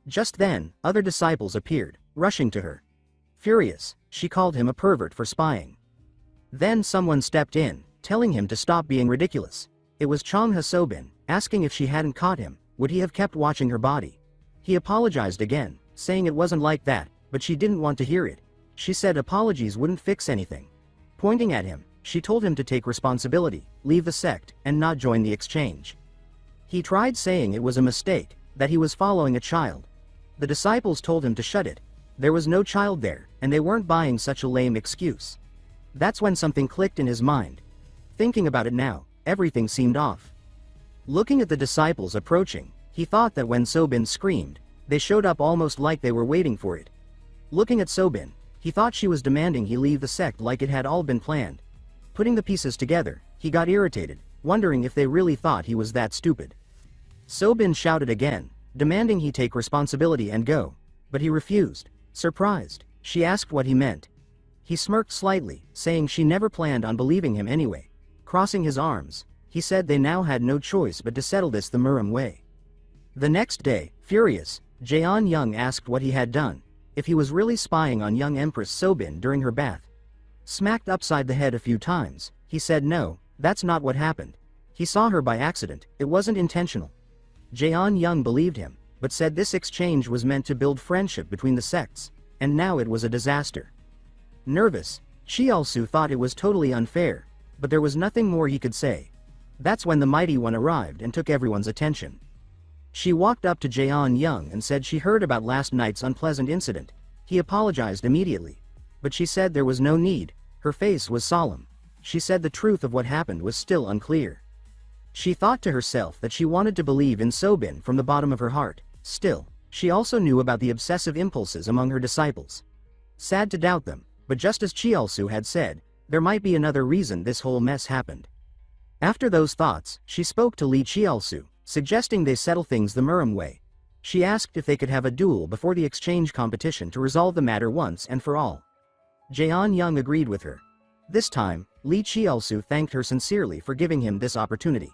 Just then, other disciples appeared, rushing to her. Furious, she called him a pervert for spying. Then someone stepped in, telling him to stop being ridiculous. It was Changha Sobin, asking if she hadn't caught him, would he have kept watching her body? He apologized again, saying it wasn't like that, but she didn't want to hear it. She said apologies wouldn't fix anything. Pointing at him, she told him to take responsibility, leave the sect, and not join the exchange. He tried saying it was a mistake, that he was following a child. The disciples told him to shut it. There was no child there, and they weren't buying such a lame excuse. That's when something clicked in his mind. Thinking about it now, everything seemed off. Looking at the disciples approaching, he thought that when Sobin screamed, they showed up almost like they were waiting for it. Looking at Sobin, he thought she was demanding he leave the sect like it had all been planned. Putting the pieces together, he got irritated, wondering if they really thought he was that stupid. Sobin shouted again, demanding he take responsibility and go, but he refused. Surprised, she asked what he meant. He smirked slightly, saying she never planned on believing him anyway. Crossing his arms, he said they now had no choice but to settle this the Muram way. The next day, furious, Jaeon Young asked what he had done, if he was really spying on young Empress Sobin during her bath. Smacked upside the head a few times, he said no, that's not what happened. He saw her by accident, it wasn't intentional. Jaeon Young believed him, but said this exchange was meant to build friendship between the sects, and now it was a disaster. Nervous, Chialsu thought it was totally unfair, but there was nothing more he could say. That's when the Mighty One arrived and took everyone's attention. She walked up to Jaeon Young and said she heard about last night's unpleasant incident. He apologized immediately. But she said there was no need, her face was solemn. She said the truth of what happened was still unclear. She thought to herself that she wanted to believe in Sobin from the bottom of her heart. Still, she also knew about the obsessive impulses among her disciples. Sad to doubt them, but just as Chialsu had said, there might be another reason this whole mess happened. After those thoughts, she spoke to Li Chialsu, suggesting they settle things the Muram way. She asked if they could have a duel before the exchange competition to resolve the matter once and for all. Jaeon Young agreed with her. This time, Li Chialsu thanked her sincerely for giving him this opportunity.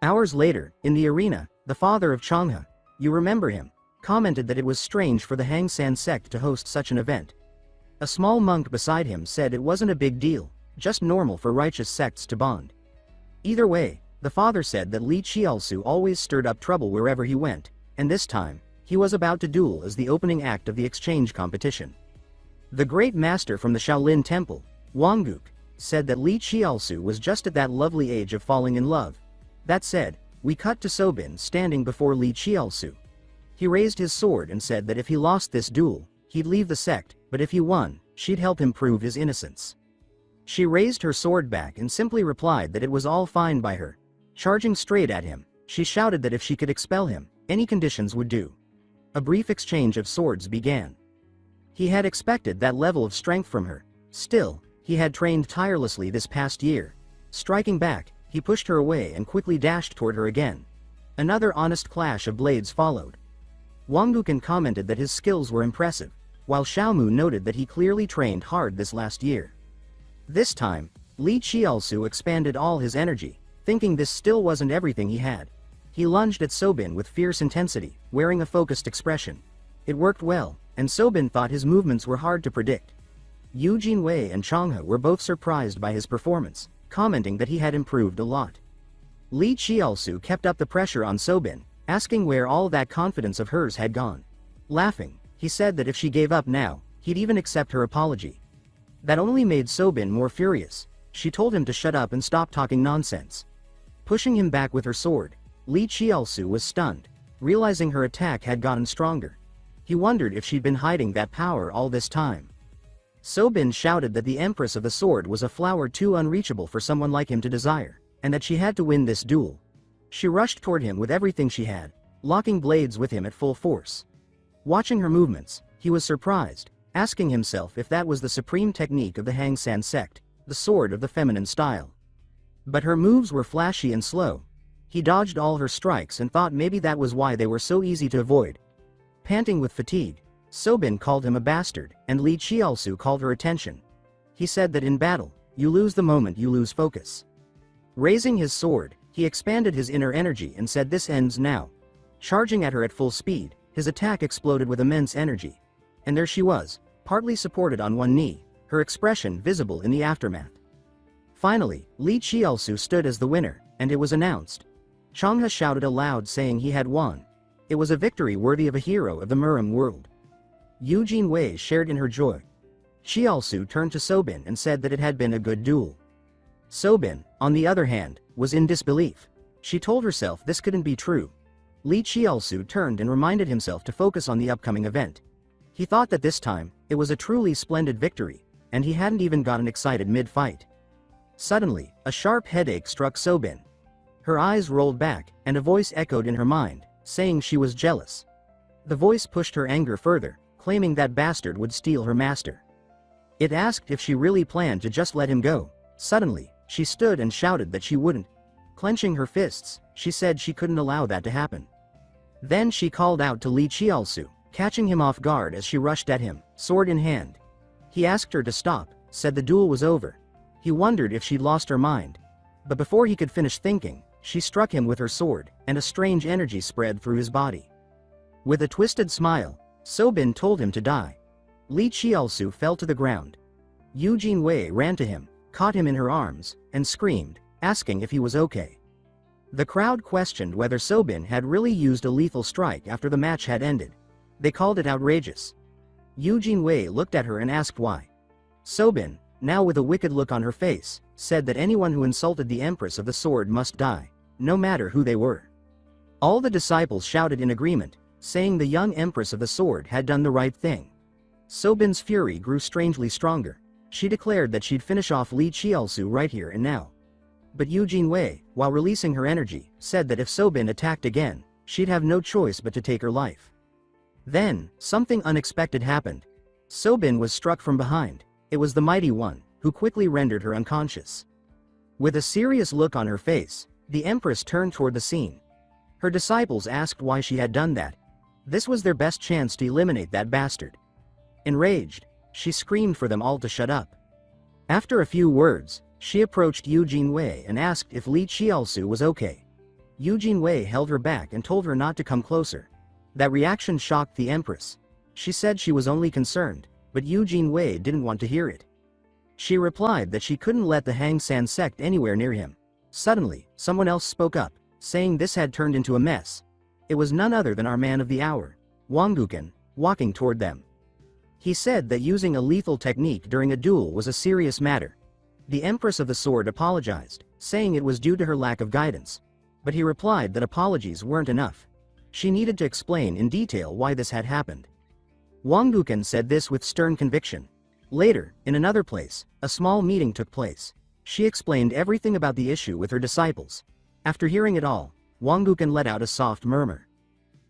Hours later, in the arena, the father of Changha, you remember him, commented that it was strange for the Hangsan sect to host such an event. A small monk beside him said it wasn't a big deal, just normal for righteous sects to bond. Either way, the father said that Li Chialsu always stirred up trouble wherever he went, and this time, he was about to duel as the opening act of the exchange competition. The great master from the Shaolin Temple, Wangguk, said that Li Chialsu was just at that lovely age of falling in love. That said, we cut to Sobin standing before Li Chialsu. He raised his sword and said that if he lost this duel, he'd leave the sect, but if he won, she'd help him prove his innocence. She raised her sword back and simply replied that it was all fine by her. Charging straight at him, she shouted that if she could expel him, any conditions would do. A brief exchange of swords began. He had expected that level of strength from her. Still, he had trained tirelessly this past year. Striking back, he pushed her away and quickly dashed toward her again. Another honest clash of blades followed. Wangguk commented that his skills were impressive, while Xiaomu noted that he clearly trained hard this last year. This time, Li Chialsu expanded all his energy, thinking this still wasn't everything he had. He lunged at Sobin with fierce intensity, wearing a focused expression. It worked well, and Sobin thought his movements were hard to predict. Yu Jinwei and Changhe were both surprised by his performance, commenting that he had improved a lot. Li Chialsu kept up the pressure on Sobin, asking where all that confidence of hers had gone. Laughing, he said that if she gave up now, he'd even accept her apology. That only made Sobin more furious. She told him to shut up and stop talking nonsense. Pushing him back with her sword, Li Chialsu was stunned, realizing her attack had gotten stronger. He wondered if she'd been hiding that power all this time. Sobin shouted that the Empress of the Sword was a flower too unreachable for someone like him to desire, and that she had to win this duel. She rushed toward him with everything she had, locking blades with him at full force. Watching her movements, he was surprised. asking himself if that was the supreme technique of the Hang San sect, the sword of the feminine style. But her moves were flashy and slow. He dodged all her strikes and thought maybe that was why they were so easy to avoid. Panting with fatigue, Sobin called him a bastard, and Li Qiaosu called her attention. He said that in battle, you lose the moment you lose focus. Raising his sword, he expanded his inner energy and said this ends now. Charging at her at full speed, his attack exploded with immense energy. And there she was, partly supported on one knee, her expression visible in the aftermath. Finally, Li Qiaosu stood as the winner, and it was announced. Changhe shouted aloud saying he had won. It was a victory worthy of a hero of the Murim world. Yu Jinwei shared in her joy. Qiaosu turned to Sobin and said that it had been a good duel. Sobin, on the other hand, was in disbelief. She told herself this couldn't be true. Li Qiaosu turned and reminded himself to focus on the upcoming event. He thought that this time, it was a truly splendid victory, and he hadn't even gotten excited mid-fight. Suddenly, a sharp headache struck Sobin. Her eyes rolled back, and a voice echoed in her mind, saying she was jealous. The voice pushed her anger further, claiming that bastard would steal her master. It asked if she really planned to just let him go. Suddenly, she stood and shouted that she wouldn't. Clenching her fists, she said she couldn't allow that to happen. Then she called out to Li Qiaosu, catching him off guard as she rushed at him, sword in hand. He asked her to stop, said the duel was over. He wondered if she'd lost her mind. But before he could finish thinking, she struck him with her sword, and a strange energy spread through his body. With a twisted smile, Sobin told him to die. Li Qiaosu fell to the ground. Yu Jinwei ran to him, caught him in her arms, and screamed, asking if he was okay. The crowd questioned whether Sobin had really used a lethal strike after the match had ended. They called it outrageous. Yu Jinwei looked at her and asked why. Sobin, now with a wicked look on her face, said that anyone who insulted the Empress of the Sword must die, no matter who they were. All the disciples shouted in agreement, saying the young Empress of the Sword had done the right thing. Sobin's fury grew strangely stronger. She declared that she'd finish off Li Qiaosu right here and now. But Yu Jinwei, while releasing her energy, said that if Sobin attacked again, she'd have no choice but to take her life. Then, something unexpected happened. Sobin was struck from behind. It was the Mighty One, who quickly rendered her unconscious. With a serious look on her face, the Empress turned toward the scene. Her disciples asked why she had done that. This was their best chance to eliminate that bastard. Enraged, she screamed for them all to shut up. After a few words, she approached Yu Jinwei and asked if Li Qiaosu was okay. Yu Jinwei held her back and told her not to come closer. That reaction shocked the Empress. She said she was only concerned, but Yu Jinwei didn't want to hear it. She replied that she couldn't let the Hang San sect anywhere near him. Suddenly, someone else spoke up, saying this had turned into a mess. It was none other than our man of the hour, Wanguken, walking toward them. He said that using a lethal technique during a duel was a serious matter. The Empress of the Sword apologized, saying it was due to her lack of guidance. But he replied that apologies weren't enough. She needed to explain in detail why this had happened. Wanguken said this with stern conviction. Later, in another place, a small meeting took place. She explained everything about the issue with her disciples. After hearing it all, Wanguken let out a soft murmur.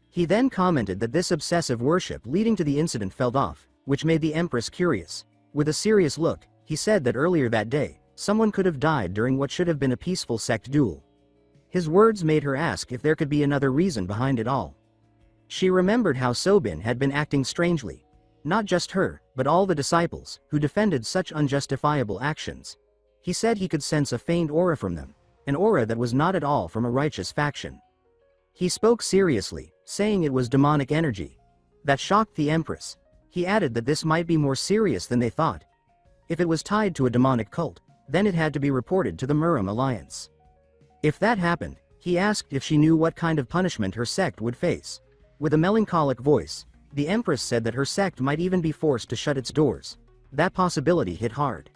He then commented that this obsessive worship leading to the incident fell off, which made the Empress curious. With a serious look, he said that earlier that day, someone could have died during what should have been a peaceful sect duel. His words made her ask if there could be another reason behind it all. She remembered how Sobin had been acting strangely. Not just her, but all the disciples, who defended such unjustifiable actions. He said he could sense a faint aura from them, an aura that was not at all from a righteous faction. He spoke seriously, saying it was demonic energy. That shocked the Empress. He added that this might be more serious than they thought. If it was tied to a demonic cult, then it had to be reported to the Murim Alliance. If that happened, he asked if she knew what kind of punishment her sect would face. With a melancholic voice, the Empress said that her sect might even be forced to shut its doors. That possibility hit hard.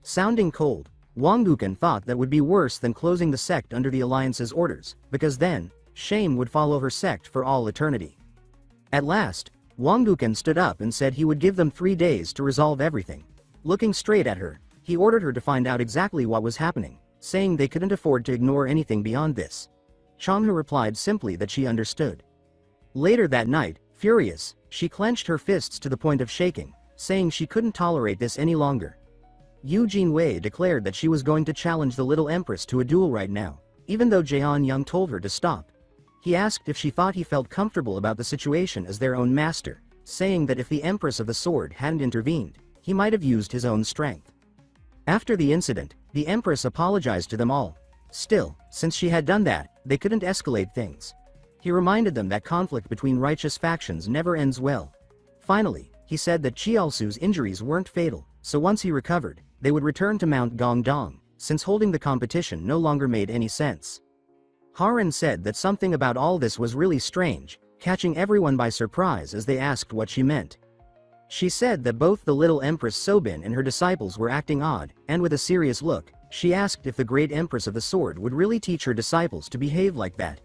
Sounding cold, Wanguken thought that would be worse than closing the sect under the Alliance's orders, because then, shame would follow her sect for all eternity. At last, Wanguken stood up and said he would give them 3 days to resolve everything. Looking straight at her, he ordered her to find out exactly what was happening, saying they couldn't afford to ignore anything beyond this. Changhe replied simply that she understood. Later that night, furious, she clenched her fists to the point of shaking, saying she couldn't tolerate this any longer. Yu Jinwei declared that she was going to challenge the little empress to a duel right now, even though Jeon Young told her to stop. He asked if she thought he felt comfortable about the situation as their own master, saying that if the Empress of the Sword hadn't intervened, he might have used his own strength. After the incident, the Empress apologized to them all. Still, since she had done that, they couldn't escalate things. He reminded them that conflict between righteous factions never ends well. Finally, he said that Chialsu's injuries weren't fatal, so once he recovered, they would return to Mount Gongdong, since holding the competition no longer made any sense. Haran said that something about all this was really strange, catching everyone by surprise as they asked what she meant. She said that both the little Empress Sobin and her disciples were acting odd, and with a serious look, she asked if the great Empress of the Sword would really teach her disciples to behave like that.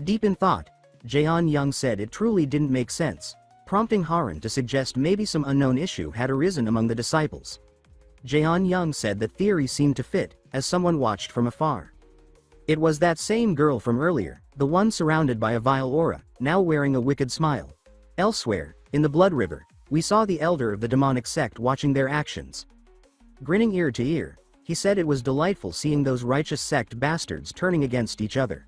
Deep in thought, Jeon Young said it truly didn't make sense, prompting Haran to suggest maybe some unknown issue had arisen among the disciples. Jeon Young said that theory seemed to fit, as someone watched from afar. It was that same girl from earlier, the one surrounded by a vile aura, now wearing a wicked smile. Elsewhere, in the Blood River, we saw the elder of the demonic sect watching their actions. Grinning ear to ear, he said it was delightful seeing those righteous sect bastards turning against each other.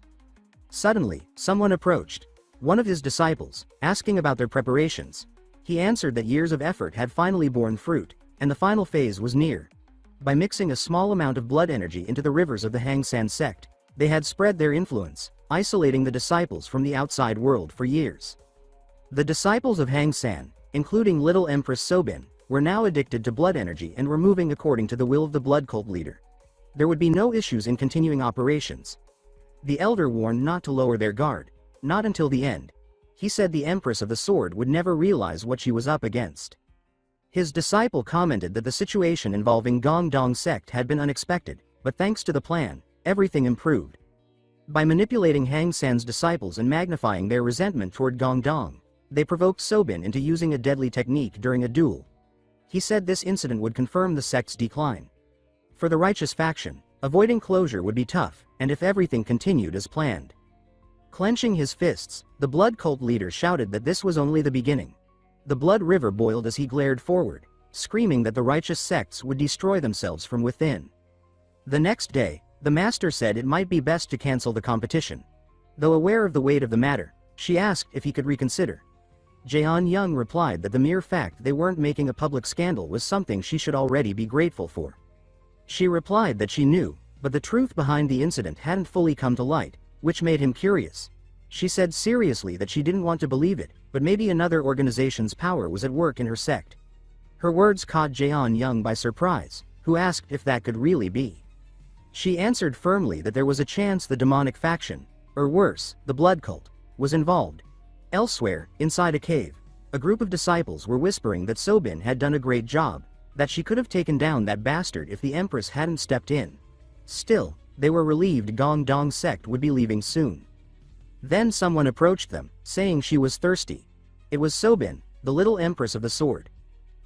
Suddenly, someone approached, one of his disciples, asking about their preparations. He answered that years of effort had finally borne fruit, and the final phase was near. By mixing a small amount of blood energy into the rivers of the Hangsan sect, they had spread their influence, isolating the disciples from the outside world for years. The disciples of Hangsan, including little Empress Sobin, were now addicted to blood energy and were moving according to the will of the blood cult leader. There would be no issues in continuing operations. The elder warned not to lower their guard, not until the end. He said the Empress of the Sword would never realize what she was up against. His disciple commented that the situation involving Gongdong sect had been unexpected, but thanks to the plan, everything improved. By manipulating Hang San's disciples and magnifying their resentment toward Gongdong, they provoked Sobin into using a deadly technique during a duel. He said this incident would confirm the sect's decline. For the righteous faction, avoiding closure would be tough, and if everything continued as planned. Clenching his fists, the blood cult leader shouted that this was only the beginning. The blood river boiled as he glared forward, screaming that the righteous sects would destroy themselves from within. The next day, the master said it might be best to cancel the competition. Though aware of the weight of the matter, she asked if he could reconsider. Jeon Young replied that the mere fact they weren't making a public scandal was something she should already be grateful for. She replied that she knew, but the truth behind the incident hadn't fully come to light, which made him curious. She said seriously that she didn't want to believe it, but maybe another organization's power was at work in her sect. Her words caught Jeon Young by surprise, who asked if that could really be. She answered firmly that there was a chance the demonic faction, or worse, the blood cult, was involved. Elsewhere, inside a cave, a group of disciples were whispering that Sobin had done a great job, that she could have taken down that bastard if the Empress hadn't stepped in. Still, they were relieved Gongdong sect would be leaving soon. Then someone approached them, saying she was thirsty. It was Sobin, the little Empress of the Sword.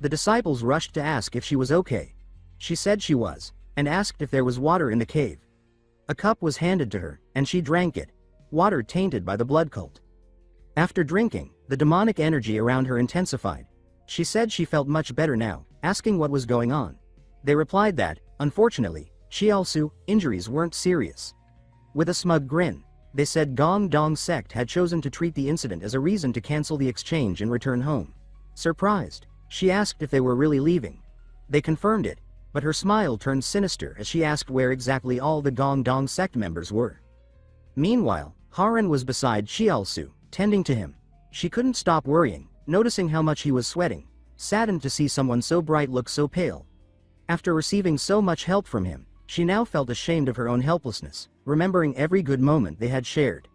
The disciples rushed to ask if she was okay. She said she was, and asked if there was water in the cave. A cup was handed to her, and she drank it, water tainted by the blood cult. After drinking, the demonic energy around her intensified. She said she felt much better now, asking what was going on. They replied that, unfortunately, Chialsu injuries weren't serious. With a smug grin, they said Gongdong sect had chosen to treat the incident as a reason to cancel the exchange and return home. Surprised, she asked if they were really leaving. They confirmed it, but her smile turned sinister as she asked where exactly all the Gongdong sect members were. Meanwhile, Haran was beside Chialsu, tending to him. She couldn't stop worrying, noticing how much he was sweating, saddened to see someone so bright look so pale. After receiving so much help from him, she now felt ashamed of her own helplessness, remembering every good moment they had shared.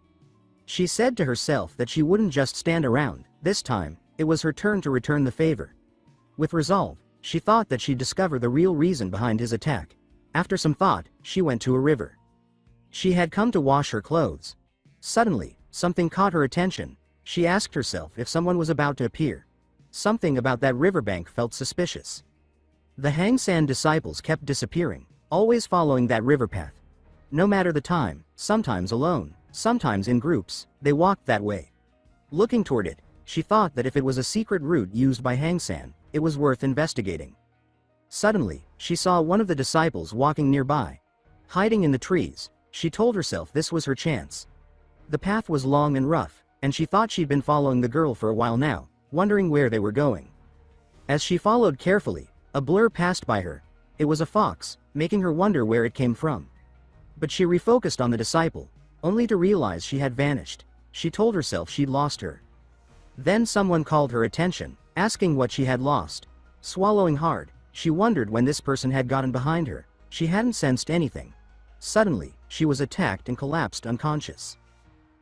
She said to herself that she wouldn't just stand around. This time, it was her turn to return the favor. With resolve, she thought that she'd discover the real reason behind his attack. After some thought, she went to a river. She had come to wash her clothes. Suddenly, something caught her attention. She asked herself if someone was about to appear. Something about that riverbank felt suspicious. The Hangsan disciples kept disappearing, always following that river path. No matter the time, sometimes alone, sometimes in groups, they walked that way. Looking toward it, she thought that if it was a secret route used by Hangsan, it was worth investigating. Suddenly, she saw one of the disciples walking nearby. Hiding in the trees, she told herself this was her chance. The path was long and rough, and she thought she'd been following the girl for a while now, wondering where they were going. As she followed carefully, a blur passed by her. It was a fox, making her wonder where it came from. But she refocused on the disciple, only to realize she had vanished. She told herself she'd lost her. Then someone called her attention, asking what she had lost. Swallowing hard, she wondered when this person had gotten behind her. She hadn't sensed anything. Suddenly, she was attacked and collapsed unconscious.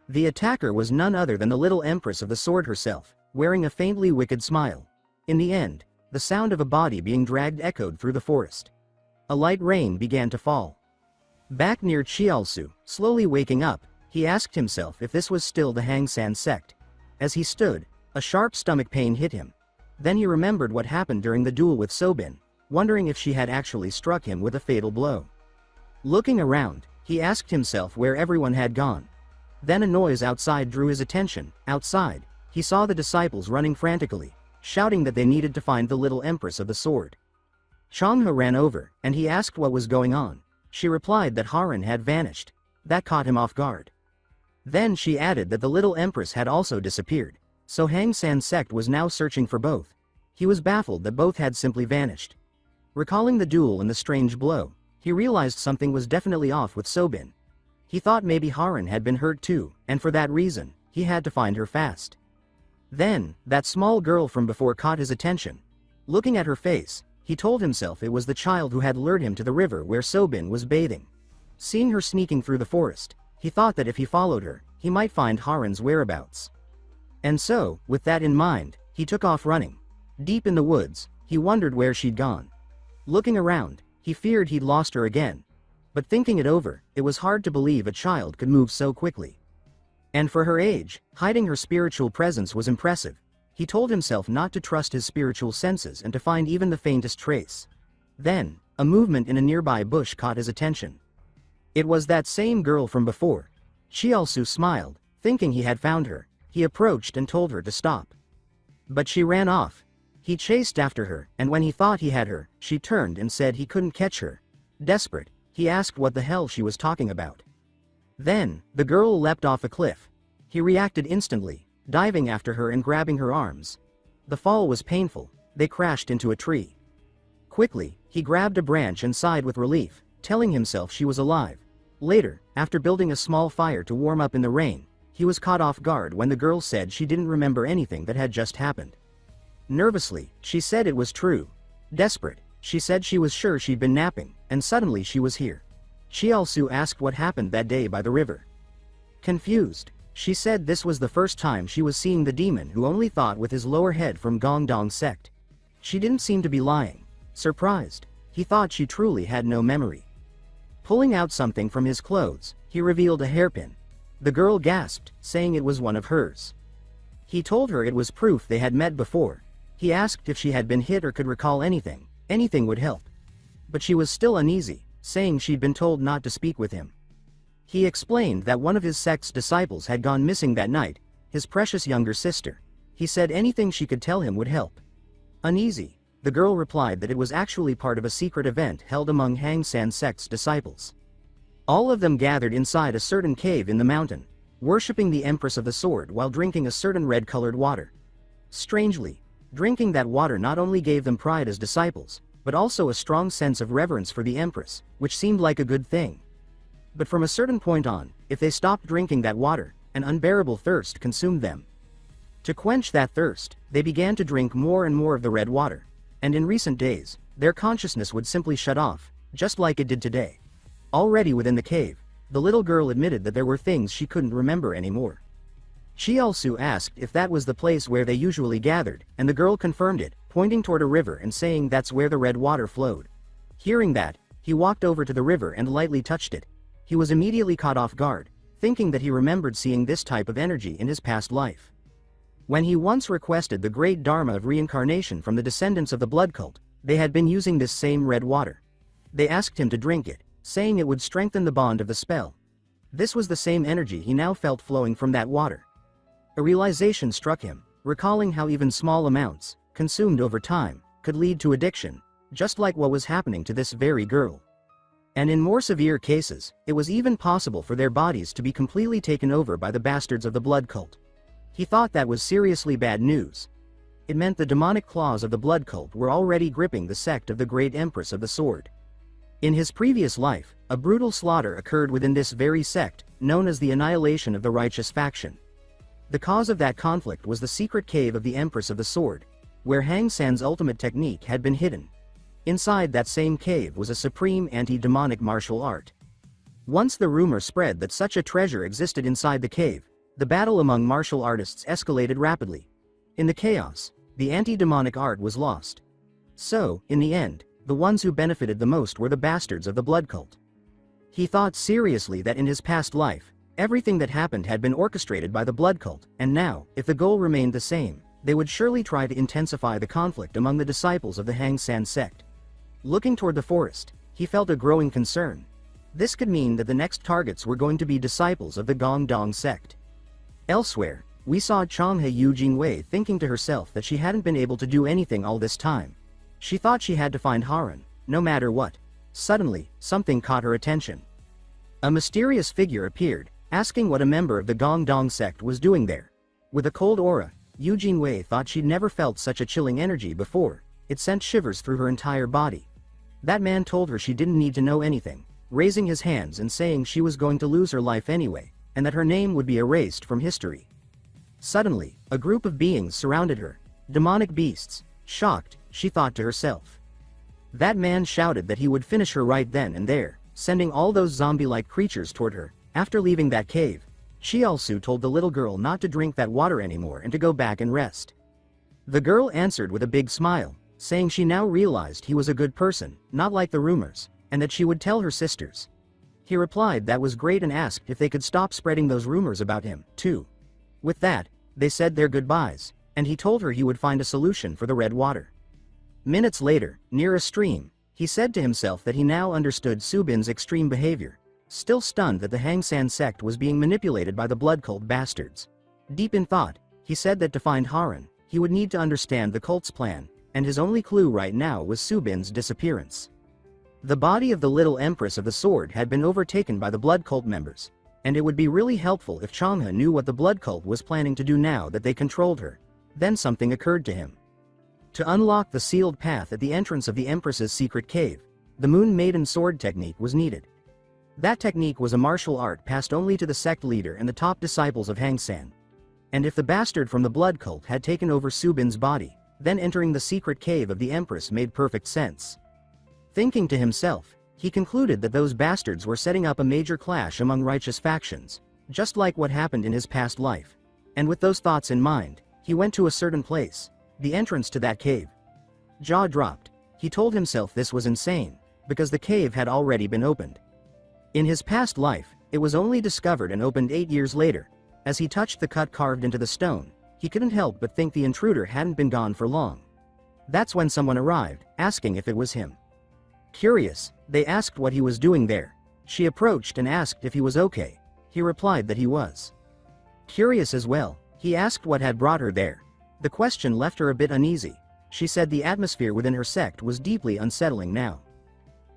The attacker was none other than the little Empress of the Sword herself, wearing a faintly wicked smile. In the end, the sound of a body being dragged echoed through the forest. A light rain began to fall. Back near Chialsu, slowly waking up, he asked himself if this was still the Hang San sect. As he stood, a sharp stomach pain hit him. Then he remembered what happened during the duel with Sobin, wondering if she had actually struck him with a fatal blow. Looking around, he asked himself where everyone had gone. Then a noise outside drew his attention. Outside, he saw the disciples running frantically, shouting that they needed to find the little Empress of the Sword. Changhe ran over, and he asked what was going on. She replied that Haran had vanished. That caught him off guard. Then she added that the little Empress had also disappeared, so Hang San sect was now searching for both. He was baffled that both had simply vanished. Recalling the duel and the strange blow, he realized something was definitely off with Sobin. He thought maybe Haran had been hurt too, and for that reason, he had to find her fast. Then, that small girl from before caught his attention. Looking at her face, he told himself it was the child who had lured him to the river where Sobin was bathing. Seeing her sneaking through the forest, he thought that if he followed her, he might find Haran's whereabouts. And so, with that in mind, he took off running. Deep in the woods, he wondered where she'd gone. Looking around, he feared he'd lost her again. But thinking it over, it was hard to believe a child could move so quickly. And for her age, hiding her spiritual presence was impressive. He told himself not to trust his spiritual senses and to find even the faintest trace. Then, a movement in a nearby bush caught his attention. It was that same girl from before. Chialsu smiled, thinking he had found her. He approached and told her to stop. But she ran off. He chased after her, and when he thought he had her, she turned and said he couldn't catch her. Desperate, he asked what the hell she was talking about. Then, the girl leapt off a cliff. He reacted instantly, diving after her and grabbing her arms. The fall was painful. They crashed into a tree. Quickly, he grabbed a branch and sighed with relief, telling himself she was alive. Later, after building a small fire to warm up in the rain, he was caught off guard when the girl said she didn't remember anything that had just happened. Nervously, she said it was true. Desperate, she said she was sure she'd been napping, and suddenly she was here. Chialsu asked what happened that day by the river. Confused, she said this was the first time she was seeing the demon who only thought with his lower head from Gongdong sect. She didn't seem to be lying. Surprised, he thought she truly had no memory. Pulling out something from his clothes, he revealed a hairpin. The girl gasped, saying it was one of hers. He told her it was proof they had met before. He asked if she had been hit or could recall anything. Anything would help. But she was still uneasy, saying she'd been told not to speak with him. He explained that one of his sect's disciples had gone missing that night, his precious younger sister. He said anything she could tell him would help. Uneasy, the girl replied that it was actually part of a secret event held among Hang San sect's disciples. All of them gathered inside a certain cave in the mountain, worshipping the Empress of the Sword while drinking a certain red-colored water. Strangely, drinking that water not only gave them pride as disciples, but also a strong sense of reverence for the Empress, which seemed like a good thing. But from a certain point on, if they stopped drinking that water, an unbearable thirst consumed them. To quench that thirst, they began to drink more and more of the red water, and in recent days, their consciousness would simply shut off, just like it did today. Already within the cave, the little girl admitted that there were things she couldn't remember anymore. Chialsu asked if that was the place where they usually gathered, and the girl confirmed it, pointing toward a river and saying that's where the red water flowed. Hearing that, he walked over to the river and lightly touched it. He was immediately caught off guard, thinking that he remembered seeing this type of energy in his past life. When he once requested the great dharma of reincarnation from the descendants of the blood cult, they had been using this same red water. They asked him to drink it, saying it would strengthen the bond of the spell. This was the same energy he now felt flowing from that water. A realization struck him, recalling how even small amounts, consumed over time, could lead to addiction, just like what was happening to this very girl. And in more severe cases, it was even possible for their bodies to be completely taken over by the bastards of the blood cult. He thought that was seriously bad news. It meant the demonic claws of the blood cult were already gripping the sect of the Great Empress of the Sword. In his previous life, a brutal slaughter occurred within this very sect, known as the annihilation of the righteous faction. The cause of that conflict was the secret cave of the Empress of the Sword, where Hang San's ultimate technique had been hidden. Inside that same cave was a supreme anti-demonic martial art. Once the rumor spread that such a treasure existed inside the cave, the battle among martial artists escalated rapidly. In the chaos, the anti-demonic art was lost. So, in the end, the ones who benefited the most were the bastards of the blood cult. He thought seriously that in his past life, everything that happened had been orchestrated by the blood cult, and now, if the goal remained the same, they would surely try to intensify the conflict among the disciples of the Hang San sect. Looking toward the forest, he felt a growing concern. This could mean that the next targets were going to be disciples of the Gongdong sect. Elsewhere, we saw Changhe Yu Jingwei thinking to herself that she hadn't been able to do anything all this time. She thought she had to find Haran, no matter what. Suddenly, something caught her attention. A mysterious figure appeared, asking what a member of the Gongdong sect was doing there. With a cold aura, Yu Jingwei thought she'd never felt such a chilling energy before. It sent shivers through her entire body. That man told her she didn't need to know anything, raising his hands and saying she was going to lose her life anyway, and that her name would be erased from history. Suddenly, a group of beings surrounded her, demonic beasts. Shocked, she thought to herself. That man shouted that he would finish her right then and there, sending all those zombie-like creatures toward her. After leaving that cave, Chialsu told the little girl not to drink that water anymore and to go back and rest. The girl answered with a big smile, saying she now realized he was a good person, not like the rumors, and that she would tell her sisters. He replied that was great and asked if they could stop spreading those rumors about him, too. With that, they said their goodbyes, and he told her he would find a solution for the red water. Minutes later, near a stream, he said to himself that he now understood Subin's extreme behavior, still stunned that the Hang San sect was being manipulated by the blood cult bastards. Deep in thought, he said that to find Haran, he would need to understand the cult's plan, and his only clue right now was Subin's disappearance. The body of the little Empress of the Sword had been overtaken by the blood cult members, and it would be really helpful if Changhe knew what the blood cult was planning to do now that they controlled her. Then something occurred to him. To unlock the sealed path at the entrance of the Empress's secret cave, the Moon Maiden sword technique was needed. That technique was a martial art passed only to the sect leader and the top disciples of Hang San. And if the bastard from the blood cult had taken over Subin's body, then entering the secret cave of the Empress made perfect sense. Thinking to himself, he concluded that those bastards were setting up a major clash among righteous factions, just like what happened in his past life. And with those thoughts in mind, he went to a certain place, the entrance to that cave. Jaw dropped. He told himself this was insane, because the cave had already been opened. In his past life, it was only discovered and opened 8 years later. As he touched the cut carved into the stone, he couldn't help but think the intruder hadn't been gone for long. That's when someone arrived, asking if it was him. Curious, they asked what he was doing there. She approached and asked if he was okay. He replied that he was. Curious as well, he asked what had brought her there. The question left her a bit uneasy. She said the atmosphere within her sect was deeply unsettling now.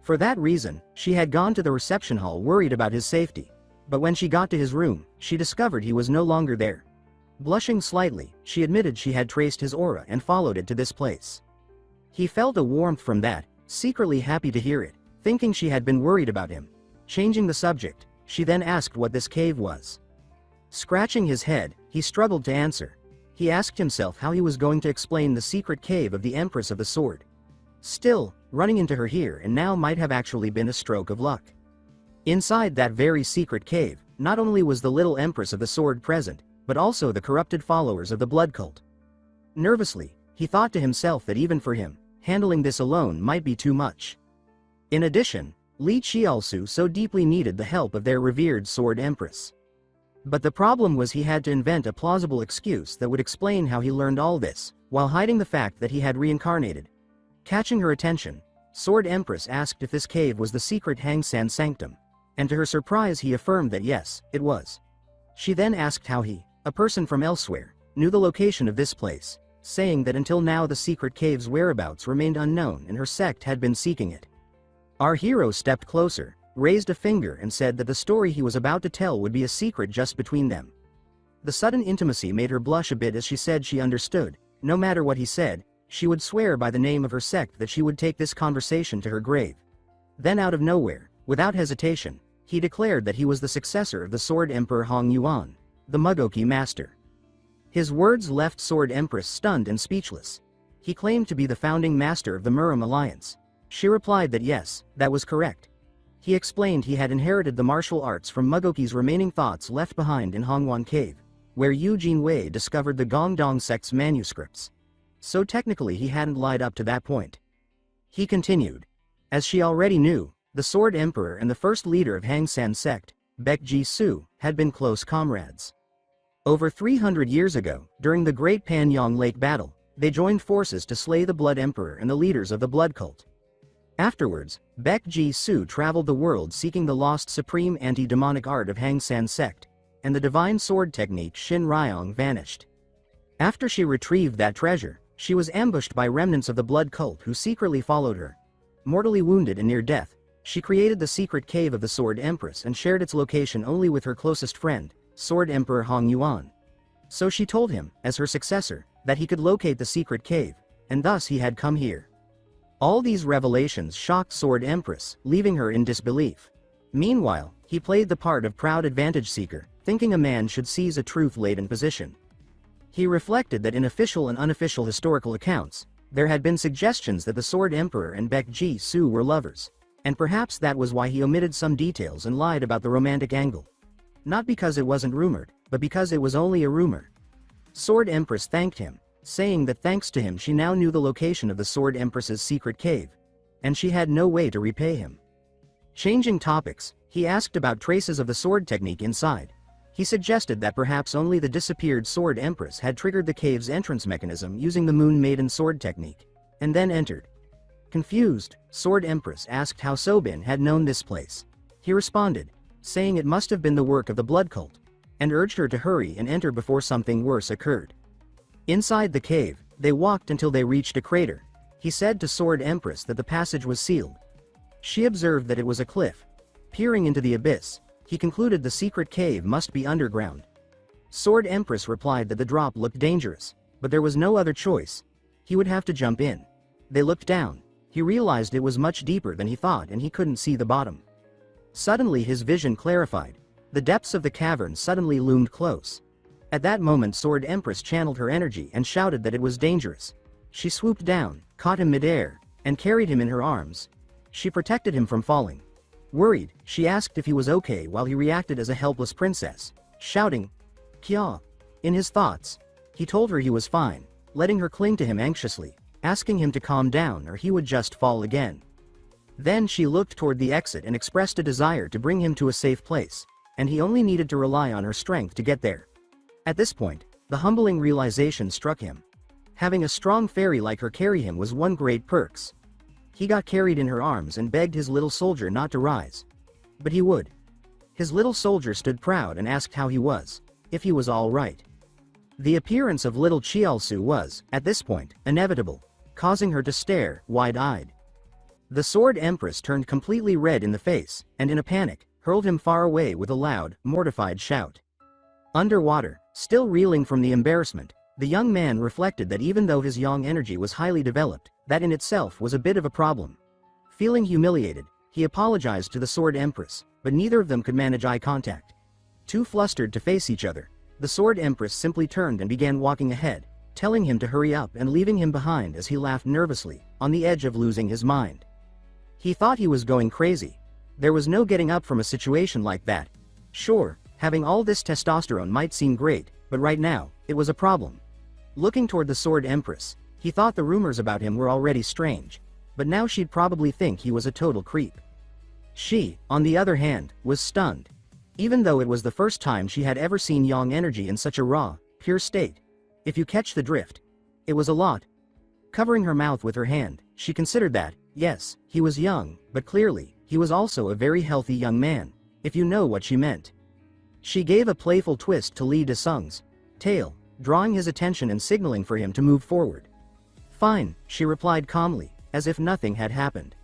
For that reason, she had gone to the reception hall worried about his safety. But when she got to his room, she discovered he was no longer there. Blushing slightly, she admitted she had traced his aura and followed it to this place. He felt a warmth from that, secretly happy to hear it, thinking she had been worried about him. Changing the subject, she then asked what this cave was. Scratching his head, he struggled to answer. He asked himself how he was going to explain the secret cave of the Empress of the Sword. Still, running into her here and now might have actually been a stroke of luck. Inside that very secret cave, not only was the little Empress of the Sword present, but also the corrupted followers of the blood cult. Nervously, he thought to himself that even for him, handling this alone might be too much. In addition, Li Qiaosu so deeply needed the help of their revered Sword Empress. But the problem was he had to invent a plausible excuse that would explain how he learned all this, while hiding the fact that he had reincarnated. Catching her attention, Sword Empress asked if this cave was the secret Hang San sanctum, and to her surprise he affirmed that yes, it was. She then asked how he, a person from elsewhere, knew the location of this place. saying that until now the secret cave's whereabouts remained unknown and her sect had been seeking it. Our hero stepped closer, raised a finger and said that the story he was about to tell would be a secret just between them. The sudden intimacy made her blush a bit as she said she understood. No matter what he said, she would swear by the name of her sect that she would take this conversation to her grave. Then out of nowhere, without hesitation, he declared that he was the successor of the Sword Emperor Hong Yuan, the Mugoki master. His words left Sword Empress stunned and speechless. He claimed to be the founding master of the Muram Alliance. She replied that yes, that was correct. He explained he had inherited the martial arts from Mugoki's remaining thoughts left behind in Hongwan Cave, where Eugene Wei discovered the Gongdong sect's manuscripts. So technically he hadn't lied up to that point. He continued. As she already knew, the Sword Emperor and the first leader of Hang San sect, Baek Ji-su, had been close comrades. Over 300 years ago, during the Great Panyang Lake battle, they joined forces to slay the Blood Emperor and the leaders of the Blood Cult. Afterwards, Baek Ji-su traveled the world seeking the lost supreme anti-demonic art of Hang San sect, and the divine sword technique Shin Ryong vanished. After she retrieved that treasure, she was ambushed by remnants of the Blood Cult who secretly followed her. Mortally wounded and near death, she created the secret cave of the Sword Empress and shared its location only with her closest friend, Sword Emperor Hong Yuan. So she told him, as her successor, that he could locate the secret cave, and thus he had come here. All these revelations shocked Sword Empress, leaving her in disbelief. Meanwhile, he played the part of proud advantage seeker, thinking a man should seize a truth-laden position. He reflected that in official and unofficial historical accounts, there had been suggestions that the Sword Emperor and Baek Ji-su were lovers, and perhaps that was why he omitted some details and lied about the romantic angle. Not because it wasn't rumored, but because it was only a rumor. Sword Empress thanked him, saying that thanks to him she now knew the location of the Sword Empress's secret cave, and she had no way to repay him. Changing topics, he asked about traces of the sword technique inside. He suggested that perhaps only the disappeared Sword Empress had triggered the cave's entrance mechanism using the Moon Maiden sword technique, and then entered. Confused, Sword Empress asked how Sobin had known this place. He responded, saying it must have been the work of the Blood Cult, and urged her to hurry and enter before something worse occurred. Inside the cave, they walked until they reached a crater. He said to Sword Empress that the passage was sealed. She observed that it was a cliff. Peering into the abyss, he concluded the secret cave must be underground. Sword Empress replied that the drop looked dangerous, but there was no other choice. He would have to jump in. They looked down. He realized it was much deeper than he thought and he couldn't see the bottom. Suddenly his vision clarified. The depths of the cavern suddenly loomed close. At that moment Sword Empress channeled her energy and shouted that it was dangerous. She swooped down, caught him midair, and carried him in her arms. She protected him from falling. Worried, she asked if he was okay while he reacted as a helpless princess, shouting, "Kya!" In his thoughts. He told her he was fine, letting her cling to him anxiously, asking him to calm down or he would just fall again. Then she looked toward the exit and expressed a desire to bring him to a safe place, and he only needed to rely on her strength to get there. At this point, the humbling realization struck him. Having a strong fairy like her carry him was one great perks. He got carried in her arms and begged his little soldier not to rise. But he would. His little soldier stood proud and asked how he was, if he was all right. The appearance of little Chialsu was, at this point, inevitable, causing her to stare, wide-eyed. The Sword Empress turned completely red in the face, and in a panic, hurled him far away with a loud, mortified shout. Underwater, still reeling from the embarrassment, the young man reflected that even though his yang energy was highly developed, that in itself was a bit of a problem. Feeling humiliated, he apologized to the Sword Empress, but neither of them could manage eye contact. Too flustered to face each other, the Sword Empress simply turned and began walking ahead, telling him to hurry up and leaving him behind as he laughed nervously, on the edge of losing his mind. He thought he was going crazy. There was no getting up from a situation like that. Sure, having all this testosterone might seem great, but right now, it was a problem. Looking toward the Sword Empress, he thought the rumors about him were already strange, but now she'd probably think he was a total creep. She, on the other hand, was stunned. Even though it was the first time she had ever seen yang energy in such a raw, pure state. If you catch the drift. It was a lot. Covering her mouth with her hand, she considered that, yes, he was young, but clearly, he was also a very healthy young man, if you know what she meant. She gave a playful twist to Lee De-sung's tail, drawing his attention and signaling for him to move forward. "Fine," she replied calmly, as if nothing had happened.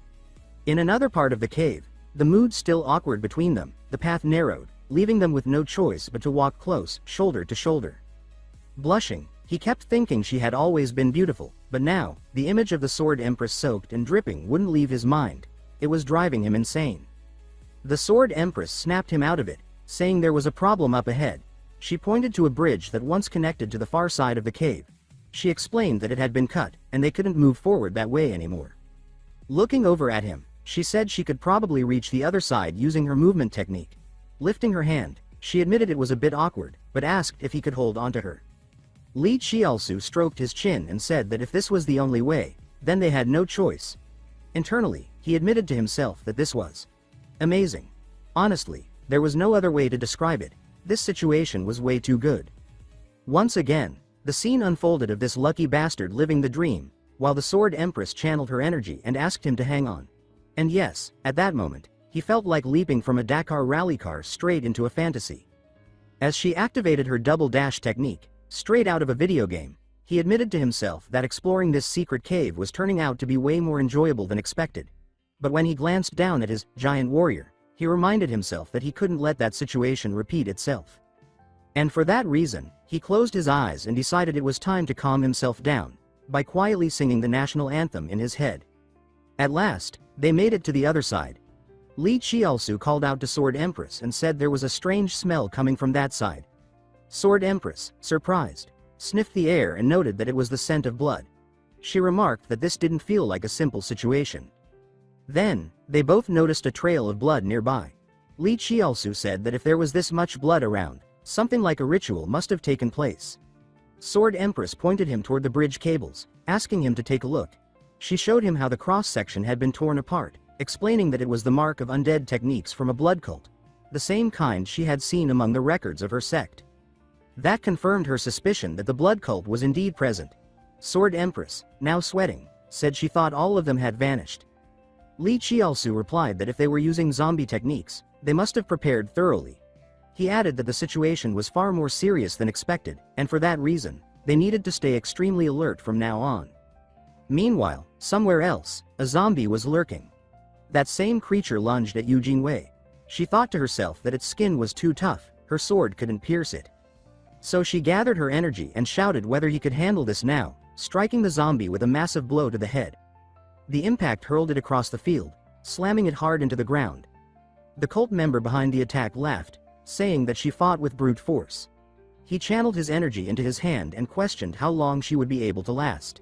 In another part of the cave, the mood still awkward between them, the path narrowed, leaving them with no choice but to walk close, shoulder to shoulder. Blushing, he kept thinking she had always been beautiful, but now, the image of the Sword Empress soaked and dripping wouldn't leave his mind. It was driving him insane. The Sword Empress snapped him out of it, saying there was a problem up ahead. She pointed to a bridge that once connected to the far side of the cave. She explained that it had been cut, and they couldn't move forward that way anymore. Looking over at him, she said she could probably reach the other side using her movement technique. Lifting her hand, she admitted it was a bit awkward, but asked if he could hold onto her. Li Qiaosu stroked his chin and said that if this was the only way, then they had no choice. Internally, he admitted to himself that this was amazing. Honestly, there was no other way to describe it. This situation was way too good. Once again, the scene unfolded of this lucky bastard living the dream, while the Sword Empress channeled her energy and asked him to hang on. And yes, at that moment, he felt like leaping from a Dakar rally car straight into a fantasy. As she activated her double dash technique, straight out of a video game, he admitted to himself that exploring this secret cave was turning out to be way more enjoyable than expected. But when he glanced down at his giant warrior, he reminded himself that he couldn't let that situation repeat itself. And for that reason, he closed his eyes and decided it was time to calm himself down, by quietly singing the national anthem in his head. At last, they made it to the other side. Li Qiaosu called out to Sword Empress and said there was a strange smell coming from that side. Sword Empress, surprised, sniffed the air and noted that it was the scent of blood. She remarked that this didn't feel like a simple situation. Then, they both noticed a trail of blood nearby. Li Qiaosu said that if there was this much blood around, something like a ritual must have taken place. Sword Empress pointed him toward the bridge cables, asking him to take a look. She showed him how the cross-section had been torn apart, explaining that it was the mark of undead techniques from a blood cult, the same kind she had seen among the records of her sect. That confirmed her suspicion that the blood cult was indeed present. Sword Empress, now sweating, said she thought all of them had vanished. Li Qiaosu replied that if they were using zombie techniques, they must have prepared thoroughly. He added that the situation was far more serious than expected, and for that reason, they needed to stay extremely alert from now on. Meanwhile, somewhere else, a zombie was lurking. That same creature lunged at Eugene Wei. She thought to herself that its skin was too tough, her sword couldn't pierce it. So she gathered her energy and shouted whether he could handle this now, striking the zombie with a massive blow to the head. The impact hurled it across the field, slamming it hard into the ground. The cult member behind the attack laughed, saying that she fought with brute force. He channeled his energy into his hand and questioned how long she would be able to last.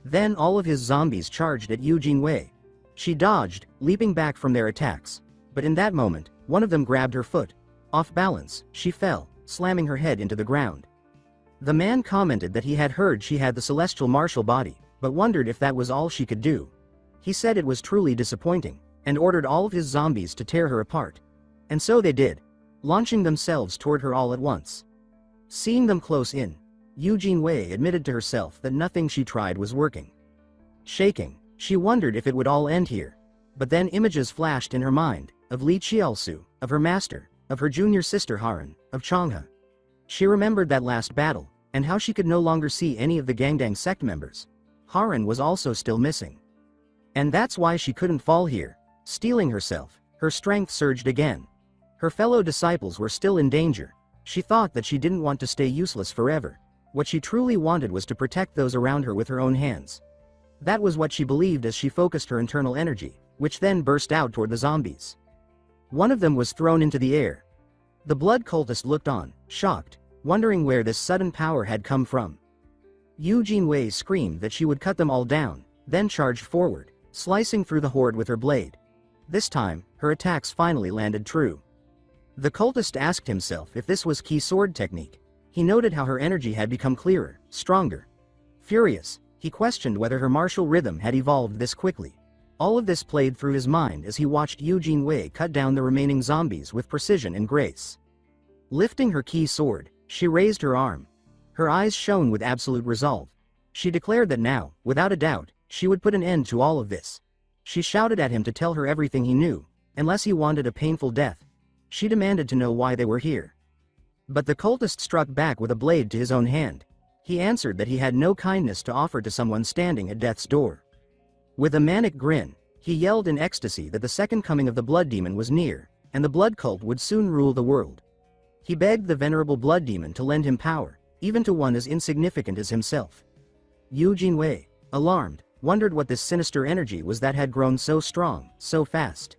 Then all of his zombies charged at Eugene Wei. She dodged, leaping back from their attacks. But in that moment, one of them grabbed her foot. Off balance, she fell, slamming her head into the ground. The man commented that he had heard she had the celestial martial body, but wondered if that was all she could do. He said it was truly disappointing, and ordered all of his zombies to tear her apart. And so they did, launching themselves toward her all at once. Seeing them close in, Eugene Wei admitted to herself that nothing she tried was working. Shaking, she wondered if it would all end here. But then images flashed in her mind, of Li Qiaosu, of her master, of her junior sister Haran, of Changhe. She remembered that last battle, and how she could no longer see any of the Gangdang sect members. Haran was also still missing. And that's why she couldn't fall here. Steeling herself, her strength surged again. Her fellow disciples were still in danger. She thought that she didn't want to stay useless forever. What she truly wanted was to protect those around her with her own hands. That was what she believed as she focused her internal energy, which then burst out toward the zombies. One of them was thrown into the air. The blood cultist looked on, shocked, wondering where this sudden power had come from. Eugene Wei screamed that she would cut them all down, then charged forward, slicing through the horde with her blade. This time, her attacks finally landed true. The cultist asked himself if this was key sword technique. He noted how her energy had become clearer, stronger. Furious, he questioned whether her martial rhythm had evolved this quickly. All of this played through his mind as he watched Eugene Wei cut down the remaining zombies with precision and grace. Lifting her key sword, she raised her arm. Her eyes shone with absolute resolve. She declared that now, without a doubt, she would put an end to all of this. She shouted at him to tell her everything he knew, unless he wanted a painful death. She demanded to know why they were here. But the cultist struck back with a blade to his own hand. He answered that he had no kindness to offer to someone standing at death's door. With a manic grin, he yelled in ecstasy that the second coming of the blood demon was near, and the blood cult would soon rule the world. He begged the venerable blood demon to lend him power, even to one as insignificant as himself. Yu Jinwei, alarmed, wondered what this sinister energy was that had grown so strong, so fast.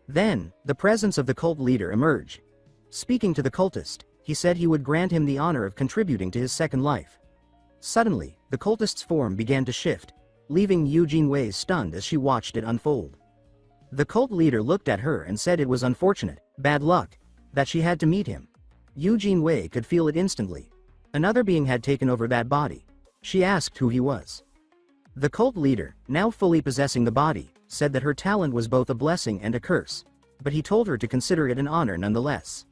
Then, the presence of the cult leader emerged. Speaking to the cultist, he said he would grant him the honor of contributing to his second life. Suddenly, the cultist's form began to shift, leaving Yu Jinwei stunned as she watched it unfold. The cult leader looked at her and said it was unfortunate, bad luck, that she had to meet him. Yu Jinwei could feel it instantly. Another being had taken over that body. She asked who he was. The cult leader, now fully possessing the body, said that her talent was both a blessing and a curse, but he told her to consider it an honor nonetheless.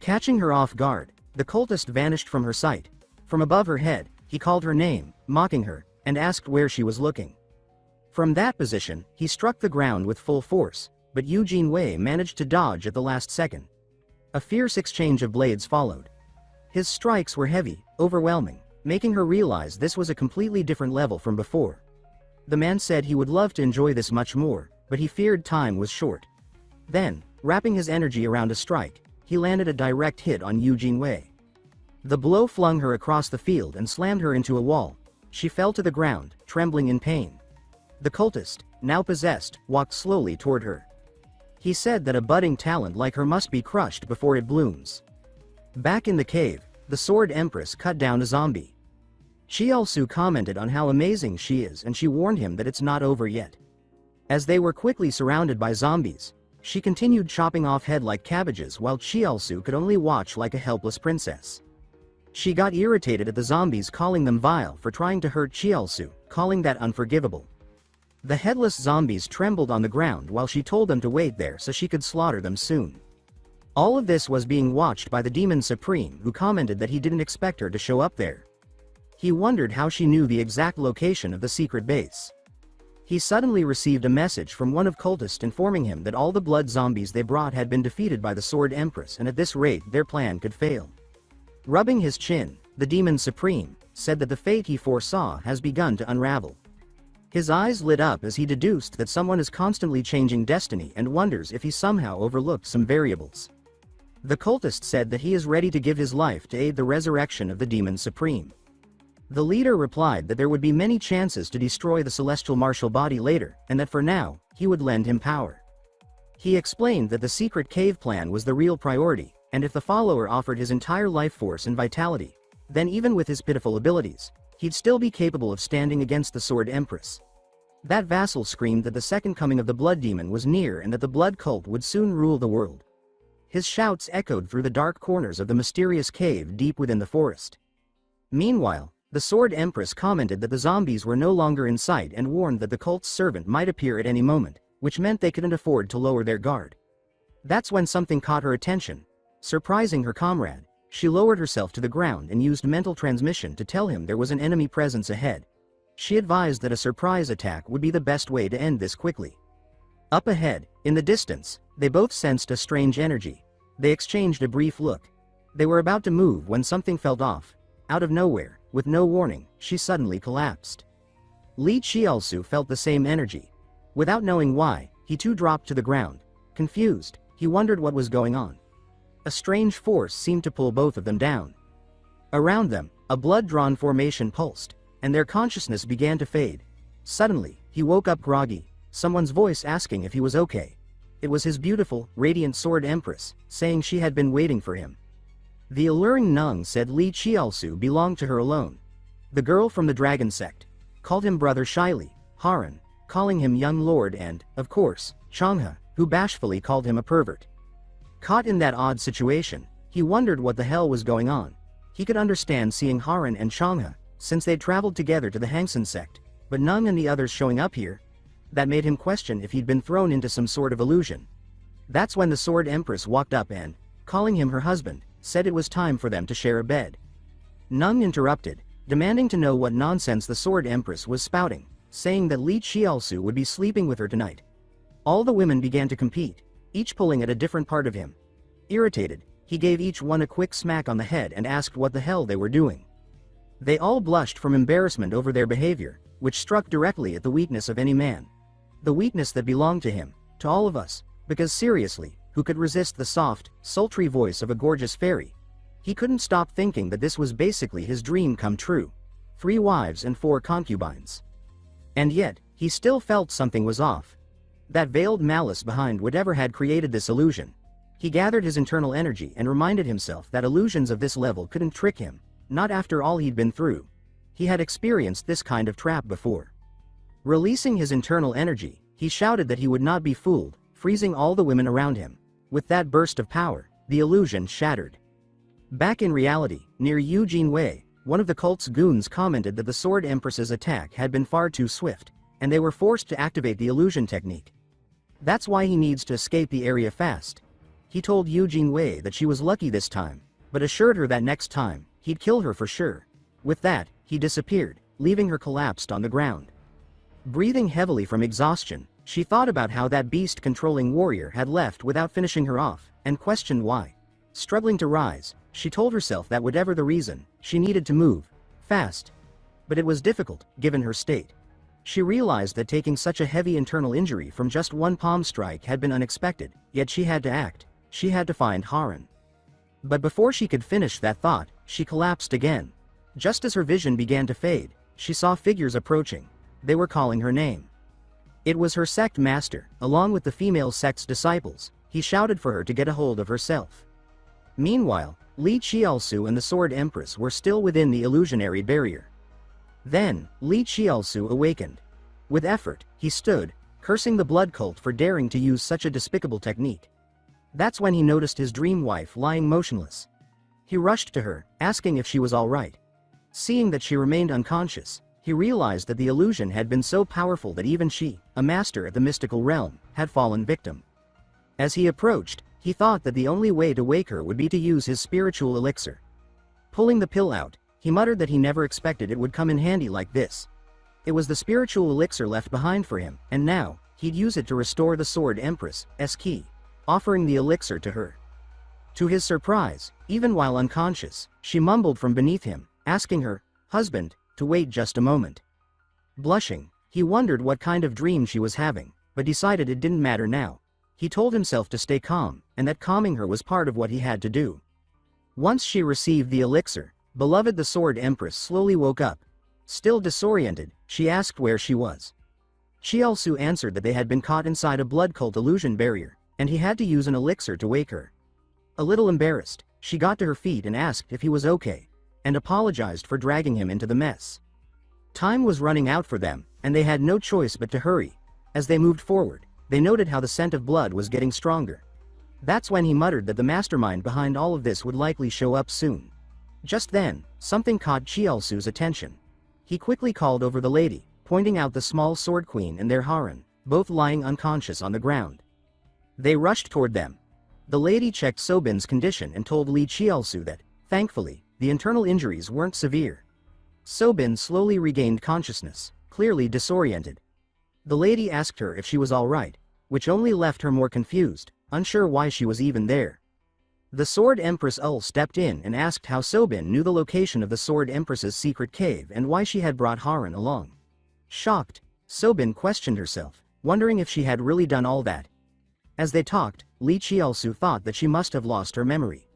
Catching her off guard, the cultist vanished from her sight. From above her head, he called her name, mocking her, and asked where she was looking. From that position, he struck the ground with full force, but Yu Jinwei managed to dodge at the last second. A fierce exchange of blades followed. His strikes were heavy, overwhelming, making her realize this was a completely different level from before. The man said he would love to enjoy this much more, but he feared time was short. Then, wrapping his energy around a strike, he landed a direct hit on Yu Jinwei. The blow flung her across the field and slammed her into a wall. She fell to the ground, trembling in pain. The cultist, now possessed, walked slowly toward her. He said that a budding talent like her must be crushed before it blooms. Back in the cave, the Sword Empress cut down a zombie. Chiaosu commented on how amazing she is, and she warned him that it's not over yet. As they were quickly surrounded by zombies, she continued chopping off head like cabbages while Chiaosu could only watch like a helpless princess. She got irritated at the zombies calling them vile for trying to hurt Chiaosu, calling that unforgivable. The headless zombies trembled on the ground while she told them to wait there so she could slaughter them soon. All of this was being watched by the Demon Supreme, who commented that he didn't expect her to show up there. He wondered how she knew the exact location of the secret base. He suddenly received a message from one of cultists informing him that all the blood zombies they brought had been defeated by the Sword Empress, and at this rate their plan could fail. Rubbing his chin, the Demon Supreme said that the fate he foresaw has begun to unravel. His eyes lit up as he deduced that someone is constantly changing destiny and wonders if he somehow overlooked some variables. The cultist said that he is ready to give his life to aid the resurrection of the Demon Supreme. The leader replied that there would be many chances to destroy the celestial martial body later, and that for now, he would lend him power. He explained that the secret cave plan was the real priority, and if the follower offered his entire life force and vitality, then even with his pitiful abilities, he'd still be capable of standing against the Sword Empress. That vassal screamed that the second coming of the blood demon was near and that the blood cult would soon rule the world. His shouts echoed through the dark corners of the mysterious cave deep within the forest. Meanwhile, the Sword Empress commented that the zombies were no longer in sight and warned that the cult's servant might appear at any moment, which meant they couldn't afford to lower their guard. That's when something caught her attention. Surprising her comrade, she lowered herself to the ground and used mental transmission to tell him there was an enemy presence ahead. She advised that a surprise attack would be the best way to end this quickly. Up ahead, in the distance, they both sensed a strange energy. They exchanged a brief look. They were about to move when something felt off. Out of nowhere, with no warning, she suddenly collapsed. Li Chiaosu felt the same energy. Without knowing why, he too dropped to the ground. Confused, he wondered what was going on. A strange force seemed to pull both of them down. Around them, a blood-drawn formation pulsed, and their consciousness began to fade. Suddenly, he woke up groggy, someone's voice asking if he was okay. It was his beautiful, radiant Sword Empress, saying she had been waiting for him. The alluring Nung said Li Chiaosu belonged to her alone. The girl from the dragon sect called him brother shyly, Haran, calling him young lord, and, of course, Changhe, who bashfully called him a pervert. Caught in that odd situation, he wondered what the hell was going on. He could understand seeing Haran and Changhe, since they'd traveled together to the Hangsen sect, but Nung and the others showing up here, that made him question if he'd been thrown into some sort of illusion. That's when the Sword Empress walked up and, calling him her husband, said it was time for them to share a bed. Nung interrupted, demanding to know what nonsense the Sword Empress was spouting, saying that Li Chiaosu would be sleeping with her tonight. All the women began to compete, each pulling at a different part of him. Irritated, He gave each one a quick smack on the head and asked what the hell they were doing. They all blushed from embarrassment over their behavior, which struck directly at the weakness of any man. The weakness that belonged to him, to all of us, because seriously, who could resist the soft, sultry voice of a gorgeous fairy? He couldn't stop thinking that this was basically his dream come true. 3 wives and 4 concubines. And yet, he still felt something was off. That veiled malice behind whatever had created this illusion. He gathered his internal energy and reminded himself that illusions of this level couldn't trick him, not after all he'd been through. He had experienced this kind of trap before. Releasing his internal energy, he shouted that he would not be fooled, freezing all the women around him. With that burst of power, the illusion shattered. Back in reality, near Eugene Wei, one of the cult's goons commented that the Sword Empress's attack had been far too swift, and they were forced to activate the illusion technique. That's why he needs to escape the area fast. He told Eugene Wei that she was lucky this time, but assured her that next time, he'd kill her for sure. With that, he disappeared, leaving her collapsed on the ground. Breathing heavily from exhaustion, she thought about how that beast-controlling warrior had left without finishing her off, and questioned why. Struggling to rise, she told herself that whatever the reason, she needed to move fast. But it was difficult, given her state. She realized that taking such a heavy internal injury from just one palm strike had been unexpected, yet she had to act. She had to find Haran. But before she could finish that thought, she collapsed again. Just as her vision began to fade, she saw figures approaching. They were calling her name. It was her sect master, along with the female sect's disciples. He shouted for her to get a hold of herself. Meanwhile, Li Qiaosu and the Sword Empress were still within the illusionary barrier. Then, Li Qiaosu awakened. With effort, he stood, cursing the blood cult for daring to use such a despicable technique. That's when he noticed his dream wife lying motionless. He rushed to her, asking if she was all right. Seeing that she remained unconscious, he realized that the illusion had been so powerful that even she, a master at the mystical realm, had fallen victim. As he approached, he thought that the only way to wake her would be to use his spiritual elixir. Pulling the pill out, he muttered that he never expected it would come in handy like this. It was the spiritual elixir left behind for him, and now, he'd use it to restore the Sword Empress's key, offering the elixir to her. To his surprise, even while unconscious, she mumbled from beneath him, asking her husband to wait just a moment. Blushing, he wondered what kind of dream she was having, but decided it didn't matter now. He told himself to stay calm, and that calming her was part of what he had to do. Once she received the elixir, beloved the Sword Empress slowly woke up. Still disoriented, she asked where she was. Qiaosu answered that they had been caught inside a blood cult illusion barrier, and he had to use an elixir to wake her. A little embarrassed, she got to her feet and asked if he was okay, and apologized for dragging him into the mess. Time was running out for them, and they had no choice but to hurry. As they moved forward, they noted how the scent of blood was getting stronger. That's when he muttered that the mastermind behind all of this would likely show up soon. Just then, something caught Qiaosu's attention. He quickly called over the lady, pointing out the small sword queen and their Haran, both lying unconscious on the ground. They rushed toward them. The lady checked Sobin's condition and told Li Qiaosu that, thankfully, the internal injuries weren't severe. Sobin slowly regained consciousness, clearly disoriented. The lady asked her if she was all right, which only left her more confused, unsure why she was even there. The Sword Empress stepped in and asked how Sobin knew the location of the Sword Empress's secret cave and why she had brought Haran along. Shocked, Sobin questioned herself, wondering if she had really done all that. As they talked, Li Qiaosu thought that she must have lost her memory.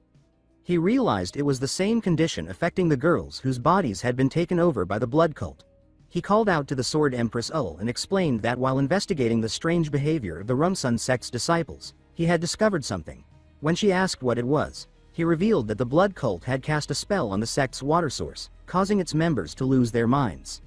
He realized it was the same condition affecting the girls whose bodies had been taken over by the blood cult. He called out to the Sword Empress and explained that while investigating the strange behavior of the Rumsun sect's disciples, he had discovered something. When she asked what it was, he revealed that the blood cult had cast a spell on the sect's water source, causing its members to lose their minds.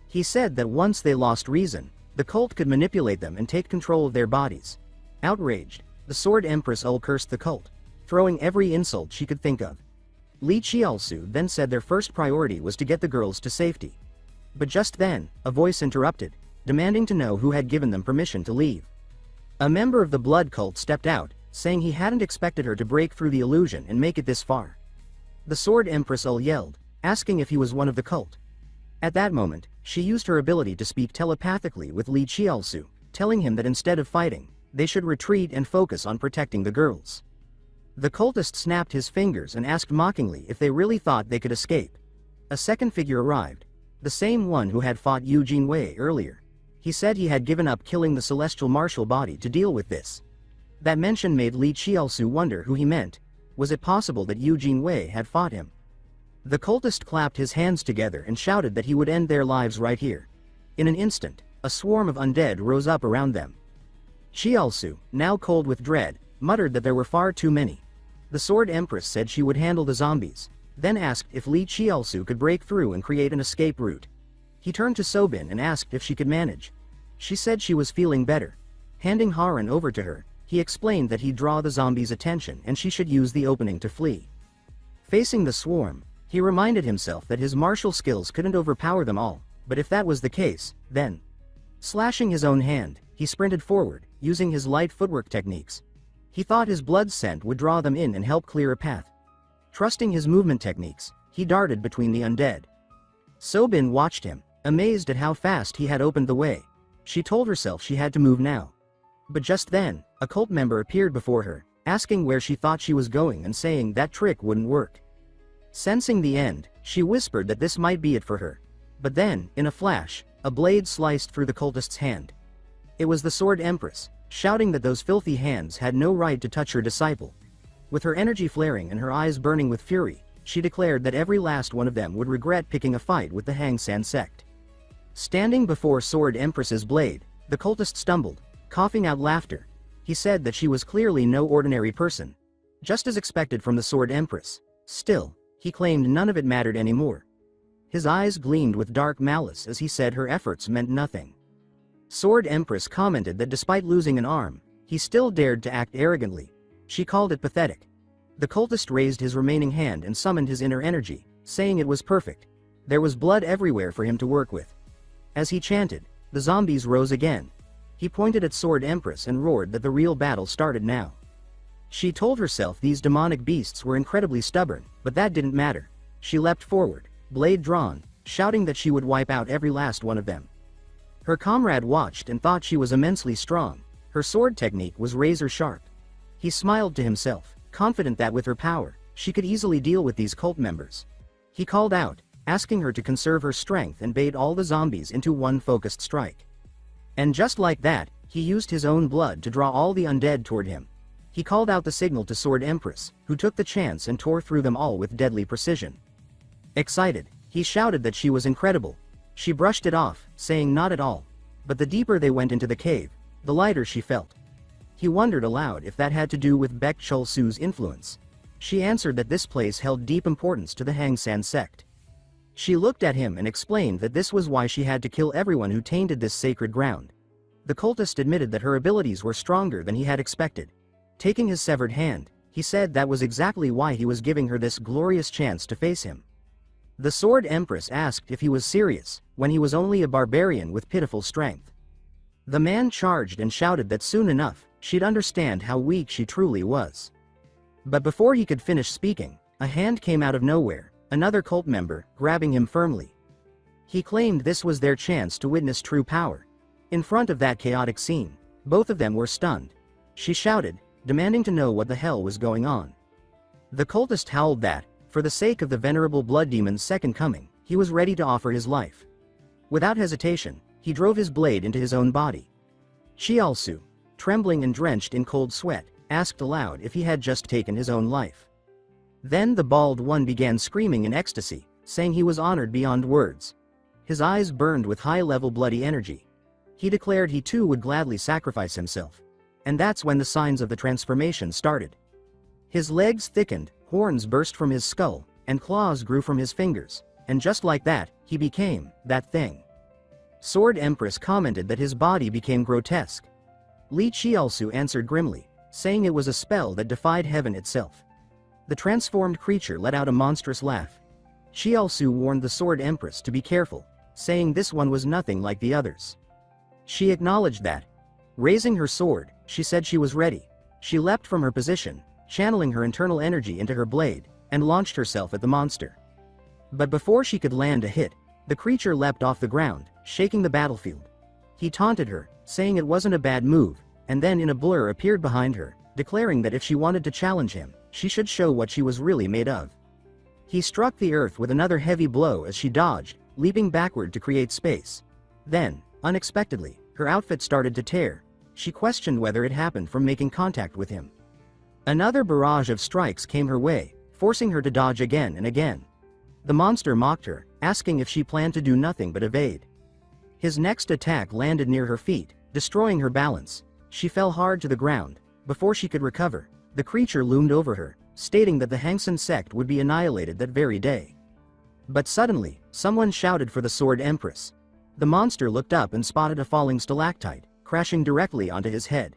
He said that once they lost reason, the cult could manipulate them and take control of their bodies. Outraged, the Sword Empress cursed the cult, throwing every insult she could think of. Li Qiaosu then said their first priority was to get the girls to safety. But just then, a voice interrupted, demanding to know who had given them permission to leave. A member of the blood cult stepped out, saying he hadn't expected her to break through the illusion and make it this far. The Sword Empress yelled, asking if he was one of the cult. At that moment, she used her ability to speak telepathically with Li Qiaosu, telling him that instead of fighting, they should retreat and focus on protecting the girls. The cultist snapped his fingers and asked mockingly if they really thought they could escape. A second figure arrived. The same one who had fought Eugene Wei earlier. He said he had given up killing the celestial martial body to deal with this. That mention made Li Qiaosu wonder who he meant. Was it possible that Eugene Wei had fought him? The cultist clapped his hands together and shouted that he would end their lives right here. In an instant, a swarm of undead rose up around them. Qiaosu, now cold with dread, muttered that there were far too many. The Sword Empress said she would handle the zombies, then asked if Li Qiaosu could break through and create an escape route. He turned to Sobin and asked if she could manage. She said she was feeling better. Handing Haran over to her, he explained that he'd draw the zombies' attention and she should use the opening to flee. Facing the swarm, he reminded himself that his martial skills couldn't overpower them all, but if that was the case, then... Slashing his own hand, he sprinted forward, using his light footwork techniques. He thought his blood scent would draw them in and help clear a path. Trusting his movement techniques, he darted between the undead. Sobin watched him, amazed at how fast he had opened the way. She told herself she had to move now. But just then, a cult member appeared before her, asking where she thought she was going and saying that trick wouldn't work. Sensing the end, she whispered that this might be it for her. But then, in a flash, a blade sliced through the cultist's hand. It was the Sword Empress, shouting that those filthy hands had no right to touch her disciple. With her energy flaring and her eyes burning with fury, she declared that every last one of them would regret picking a fight with the Hang San sect. Standing before Sword Empress's blade, the cultist stumbled, coughing out laughter. He said that she was clearly no ordinary person. Just as expected from the Sword Empress. Still, he claimed none of it mattered anymore. His eyes gleamed with dark malice as he said her efforts meant nothing. Sword Empress commented that despite losing an arm, he still dared to act arrogantly. She called it pathetic. The cultist raised his remaining hand and summoned his inner energy, saying it was perfect. There was blood everywhere for him to work with. As he chanted, the zombies rose again. He pointed at Sword Empress and roared that the real battle started now. She told herself these demonic beasts were incredibly stubborn, but that didn't matter. She leapt forward, blade drawn, shouting that she would wipe out every last one of them. Her comrade watched and thought she was immensely strong. Her sword technique was razor sharp. He smiled to himself, confident that with her power, she could easily deal with these cult members. He called out, asking her to conserve her strength and bait all the zombies into one focused strike. And just like that, he used his own blood to draw all the undead toward him. He called out the signal to Sword Empress, who took the chance and tore through them all with deadly precision. Excited, he shouted that she was incredible. She brushed it off, saying not at all. But the deeper they went into the cave, the lighter she felt. He wondered aloud if that had to do with Baek Chul Su's influence. She answered that this place held deep importance to the Hang San sect. She looked at him and explained that this was why she had to kill everyone who tainted this sacred ground. The cultist admitted that her abilities were stronger than he had expected. Taking his severed hand, he said that was exactly why he was giving her this glorious chance to face him. The Sword Empress asked if he was serious, when he was only a barbarian with pitiful strength. The man charged and shouted that soon enough, she'd understand how weak she truly was. But before he could finish speaking, a hand came out of nowhere, another cult member, grabbing him firmly. He claimed this was their chance to witness true power. In front of that chaotic scene, both of them were stunned. She shouted, demanding to know what the hell was going on. The cultist howled that, for the sake of the venerable blood demon's second coming, he was ready to offer his life. Without hesitation, he drove his blade into his own body. Qiaosu, trembling and drenched in cold sweat, asked aloud if he had just taken his own life. Then the bald one began screaming in ecstasy, saying he was honored beyond words. His eyes burned with high-level bloody energy. He declared he too would gladly sacrifice himself. And that's when the signs of the transformation started. His legs thickened, horns burst from his skull, and claws grew from his fingers, and just like that, he became that thing. Sword Empress commented that his body became grotesque. Li Qiaosu answered grimly, saying it was a spell that defied heaven itself. The transformed creature let out a monstrous laugh. Qiaosu warned the Sword Empress to be careful, saying this one was nothing like the others. She acknowledged that. Raising her sword, she said she was ready. She leapt from her position, channeling her internal energy into her blade, and launched herself at the monster. But before she could land a hit, the creature leapt off the ground, shaking the battlefield. He taunted her, saying it wasn't a bad move, and then in a blur appeared behind her, declaring that if she wanted to challenge him, she should show what she was really made of. He struck the earth with another heavy blow as she dodged, leaping backward to create space. Then, unexpectedly, her outfit started to tear. She questioned whether it happened from making contact with him. Another barrage of strikes came her way, forcing her to dodge again and again. The monster mocked her, asking if she planned to do nothing but evade. His next attack landed near her feet, destroying her balance. She fell hard to the ground. Before she could recover, the creature loomed over her, stating that the Hangsan sect would be annihilated that very day. But suddenly, someone shouted for the Sword Empress. The monster looked up and spotted a falling stalactite, crashing directly onto his head.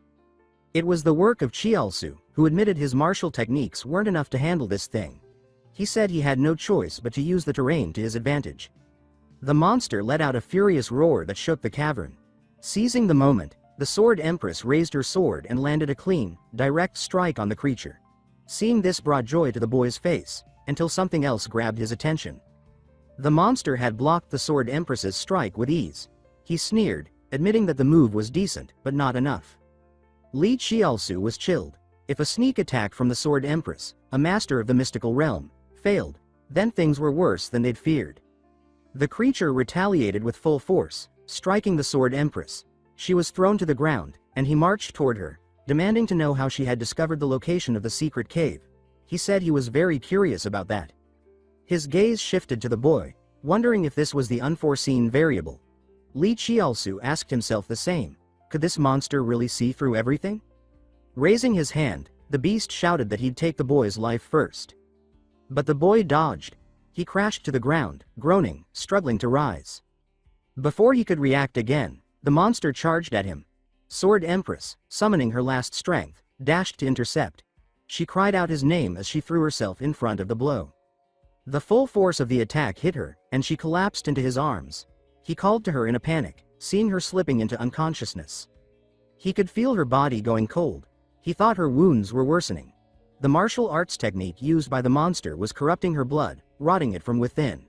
It was the work of Chialsu, who admitted his martial techniques weren't enough to handle this thing. He said he had no choice but to use the terrain to his advantage. The monster let out a furious roar that shook the cavern. Seizing the moment, the Sword Empress raised her sword and landed a clean, direct strike on the creature. Seeing this brought joy to the boy's face, until something else grabbed his attention. The monster had blocked the Sword Empress's strike with ease. He sneered, admitting that the move was decent, but not enough. Li Chialsu was chilled. If a sneak attack from the Sword Empress, a master of the mystical realm, failed, then things were worse than they'd feared. The creature retaliated with full force, striking the Sword Empress. She was thrown to the ground, and he marched toward her, demanding to know how she had discovered the location of the secret cave. He said he was very curious about that. His gaze shifted to the boy, wondering if this was the unforeseen variable. Li Chialsu asked himself the same. Could this monster really see through everything? Raising his hand, the beast shouted that he'd take the boy's life first. But the boy dodged. He crashed to the ground, groaning, struggling to rise. Before he could react again, the monster charged at him. Sword Empress, summoning her last strength, dashed to intercept. She cried out his name as she threw herself in front of the blow. The full force of the attack hit her, and she collapsed into his arms. He called to her in a panic, seeing her slipping into unconsciousness. He could feel her body going cold. He thought her wounds were worsening. The martial arts technique used by the monster was corrupting her blood, rotting it from within.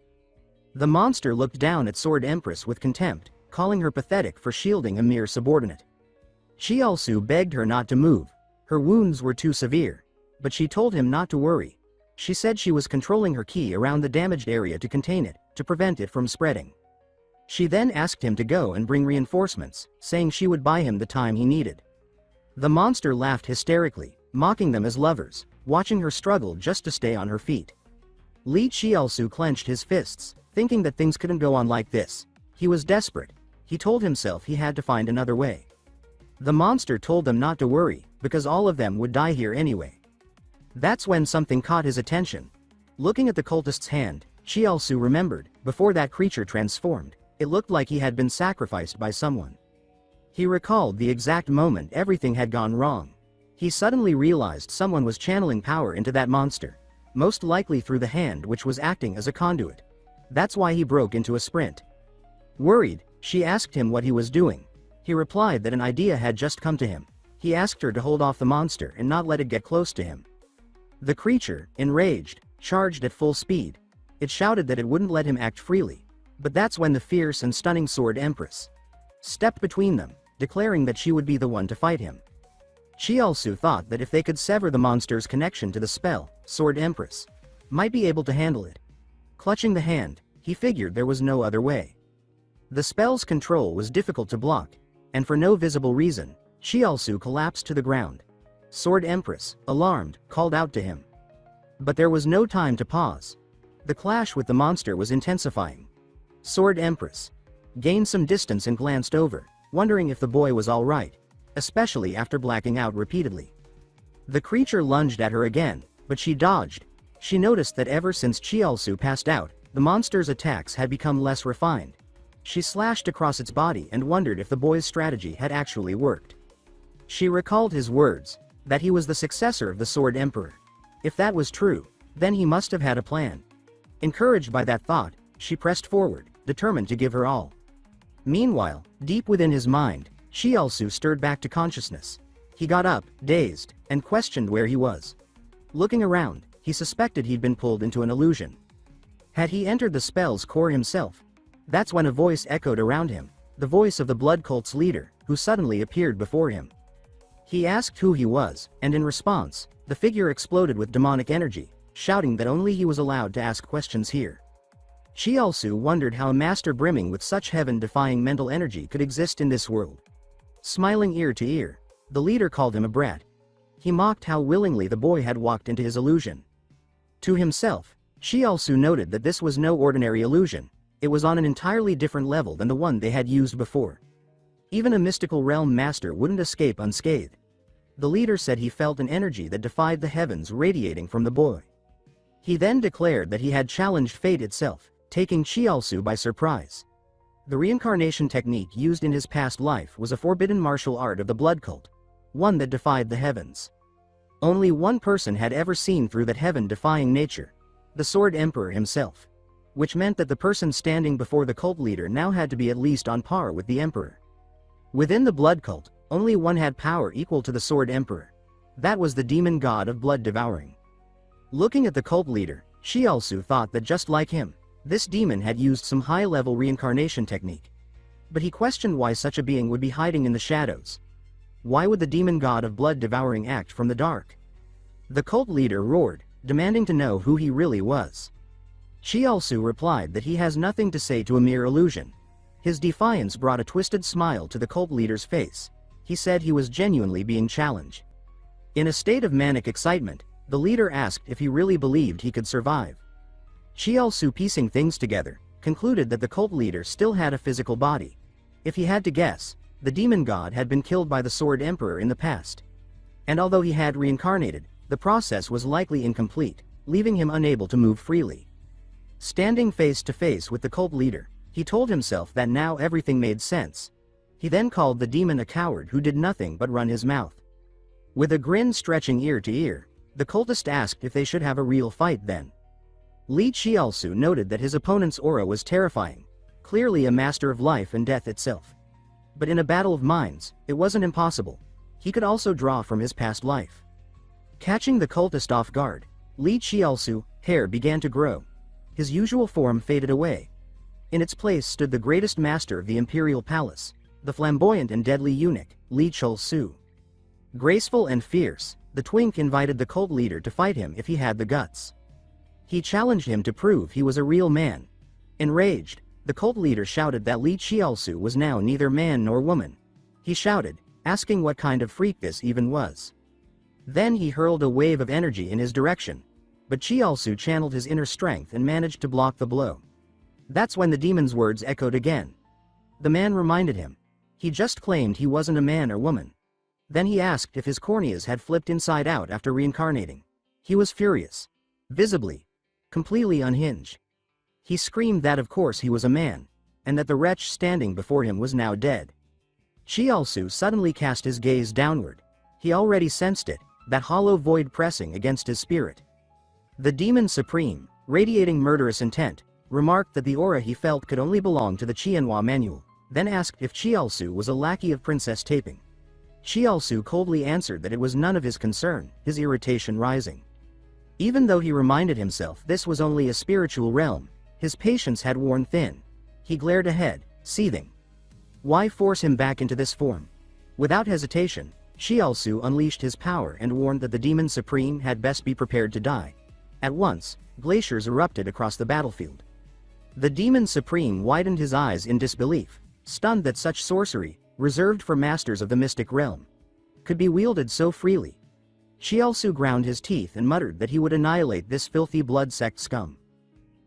The monster looked down at Sword Empress with contempt, calling her pathetic for shielding a mere subordinate. Chialsu begged her not to move. Her wounds were too severe. But she told him not to worry. She said she was controlling her ki around the damaged area to contain it, to prevent it from spreading. She then asked him to go and bring reinforcements, saying she would buy him the time he needed. The monster laughed hysterically, mocking them as lovers, watching her struggle just to stay on her feet. Li Chialsu clenched his fists, thinking that things couldn't go on like this. He was desperate. He told himself he had to find another way. The monster told them not to worry, because all of them would die here anyway. That's when something caught his attention. Looking at the cultist's hand, Chialsu remembered, before that creature transformed, it looked like he had been sacrificed by someone. He recalled the exact moment everything had gone wrong. He suddenly realized someone was channeling power into that monster, most likely through the hand which was acting as a conduit. That's why he broke into a sprint. Worried, she asked him what he was doing. He replied that an idea had just come to him. He asked her to hold off the monster and not let it get close to him. The creature, enraged, charged at full speed. It shouted that it wouldn't let him act freely. But that's when the fierce and stunning Sword Empress stepped between them, declaring that she would be the one to fight him. Chialsu thought that if they could sever the monster's connection to the spell, Sword Empress might be able to handle it. Clutching the hand, he figured there was no other way. The spell's control was difficult to block, and for no visible reason, Chialsu collapsed to the ground. Sword Empress, alarmed, called out to him. But there was no time to pause. The clash with the monster was intensifying. Sword Empress gained some distance and glanced over, wondering if the boy was all right, especially after blacking out repeatedly. The creature lunged at her again, but she dodged. She noticed that ever since Chialsu passed out, the monster's attacks had become less refined. She slashed across its body and wondered if the boy's strategy had actually worked. She recalled his words, that he was the successor of the Sword Emperor. If that was true, then he must have had a plan. Encouraged by that thought, she pressed forward, determined to give her all. Meanwhile, deep within his mind, Chialsu stirred back to consciousness. He got up, dazed, and questioned where he was. Looking around, he suspected he'd been pulled into an illusion. Had he entered the spell's core himself? That's when a voice echoed around him, the voice of the blood cult's leader, who suddenly appeared before him. He asked who he was, and in response, the figure exploded with demonic energy, shouting that only he was allowed to ask questions here. Chialsu wondered how a master brimming with such heaven-defying mental energy could exist in this world. Smiling ear to ear, the leader called him a brat. He mocked how willingly the boy had walked into his illusion. To himself, Chialsu noted that this was no ordinary illusion, it was on an entirely different level than the one they had used before. Even a mystical realm master wouldn't escape unscathed. The leader said he felt an energy that defied the heavens radiating from the boy. He then declared that he had challenged fate itself, taking Chialsu by surprise. The reincarnation technique used in his past life was a forbidden martial art of the blood cult, one that defied the heavens. Only one person had ever seen through that heaven-defying nature, the Sword Emperor himself, which meant that the person standing before the cult leader now had to be at least on par with the Emperor. Within the blood cult, only one had power equal to the Sword Emperor. That was the demon god of blood devouring. Looking at the cult leader, Chialsu thought that just like him, this demon had used some high-level reincarnation technique. But he questioned why such a being would be hiding in the shadows. Why would the demon god of blood devouring act from the dark? The cult leader roared, demanding to know who he really was. Chialsu replied that he has nothing to say to a mere illusion. His defiance brought a twisted smile to the cult leader's face. He said he was genuinely being challenged. In a state of manic excitement, the leader asked if he really believed he could survive. Chialsu, piecing things together, concluded that the cult leader still had a physical body. If he had to guess, the demon god had been killed by the Sword Emperor in the past. And although he had reincarnated, the process was likely incomplete, leaving him unable to move freely. Standing face to face with the cult leader, he told himself that now everything made sense. He then called the demon a coward who did nothing but run his mouth. With a grin stretching ear to ear, the cultist asked if they should have a real fight then. Li Chialsu noted that his opponent's aura was terrifying, clearly a master of life and death itself. But in a battle of minds, it wasn't impossible. He could also draw from his past life. Catching the cultist off guard, Li Chialsu's hair began to grow. His usual form faded away. In its place stood the greatest master of the imperial palace, the flamboyant and deadly eunuch, Li Chialsu. Graceful and fierce, the twink invited the cult leader to fight him if he had the guts. He challenged him to prove he was a real man. Enraged, the cult leader shouted that Li Chialsu was now neither man nor woman. He shouted, asking what kind of freak this even was. Then he hurled a wave of energy in his direction, but Chialsu channeled his inner strength and managed to block the blow. That's when the demon's words echoed again. The man reminded him. He just claimed he wasn't a man or woman. Then he asked if his corneas had flipped inside out after reincarnating. He was furious. Visibly. Completely unhinged. He screamed that of course he was a man, and that the wretch standing before him was now dead. Chialsu suddenly cast his gaze downward. He already sensed it, that hollow void pressing against his spirit. The demon supreme, radiating murderous intent, remarked that the aura he felt could only belong to the Qianhua manual, then asked if Chialsu was a lackey of Princess Taping. Chialsu coldly answered that it was none of his concern, his irritation rising. Even though he reminded himself this was only a spiritual realm, his patience had worn thin. He glared ahead, seething. Why force him back into this form? Without hesitation, Chialsu unleashed his power and warned that the demon supreme had best be prepared to die. At once, glaciers erupted across the battlefield. The demon supreme widened his eyes in disbelief, stunned that such sorcery, reserved for masters of the mystic realm, could be wielded so freely. Chialsu ground his teeth and muttered that he would annihilate this filthy blood sect scum.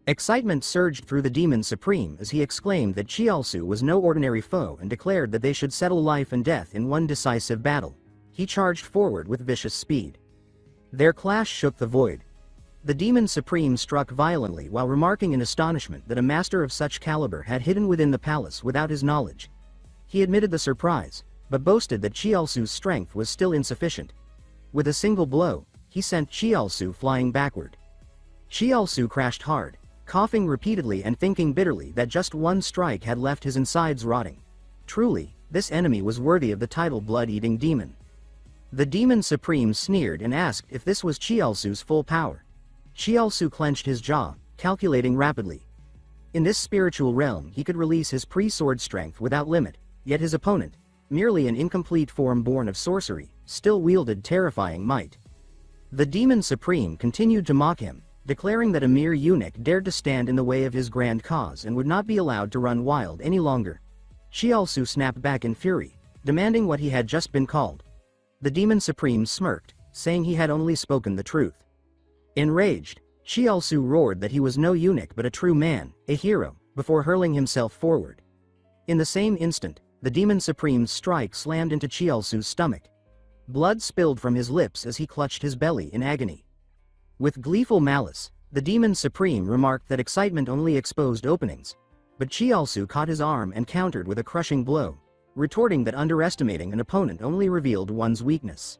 Excitement surged through the demon supreme as he exclaimed that Chialsu was no ordinary foe and declared that they should settle life and death in one decisive battle. He charged forward with vicious speed. Their clash shook the void. The demon supreme struck violently while remarking in astonishment that a master of such caliber had hidden within the palace without his knowledge. He admitted the surprise, but boasted that Chialsu's strength was still insufficient. With a single blow, he sent Chialsu flying backward. Chialsu crashed hard, coughing repeatedly and thinking bitterly that just one strike had left his insides rotting. Truly, this enemy was worthy of the title blood-eating demon. The demon supreme sneered and asked if this was Chialsu's full power. Chialsu clenched his jaw, calculating rapidly. In this spiritual realm he could release his pre-sword strength without limit, yet his opponent, merely an incomplete form born of sorcery, still wielded terrifying might. The Demon Supreme continued to mock him, declaring that a mere eunuch dared to stand in the way of his grand cause and would not be allowed to run wild any longer. Chiaozu snapped back in fury, demanding what he had just been called. The Demon Supreme smirked, saying he had only spoken the truth. Enraged, Chiaozu roared that he was no eunuch but a true man, a hero, before hurling himself forward. In the same instant, the Demon Supreme's strike slammed into Chiaozu's stomach. Blood spilled from his lips as he clutched his belly in agony. With gleeful malice, the Demon Supreme remarked that excitement only exposed openings, but Chiaozu caught his arm and countered with a crushing blow, retorting that underestimating an opponent only revealed one's weakness.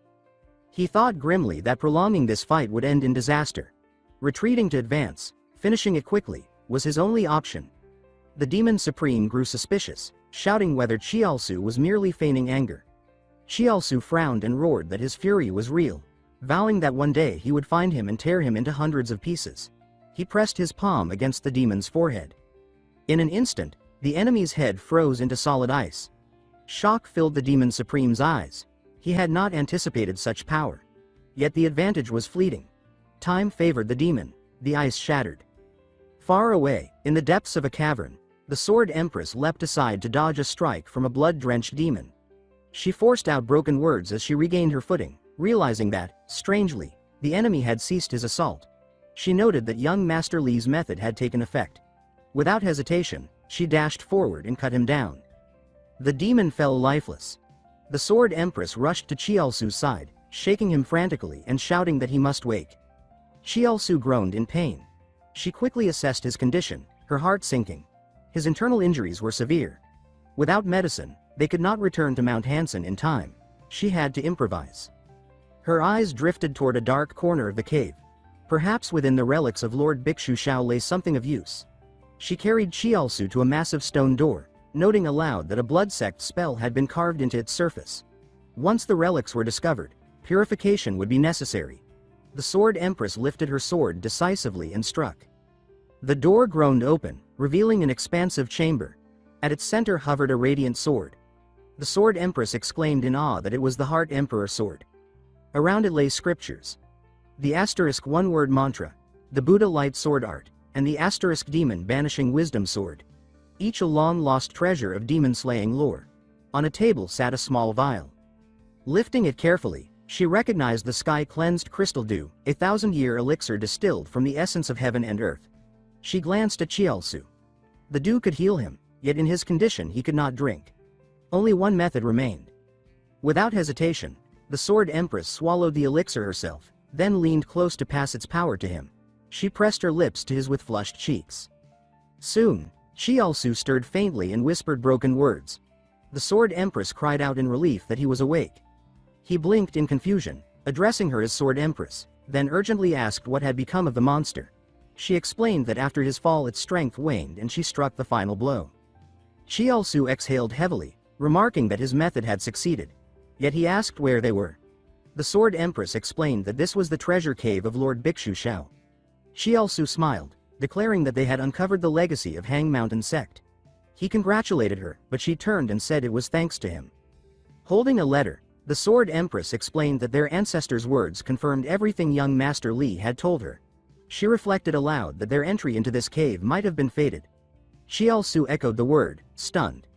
He thought grimly that prolonging this fight would end in disaster. Retreating to advance, finishing it quickly, was his only option. The Demon Supreme grew suspicious, shouting whether Chiaozu was merely feigning anger. Chiaozu frowned and roared that his fury was real, vowing that one day he would find him and tear him into hundreds of pieces. He pressed his palm against the demon's forehead. In an instant, the enemy's head froze into solid ice. Shock filled the Demon Supreme's eyes. He had not anticipated such power. Yet the advantage was fleeting. Time favored the demon. The ice shattered. Far away, in the depths of a cavern, the Sword Empress leapt aside to dodge a strike from a blood-drenched demon. She forced out broken words as she regained her footing, realizing that, strangely, the enemy had ceased his assault. She noted that young Master Li's method had taken effect. Without hesitation, she dashed forward and cut him down. The demon fell lifeless. The Sword Empress rushed to Chiaozu's side, shaking him frantically and shouting that he must wake. Chiaozu groaned in pain. She quickly assessed his condition, her heart sinking. His internal injuries were severe. Without medicine, they could not return to Mount Hansen in time. She had to improvise. Her eyes drifted toward a dark corner of the cave. Perhaps within the relics of Lord Bhikshu Shao lay something of use. She carried Chiaozu to a massive stone door, noting aloud that a blood sect spell had been carved into its surface. Once the relics were discovered, purification would be necessary. The Sword Empress lifted her sword decisively and struck. The door groaned open, revealing an expansive chamber. At its center hovered a radiant sword. The Sword Empress exclaimed in awe that it was the Heart Emperor sword. Around it lay scriptures. The asterisk one-word mantra, the Buddha light sword art, and the asterisk demon banishing wisdom sword. Each a long-lost treasure of demon-slaying lore. On a table sat a small vial. Lifting it carefully, she recognized the sky-cleansed crystal dew, a 1,000-year elixir distilled from the essence of heaven and earth. She glanced at Chiaozu. The dew could heal him, yet in his condition he could not drink. Only one method remained. Without hesitation, the Sword Empress swallowed the elixir herself, then leaned close to pass its power to him. She pressed her lips to his with flushed cheeks. Soon, Chiaozu stirred faintly and whispered broken words. The Sword Empress cried out in relief that he was awake. He blinked in confusion, addressing her as Sword Empress, then urgently asked what had become of the monster. She explained that after his fall its strength waned and she struck the final blow. Chiaozu exhaled heavily, remarking that his method had succeeded. Yet he asked where they were. The Sword Empress explained that this was the treasure cave of Lord Bhikshu Shao. Chiaozu smiled, declaring that they had uncovered the legacy of Hang Mountain sect. He congratulated her, but she turned and said it was thanks to him. Holding a letter, the Sword Empress explained that their ancestors' words confirmed everything young Master Li had told her. She reflected aloud that their entry into this cave might have been fated. Chiaozu echoed the word, stunned.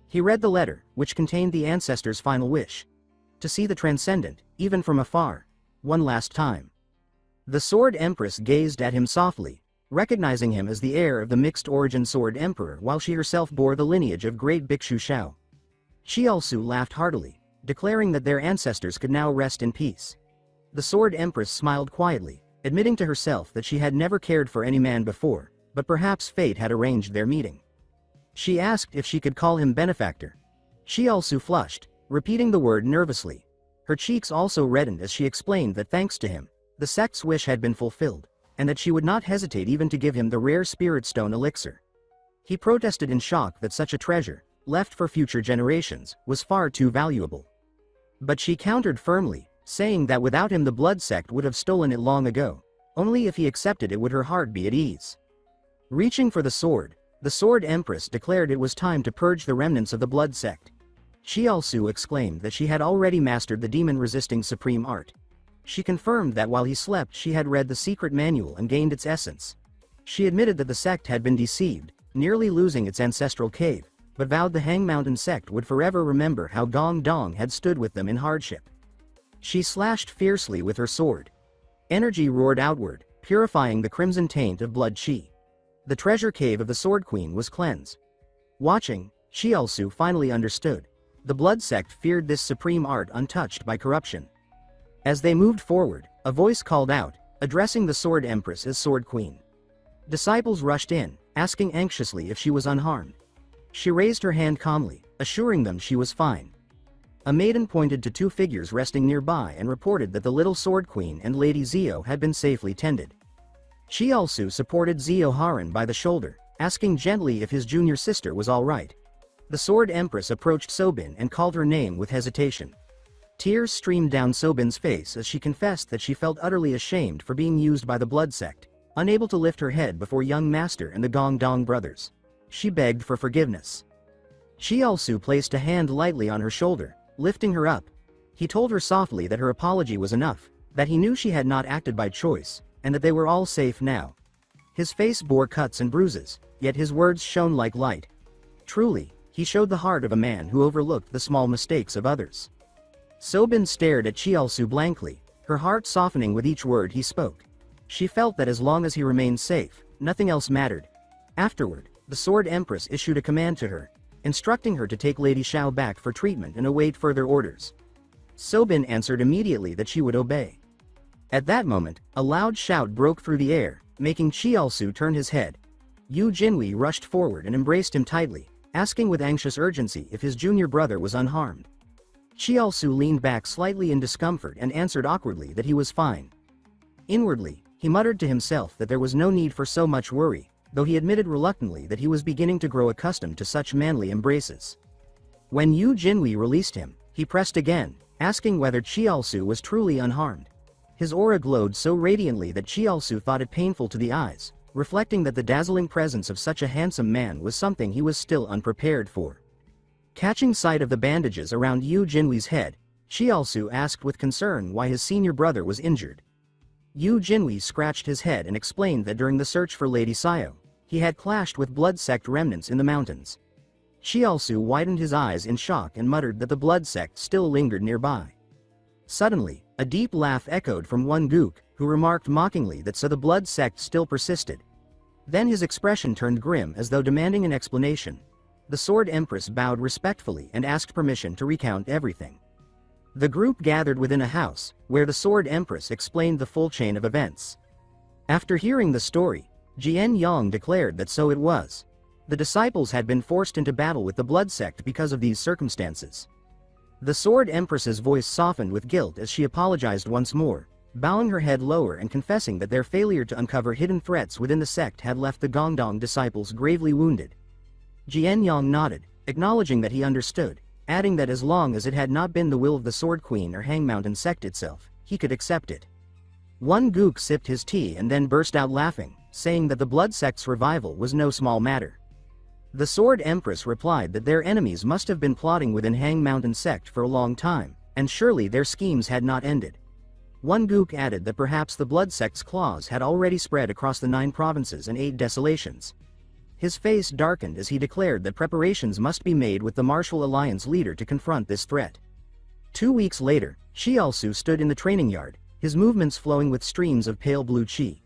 He read the letter, which contained the ancestors' final wish. To see the transcendent, even from afar. One last time. The Sword Empress gazed at him softly, recognizing him as the heir of the mixed-origin Sword Emperor while she herself bore the lineage of great Bhikshu Shao. Chiaozu laughed heartily, declaring that their ancestors could now rest in peace. The Sword Empress smiled quietly, admitting to herself that she had never cared for any man before, but perhaps fate had arranged their meeting. She asked if she could call him benefactor. Chiaozu flushed, repeating the word nervously. Her cheeks also reddened as she explained that thanks to him, the sect's wish had been fulfilled, and that she would not hesitate even to give him the rare spirit stone elixir. He protested in shock that such a treasure, left for future generations, was far too valuable. But she countered firmly, saying that without him the blood sect would have stolen it long ago. Only if he accepted it would her heart be at ease. Reaching for the Sword Empress declared it was time to purge the remnants of the blood sect. Chialsu exclaimed that she had already mastered the demon-resisting supreme art. She confirmed that while he slept she had read the secret manual and gained its essence. She admitted that the sect had been deceived, nearly losing its ancestral cave, but vowed the Hang Mountain sect would forever remember how Gong Dong had stood with them in hardship. She slashed fiercely with her sword. Energy roared outward, purifying the crimson taint of blood chi. The treasure cave of the Sword Queen was cleansed. Watching, Chialsu finally understood. The blood sect feared this supreme art untouched by corruption. As they moved forward, a voice called out, addressing the Sword Empress as Sword Queen. Disciples rushed in, asking anxiously if she was unharmed. She raised her hand calmly, assuring them she was fine. A maiden pointed to two figures resting nearby and reported that the little Sword Queen and Lady Zio had been safely tended. Chialsu supported Zio Haran by the shoulder, asking gently if his junior sister was all right. The Sword Empress approached Sobin and called her name with hesitation. Tears streamed down Sobin's face as she confessed that she felt utterly ashamed for being used by the blood sect, unable to lift her head before young master and the Gong Dong brothers. She begged for forgiveness. Chialsu placed a hand lightly on her shoulder, lifting her up. He told her softly that her apology was enough, that he knew she had not acted by choice, and that they were all safe now. His face bore cuts and bruises, yet his words shone like light. Truly, he showed the heart of a man who overlooked the small mistakes of others. Sobin stared at Chialsu blankly, her heart softening with each word he spoke. She felt that as long as he remained safe, nothing else mattered. Afterward, the Sword Empress issued a command to her, instructing her to take Lady Xiao back for treatment and await further orders. Sobin answered immediately that she would obey. At that moment, a loud shout broke through the air, making Chialsu turn his head. Yu Jinhui rushed forward and embraced him tightly, asking with anxious urgency if his junior brother was unharmed. Chialsu leaned back slightly in discomfort and answered awkwardly that he was fine. Inwardly, he muttered to himself that there was no need for so much worry, though he admitted reluctantly that he was beginning to grow accustomed to such manly embraces. When Yu Jinhui released him, he pressed again, asking whether Chialsu was truly unharmed. His aura glowed so radiantly that Chialsu thought it painful to the eyes, reflecting that the dazzling presence of such a handsome man was something he was still unprepared for. Catching sight of the bandages around Yu Jinhui's head, Chialsu asked with concern why his senior brother was injured. Yu Jinhui scratched his head and explained that during the search for Lady Xiao, he had clashed with blood sect remnants in the mountains. Chialsu widened his eyes in shock and muttered that the blood sect still lingered nearby. Suddenly, a deep laugh echoed from one Gook, who remarked mockingly that so the blood sect still persisted. Then his expression turned grim as though demanding an explanation. The Sword Empress bowed respectfully and asked permission to recount everything. The group gathered within a house, where the Sword Empress explained the full chain of events. After hearing the story, Jian Yang declared that so it was. The disciples had been forced into battle with the blood sect because of these circumstances. The Sword Empress's voice softened with guilt as she apologized once more, bowing her head lower and confessing that their failure to uncover hidden threats within the sect had left the Gongdong disciples gravely wounded. Jian Yang nodded, acknowledging that he understood, adding that as long as it had not been the will of the Sword Queen or Hang Mountain sect itself, he could accept it. One Gook sipped his tea and then burst out laughing, saying that the blood sect's revival was no small matter. The Sword Empress replied that their enemies must have been plotting within Hang Mountain sect for a long time, and surely their schemes had not ended. One Gook added that perhaps the blood sect's claws had already spread across the 9 provinces and 8 desolations. His face darkened as he declared that preparations must be made with the Martial Alliance leader to confront this threat. 2 weeks later, Chialsu stood in the training yard, his movements flowing with streams of pale blue chi.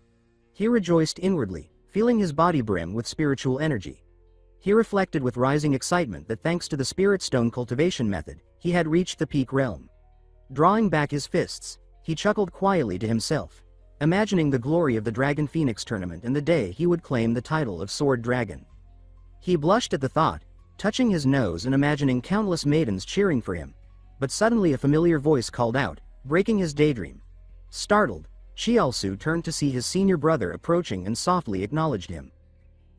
He rejoiced inwardly, feeling his body brim with spiritual energy. He reflected with rising excitement that thanks to the Spirit Stone cultivation method, he had reached the peak realm. Drawing back his fists, he chuckled quietly to himself, imagining the glory of the Dragon Phoenix tournament and the day he would claim the title of Sword Dragon. He blushed at the thought, touching his nose and imagining countless maidens cheering for him. But suddenly a familiar voice called out, breaking his daydream. Startled, Chialsu turned to see his senior brother approaching and softly acknowledged him.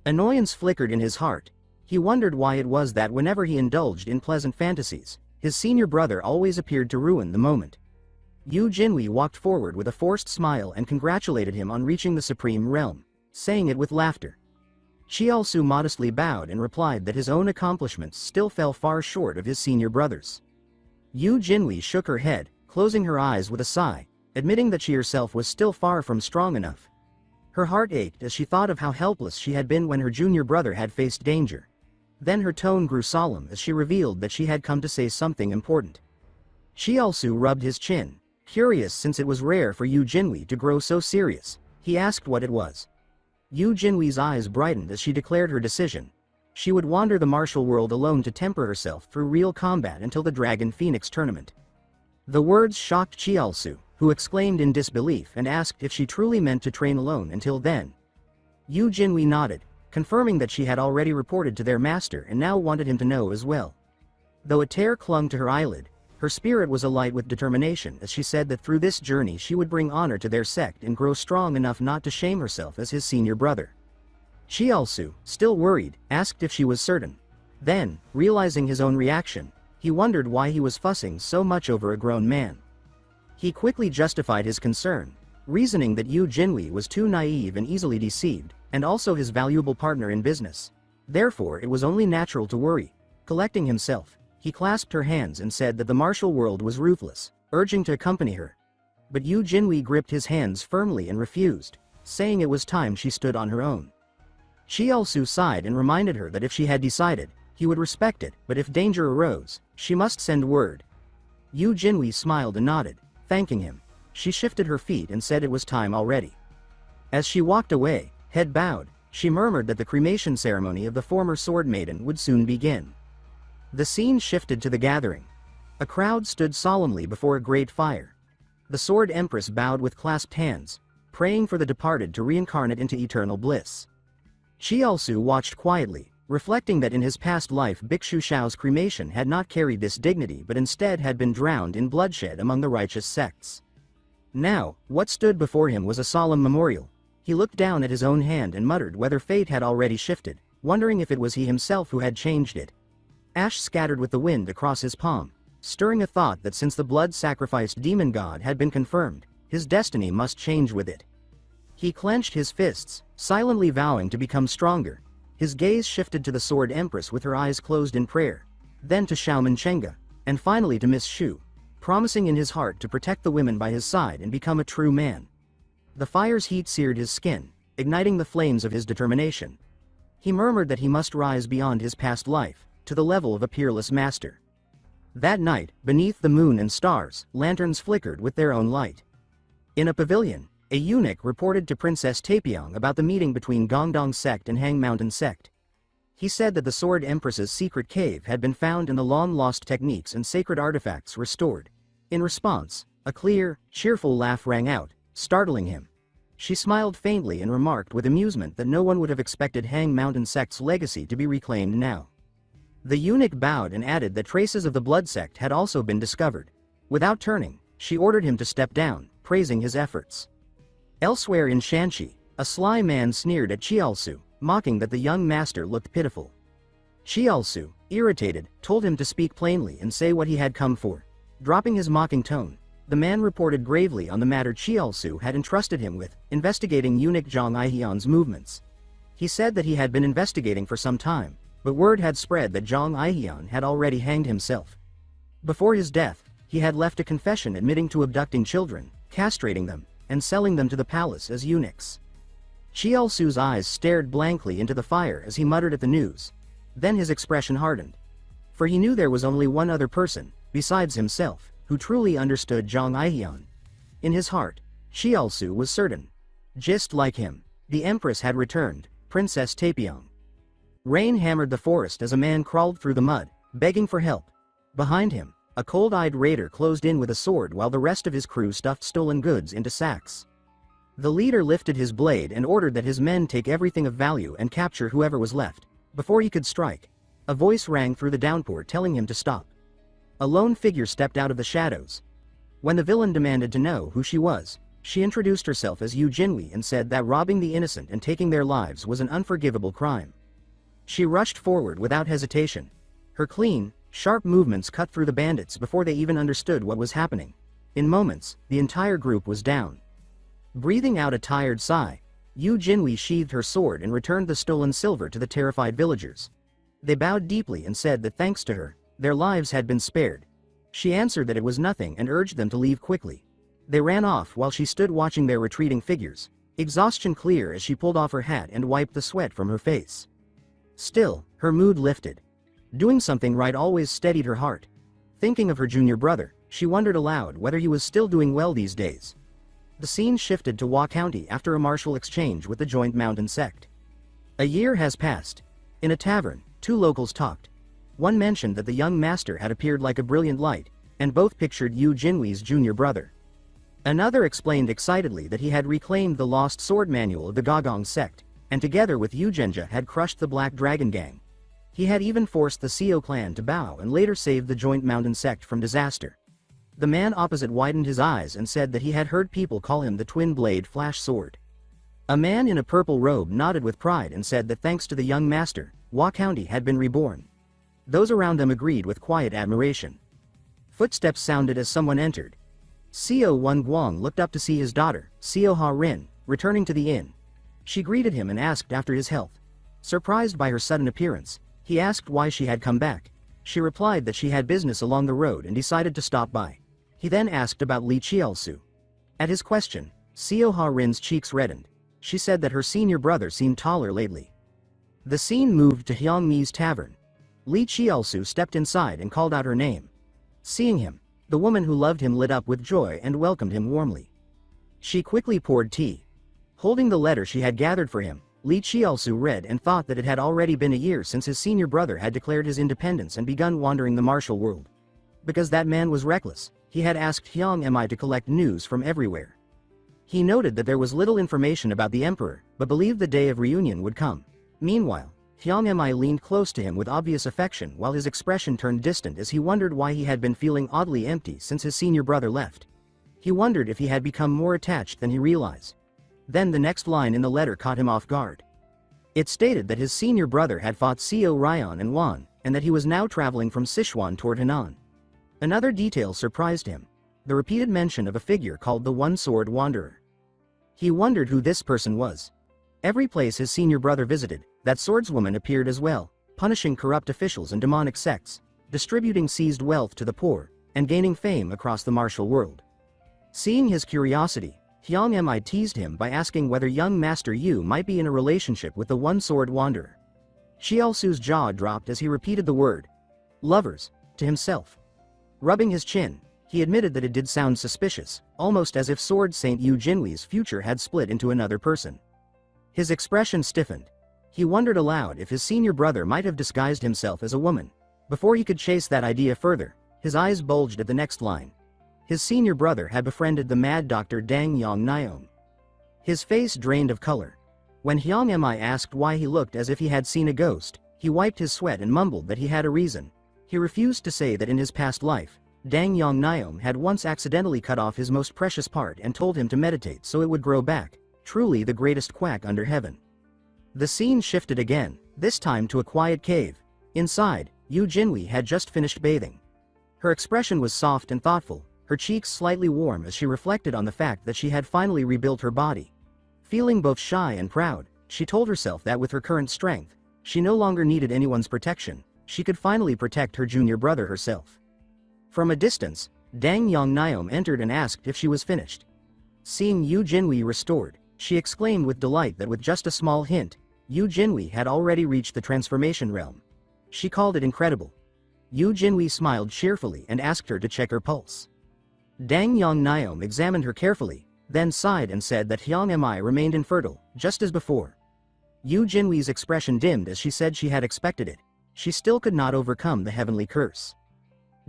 Annoyance flickered in his heart. He wondered why it was that whenever he indulged in pleasant fantasies, his senior brother always appeared to ruin the moment. Yu Jinhui walked forward with a forced smile and congratulated him on reaching the supreme realm, saying it with laughter. Chiaosu modestly bowed and replied that his own accomplishments still fell far short of his senior brother's. Yu Jinwei shook her head, closing her eyes with a sigh, admitting that she herself was still far from strong enough. Her heart ached as she thought of how helpless she had been when her junior brother had faced danger. Then her tone grew solemn as she revealed that she had come to say something important. Chiaosu rubbed his chin, curious since it was rare for Yu Jinwei to grow so serious. He asked what it was. Yu Jinwei's eyes brightened as she declared her decision. She would wander the martial world alone to temper herself through real combat until the Dragon Phoenix tournament. The words shocked Chiaosu, who exclaimed in disbelief and asked if she truly meant to train alone until then. Yu Jinwei nodded, confirming that she had already reported to their master and now wanted him to know as well. Though a tear clung to her eyelid, her spirit was alight with determination as she said that through this journey she would bring honor to their sect and grow strong enough not to shame herself as his senior brother. Chiaosu, still worried, asked if she was certain. Then, realizing his own reaction, he wondered why he was fussing so much over a grown man. He quickly justified his concern, reasoning that Yu Jinwei was too naive and easily deceived, and also his valuable partner in business. Therefore it was only natural to worry. Collecting himself, he clasped her hands and said that the martial world was ruthless, urging to accompany her. But Yu Jinwei gripped his hands firmly and refused, saying it was time she stood on her own. Chiaosu sighed and reminded her that if she had decided, he would respect it, but if danger arose, she must send word. Yu Jinwei smiled and nodded, thanking him. She shifted her feet and said it was time already. As she walked away, head bowed, she murmured that the cremation ceremony of the former sword maiden would soon begin. The scene shifted to the gathering. A crowd stood solemnly before a great fire. The Sword Empress bowed with clasped hands, praying for the departed to reincarnate into eternal bliss. Chiaosu watched quietly, reflecting that in his past life Bhikshu Shao's cremation had not carried this dignity but instead had been drowned in bloodshed among the righteous sects. Now, what stood before him was a solemn memorial. He looked down at his own hand and muttered whether fate had already shifted, wondering if it was he himself who had changed it. Ash scattered with the wind across his palm, stirring a thought that since the blood-sacrificed demon god had been confirmed, his destiny must change with it. He clenched his fists, silently vowing to become stronger. His gaze shifted to the Sword Empress with her eyes closed in prayer, then to Xiaoman Chenga, and finally to Miss Shu, promising in his heart to protect the women by his side and become a true man. The fire's heat seared his skin, igniting the flames of his determination. He murmured that he must rise beyond his past life, to the level of a peerless master. That night, beneath the moon and stars, lanterns flickered with their own light. In a pavilion, a eunuch reported to Princess Taepyeong about the meeting between Gongdong sect and Hang Mountain sect. He said that the Sword Empress's secret cave had been found and the long-lost techniques and sacred artifacts restored. In response, a clear, cheerful laugh rang out, startling him. She smiled faintly and remarked with amusement that no one would have expected Hang Mountain sect's legacy to be reclaimed now. The eunuch bowed and added that traces of the blood sect had also been discovered. Without turning, she ordered him to step down, praising his efforts. Elsewhere in Shanxi, a sly man sneered at Chiaosu, mocking that the young master looked pitiful. Chiaosu, irritated, told him to speak plainly and say what he had come for. Dropping his mocking tone, the man reported gravely on the matter Chiaosu had entrusted him with, investigating eunuch Zhang Aihian's movements. He said that he had been investigating for some time, but word had spread that Zhang Aihian had already hanged himself. Before his death, he had left a confession admitting to abducting children, castrating them, and selling them to the palace as eunuchs. Chiaosu's eyes stared blankly into the fire as he muttered at the news. Then his expression hardened. For he knew there was only one other person, besides himself, who truly understood Zhang Aihian. In his heart, Chiaosu was certain. Just like him, the Empress had returned, Princess Taepyeong. Rain hammered the forest as a man crawled through the mud, begging for help. Behind him, a cold-eyed raider closed in with a sword while the rest of his crew stuffed stolen goods into sacks. The leader lifted his blade and ordered that his men take everything of value and capture whoever was left. Before he could strike, a voice rang through the downpour telling him to stop. A lone figure stepped out of the shadows. When the villain demanded to know who she was, she introduced herself as Yu Jinwei and said that robbing the innocent and taking their lives was an unforgivable crime. She rushed forward without hesitation. Her clean, sharp movements cut through the bandits before they even understood what was happening. In moments, the entire group was down. Breathing out a tired sigh, Yu Jinhui sheathed her sword and returned the stolen silver to the terrified villagers. They bowed deeply and said that thanks to her, their lives had been spared. She answered that it was nothing and urged them to leave quickly. They ran off while she stood watching their retreating figures, exhaustion clear as she pulled off her hat and wiped the sweat from her face. Still, her mood lifted. Doing something right always steadied her heart. Thinking of her junior brother, she wondered aloud whether he was still doing well these days. The scene shifted to Wa County after a martial exchange with the joint mountain sect. A year has passed. In a tavern, two locals talked. One mentioned that the young master had appeared like a brilliant light, and both pictured Yu Jinhui's junior brother. Another explained excitedly that he had reclaimed the lost sword manual of the Gagong sect, and together with Yu Genja had crushed the Black Dragon Gang. He had even forced the Seo clan to bow and later saved the joint mountain sect from disaster. The man opposite widened his eyes and said that he had heard people call him the twin-blade flash sword. A man in a purple robe nodded with pride and said that thanks to the young master, Wa County had been reborn. Those around them agreed with quiet admiration. Footsteps sounded as someone entered. Seo Wan Guang looked up to see his daughter, Seo Ha Rin, returning to the inn. She greeted him and asked after his health. Surprised by her sudden appearance, he asked why she had come back. She replied that she had business along the road and decided to stop by. He then asked about Li Chielsu. At his question, Seo Ha Rin's cheeks reddened. She said that her senior brother seemed taller lately. The scene moved to Hyangmi's tavern. Li Chielsu stepped inside and called out her name. Seeing him, the woman who loved him lit up with joy and welcomed him warmly. She quickly poured tea. Holding the letter she had gathered for him, Li Chielsu read and thought that it had already been a year since his senior brother had declared his independence and begun wandering the martial world. Because that man was reckless, he had asked Hyang Mi to collect news from everywhere. He noted that there was little information about the emperor, but believed the day of reunion would come. Meanwhile, Hyang Mi leaned close to him with obvious affection while his expression turned distant as he wondered why he had been feeling oddly empty since his senior brother left. He wondered if he had become more attached than he realized. Then the next line in the letter caught him off guard. It stated that his senior brother had fought Seo Ryan and Wan, and that he was now traveling from Sichuan toward Henan. Another detail surprised him: the repeated mention of a figure called the One-Sword Wanderer. He wondered who this person was. Every place his senior brother visited, that swordswoman appeared as well, punishing corrupt officials and demonic sects, distributing seized wealth to the poor, and gaining fame across the martial world. Seeing his curiosity, Hyang Mi teased him by asking whether young Master Yu might be in a relationship with the One-Sword Wanderer. Chielsu's jaw dropped as he repeated the word lovers to himself. Rubbing his chin, he admitted that it did sound suspicious, almost as if Sword Saint Yu Jinhui's future had split into another person. His expression stiffened. He wondered aloud if his senior brother might have disguised himself as a woman. Before he could chase that idea further, his eyes bulged at the next line. His senior brother had befriended the mad doctor Dang Yang Naom. His face drained of color. When Hyang Mi asked why he looked as if he had seen a ghost, he wiped his sweat and mumbled that he had a reason. He refused to say that in his past life, Dang Yang Naom had once accidentally cut off his most precious part and told him to meditate so it would grow back, truly the greatest quack under heaven. The scene shifted again, this time to a quiet cave. Inside, Yu Jinhui had just finished bathing. Her expression was soft and thoughtful, her cheeks slightly warm as she reflected on the fact that she had finally rebuilt her body. Feeling both shy and proud, she told herself that with her current strength, she no longer needed anyone's protection. She could finally protect her junior brother herself. From a distance, Dang Yang Naom entered and asked if she was finished. Seeing Yu Jinhui restored, she exclaimed with delight that with just a small hint, Yu Jinhui had already reached the transformation realm. She called it incredible. Yu Jinhui smiled cheerfully and asked her to check her pulse. Dang Yang Naom examined her carefully, then sighed and said that Hyang Mi remained infertile, just as before. Yu Jinhui's expression dimmed as she said she had expected it. She still could not overcome the heavenly curse.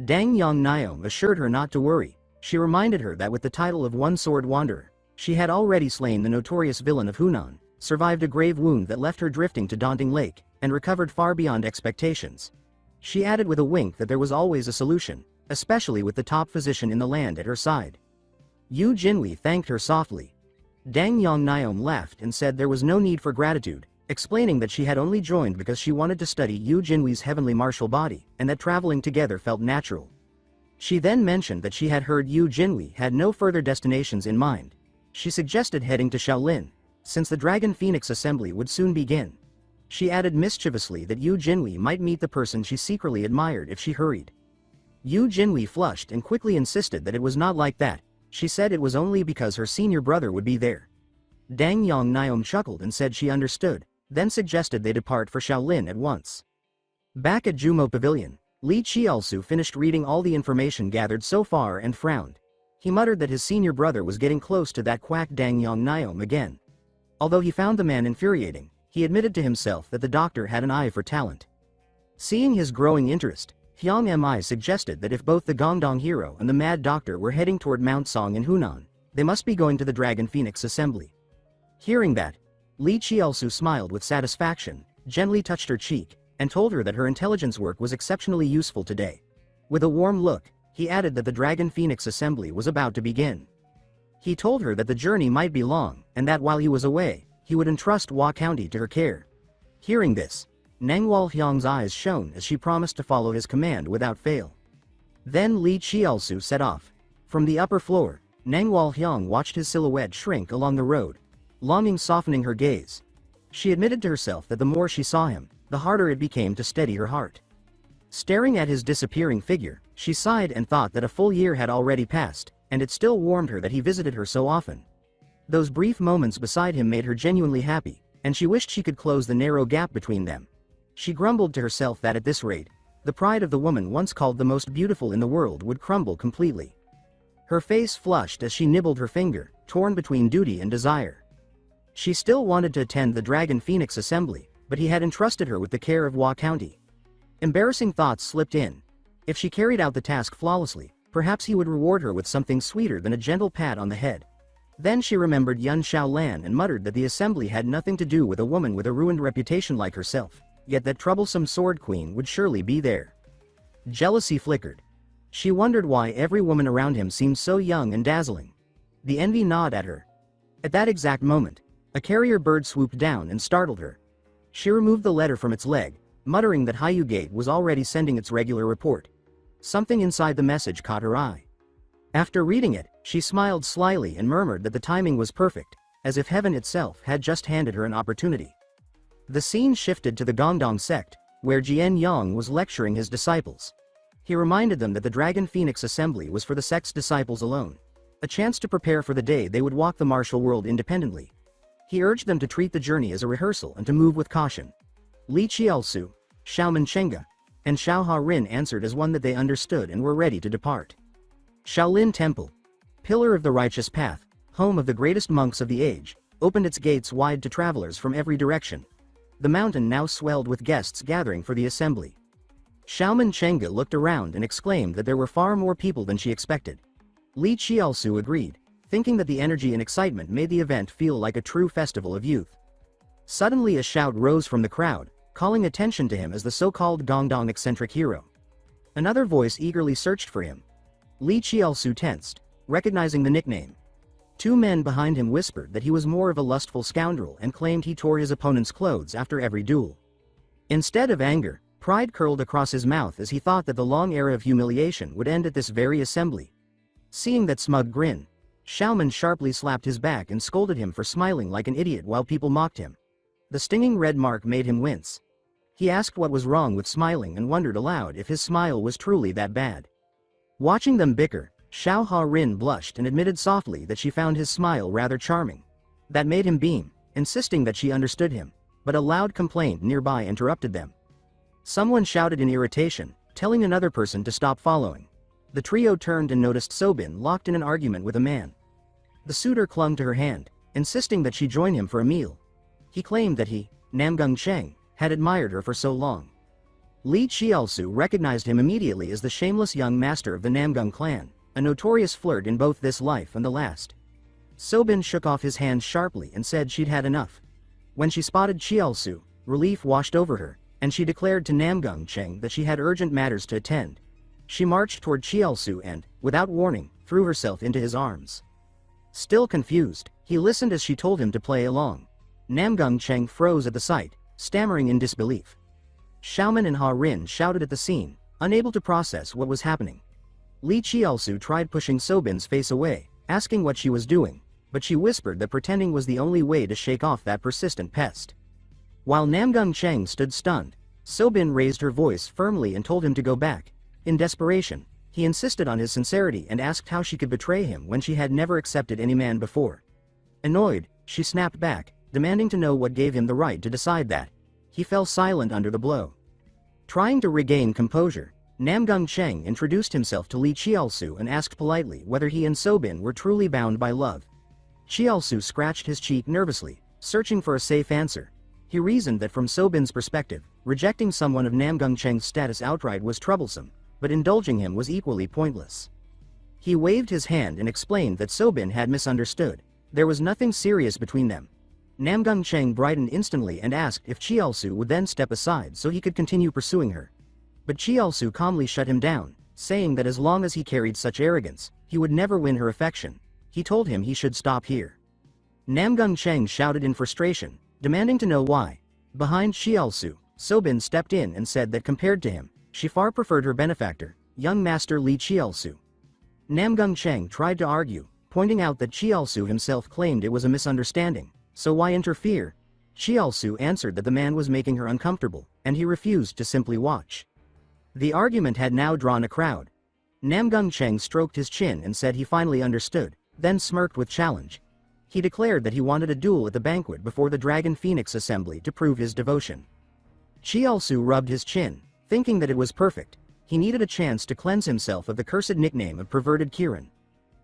Dang Yang Naom assured her not to worry. She reminded her that with the title of One-Sword Wanderer, she had already slain the notorious villain of Hunan, survived a grave wound that left her drifting to Daunting Lake, and recovered far beyond expectations. She added with a wink that there was always a solution, especially with the top physician in the land at her side. Yu Jinhui thanked her softly. Dang Yang Naom laughed and said there was no need for gratitude, explaining that she had only joined because she wanted to study Yu Jinhui's heavenly martial body, and that traveling together felt natural. She then mentioned that she had heard Yu Jinhui had no further destinations in mind. She suggested heading to Shaolin. since the Dragon Phoenix assembly would soon begin. She added mischievously that Yu Jinwei might meet the person she secretly admired if she hurried. Yu Jinwei flushed and quickly insisted that it was not like that. She said it was only because her senior brother would be there. Dang Yang Niom chuckled and said she understood, then suggested they depart for Shaolin at once. Back at Jumo Pavilion, Li Qiaosu finished reading all the information gathered so far and frowned. He muttered that his senior brother was getting close to that quack Dang Yang Niom again. Although he found the man infuriating, he admitted to himself that the doctor had an eye for talent. Seeing his growing interest, Hyang Mi suggested that if both the Gongdong hero and the mad doctor were heading toward Mount Song in Hunan, they must be going to the Dragon Phoenix assembly. Hearing that, Li Qiaosu smiled with satisfaction, gently touched her cheek, and told her that her intelligence work was exceptionally useful today. With a warm look, he added that the Dragon Phoenix assembly was about to begin. He told her that the journey might be long, and that while he was away, he would entrust Hua County to her care. Hearing this, Nangwal Hyang's eyes shone as she promised to follow his command without fail. Then Li Qiaosu set off. From the upper floor, Nangwal Hyang watched his silhouette shrink along the road, longing softening her gaze. She admitted to herself that the more she saw him, the harder it became to steady her heart. Staring at his disappearing figure, she sighed and thought that a full year had already passed, and it still warmed her that he visited her so often. Those brief moments beside him made her genuinely happy, and she wished she could close the narrow gap between them. She grumbled to herself that at this rate, the pride of the woman once called the most beautiful in the world would crumble completely. Her face flushed as she nibbled her finger, torn between duty and desire. She still wanted to attend the Dragon Phoenix assembly, but he had entrusted her with the care of Hua County. Embarrassing thoughts slipped in. If she carried out the task flawlessly, perhaps he would reward her with something sweeter than a gentle pat on the head. Then she remembered Yun Xiaolan and muttered that the assembly had nothing to do with a woman with a ruined reputation like herself, yet that troublesome sword queen would surely be there. Jealousy flickered. She wondered why every woman around him seemed so young and dazzling. The envy gnawed at her. At that exact moment, a carrier bird swooped down and startled her. She removed the letter from its leg, muttering that Haiyu Gate was already sending its regular report. Something inside the message caught her eye. After reading it, she smiled slyly and murmured that the timing was perfect, as if heaven itself had just handed her an opportunity. The scene shifted to the Gongdong sect, where Jian Yang was lecturing his disciples. He reminded them that the Dragon Phoenix assembly was for the sect's disciples alone, a chance to prepare for the day they would walk the martial world independently. He urged them to treat the journey as a rehearsal and to move with caution. Li Qiaosu, Xiaoman Chenga, and Xiao Ha-rin answered as one that they understood and were ready to depart. Shaolin Temple, pillar of the righteous path, home of the greatest monks of the age, opened its gates wide to travelers from every direction. The mountain now swelled with guests gathering for the assembly. Xiaoman Chenga looked around and exclaimed that there were far more people than she expected. Li Qiaosu agreed, thinking that the energy and excitement made the event feel like a true festival of youth. Suddenly a shout rose from the crowd, calling attention to him as the so-called Gongdong eccentric hero. Another voice eagerly searched for him. Li Qiaosu tensed, recognizing the nickname. Two men behind him whispered that he was more of a lustful scoundrel and claimed he tore his opponent's clothes after every duel. Instead of anger, pride curled across his mouth as he thought that the long era of humiliation would end at this very assembly. Seeing that smug grin, Xiaoman sharply slapped his back and scolded him for smiling like an idiot while people mocked him. The stinging red mark made him wince. He asked what was wrong with smiling and wondered aloud if his smile was truly that bad. Watching them bicker, Xiao Ha-rin blushed and admitted softly that she found his smile rather charming. That made him beam, insisting that she understood him, but a loud complaint nearby interrupted them. Someone shouted in irritation, telling another person to stop following. The trio turned and noticed Sobin locked in an argument with a man. The suitor clung to her hand, insisting that she join him for a meal. He claimed that he, Namgung Cheng, had admired her for so long. Li Qiaosu recognized him immediately as the shameless young master of the Namgung clan, a notorious flirt in both this life and the last. Sobin shook off his hand sharply and said she'd had enough. When she spotted Qiaosu, relief washed over her, and she declared to Namgung Cheng that she had urgent matters to attend. She marched toward Qiaosu and, without warning, threw herself into his arms. Still confused, he listened as she told him to play along. Namgung Cheng froze at the sight, stammering in disbelief. Xiaoman and Ha-rin shouted at the scene, unable to process what was happening. Li Qiaosu tried pushing Sobin's face away, asking what she was doing, but she whispered that pretending was the only way to shake off that persistent pest. While Namgung Cheng stood stunned, Sobin raised her voice firmly and told him to go back. In desperation, he insisted on his sincerity and asked how she could betray him when she had never accepted any man before. Annoyed, she snapped back, demanding to know what gave him the right to decide that. He fell silent under the blow. Trying to regain composure, Namgung Cheng introduced himself to Li Chiaosu and asked politely whether he and Sobin were truly bound by love. Chiaosu scratched his cheek nervously, searching for a safe answer. He reasoned that from Sobin's perspective, rejecting someone of Namgung Cheng's status outright was troublesome, but indulging him was equally pointless. He waved his hand and explained that Sobin had misunderstood. There was nothing serious between them. Namgung Cheng brightened instantly and asked if Chiaosu would then step aside so he could continue pursuing her. But Chiaosu calmly shut him down, saying that as long as he carried such arrogance, he would never win her affection. He told him he should stop here. Namgung Cheng shouted in frustration, demanding to know why. Behind Chiaosu, Sobin stepped in and said that compared to him, she far preferred her benefactor, young master Li Chiaosu. Namgung Cheng tried to argue, pointing out that Chiaosu himself claimed it was a misunderstanding, so why interfere? Chiaosu answered that the man was making her uncomfortable, and he refused to simply watch. The argument had now drawn a crowd. Namgung Cheng stroked his chin and said he finally understood, then smirked with challenge. He declared that he wanted a duel at the banquet before the Dragon Phoenix assembly to prove his devotion. Chiaosu rubbed his chin, thinking that it was perfect. He needed a chance to cleanse himself of the cursed nickname of perverted Kirin.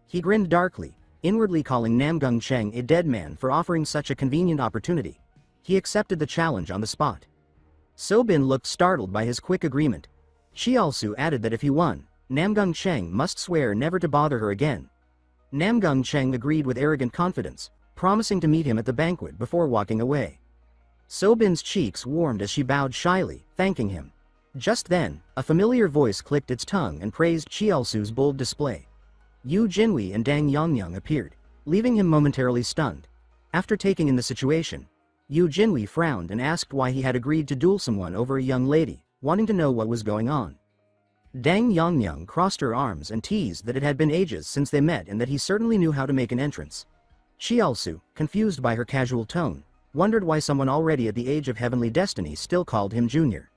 He grinned darkly, inwardly calling Namgung Cheng a dead man for offering such a convenient opportunity. He accepted the challenge on the spot. Sobin looked startled by his quick agreement. Chiaosu added that if he won, Namgung Cheng must swear never to bother her again. Namgung Cheng agreed with arrogant confidence, promising to meet him at the banquet before walking away. Sobin's cheeks warmed as she bowed shyly, thanking him. Just then, a familiar voice clicked its tongue and praised Chiaosu's bold display. Yu Jinhui and Dang Yongyang appeared, leaving him momentarily stunned. After taking in the situation, Yu Jinhui frowned and asked why he had agreed to duel someone over a young lady, wanting to know what was going on. Dang Yongyang crossed her arms and teased that it had been ages since they met and that he certainly knew how to make an entrance. Chiaosu, confused by her casual tone, wondered why someone already at the age of heavenly destiny still called him junior.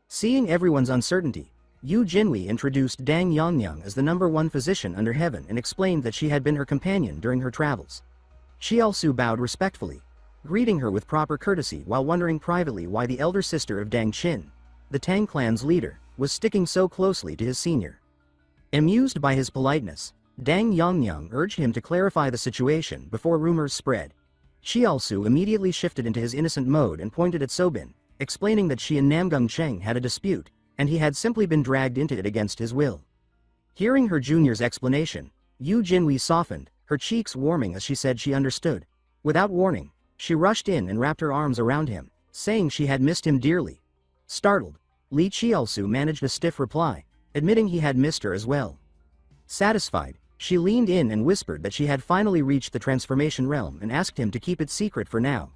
Seeing everyone's uncertainty, Yu Jinhui introduced Dang Yongyang as the #1 physician under heaven and explained that she had been her companion during her travels. Chiaosu bowed respectfully, greeting her with proper courtesy while wondering privately why the elder sister of Dang Qin, the Tang clan's leader, was sticking so closely to his senior. Amused by his politeness, Dang Yongyang urged him to clarify the situation before rumors spread. Chiaosu immediately shifted into his innocent mode and pointed at Sobin, explaining that she and Namgung Cheng had a dispute, and he had simply been dragged into it against his will. Hearing her junior's explanation, Yu Jinhui softened, her cheeks warming as she said she understood. Without warning, she rushed in and wrapped her arms around him, saying she had missed him dearly. Startled, Li Chiaosu managed a stiff reply, admitting he had missed her as well. Satisfied, she leaned in and whispered that she had finally reached the transformation realm and asked him to keep it secret for now.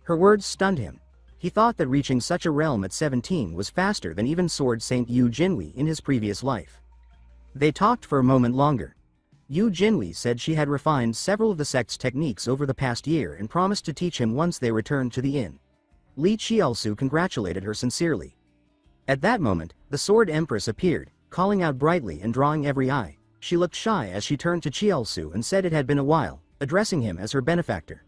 Her words stunned him. He thought that reaching such a realm at 17 was faster than even Sword Saint Yu Jinhui in his previous life. They talked for a moment longer. Yu Jinhui said she had refined several of the sect's techniques over the past year and promised to teach him once they returned to the inn. Li Chiaosu congratulated her sincerely. At that moment, the Sword Empress appeared, calling out brightly and drawing every eye. She looked shy as she turned to Chiaosu and said it had been a while, addressing him as her benefactor.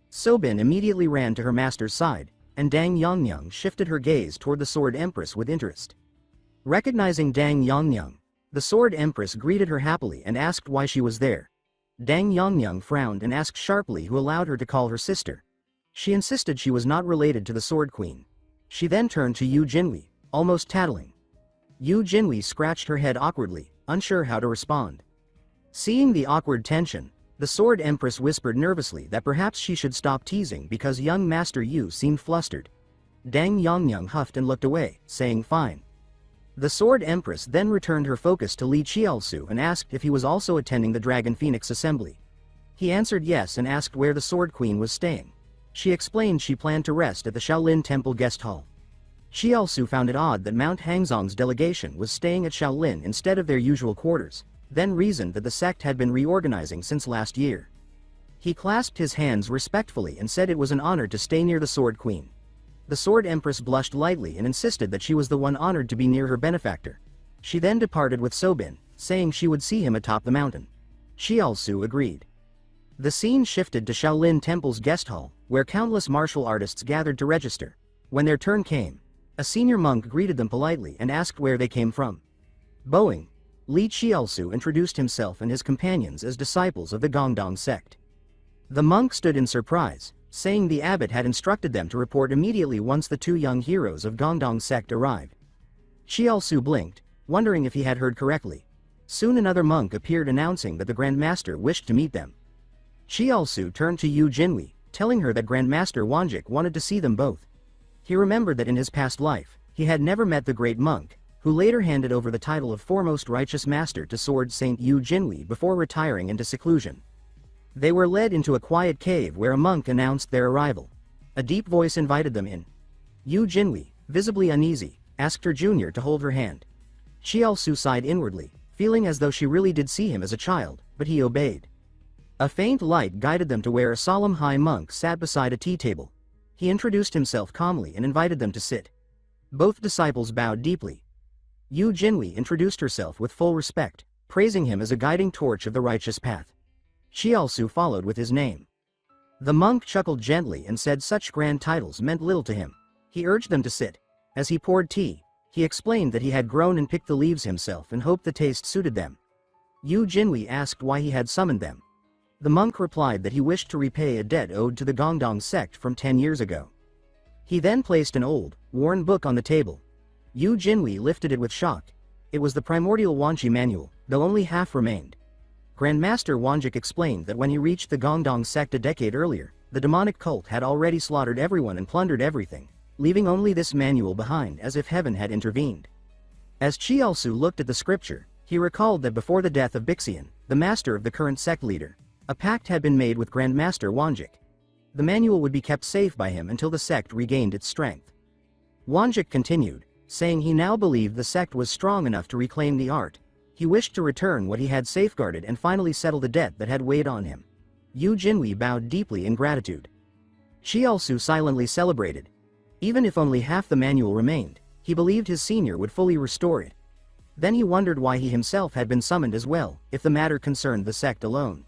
Sobin immediately ran to her master's side, and Dang Yongyang shifted her gaze toward the Sword Empress with interest. Recognizing Dang Yongyang, the Sword Empress greeted her happily and asked why she was there. Dang Yongyang frowned and asked sharply who allowed her to call her sister. She insisted she was not related to the Sword Queen. She then turned to Yu Jinhui, almost tattling. Yu Jinhui scratched her head awkwardly, unsure how to respond. Seeing the awkward tension, the Sword Empress whispered nervously that perhaps she should stop teasing because young Master Yu seemed flustered. Dang Yongyang huffed and looked away, saying fine. The Sword Empress then returned her focus to Li Chiaosu and asked if he was also attending the Dragon Phoenix assembly. He answered yes and asked where the Sword Queen was staying. She explained she planned to rest at the Shaolin Temple guest hall. Chiaosu found it odd that Mount Hangzong's delegation was staying at Shaolin instead of their usual quarters, then reasoned that the sect had been reorganizing since last year. He clasped his hands respectfully and said it was an honor to stay near the Sword Queen. The Sword Empress blushed lightly and insisted that she was the one honored to be near her benefactor. She then departed with Sobin, saying she would see him atop the mountain. Xiaosu agreed. The scene shifted to Shaolin Temple's guest hall, where countless martial artists gathered to register. When their turn came, a senior monk greeted them politely and asked where they came from. Bowing, Li Xiaosu introduced himself and his companions as disciples of the Gongdong sect. The monk stood in surprise, saying the abbot had instructed them to report immediately once the two young heroes of Gongdong sect arrived. Xiaosu blinked, wondering if he had heard correctly. Soon another monk appeared announcing that the Grand Master wished to meet them. Xiaosu turned to Yu Jinhui, telling her that Grandmaster Wanjik wanted to see them both. He remembered that in his past life, he had never met the great monk, who later handed over the title of foremost righteous master to Sword Saint Yu Jinhui before retiring into seclusion. They were led into a quiet cave where a monk announced their arrival. A deep voice invited them in. Yu Jinhui, visibly uneasy, asked her junior to hold her hand. Xiaosu sighed inwardly, feeling as though she really did see him as a child, but he obeyed. A faint light guided them to where a solemn high monk sat beside a tea table. He introduced himself calmly and invited them to sit. Both disciples bowed deeply. Yu Jinhui introduced herself with full respect, praising him as a guiding torch of the righteous path. Xiaosu followed with his name. The monk chuckled gently and said such grand titles meant little to him. He urged them to sit. As he poured tea, he explained that he had grown and picked the leaves himself and hoped the taste suited them. Yu Jinhui asked why he had summoned them. The monk replied that he wished to repay a debt owed to the Gongdong sect from 10 years ago. He then placed an old, worn book on the table. Yu Jinhui lifted it with shock. It was the primordial Wanji manual, though only half remained. Grandmaster Wanjik explained that when he reached the Gongdong sect a decade earlier, the demonic cult had already slaughtered everyone and plundered everything, leaving only this manual behind as if heaven had intervened. As Xiaosu looked at the scripture, he recalled that before the death of Bixian, the master of the current sect leader, a pact had been made with Grandmaster Wanjik. The manual would be kept safe by him until the sect regained its strength. Wanjik continued, saying he now believed the sect was strong enough to reclaim the art. He wished to return what he had safeguarded and finally settle the debt that had weighed on him. Yu Jinhui bowed deeply in gratitude. Xiaosu silently celebrated. Even if only half the manual remained, he believed his senior would fully restore it. Then he wondered why he himself had been summoned as well, if the matter concerned the sect alone.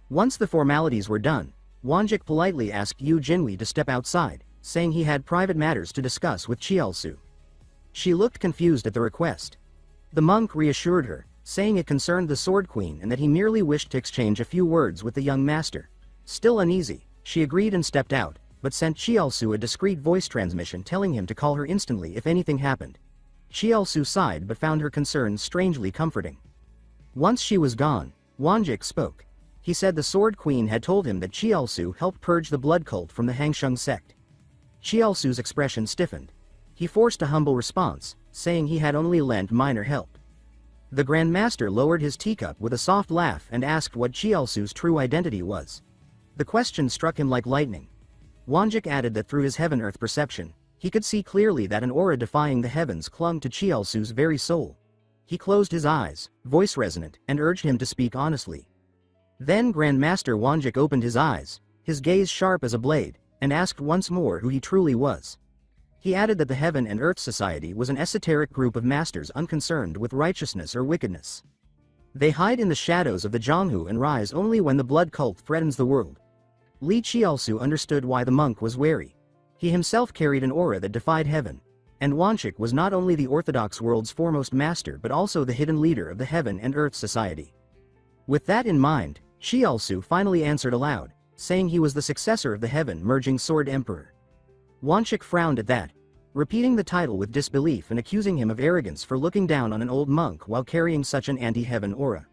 Once the formalities were done, Wanjik politely asked Yu Jinhui to step outside, saying he had private matters to discuss with Xiaosu. She looked confused at the request. The monk reassured her, saying it concerned the Sword Queen and that he merely wished to exchange a few words with the young master. Still uneasy, she agreed and stepped out, but sent Xiaosu a discreet voice transmission telling him to call her instantly if anything happened. Xiaosu sighed but found her concerns strangely comforting. Once she was gone, Wanjik spoke. He said the Sword Queen had told him that Xiaosu helped purge the blood cult from the Hangsheng sect. Xiaosu's expression stiffened. He forced a humble response, saying he had only lent minor help. The Grand Master lowered his teacup with a soft laugh and asked what Xiaosu's true identity was. The question struck him like lightning. Wanjik added that through his heaven-earth perception, he could see clearly that an aura defying the heavens clung to Xiaosu's very soul. He closed his eyes, voice resonant, and urged him to speak honestly. Then Grandmaster Wanjik opened his eyes, his gaze sharp as a blade, and asked once more who he truly was. He added that the Heaven and Earth Society was an esoteric group of masters unconcerned with righteousness or wickedness. They hide in the shadows of the Zhonghu and rise only when the blood cult threatens the world. Li Qiaosu understood why the monk was wary. He himself carried an aura that defied heaven, and Wanjik was not only the Orthodox world's foremost master but also the hidden leader of the Heaven and Earth Society. With that in mind, Qiaosu finally answered aloud, saying he was the successor of the Heaven-merging Sword Emperor. Wanjik frowned at that, repeating the title with disbelief and accusing him of arrogance for looking down on an old monk while carrying such an anti-heaven aura.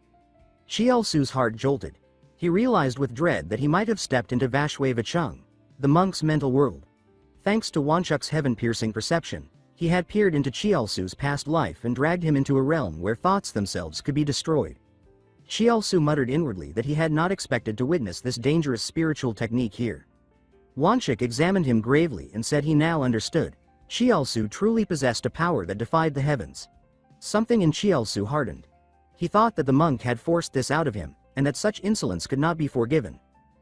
Qiaosu's heart jolted. He realized with dread that he might have stepped into Vashui Vachung, the monk's mental world. Thanks to Wanchuk's heaven-piercing perception, he had peered into Qiaosu's past life and dragged him into a realm where thoughts themselves could be destroyed. Qiaosu muttered inwardly that he had not expected to witness this dangerous spiritual technique here. Wanchuk examined him gravely and said he now understood. Qiaosu truly possessed a power that defied the heavens. Something in Qiaosu hardened. He thought that the monk had forced this out of him, and that such insolence could not be forgiven.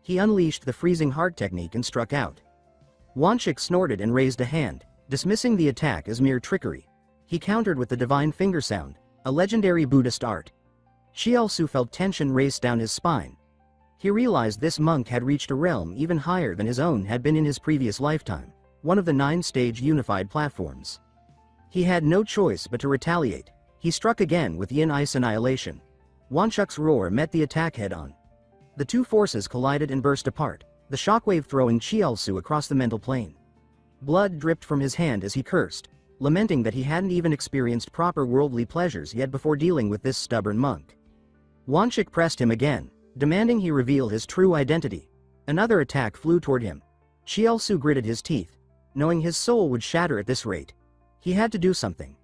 He unleashed the freezing heart technique and struck out. Wanchik snorted and raised a hand, dismissing the attack as mere trickery. He countered with the divine finger sound, a legendary Buddhist art. Xiaosu felt tension race down his spine. He realized this monk had reached a realm even higher than his own had been in his previous lifetime, one of the 9-stage unified platforms. He had no choice but to retaliate. He struck again with Yin Ice Annihilation. Wanchuk's roar met the attack head-on. The two forces collided and burst apart, the shockwave throwing Xiaosu across the mental plane. Blood dripped from his hand as he cursed, lamenting that he hadn't even experienced proper worldly pleasures yet before dealing with this stubborn monk. Wanchik pressed him again, demanding he reveal his true identity. Another attack flew toward him. Xiaosu gritted his teeth, knowing his soul would shatter at this rate. He had to do something.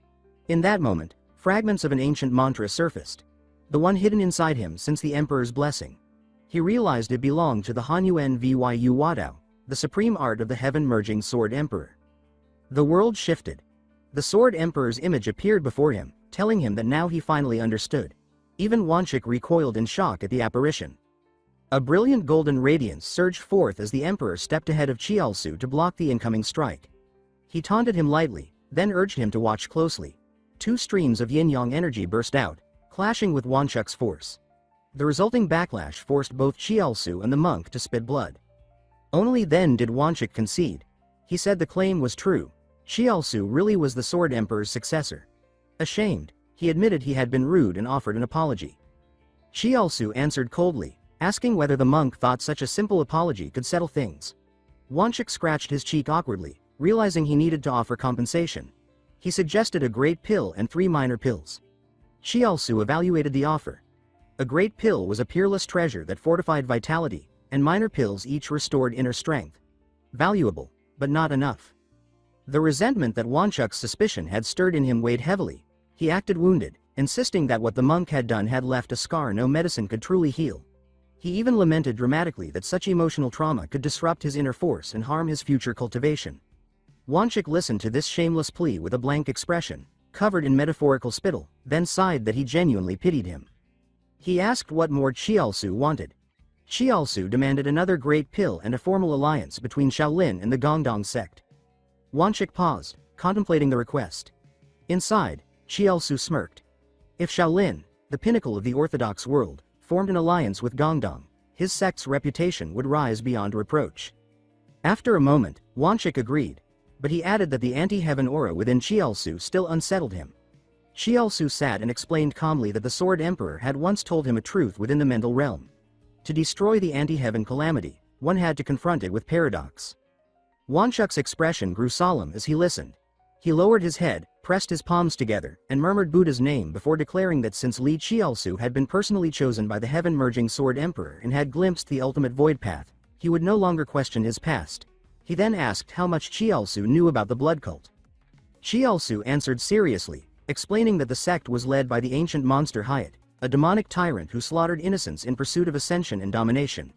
In that moment, fragments of an ancient mantra surfaced, the one hidden inside him since the Emperor's blessing. He realized it belonged to the Hanyuan Vyu Wadao, the supreme art of the heaven-merging Sword Emperor. The world shifted. The Sword Emperor's image appeared before him, telling him that now he finally understood. Even Wanchik recoiled in shock at the apparition. A brilliant golden radiance surged forth as the Emperor stepped ahead of Xiaosu to block the incoming strike. He taunted him lightly, then urged him to watch closely. Two streams of yin-yang energy burst out, clashing with Wanchuk's force. The resulting backlash forced both Xiaosu and the monk to spit blood. Only then did Wanchik concede. He said the claim was true. Xiaosu really was the Sword Emperor's successor. Ashamed, he admitted he had been rude and offered an apology. Xiaosu answered coldly, asking whether the monk thought such a simple apology could settle things. Wanchik scratched his cheek awkwardly, realizing he needed to offer compensation. He suggested a great pill and 3 minor pills. Xiaosu evaluated the offer. A great pill was a peerless treasure that fortified vitality, and minor pills each restored inner strength. Valuable, but not enough. The resentment that Wanchuk's suspicion had stirred in him weighed heavily. He acted wounded, insisting that what the monk had done had left a scar no medicine could truly heal. He even lamented dramatically that such emotional trauma could disrupt his inner force and harm his future cultivation. Wanchik listened to this shameless plea with a blank expression, covered in metaphorical spittle, then sighed that he genuinely pitied him. He asked what more Xiaosu wanted. Xiaosu demanded another great pill and a formal alliance between Shaolin and the Gongdong sect. Wanchik paused, contemplating the request. Inside, Xiaosu smirked. If Shaolin, the pinnacle of the orthodox world, formed an alliance with Gongdong, his sect's reputation would rise beyond reproach. After a moment, Wanchik agreed, but he added that the anti-heaven aura within Xiaosu still unsettled him. Xiaosu sat and explained calmly that the Sword Emperor had once told him a truth within the mental realm. To destroy the anti-heaven calamity, one had to confront it with paradox. Wanchuk's expression grew solemn as he listened. He lowered his head, pressed his palms together, and murmured Buddha's name before declaring that since Li Xiaosu had been personally chosen by the heaven-merging Sword Emperor and had glimpsed the ultimate void path, he would no longer question his past. He then asked how much Xiaosu knew about the blood cult. Xiaosu answered seriously, explaining that the sect was led by the ancient monster Hyatt, a demonic tyrant who slaughtered innocents in pursuit of ascension and domination.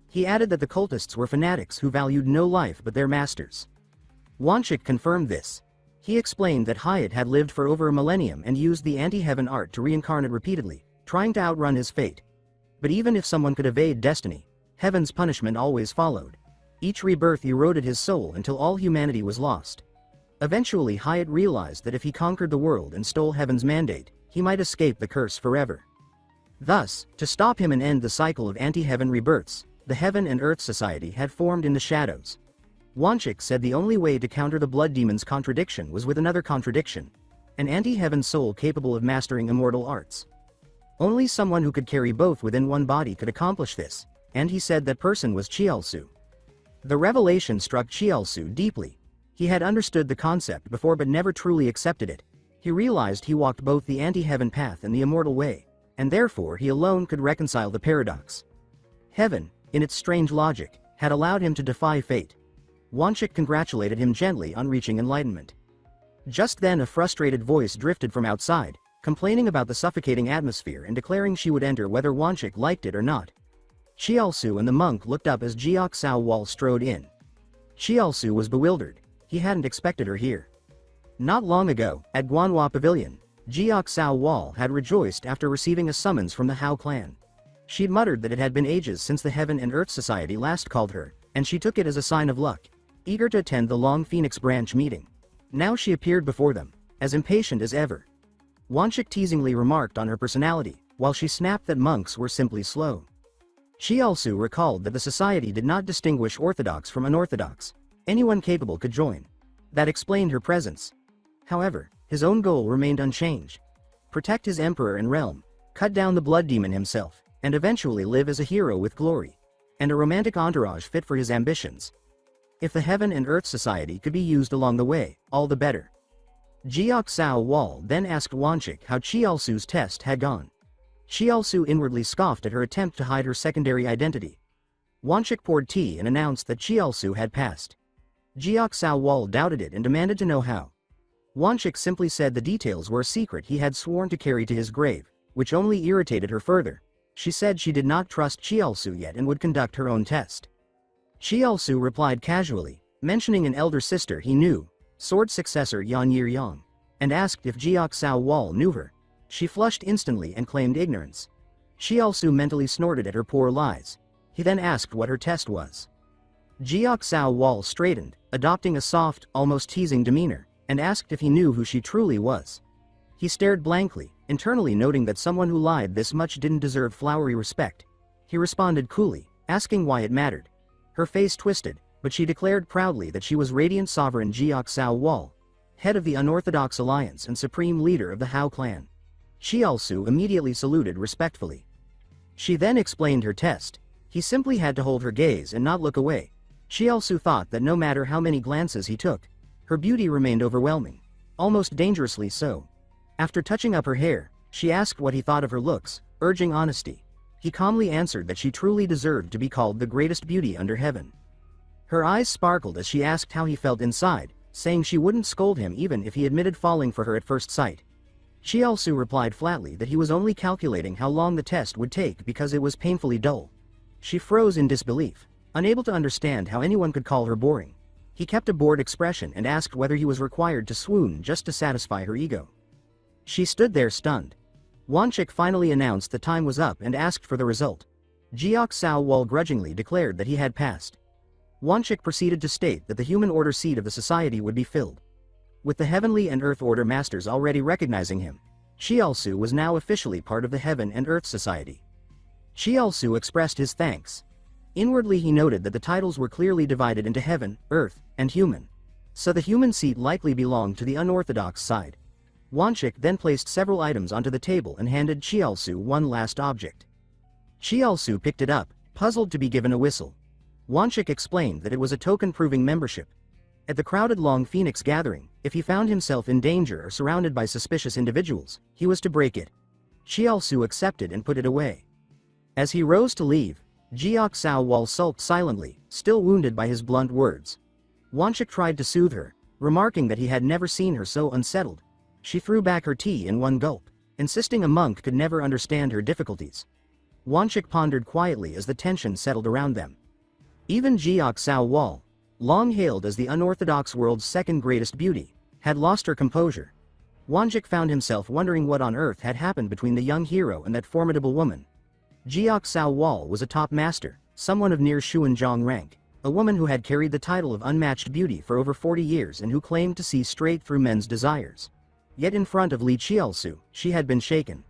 He added that the cultists were fanatics who valued no life but their masters. Wanchik confirmed this. He explained that Hyatt had lived for over a millennium and used the anti-heaven art to reincarnate repeatedly, trying to outrun his fate. But even if someone could evade destiny, heaven's punishment always followed. Each rebirth eroded his soul until all humanity was lost. Eventually Hyatt realized that if he conquered the world and stole heaven's mandate, he might escape the curse forever. Thus, to stop him and end the cycle of anti-heaven rebirths, the Heaven and Earth Society had formed in the shadows. Wanchik said the only way to counter the blood demon's contradiction was with another contradiction, an anti-heaven soul capable of mastering immortal arts. Only someone who could carry both within one body could accomplish this, and he said that person was Xiaosu. The revelation struck Xiaosu deeply. He had understood the concept before but never truly accepted it. He realized he walked both the anti-heaven path and the immortal way, and therefore he alone could reconcile the paradox. Heaven, in its strange logic, had allowed him to defy fate. Wanchik congratulated him gently on reaching enlightenment. Just then a frustrated voice drifted from outside, complaining about the suffocating atmosphere and declaring she would enter whether Wanchik liked it or not. Xiaosu and the monk looked up as Jiak Sao Wall strode in. Xiaosu was bewildered. He hadn't expected her here. Not long ago, at Guanhua Pavilion, Jiak Sao Wall had rejoiced after receiving a summons from the Hao clan. She'd muttered that it had been ages since the Heaven and Earth Society last called her, and she took it as a sign of luck, eager to attend the long Phoenix branch meeting. Now she appeared before them, as impatient as ever. Wanchik teasingly remarked on her personality, while she snapped that monks were simply slow. Chialsu recalled that the society did not distinguish orthodox from unorthodox. Anyone capable could join. That explained her presence. However, his own goal remained unchanged. Protect his emperor and realm, cut down the blood demon himself, and eventually live as a hero with glory, and a romantic entourage fit for his ambitions. If the Heaven and Earth Society could be used along the way, all the better. Jiok Sao Wall then asked Wanchik how Chialsu's test had gone. Chialsu inwardly scoffed at her attempt to hide her secondary identity. Wanchik poured tea and announced that Chialsu had passed. Jiok Sao Wall doubted it and demanded to know how. Wanchik simply said the details were a secret he had sworn to carry to his grave, which only irritated her further. She said she did not trust Chialsu yet and would conduct her own test. Chialsu replied casually, mentioning an elder sister he knew, sword successor Yan Yang, and asked if Jiok Sao Wall knew her. She flushed instantly and claimed ignorance. Chialsu mentally snorted at her poor lies. He then asked what her test was. Jiok Sao Wall straightened, adopting a soft, almost teasing demeanor, and asked if he knew who she truly was. He stared blankly, internally noting that someone who lied this much didn't deserve flowery respect. He responded coolly, asking why it mattered. Her face twisted, but she declared proudly that she was Radiant Sovereign Jiok Sao Wall, head of the Unorthodox Alliance and supreme leader of the Hao clan. Chialsu immediately saluted respectfully. She then explained her test. He simply had to hold her gaze and not look away. Chialsu thought that no matter how many glances he took, her beauty remained overwhelming, almost dangerously so. After touching up her hair, she asked what he thought of her looks, urging honesty. He calmly answered that she truly deserved to be called the greatest beauty under heaven. Her eyes sparkled as she asked how he felt inside, saying she wouldn't scold him even if he admitted falling for her at first sight. Chialsu replied flatly that he was only calculating how long the test would take because it was painfully dull. She froze in disbelief, unable to understand how anyone could call her boring. He kept a bored expression and asked whether he was required to swoon just to satisfy her ego. She stood there stunned. Wanchik finally announced the time was up and asked for the result. Jiok Sao Wall grudgingly declared that he had passed. Wanchik proceeded to state that the human order seat of the society would be filled. With the Heavenly and Earth Order Masters already recognizing him, Chialsu was now officially part of the Heaven and Earth Society. Chialsu expressed his thanks. Inwardly he noted that the titles were clearly divided into Heaven, Earth, and Human. So the human seat likely belonged to the unorthodox side. Wanchik then placed several items onto the table and handed Chialsu one last object. Chialsu picked it up, puzzled to be given a whistle. Wanchik explained that it was a token proving membership. At the crowded Long Phoenix gathering, if he found himself in danger or surrounded by suspicious individuals, he was to break it. Chialsu accepted and put it away. As he rose to leave, Jiok Sao Wall sulked silently, still wounded by his blunt words. Wanchik tried to soothe her, remarking that he had never seen her so unsettled. She threw back her tea in one gulp, insisting a monk could never understand her difficulties. Wanchik pondered quietly as the tension settled around them. Even Jiok Sao Wall, long hailed as the unorthodox world's second greatest beauty, had lost her composure. Wanchik found himself wondering what on earth had happened between the young hero and that formidable woman. Jiok Sao Wall was a top master, someone of near Xuanzhong rank, a woman who had carried the title of unmatched beauty for over 40 years and who claimed to see straight through men's desires. Yet in front of Li Chialsu, she had been shaken.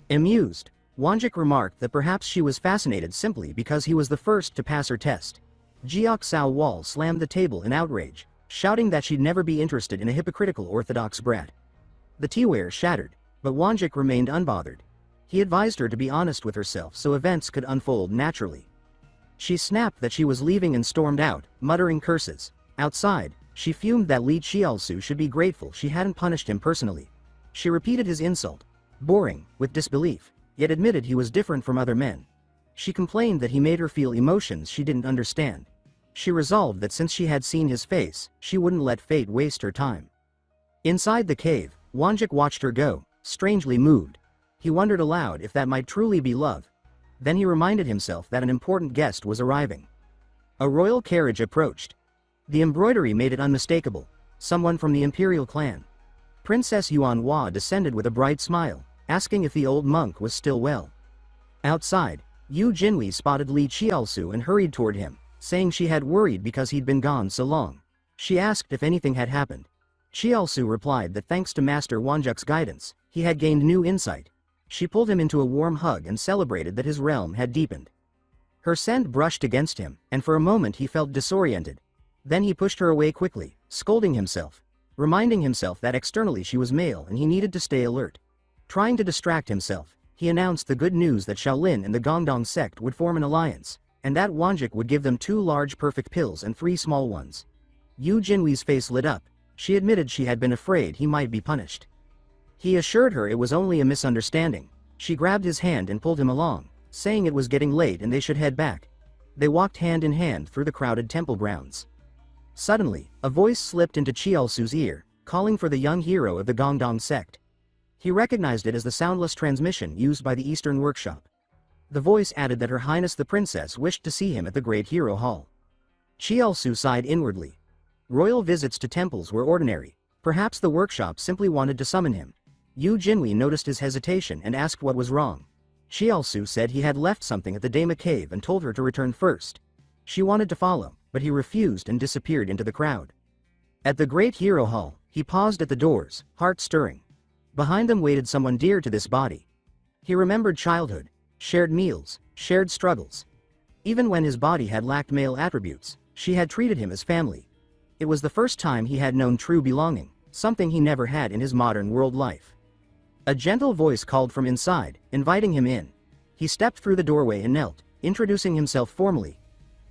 Amused, Wanchik remarked that perhaps she was fascinated simply because he was the first to pass her test. Jiok Sao Wall slammed the table in outrage, shouting that she'd never be interested in a hypocritical orthodox brat. The teaware shattered, but Wanchik remained unbothered. He advised her to be honest with herself so events could unfold naturally. She snapped that she was leaving and stormed out, muttering curses. Outside, she fumed that Li Chialsu should be grateful she hadn't punished him personally. She repeated his insult, boring, with disbelief, yet admitted he was different from other men. She complained that he made her feel emotions she didn't understand. She resolved that since she had seen his face, she wouldn't let fate waste her time. Inside the cave, Wanchik watched her go, strangely moved. He wondered aloud if that might truly be love. Then he reminded himself that an important guest was arriving. A royal carriage approached. The embroidery made it unmistakable, someone from the imperial clan. Princess Yuanhua descended with a bright smile, asking if the old monk was still well. Outside, Yu Jinhui spotted Li Qiaosu and hurried toward him, saying she had worried because he'd been gone so long. She asked if anything had happened. Qiaosu replied that thanks to Master Wanjuk's guidance, he had gained new insight. She pulled him into a warm hug and celebrated that his realm had deepened. Her scent brushed against him, and for a moment he felt disoriented. Then he pushed her away quickly, scolding himself, reminding himself that externally she was male and he needed to stay alert. Trying to distract himself, he announced the good news that Shaolin and the Gongdong sect would form an alliance, and that Wanjuk would give them 2 large perfect pills and 3 small ones. Yu Jinhui's face lit up. She admitted she had been afraid he might be punished. He assured her it was only a misunderstanding. She grabbed his hand and pulled him along, saying it was getting late and they should head back. They walked hand in hand through the crowded temple grounds. Suddenly, a voice slipped into Qiaosu's ear, calling for the young hero of the Gongdong sect. He recognized it as the soundless transmission used by the Eastern Workshop. The voice added that Her Highness the Princess wished to see him at the Great Hero Hall. Qiaosu sighed inwardly. Royal visits to temples were ordinary. Perhaps the workshop simply wanted to summon him. Yu Jinhui noticed his hesitation and asked what was wrong. Qiaosu said he had left something at the Dama cave and told her to return first. She wanted to follow, but he refused and disappeared into the crowd. At the Great Hero Hall, he paused at the doors, heart stirring. Behind them waited someone dear to this body. He remembered childhood, shared meals, shared struggles. Even when his body had lacked male attributes, she had treated him as family. It was the first time he had known true belonging, something he never had in his modern world life. A gentle voice called from inside, inviting him in. He stepped through the doorway and knelt, introducing himself formally.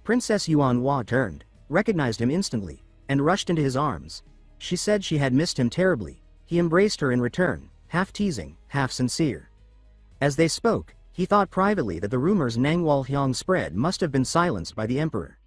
Princess Yuanhua turned, recognized him instantly, and rushed into his arms. She said she had missed him terribly. He embraced her in return, half teasing, half sincere. As they spoke, he thought privately that the rumors Nangwal Hyang spread must have been silenced by the emperor.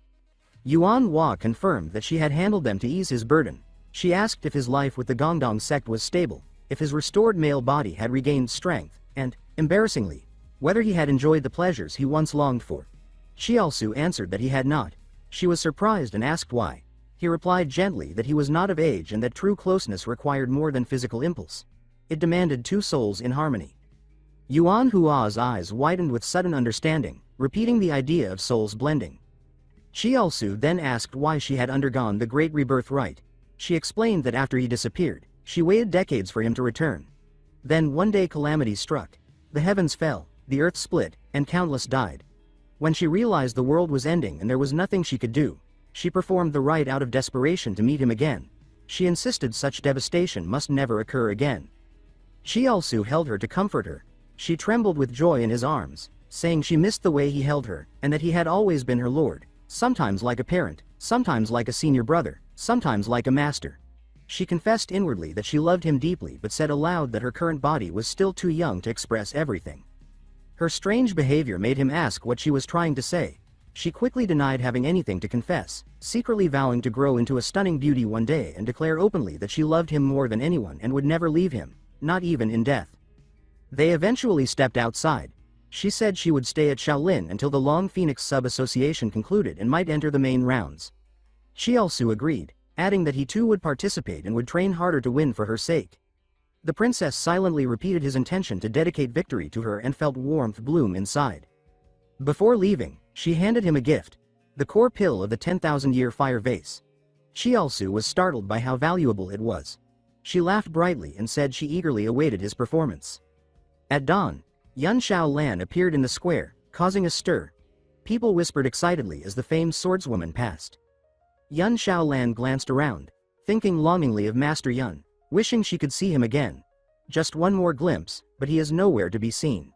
Yuanhua confirmed that she had handled them to ease his burden. She asked if his life with the Gongdong sect was stable, if his restored male body had regained strength, and, embarrassingly, whether he had enjoyed the pleasures he once longed for. Qiaosu answered that he had not. She was surprised and asked why. He replied gently that he was not of age and that true closeness required more than physical impulse. It demanded 2 souls in harmony. Yuanhua's eyes widened with sudden understanding, repeating the idea of souls blending. Qiaosu then asked why she had undergone the great rebirth rite. She explained that after he disappeared, she waited decades for him to return. Then one day calamity struck. The heavens fell, the earth split, and countless died. When she realized the world was ending and there was nothing she could do, she performed the rite out of desperation to meet him again. She insisted such devastation must never occur again. Qiaosu held her to comfort her. She trembled with joy in his arms, saying she missed the way he held her, and that he had always been her lord, sometimes like a parent, sometimes like a senior brother, sometimes like a master. She confessed inwardly that she loved him deeply but said aloud that her current body was still too young to express everything. Her strange behavior made him ask what she was trying to say. She quickly denied having anything to confess, secretly vowing to grow into a stunning beauty one day and declare openly that she loved him more than anyone and would never leave him, not even in death. They eventually stepped outside. She said she would stay at Shaolin until the Long Phoenix Sub-Association concluded and might enter the main rounds. Qiaosu agreed, adding that he too would participate and would train harder to win for her sake. The princess silently repeated his intention to dedicate victory to her and felt warmth bloom inside. Before leaving, she handed him a gift, the core pill of the 10,000-year fire vase. Qiaosu was startled by how valuable it was. She laughed brightly and said she eagerly awaited his performance. At dawn, Yun Xiaolan appeared in the square, causing a stir. People whispered excitedly as the famed swordswoman passed. Yun Xiaolan glanced around, thinking longingly of Master Yun, wishing she could see him again. Just one more glimpse, but he is nowhere to be seen.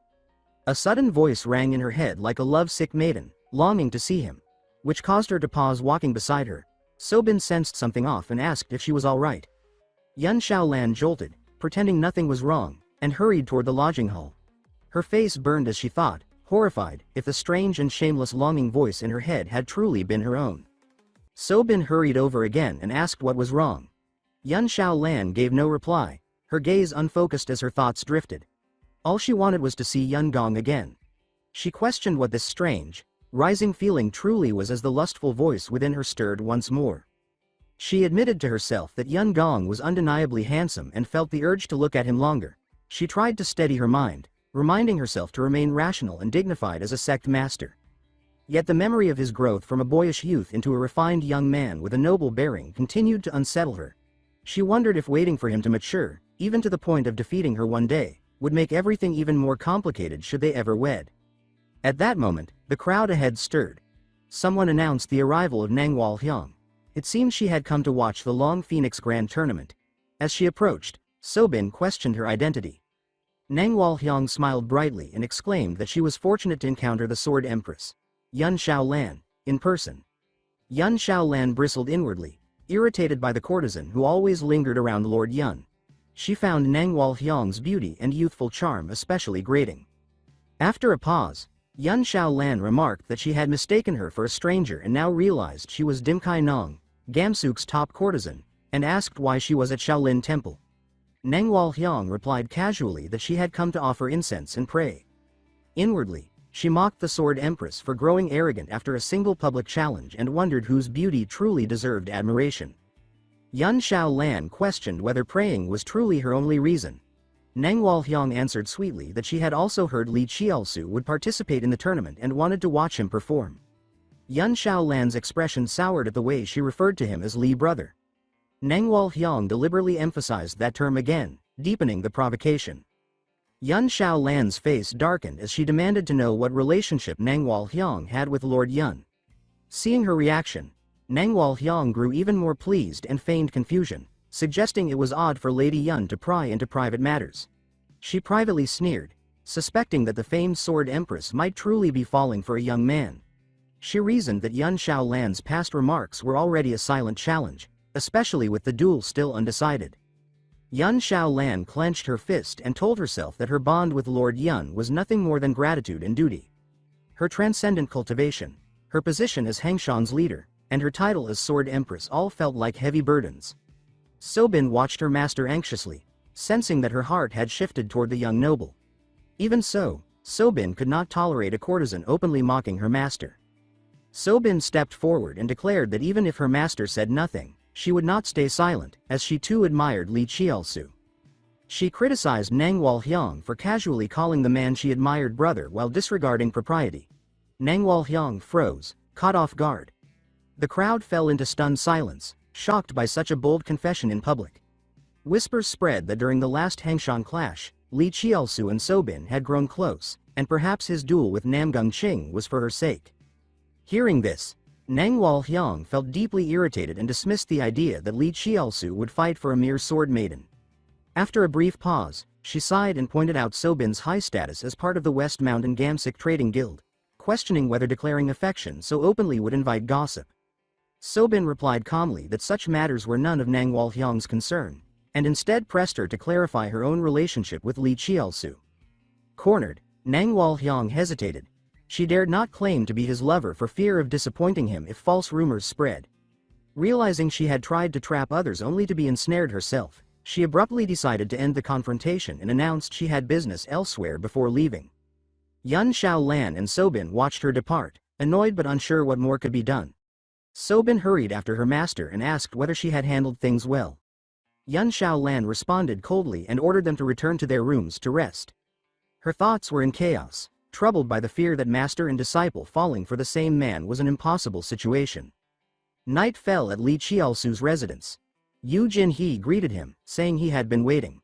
A sudden voice rang in her head like a love-sick maiden, longing to see him, which caused her to pause walking beside her. Sobin sensed something off and asked if she was all right. Yun Xiaolan jolted, pretending nothing was wrong, and hurried toward the lodging hall. Her face burned as she thought, horrified, if the strange and shameless longing voice in her head had truly been her own. Sobin hurried over again and asked what was wrong. Yun Xiaolan gave no reply, her gaze unfocused as her thoughts drifted. All she wanted was to see Yun Gong again. She questioned what this strange, rising feeling truly was as the lustful voice within her stirred once more. She admitted to herself that Yun Gong was undeniably handsome and felt the urge to look at him longer. She tried to steady her mind, reminding herself to remain rational and dignified as a sect master. Yet the memory of his growth from a boyish youth into a refined young man with a noble bearing continued to unsettle her. She wondered if waiting for him to mature, even to the point of defeating her one day, would make everything even more complicated should they ever wed. At that moment, the crowd ahead stirred. Someone announced the arrival of Nangwal Hyang. It seemed she had come to watch the Long Phoenix Grand Tournament. As she approached, Sobin questioned her identity. Nangwal Hyang smiled brightly and exclaimed that she was fortunate to encounter the Sword Empress, Yun Xiaolan, in person. Yun Xiaolan bristled inwardly, irritated by the courtesan who always lingered around Lord Yun. She found Nangwal Hyang's beauty and youthful charm especially grating. After a pause, Yun Xiaolan remarked that she had mistaken her for a stranger and now realized she was Dim Kai Nong, Gamsuk's top courtesan, and asked why she was at Shaolin Temple. Nangwal Hyang replied casually that she had come to offer incense and pray. Inwardly, she mocked the Sword Empress for growing arrogant after a single public challenge and wondered whose beauty truly deserved admiration. Yun Xiaolan questioned whether praying was truly her only reason. Nangwal Hyang answered sweetly that she had also heard Li Qiaosu would participate in the tournament and wanted to watch him perform. Yun Xiaolan's expression soured at the way she referred to him as Li brother. Nangwal Hyang deliberately emphasized that term again, deepening the provocation. Yun Xiaolan's face darkened as she demanded to know what relationship Nangwal Hyang had with Lord Yun. Seeing her reaction, Nangwal Hyang grew even more pleased and feigned confusion, suggesting it was odd for Lady Yun to pry into private matters. She privately sneered, suspecting that the famed Sword Empress might truly be falling for a young man. She reasoned that Yun Xiaolan's past remarks were already a silent challenge, especially with the duel still undecided. Yun Xiaolan clenched her fist and told herself that her bond with Lord Yun was nothing more than gratitude and duty. Her transcendent cultivation, her position as Hengshan's leader, and her title as Sword Empress all felt like heavy burdens. Sobin watched her master anxiously, sensing that her heart had shifted toward the young noble. Even so, Sobin could not tolerate a courtesan openly mocking her master. Sobin stepped forward and declared that even if her master said nothing, she would not stay silent, as she too admired Li Qiaosu. She criticized Nangwal Hyang for casually calling the man she admired brother while disregarding propriety. Nangwal Hyang froze, caught off guard. The crowd fell into stunned silence, shocked by such a bold confession in public. Whispers spread that during the last Hengshan clash, Li Qiaosu and Sobin had grown close, and perhaps his duel with Namgung Qing was for her sake. Hearing this, Nangwal Hyang felt deeply irritated and dismissed the idea that Li Qiaosu would fight for a mere sword maiden. After a brief pause, she sighed and pointed out Sobin's high status as part of the West Mountain Gamsik Trading Guild, questioning whether declaring affection so openly would invite gossip. Sobin replied calmly that such matters were none of Nangwal Hyang's concern, and instead pressed her to clarify her own relationship with Li Qiaosu. Cornered, Nangwal Hyang hesitated. She dared not claim to be his lover for fear of disappointing him if false rumors spread. Realizing she had tried to trap others only to be ensnared herself, she abruptly decided to end the confrontation and announced she had business elsewhere before leaving. Yun Xiaolan and Sobin watched her depart, annoyed but unsure what more could be done. Sobin hurried after her master and asked whether she had handled things well. Yun Xiaolan responded coldly and ordered them to return to their rooms to rest. Her thoughts were in chaos, troubled by the fear that master and disciple falling for the same man was an impossible situation. Night fell at Li Qiaosu's residence. Yu Jinhe greeted him, saying he had been waiting.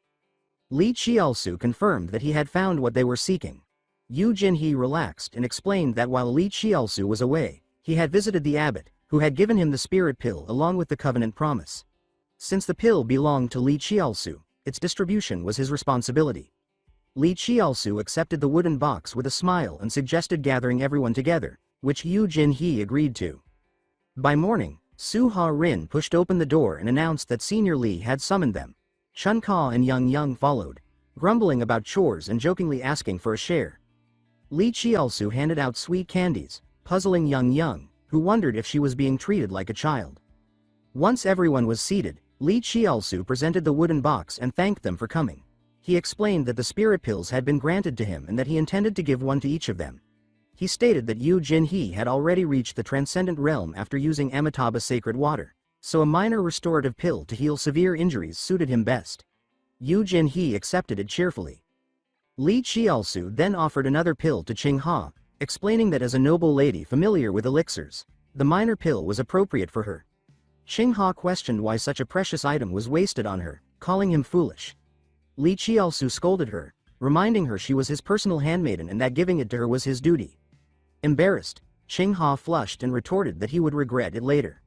Li Qiaosu confirmed that he had found what they were seeking. Yu Jinhe relaxed and explained that while Li Qiaosu was away, he had visited the abbot, who had given him the spirit pill along with the covenant promise. Since the pill belonged to Li Qiaosu, its distribution was his responsibility. Li Qiaosu accepted the wooden box with a smile and suggested gathering everyone together, which Yu Jinhe agreed to. By morning, Su Ha Rin pushed open the door and announced that Senior Li had summoned them. Chun Ka and Yang Yang followed, grumbling about chores and jokingly asking for a share. Li Qiaosu handed out sweet candies, puzzling Yang Yang, who wondered if she was being treated like a child. Once everyone was seated, Li Qiaosu presented the wooden box and thanked them for coming. He explained that the spirit pills had been granted to him and that he intended to give one to each of them. He stated that Yu Jinhe had already reached the transcendent realm after using Amitabha sacred water, so a minor restorative pill to heal severe injuries suited him best. Yu Jinhe accepted it cheerfully. Li Qiaosu then offered another pill to Qing Ha, explaining that as a noble lady familiar with elixirs, the minor pill was appropriate for her. Qing Ha questioned why such a precious item was wasted on her, calling him foolish. Li Qiaosu scolded her, reminding her she was his personal handmaiden and that giving it to her was his duty. Embarrassed, Qing Ha flushed and retorted that he would regret it later.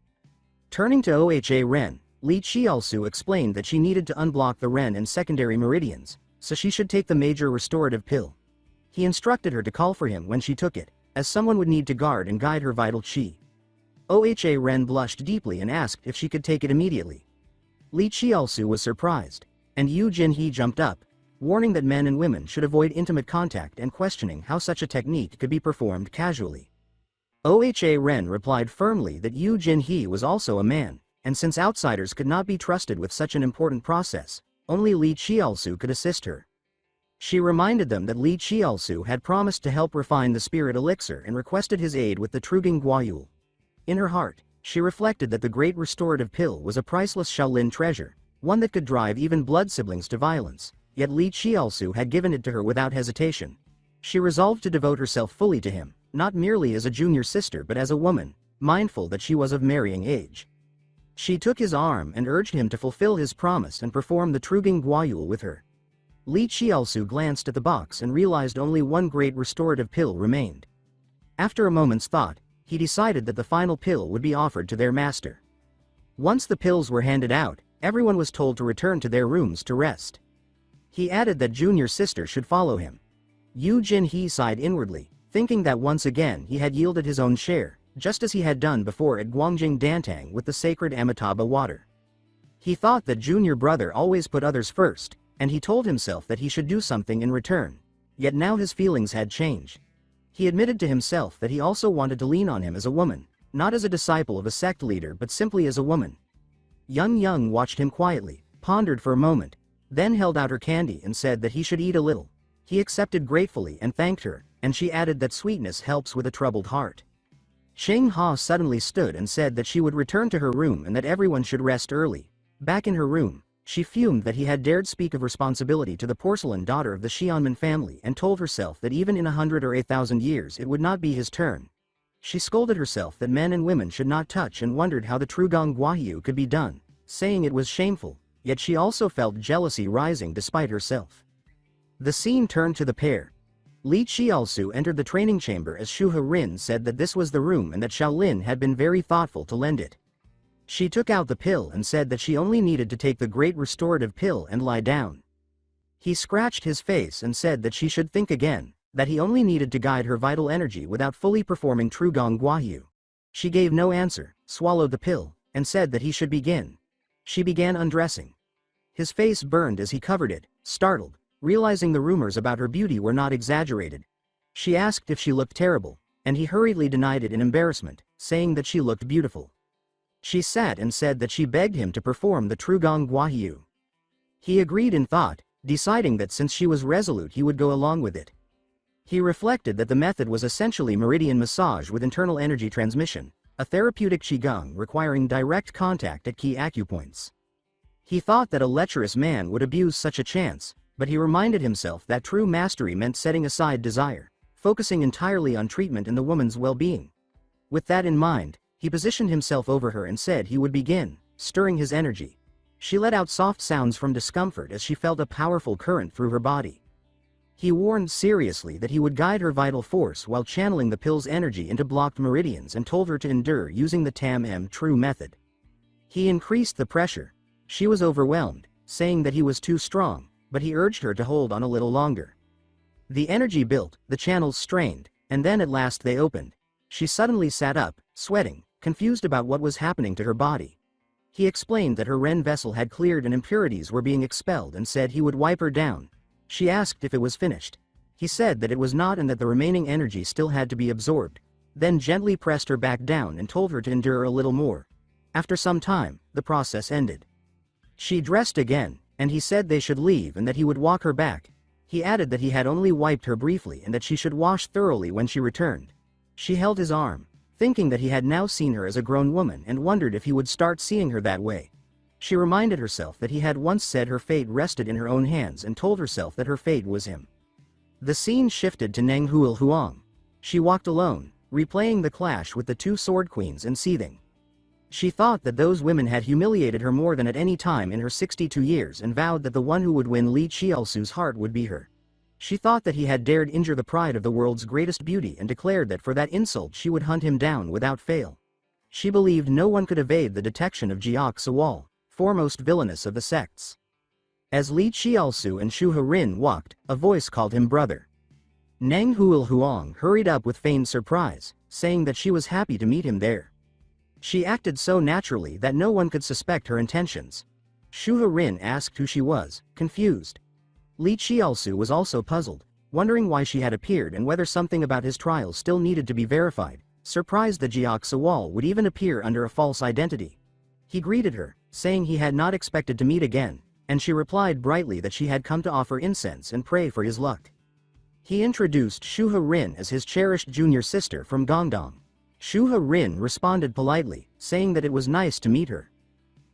Turning to Oha Ren, Li Qiaosu explained that she needed to unblock the Ren and secondary meridians, so she should take the major restorative pill. He instructed her to call for him when she took it, as someone would need to guard and guide her vital qi. Oha Ren blushed deeply and asked if she could take it immediately. Li Qiaosu was surprised, and Yu Jinhe jumped up, warning that men and women should avoid intimate contact and questioning how such a technique could be performed casually. Oha Ren replied firmly that Yu Jinhe was also a man, and since outsiders could not be trusted with such an important process, only Li Qiaosu could assist her. She reminded them that Li Qiaosu had promised to help refine the spirit elixir and requested his aid with the Trugang Guayul. In her heart, she reflected that the great restorative pill was a priceless Shaolin treasure, one that could drive even blood siblings to violence, yet Li Qiaosu had given it to her without hesitation. She resolved to devote herself fully to him, not merely as a junior sister but as a woman, mindful that she was of marrying age. She took his arm and urged him to fulfill his promise and perform the Trugang Guayul with her. Li Qiaosu glanced at the box and realized only one great restorative pill remained. After a moment's thought, he decided that the final pill would be offered to their master. Once the pills were handed out, everyone was told to return to their rooms to rest. He added that junior sister should follow him. Yu Jinhe sighed inwardly, thinking that once again he had yielded his own share, just as he had done before at Guangjing Dantang with the sacred Amitabha water. He thought that junior brother always put others first, and he told himself that he should do something in return, yet now his feelings had changed. He admitted to himself that he also wanted to lean on him as a woman, not as a disciple of a sect leader but simply as a woman. Yang watched him quietly, pondered for a moment, then held out her candy and said that he should eat a little. He accepted gratefully and thanked her, and she added that sweetness helps with a troubled heart. Qing Ha suddenly stood and said that she would return to her room and that everyone should rest early. Back in her room, she fumed that he had dared speak of responsibility to the porcelain daughter of the Xianmen family and told herself that even in 100 or 1,000 years it would not be his turn. She scolded herself that men and women should not touch and wondered how the Trugang Guayu could be done, saying it was shameful, yet she also felt jealousy rising despite herself. The scene turned to the pair. Li Qiaosu entered the training chamber as Shu Rin said that this was the room and that Shaolin had been very thoughtful to lend it. She took out the pill and said that she only needed to take the great restorative pill and lie down. He scratched his face and said that she should think again, that he only needed to guide her vital energy without fully performing Trugang Guayu. She gave no answer, swallowed the pill, and said that he should begin. She began undressing. His face burned as he covered it, startled, realizing the rumors about her beauty were not exaggerated. She asked if she looked terrible, and he hurriedly denied it in embarrassment, saying that she looked beautiful. She sat and said that she begged him to perform the Trugang Guayu. He agreed in thought, deciding that since she was resolute he would go along with it. He reflected that the method was essentially meridian massage with internal energy transmission, a therapeutic qigong requiring direct contact at key acupoints. He thought that a lecherous man would abuse such a chance, but he reminded himself that true mastery meant setting aside desire, focusing entirely on treatment and the woman's well-being. With that in mind, he positioned himself over her and said he would begin, stirring his energy. She let out soft sounds from discomfort as she felt a powerful current through her body. He warned seriously that he would guide her vital force while channeling the pill's energy into blocked meridians and told her to endure using the Tam True method. He increased the pressure. She was overwhelmed, saying that he was too strong, but he urged her to hold on a little longer. The energy built, the channels strained, and then at last they opened. She suddenly sat up, sweating, confused about what was happening to her body. He explained that her Ren vessel had cleared and impurities were being expelled and said he would wipe her down. She asked if it was finished. He said that it was not and that the remaining energy still had to be absorbed, then gently pressed her back down and told her to endure a little more. After some time, the process ended. She dressed again, and he said they should leave and that he would walk her back. He added that he had only wiped her briefly and that she should wash thoroughly when she returned. She held his arm, thinking that he had now seen her as a grown woman and wondered if he would start seeing her that way. She reminded herself that he had once said her fate rested in her own hands and told herself that her fate was him. The scene shifted to Neng Huang. She walked alone, replaying the clash with the two sword queens and seething. She thought that those women had humiliated her more than at any time in her 62 years and vowed that the one who would win Li Qiaosu's heart would be her. She thought that he had dared injure the pride of the world's greatest beauty and declared that for that insult she would hunt him down without fail. She believed no one could evade the detection of Jiak Sawal, foremost villainous of the sects. As Li Qiaosu and Shu Herin walked, a voice called him brother. Neng Huang hurried up with feigned surprise, saying that she was happy to meet him there. She acted so naturally that no one could suspect her intentions. Shu Herin asked who she was, confused. Li Qiaosu was also puzzled, wondering why she had appeared and whether something about his trial still needed to be verified, surprised that Jiak Sawal would even appear under a false identity. He greeted her, saying he had not expected to meet again, and she replied brightly that she had come to offer incense and pray for his luck. He introduced Shu Herin as his cherished junior sister from Guangdong. Shu Herin responded politely, saying that it was nice to meet her.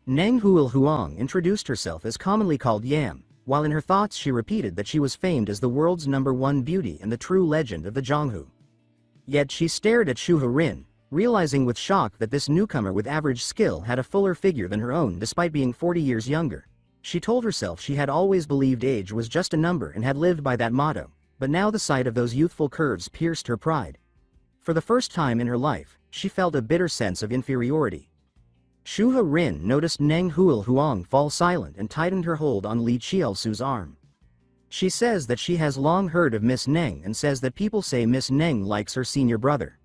Neng Huang introduced herself as commonly called Yam, while in her thoughts she repeated that she was famed as the world's #1 beauty and the true legend of the Zhonghu. Yet she stared at Shu Herin, realizing with shock that this newcomer with average skill had a fuller figure than her own despite being 40 years younger. She told herself she had always believed age was just a number and had lived by that motto, but now the sight of those youthful curves pierced her pride. For the first time in her life, she felt a bitter sense of inferiority. Shu Herin noticed Neng Huang fall silent and tightened her hold on Li Qiaosu's arm. She says that she has long heard of Miss Neng and says that people say Miss Neng likes her senior brother.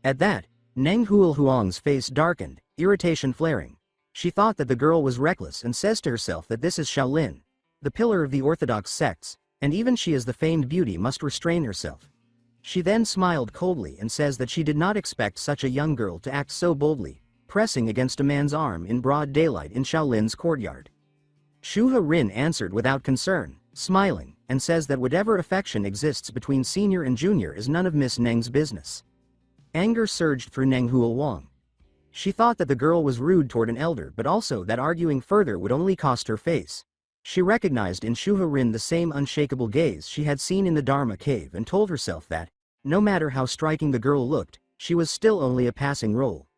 At that, Neng Huang's face darkened, irritation flaring. She thought that the girl was reckless and says to herself that this is Shaolin, the pillar of the orthodox sects, and even she as the famed beauty must restrain herself. She then smiled coldly and says that she did not expect such a young girl to act so boldly, pressing against a man's arm in broad daylight in Shaolin's courtyard. Shu Herin answered without concern, smiling, and says that whatever affection exists between senior and junior is none of Miss Neng's business. Anger surged through Neng Huang. She thought that the girl was rude toward an elder but also that arguing further would only cost her face. She recognized in Shu Herin the same unshakable gaze she had seen in the Dharma cave and told herself that, no matter how striking the girl looked, she was still only a passing role.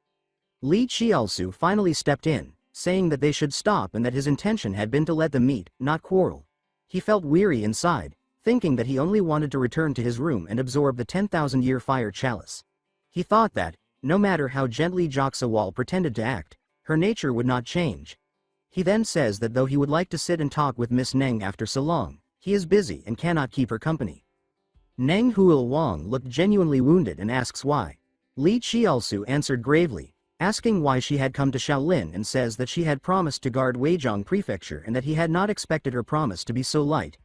Li Qiaosu finally stepped in, saying that they should stop and that his intention had been to let them meet, not quarrel. He felt weary inside, thinking that he only wanted to return to his room and absorb the 10,000-year fire chalice. He thought that, no matter how gently Jiak Sawal pretended to act, her nature would not change. He then says that though he would like to sit and talk with Miss Neng after so long, he is busy and cannot keep her company. Neng Huang looked genuinely wounded and asks why. Li Qiaosu answered gravely, asking why she had come to Shaolin and says that she had promised to guard Weijiang Prefecture and that he had not expected her promise to be so light.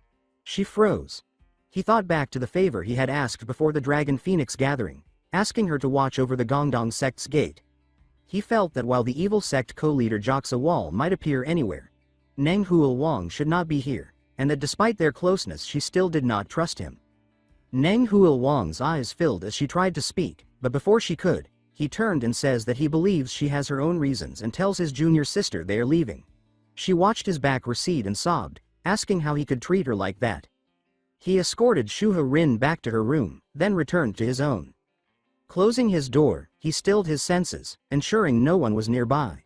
She froze. He thought back to the favor he had asked before the Dragon Phoenix gathering, asking her to watch over the Guangdong sect's gate. He felt that while the evil sect co-leader Jiak Sawal might appear anywhere, Neng Huang should not be here, and that despite their closeness she still did not trust him. Neng Huang's eyes filled as she tried to speak, but before she could, he turned and says that he believes she has her own reasons and tells his junior sister they are leaving. She watched his back recede and sobbed, asking how he could treat her like that. He escorted Shu Herin back to her room, then returned to his own. Closing his door, he stilled his senses, ensuring no one was nearby.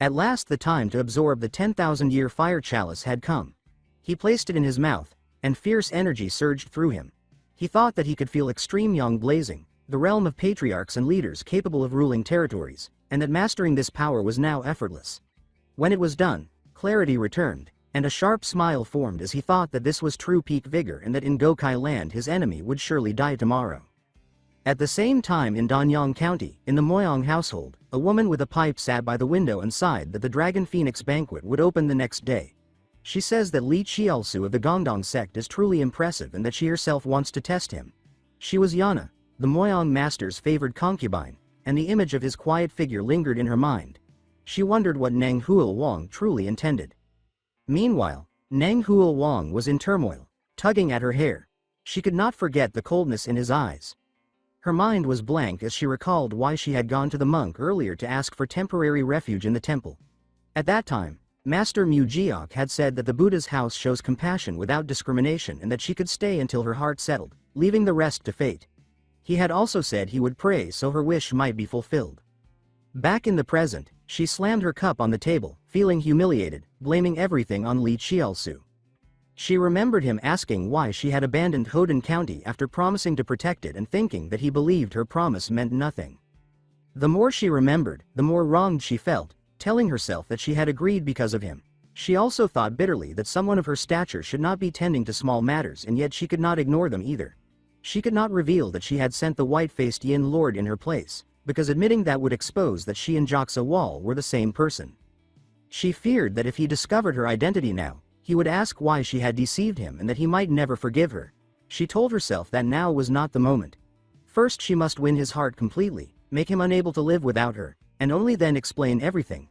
At last the time to absorb the 10,000-year fire chalice had come. He placed it in his mouth, and fierce energy surged through him. He thought that he could feel extreme yang blazing, the realm of patriarchs and leaders capable of ruling territories, and that mastering this power was now effortless. When it was done, clarity returned, and a sharp smile formed as he thought that this was true peak vigor and that in Gokai Land his enemy would surely die tomorrow. At the same time in Danyang County, in the Moyang household, a woman with a pipe sat by the window and sighed that the Dragon Phoenix banquet would open the next day. She says that Li Qiaosu of the Guangdong sect is truly impressive and that she herself wants to test him. She was Yana, the Moyang master's favored concubine, and the image of his quiet figure lingered in her mind. She wondered what Neng Huang truly intended. Meanwhile, Neng Huang was in turmoil, tugging at her hair. She could not forget the coldness in his eyes. Her mind was blank as she recalled why she had gone to the monk earlier to ask for temporary refuge in the temple. At that time, Master Mu-jiok had said that the Buddha's house shows compassion without discrimination and that she could stay until her heart settled, leaving the rest to fate. He had also said he would pray so her wish might be fulfilled. Back in the present, she slammed her cup on the table, feeling humiliated, blaming everything on Li Qiaosu. She remembered him asking why she had abandoned Hoden County after promising to protect it and thinking that he believed her promise meant nothing. The more she remembered, the more wronged she felt, telling herself that she had agreed because of him. She also thought bitterly that someone of her stature should not be tending to small matters, and yet she could not ignore them either. She could not reveal that she had sent the white-faced Yin Lord in her place, because admitting that would expose that she and Joxa Wall were the same person. She feared that if he discovered her identity now, he would ask why she had deceived him and that he might never forgive her. She told herself that now was not the moment. First she must win his heart completely, make him unable to live without her, and only then explain everything.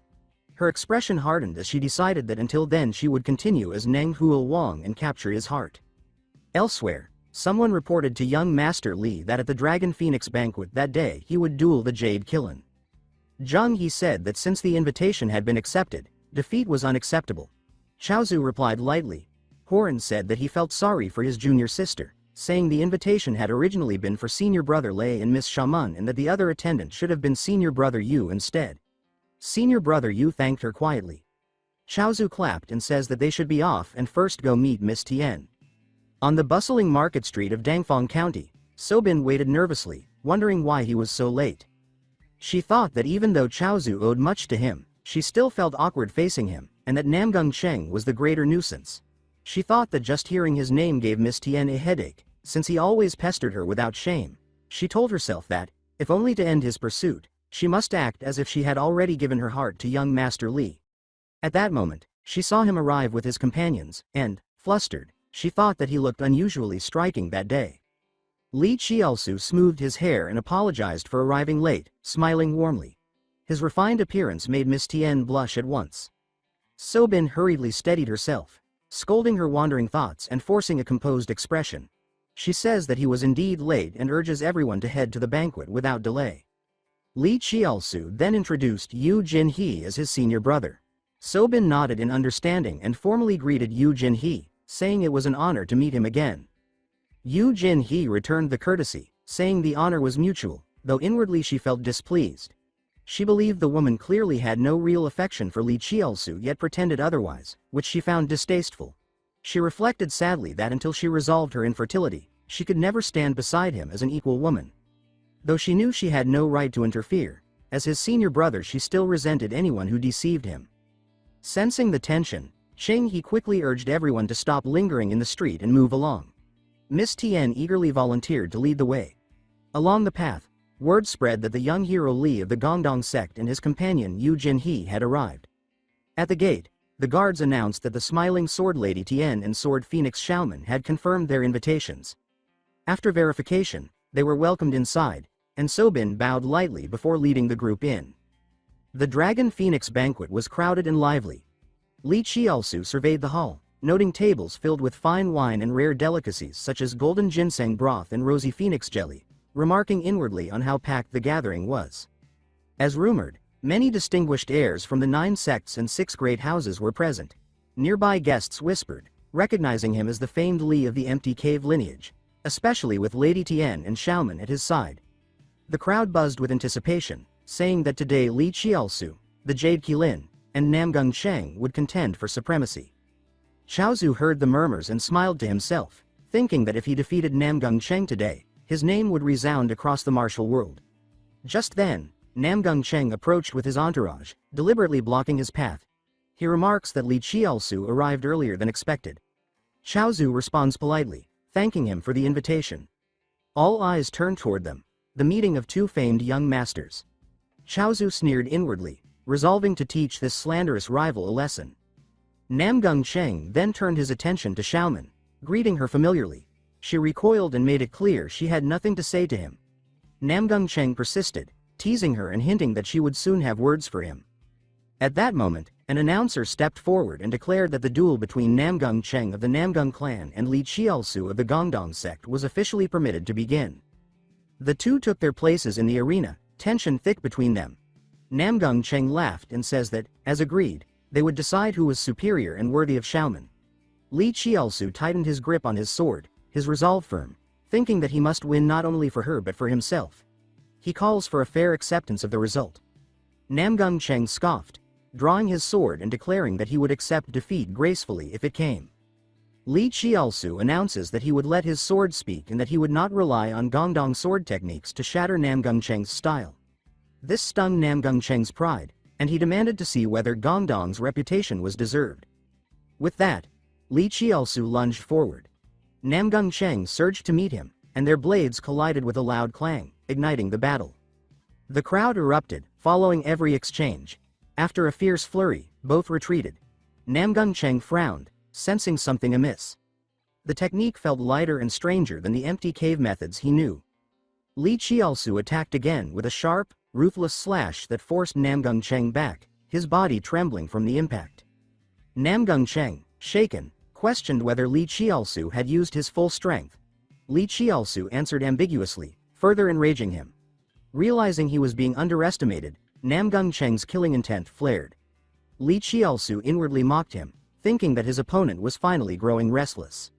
Her expression hardened as she decided that until then she would continue as Neng Huo Wang and capture his heart. Elsewhere, someone reported to young Master Li that at the Dragon Phoenix banquet that day he would duel the Jade Killen. Zhang He said that since the invitation had been accepted, defeat was unacceptable. Chaozu replied lightly. Horan said that he felt sorry for his junior sister, saying the invitation had originally been for senior brother Lei and Miss Shaman and that the other attendant should have been senior brother Yu instead. Senior brother Yu thanked her quietly. Chaozu clapped and says that they should be off and first go meet Miss Tian. On the bustling market street of Dangfang County, Sobin waited nervously, wondering why he was so late. She thought that even though Chaozu owed much to him, she still felt awkward facing him, and that Namgung Cheng was the greater nuisance. She thought that just hearing his name gave Miss Tian a headache, since he always pestered her without shame. She told herself that, if only to end his pursuit, she must act as if she had already given her heart to young Master Li. At that moment, she saw him arrive with his companions, and, flustered, she thought that he looked unusually striking that day. Li Qiaosu smoothed his hair and apologized for arriving late, smiling warmly. His refined appearance made Miss Tian blush at once. Sobin hurriedly steadied herself, scolding her wandering thoughts and forcing a composed expression. She says that he was indeed late and urges everyone to head to the banquet without delay. Li Qiaosu then introduced Yu Jinhe as his senior brother. Sobin nodded in understanding and formally greeted Yu Jinhe, saying it was an honor to meet him again. Yu Jinhe returned the courtesy, saying the honor was mutual, though inwardly she felt displeased. She believed the woman clearly had no real affection for Li Qiaosu yet pretended otherwise, which she found distasteful. She reflected sadly that until she resolved her infertility, she could never stand beside him as an equal woman. Though she knew she had no right to interfere, as his senior brother she still resented anyone who deceived him. Sensing the tension, Cheng He quickly urged everyone to stop lingering in the street and move along. Miss Tian eagerly volunteered to lead the way. Along the path, word spread that the young hero Li of the Gongdong sect and his companion Yu Jinhe had arrived. At the gate, the guards announced that the smiling sword lady Tian and sword phoenix Xiaoman had confirmed their invitations. After verification, they were welcomed inside, and Sobin bowed lightly before leading the group in. The Dragon Phoenix banquet was crowded and lively. Li Qiaosu surveyed the hall, noting tables filled with fine wine and rare delicacies such as golden ginseng broth and rosy phoenix jelly, remarking inwardly on how packed the gathering was. As rumored, many distinguished heirs from the 9 sects and 6 great houses were present. Nearby guests whispered, recognizing him as the famed Li of the Empty Cave lineage, especially with Lady Tian and Xiaoman at his side. The crowd buzzed with anticipation, saying that today Li Qiaosu, the Jade Qilin, and Namgung Cheng would contend for supremacy. Chaozu heard the murmurs and smiled to himself, thinking that if he defeated Namgung Cheng today, his name would resound across the martial world. Just then, Namgung Cheng approached with his entourage, deliberately blocking his path. He remarks that Li Qiaosu arrived earlier than expected. Chaozu responds politely, thanking him for the invitation. All eyes turn toward them, the meeting of 2 famed young masters. Chaozu sneered inwardly, resolving to teach this slanderous rival a lesson. Namgung Cheng then turned his attention to Xiaoman, greeting her familiarly. She recoiled and made it clear she had nothing to say to him. Namgung Cheng persisted, teasing her and hinting that she would soon have words for him. At that moment, an announcer stepped forward and declared that the duel between Namgung Cheng of the Namgung clan and Li Qiaosu of the Gongdong sect was officially permitted to begin. The two took their places in the arena, tension thick between them. Namgung Cheng laughed and says that, as agreed, They would decide who was superior and worthy of Xiaoman. Li Qiaosu tightened his grip on his sword, his resolve firm, thinking that he must win not only for her but for himself. He calls for a fair acceptance of the result. Namgung Cheng scoffed, drawing his sword and declaring that he would accept defeat gracefully if it came. Li Qiaosu announces that he would let his sword speak and that he would not rely on Gongdong sword techniques to shatter Namgung Cheng's style. This stung Namgung Cheng's pride, and he demanded to see whether Gongdong's reputation was deserved. With that, Li Qiaosu lunged forward. Namgung Cheng surged to meet him, and their blades collided with a loud clang, igniting the battle. The crowd erupted, following every exchange. After a fierce flurry, both retreated. Namgung Cheng frowned, sensing something amiss. The technique felt lighter and stranger than the empty cave methods he knew. Li Qiaosu attacked again with a sharp, ruthless slash that forced Namgung Cheng back, his body trembling from the impact. Namgung Cheng, shaken, questioned whether Li Qiaosu had used his full strength. Li Qiaosu answered ambiguously, further enraging him. Realizing he was being underestimated, Namgung Cheng's killing intent flared. Li Qiaosu inwardly mocked him, thinking that his opponent was finally growing restless.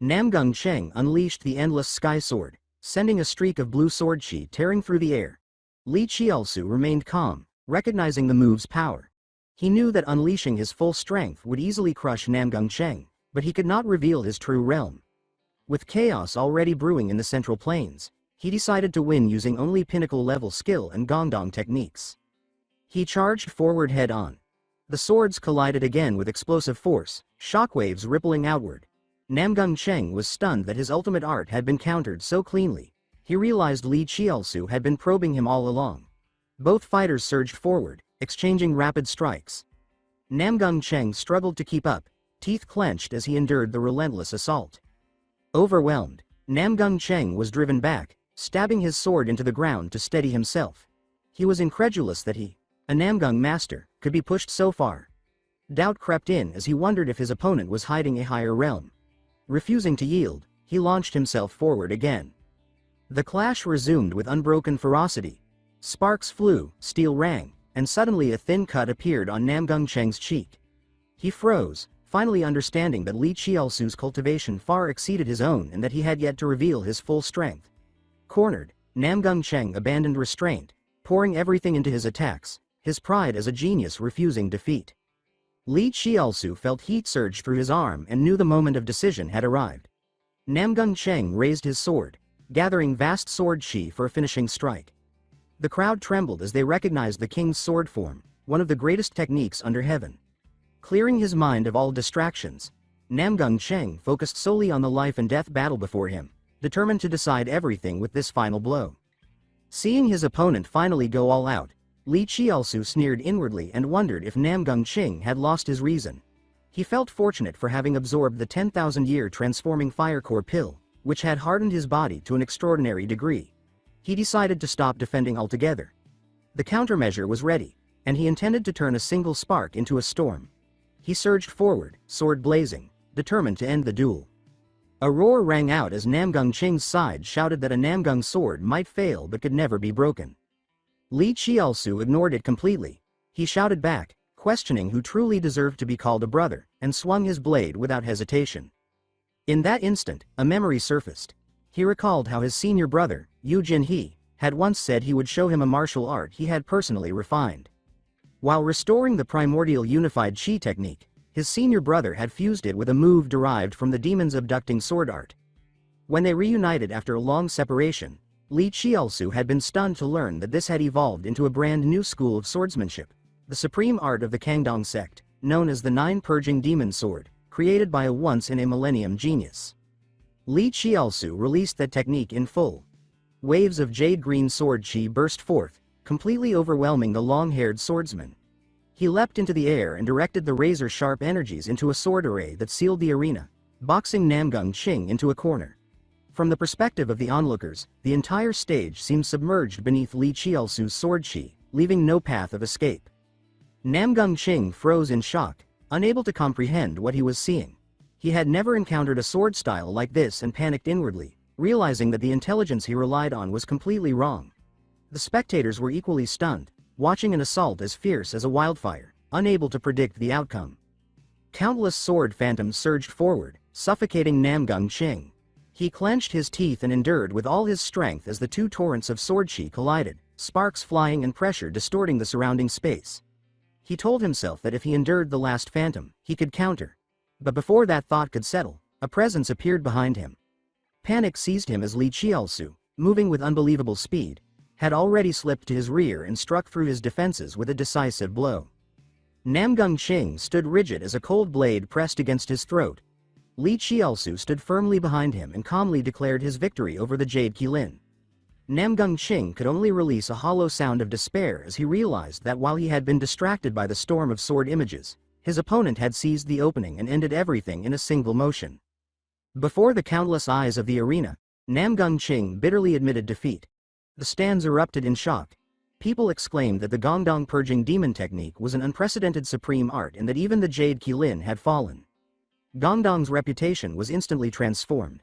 Namgung Cheng unleashed the endless sky sword, sending a streak of blue sword chi tearing through the air. Li Qiaosu remained calm, recognizing the move's power. He knew that unleashing his full strength would easily crush Namgung Cheng, but he could not reveal his true realm. With chaos already brewing in the Central Plains, he decided to win using only pinnacle-level skill and Gongdong techniques. He charged forward head-on. The swords collided again with explosive force, shockwaves rippling outward. Namgung Cheng was stunned that his ultimate art had been countered so cleanly. He realized Li Qiaosu had been probing him all along. Both fighters surged forward, exchanging rapid strikes. Namgung Cheng struggled to keep up, teeth clenched as he endured the relentless assault. Overwhelmed, Namgung Cheng was driven back, stabbing his sword into the ground to steady himself. He was incredulous that he, a Namgung master, could be pushed so far. Doubt crept in as he wondered if his opponent was hiding a higher realm. Refusing to yield, he launched himself forward again. The clash resumed with unbroken ferocity. Sparks flew, steel rang, and suddenly a thin cut appeared on Namgung Cheng's cheek. He froze, finally understanding that Li Qiaosu's cultivation far exceeded his own and that he had yet to reveal his full strength. Cornered, Namgung Cheng abandoned restraint, pouring everything into his attacks, his pride as a genius refusing defeat. Li Qiaosu felt heat surge through his arm and knew the moment of decision had arrived. Namgung Cheng raised his sword, gathering vast sword chi for a finishing strike. The crowd trembled as they recognized the king's sword form, one of the greatest techniques under heaven. Clearing his mind of all distractions, Namgung Cheng focused solely on the life and death battle before him, determined to decide everything with this final blow. Seeing his opponent finally go all out, Li Qiaosu sneered inwardly and wondered if Namgung Cheng had lost his reason. He felt fortunate for having absorbed the 10,000-year transforming fire core pill, which had hardened his body to an extraordinary degree. He decided to stop defending altogether. The countermeasure was ready, and he intended to turn a single spark into a storm. He surged forward, sword blazing, determined to end the duel. A roar rang out as Namgung Cheng's side shouted that a Namgung sword might fail but could never be broken. Li Qiaosu ignored it completely. He shouted back, questioning who truly deserved to be called a brother, and swung his blade without hesitation. In that instant, a memory surfaced. He recalled how his senior brother, Yu Jinhe, had once said he would show him a martial art he had personally refined. While restoring the primordial unified chi technique, his senior brother had fused it with a move derived from the demon's abducting sword art. When they reunited after a long separation, Li Qiaosu had been stunned to learn that this had evolved into a brand new school of swordsmanship, the supreme art of the Kangdong sect, known as the Nine-Purging Demon Sword, created by a once-in-a-millennium genius. Li Qiaosu released that technique in full. Waves of jade-green sword chi burst forth, completely overwhelming the long-haired swordsman. He leapt into the air and directed the razor-sharp energies into a sword array that sealed the arena, boxing Namgung Cheng into a corner. From the perspective of the onlookers, the entire stage seemed submerged beneath Li Qiaosu's sword chi, leaving no path of escape. Namgung Cheng froze in shock, unable to comprehend what he was seeing. He had never encountered a sword style like this and panicked inwardly, realizing that the intelligence he relied on was completely wrong. The spectators were equally stunned, watching an assault as fierce as a wildfire, unable to predict the outcome. Countless sword phantoms surged forward, suffocating Namgung Ching. He clenched his teeth and endured with all his strength as the two torrents of sword chi collided, sparks flying and pressure distorting the surrounding space. He told himself that if he endured the last phantom, he could counter. But before that thought could settle, a presence appeared behind him. Panic seized him as Li Qiaosu, moving with unbelievable speed, had already slipped to his rear and struck through his defenses with a decisive blow. Namgung Ching stood rigid as a cold blade pressed against his throat. Li Qiaosu stood firmly behind him and calmly declared his victory over the Jade Qilin. Namgung Ching could only release a hollow sound of despair as he realized that while he had been distracted by the storm of sword images, his opponent had seized the opening and ended everything in a single motion. Before the countless eyes of the arena, Namgung Ching bitterly admitted defeat. The stands erupted in shock. People exclaimed that the Gongdong purging demon technique was an unprecedented supreme art and that even the Jade Qilin had fallen. Gongdong's reputation was instantly transformed.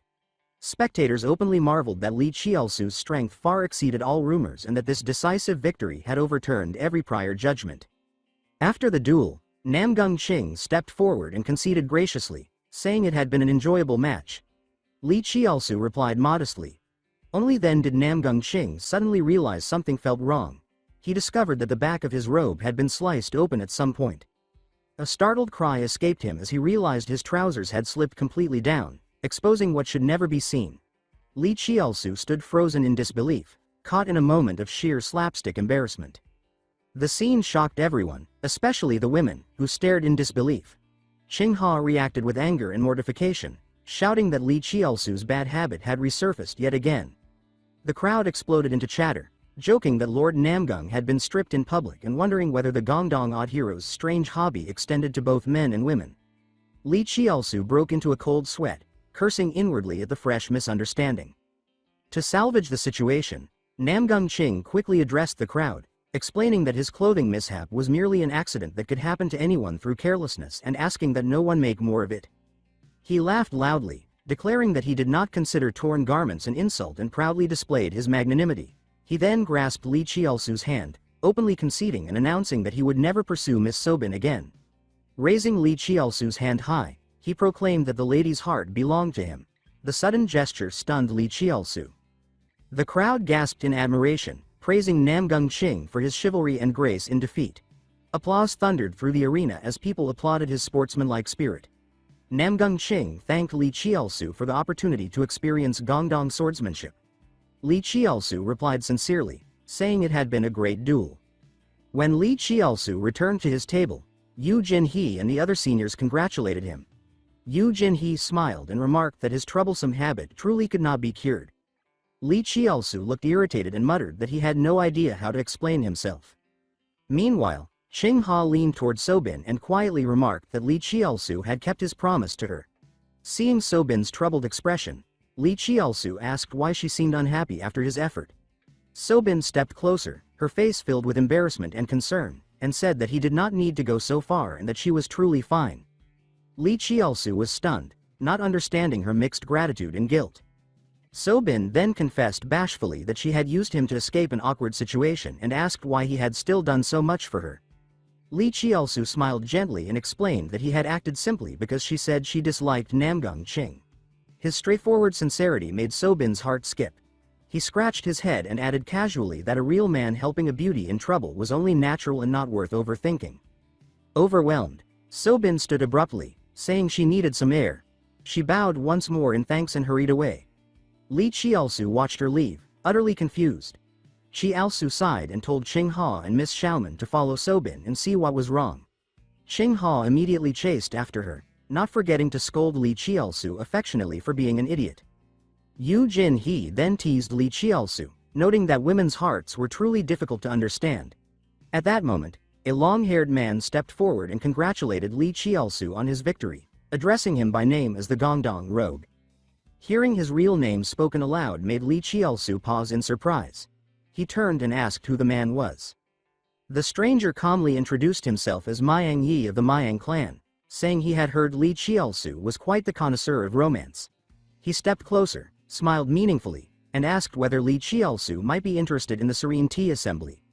Spectators openly marveled that Li Qiaosu's strength far exceeded all rumors and that this decisive victory had overturned every prior judgment. After the duel, Namgung Ching stepped forward and conceded graciously, saying it had been an enjoyable match. Li Qiaosu replied modestly. Only then did Namgung Ching suddenly realize something felt wrong. He discovered that the back of his robe had been sliced open at some point. A startled cry escaped him as he realized his trousers had slipped completely down, exposing what should never be seen. Li Qiaosu stood frozen in disbelief, caught in a moment of sheer slapstick embarrassment. The scene shocked everyone, especially the women, who stared in disbelief. Qinghua reacted with anger and mortification, shouting that Li Qiaosu's bad habit had resurfaced yet again. The crowd exploded into chatter, joking that Lord Namgung had been stripped in public and wondering whether the Gongdong odd hero's strange hobby extended to both men and women. Li Qiaosu broke into a cold sweat, cursing inwardly at the fresh misunderstanding. To salvage the situation, Namgung Ching quickly addressed the crowd, explaining that his clothing mishap was merely an accident that could happen to anyone through carelessness and asking that no one make more of it. He laughed loudly, declaring that he did not consider torn garments an insult and proudly displayed his magnanimity. He then grasped Li Qiaosu's hand, openly conceding and announcing that he would never pursue Miss Sobin again. Raising Li Qiaosu's hand high, he proclaimed that the lady's heart belonged to him. The sudden gesture stunned Li Qiaosu. The crowd gasped in admiration, praising Namgung Ching for his chivalry and grace in defeat. Applause thundered through the arena as people applauded his sportsmanlike spirit. Namgung Ching thanked Li Qiaosu for the opportunity to experience Gongdong swordsmanship. Li Qiaosu replied sincerely, saying it had been a great duel. When Li Qiaosu returned to his table, Yu Jinhe and the other seniors congratulated him. Yu Jinhe smiled and remarked that his troublesome habit truly could not be cured. Li Qiaosu looked irritated and muttered that he had no idea how to explain himself. Meanwhile, Qinghua leaned toward Sobin and quietly remarked that Li Qiaosu had kept his promise to her. Seeing Sobin's troubled expression, Li Qiaosu asked why she seemed unhappy after his effort. Sobin stepped closer, her face filled with embarrassment and concern, and said that he did not need to go so far and that she was truly fine. Li Qiaosu was stunned, not understanding her mixed gratitude and guilt. Sobin then confessed bashfully that she had used him to escape an awkward situation and asked why he had still done so much for her. Li Qiaosu smiled gently and explained that he had acted simply because she said she disliked Namgung Ching. His straightforward sincerity made Sobin's heart skip. He scratched his head and added casually that a real man helping a beauty in trouble was only natural and not worth overthinking. Overwhelmed, Sobin stood abruptly, saying she needed some air. She bowed once more in thanks and hurried away. Li Qiaosu watched her leave, utterly confused. Qiaosu sighed and told Qinghua and Miss Xiaoman to follow Sobin and see what was wrong. Qinghua immediately chased after her, not forgetting to scold Li Qiaosu affectionately for being an idiot. Yu Jinhe then teased Li Qiaosu, noting that women's hearts were truly difficult to understand. At that moment, a long-haired man stepped forward and congratulated Li Qiaosu on his victory, addressing him by name as the Gongdong Rogue. Hearing his real name spoken aloud made Li Qiaosu pause in surprise. He turned and asked who the man was. The stranger calmly introduced himself as Miang Yi of the Miang clan, saying he had heard Li Qiaosu was quite the connoisseur of romance. He stepped closer, smiled meaningfully, and asked whether Li Qiaosu might be interested in the Serene Tea Assembly.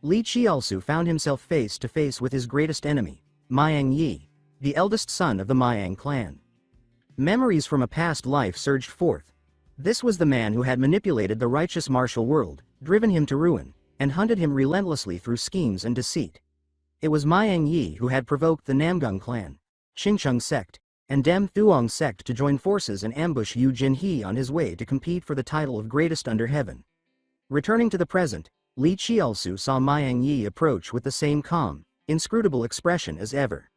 Li Qiaosu found himself face to face with his greatest enemy, Miang Yi, the eldest son of the Miang clan. Memories from a past life surged forth. This was the man who had manipulated the righteous martial world, driven him to ruin, and hunted him relentlessly through schemes and deceit. It was Miang Yi who had provoked the Namgung clan, Qingcheng sect, and Dem Thuong sect to join forces and ambush Yu Jinhe on his way to compete for the title of greatest under heaven. Returning to the present, Li Qiaosu saw Miang Yi approach with the same calm, inscrutable expression as ever.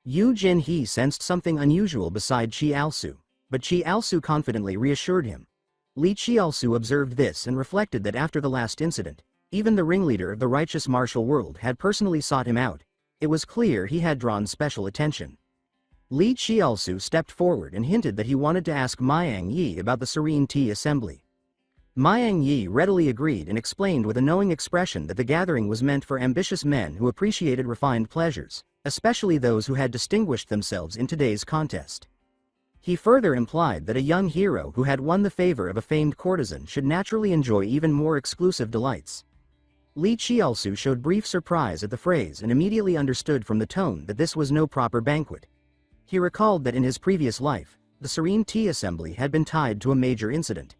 Yu Jinhe sensed something unusual beside Qiaosu, but Qiaosu confidently reassured him. Li Qiaosu observed this and reflected that after the last incident, even the ringleader of the righteous martial world had personally sought him out. It was clear he had drawn special attention. Li Qiaosu stepped forward and hinted that he wanted to ask Miang Yi about the Serene Tea Assembly. Miang Yi readily agreed and explained with a knowing expression that the gathering was meant for ambitious men who appreciated refined pleasures, especially those who had distinguished themselves in today's contest. He further implied that a young hero who had won the favor of a famed courtesan should naturally enjoy even more exclusive delights. Li Qiaosu showed brief surprise at the phrase and immediately understood from the tone that this was no proper banquet. He recalled that in his previous life, the Serene Tea Assembly had been tied to a major incident.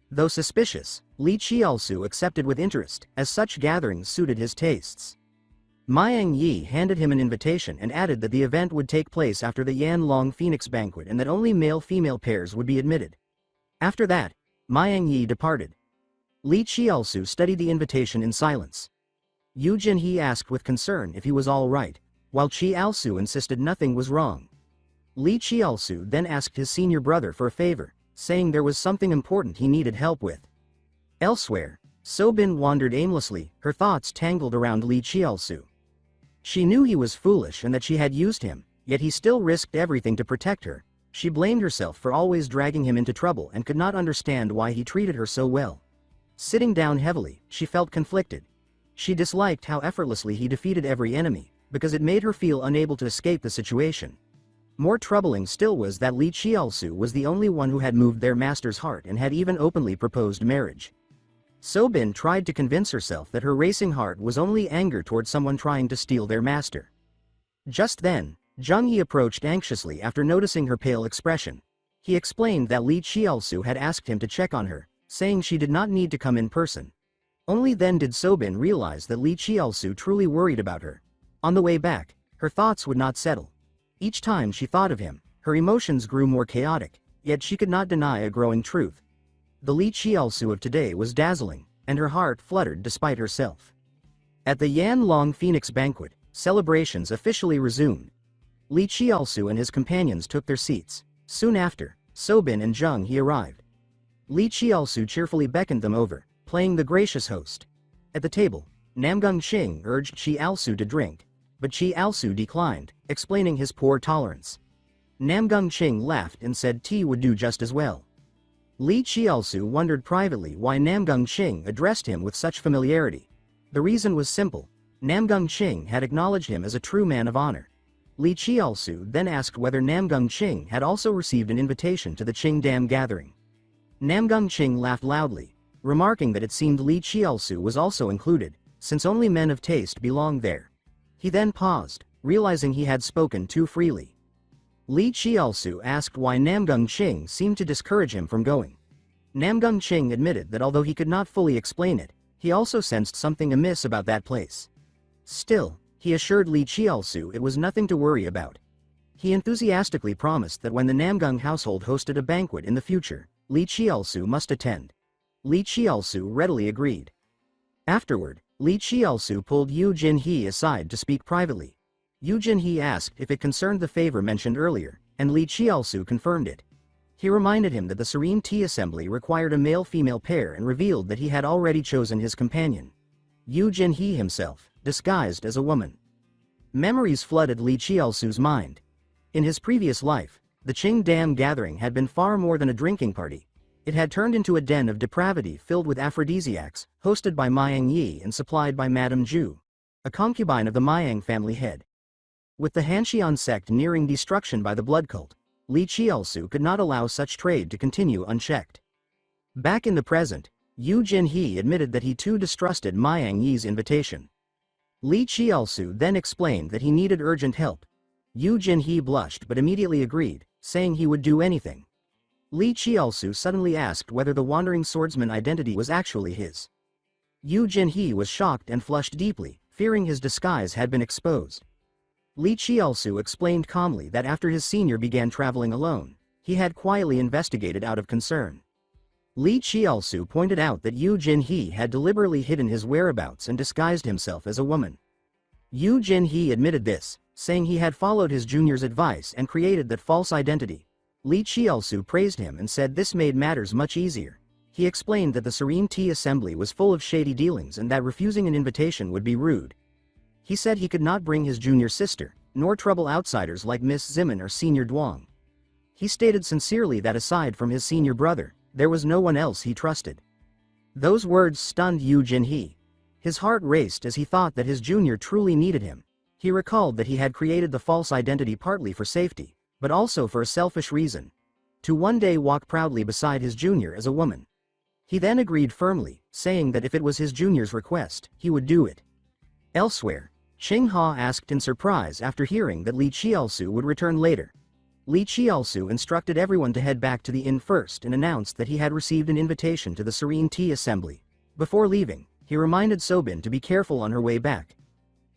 Though suspicious, Li Qiaosu accepted with interest, as such gatherings suited his tastes. Miang Yi handed him an invitation and added that the event would take place after the Yan Long Phoenix banquet and that only male-female pairs would be admitted. After that, Miang Yi departed. Li Qiaosu studied the invitation in silence. Yu Jinhe asked with concern if he was all right, while Qiaosu insisted nothing was wrong. Li Qiaosu then asked his senior brother for a favor, saying there was something important he needed help with. Elsewhere, Sobin wandered aimlessly, her thoughts tangled around Li Qiaosu. She knew he was foolish and that she had used him, yet he still risked everything to protect her. She blamed herself for always dragging him into trouble and could not understand why he treated her so well. Sitting down heavily, she felt conflicted. She disliked how effortlessly he defeated every enemy, because it made her feel unable to escape the situation. More troubling still was that Li Qiaosu was the only one who had moved their master's heart and had even openly proposed marriage. Sobin tried to convince herself that her racing heart was only anger toward someone trying to steal their master. Just then, Zheng Yi approached anxiously after noticing her pale expression. He explained that Li Qiaosu had asked him to check on her, saying she did not need to come in person. Only then did Sobin realize that Li Qiaosu truly worried about her. On the way back, her thoughts would not settle. Each time she thought of him, her emotions grew more chaotic, yet she could not deny a growing truth. The Li Qiaosu of today was dazzling, and her heart fluttered despite herself. At the Yan Long Phoenix banquet, celebrations officially resumed. Li Qiaosu and his companions took their seats. Soon after, Sobin and Zheng He arrived. Li Qiaosu cheerfully beckoned them over, playing the gracious host. At the table, Namgung Qing urged Qiaosu to drink, but Qiaosu declined, explaining his poor tolerance. Namgung Qing laughed and said tea would do just as well. Li Qiaosu wondered privately why Namgung Qing addressed him with such familiarity. The reason was simple. Namgung Qing had acknowledged him as a true man of honor. Li Qiaosu then asked whether Namgung Qing had also received an invitation to the Qing Dam gathering. Namgung Qing laughed loudly, remarking that it seemed Li Qiaosu was also included, since only men of taste belonged there. He then paused, realizing he had spoken too freely. Li Qiaosu asked why Namgung Qing seemed to discourage him from going. Namgung Qing admitted that although he could not fully explain it, he also sensed something amiss about that place. Still, he assured Li Qiaosu it was nothing to worry about. He enthusiastically promised that when the Namgung household hosted a banquet in the future, Li Qiaosu must attend. Li Qiaosu readily agreed. Afterward, Li Qiaosu pulled Yu Jinhe aside to speak privately. Yu Jinhe asked if it concerned the favor mentioned earlier, and Li Qiaosu confirmed it. He reminded him that the Serene Tea Assembly required a male-female pair and revealed that he had already chosen his companion. Yu Jinhe himself, disguised as a woman. Memories flooded Li Qiaosu's mind. In his previous life, the Qing Dam gathering had been far more than a drinking party. It had turned into a den of depravity filled with aphrodisiacs, hosted by Miang Yi and supplied by Madame Zhu, a concubine of the Miang family head. With the Hanxian sect nearing destruction by the blood cult, Li Qiaosu could not allow such trade to continue unchecked. Back in the present, Yu Jinhee admitted that he too distrusted Miang Yi's invitation. Li Qiaosu then explained that he needed urgent help. Yu Jinhee blushed but immediately agreed, saying he would do anything. Li Qiaosu suddenly asked whether the wandering swordsman identity was actually his. Yu Jinhee was shocked and flushed deeply, fearing his disguise had been exposed. Li Qiaosu explained calmly that after his senior began traveling alone, he had quietly investigated out of concern. Li Qiaosu pointed out that Yu Jinhee had deliberately hidden his whereabouts and disguised himself as a woman. Yu Jinhee admitted this, saying he had followed his junior's advice and created that false identity. Li Qiaosu praised him and said this made matters much easier. He explained that the Serene Tea Assembly was full of shady dealings and that refusing an invitation would be rude. He said he could not bring his junior sister, nor trouble outsiders like Miss Zimin or Senior Duong. He stated sincerely that aside from his senior brother, there was no one else he trusted. Those words stunned Yu Jinhee. His heart raced as he thought that his junior truly needed him. He recalled that he had created the false identity partly for safety, but also for a selfish reason: to one day walk proudly beside his junior as a woman. He then agreed firmly, saying that if it was his junior's request, he would do it. Elsewhere, Xinghua asked in surprise after hearing that Li Qiaosu would return later. Li Qiaosu instructed everyone to head back to the inn first and announced that he had received an invitation to the Serene Tea Assembly. Before leaving, he reminded Sobin to be careful on her way back.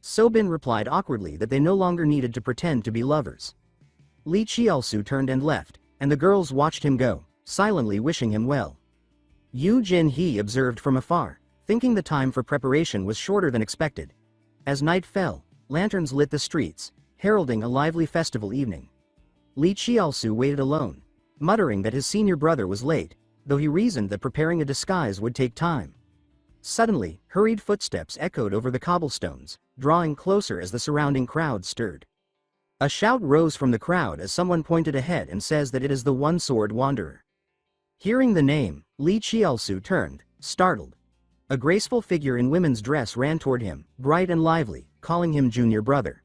Sobin replied awkwardly that they no longer needed to pretend to be lovers. Li Qiaosu turned and left, and the girls watched him go, silently wishing him well. Yu Jinhee observed from afar, thinking the time for preparation was shorter than expected. As night fell, lanterns lit the streets, heralding a lively festival evening. Li Qiaosu waited alone, muttering that his senior brother was late, though he reasoned that preparing a disguise would take time. Suddenly, hurried footsteps echoed over the cobblestones, drawing closer as the surrounding crowd stirred. A shout rose from the crowd as someone pointed ahead and says that it is the One-Sword Wanderer. Hearing the name, Li Qiaosu turned, startled. A graceful figure in women's dress ran toward him, bright and lively, calling him junior brother.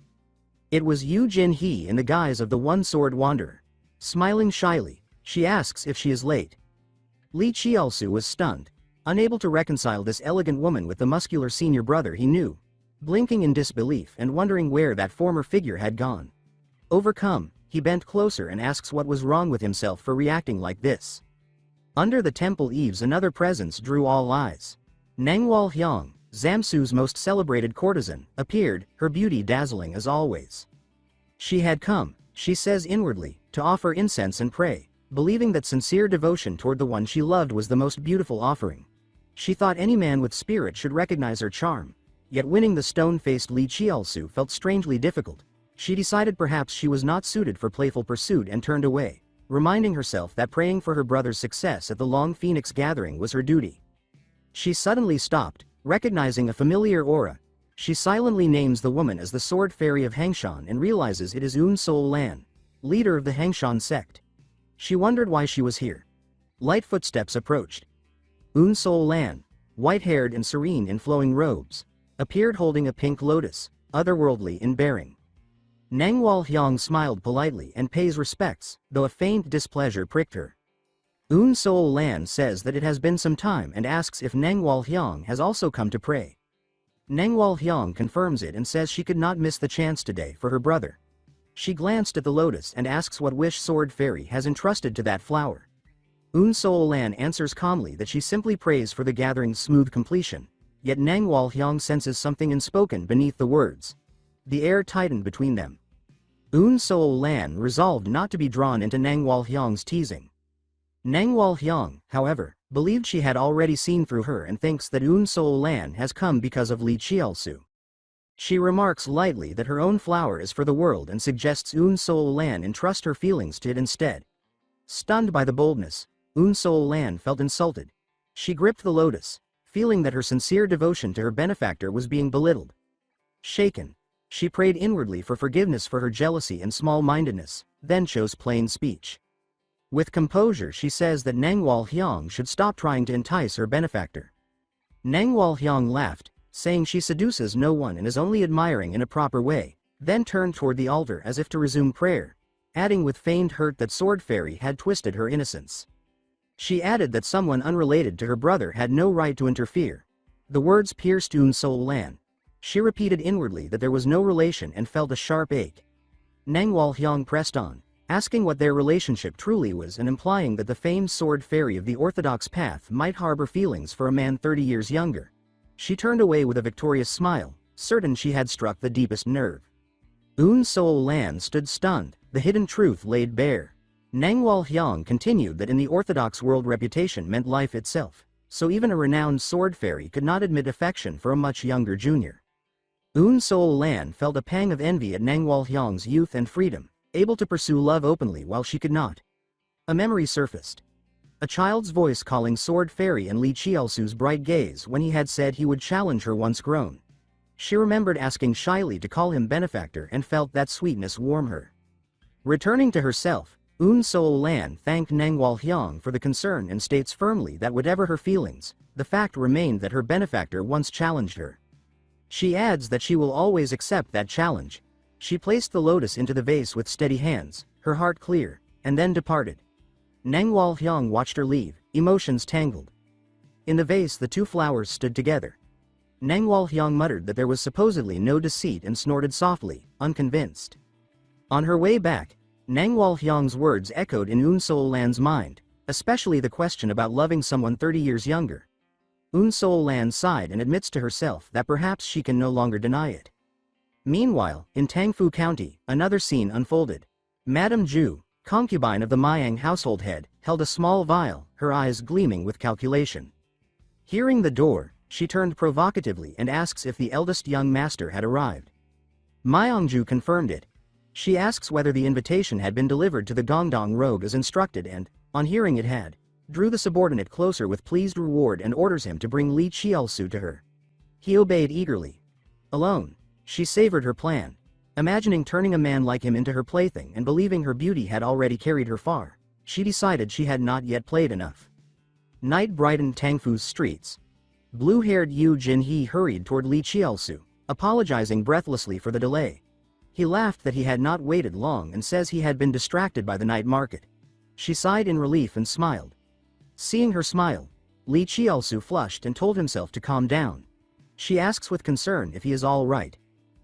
It was Yu Jinhee in the guise of the One-Sword Wanderer. Smiling shyly, she asks if she is late. Li Qiaosu was stunned, unable to reconcile this elegant woman with the muscular senior brother he knew, blinking in disbelief and wondering where that former figure had gone. Overcome, he bent closer and asks what was wrong with himself for reacting like this. Under the temple eaves another presence drew all eyes. Nangwal Hyang, Zamsu's most celebrated courtesan, appeared, her beauty dazzling as always. She had come, she says inwardly, to offer incense and pray, believing that sincere devotion toward the one she loved was the most beautiful offering. She thought any man with spirit should recognize her charm, yet winning the stone-faced Li Qiaosu felt strangely difficult. She decided perhaps she was not suited for playful pursuit and turned away, reminding herself that praying for her brother's success at the Long Phoenix gathering was her duty. She suddenly stopped, recognizing a familiar aura. She silently names the woman as the Sword Fairy of Hangshan and realizes it is Un Sol Lan, leader of the Hangshan sect. She wondered why she was here. Light footsteps approached. Un Sol Lan, white-haired and serene in flowing robes, appeared holding a pink lotus, otherworldly in bearing. Nangwal Hyang smiled politely and pays respects, though a faint displeasure pricked her. Un Sol Lan says that it has been some time and asks if Nangwal Hyang has also come to pray. Nangwal Hyang confirms it and says she could not miss the chance today for her brother. She glanced at the lotus and asks what wish Sword Fairy has entrusted to that flower. Un Sol Lan answers calmly that she simply prays for the gathering's smooth completion, yet Nangwal Hyang senses something unspoken beneath the words. The air tightened between them. Un Sol Lan resolved not to be drawn into Nangwal Hyang's teasing. Nangwal Hyang, however, believed she had already seen through her and thinks that Un Sol Lan has come because of Li Qiaosu. She remarks lightly that her own flower is for the world and suggests Un Sol Lan entrust her feelings to it instead. Stunned by the boldness, Un Sol Lan felt insulted. She gripped the lotus, feeling that her sincere devotion to her benefactor was being belittled. Shaken, she prayed inwardly for forgiveness for her jealousy and small-mindedness, then chose plain speech. With composure she says that Nangwal Hyang should stop trying to entice her benefactor. Nangwal Hyang laughed, saying she seduces no one and is only admiring in a proper way, then turned toward the altar as if to resume prayer, adding with feigned hurt that Sword Fairy had twisted her innocence. She added that someone unrelated to her brother had no right to interfere. The words pierced Eun Sol-lan. She repeated inwardly that there was no relation and felt a sharp ache. Nang Wal-hyung pressed on, asking what their relationship truly was and implying that the famed sword fairy of the orthodox path might harbor feelings for a man 30 years younger. She turned away with a victorious smile, certain she had struck the deepest nerve. Eun Sol-lan stood stunned, the hidden truth laid bare. Nang Wal-hyung continued that in the orthodox world reputation meant life itself, so even a renowned sword fairy could not admit affection for a much younger junior. Eun Sol-lan felt a pang of envy at Nang Wal-hyung's youth and freedom, able to pursue love openly while she could not. A memory surfaced. A child's voice calling Sword Fairy and Li Chielsu's bright gaze when he had said he would challenge her once grown. She remembered asking shyly to call him benefactor and felt that sweetness warm her. Returning to herself, Eun Sol-lan thanked Nang Wal-hyung for the concern and states firmly that whatever her feelings, the fact remained that her benefactor once challenged her. She adds that she will always accept that challenge. She placed the lotus into the vase with steady hands, her heart clear, and then departed. Nang Wal-hyung watched her leave, emotions tangled. In the vase the two flowers stood together. Nang Wal-hyung muttered that there was supposedly no deceit and snorted softly, unconvinced. On her way back, Nang Wal-hyung's words echoed in Eun Sol-lan's mind, especially the question about loving someone 30 years younger. Eun Sol-lan sighed and admits to herself that perhaps she can no longer deny it. Meanwhile, in Tangfu County, another scene unfolded. Madame Ju, concubine of the Mayang household head, held a small vial, her eyes gleaming with calculation. Hearing the door, she turned provocatively and asks if the eldest young master had arrived. Myongju confirmed it. She asks whether the invitation had been delivered to the Gongdong rogue as instructed and, on hearing it had, drew the subordinate closer with pleased reward and orders him to bring Li Chielsu to her. He obeyed eagerly. Alone, she savored her plan, imagining turning a man like him into her plaything and believing her beauty had already carried her far. She decided she had not yet played enough. Night brightened Tangfu's streets. Blue-haired Yu Jinhee hurried toward Li Chielsu, apologizing breathlessly for the delay. He laughed that he had not waited long and says he had been distracted by the night market. She sighed in relief and smiled. Seeing her smile, Li Chielsu flushed and told himself to calm down. She asks with concern if he is all right.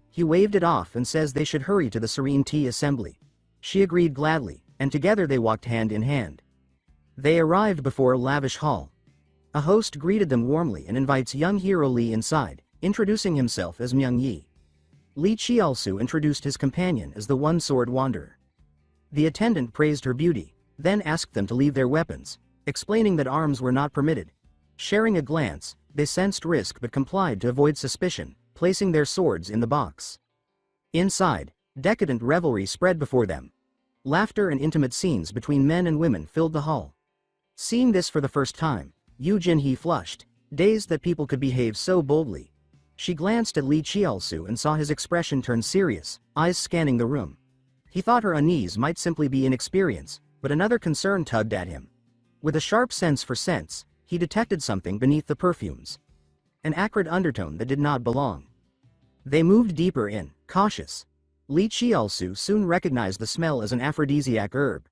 He waved it off and says they should hurry to the Serene Tea Assembly. She agreed gladly, and together they walked hand in hand. They arrived before a lavish hall. A host greeted them warmly and invites young hero Li inside, introducing himself as Myung-yi. Li Chielsu introduced his companion as the One-Sword Wanderer. The attendant praised her beauty, then asked them to leave their weapons, explaining that arms were not permitted. Sharing a glance, they sensed risk but complied to avoid suspicion, placing their swords in the box. Inside, decadent revelry spread before them. Laughter and intimate scenes between men and women filled the hall. Seeing this for the first time, Yu Jinhee flushed, dazed that people could behave so boldly. She glanced at Li Chielsu and saw his expression turn serious, eyes scanning the room. He thought her unease might simply be inexperience, but another concern tugged at him. With a sharp sense for scents, he detected something beneath the perfumes. An acrid undertone that did not belong. They moved deeper in, cautious. Li Chielsu soon recognized the smell as an aphrodisiac herb.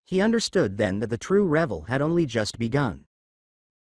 He understood then that the true revel had only just begun.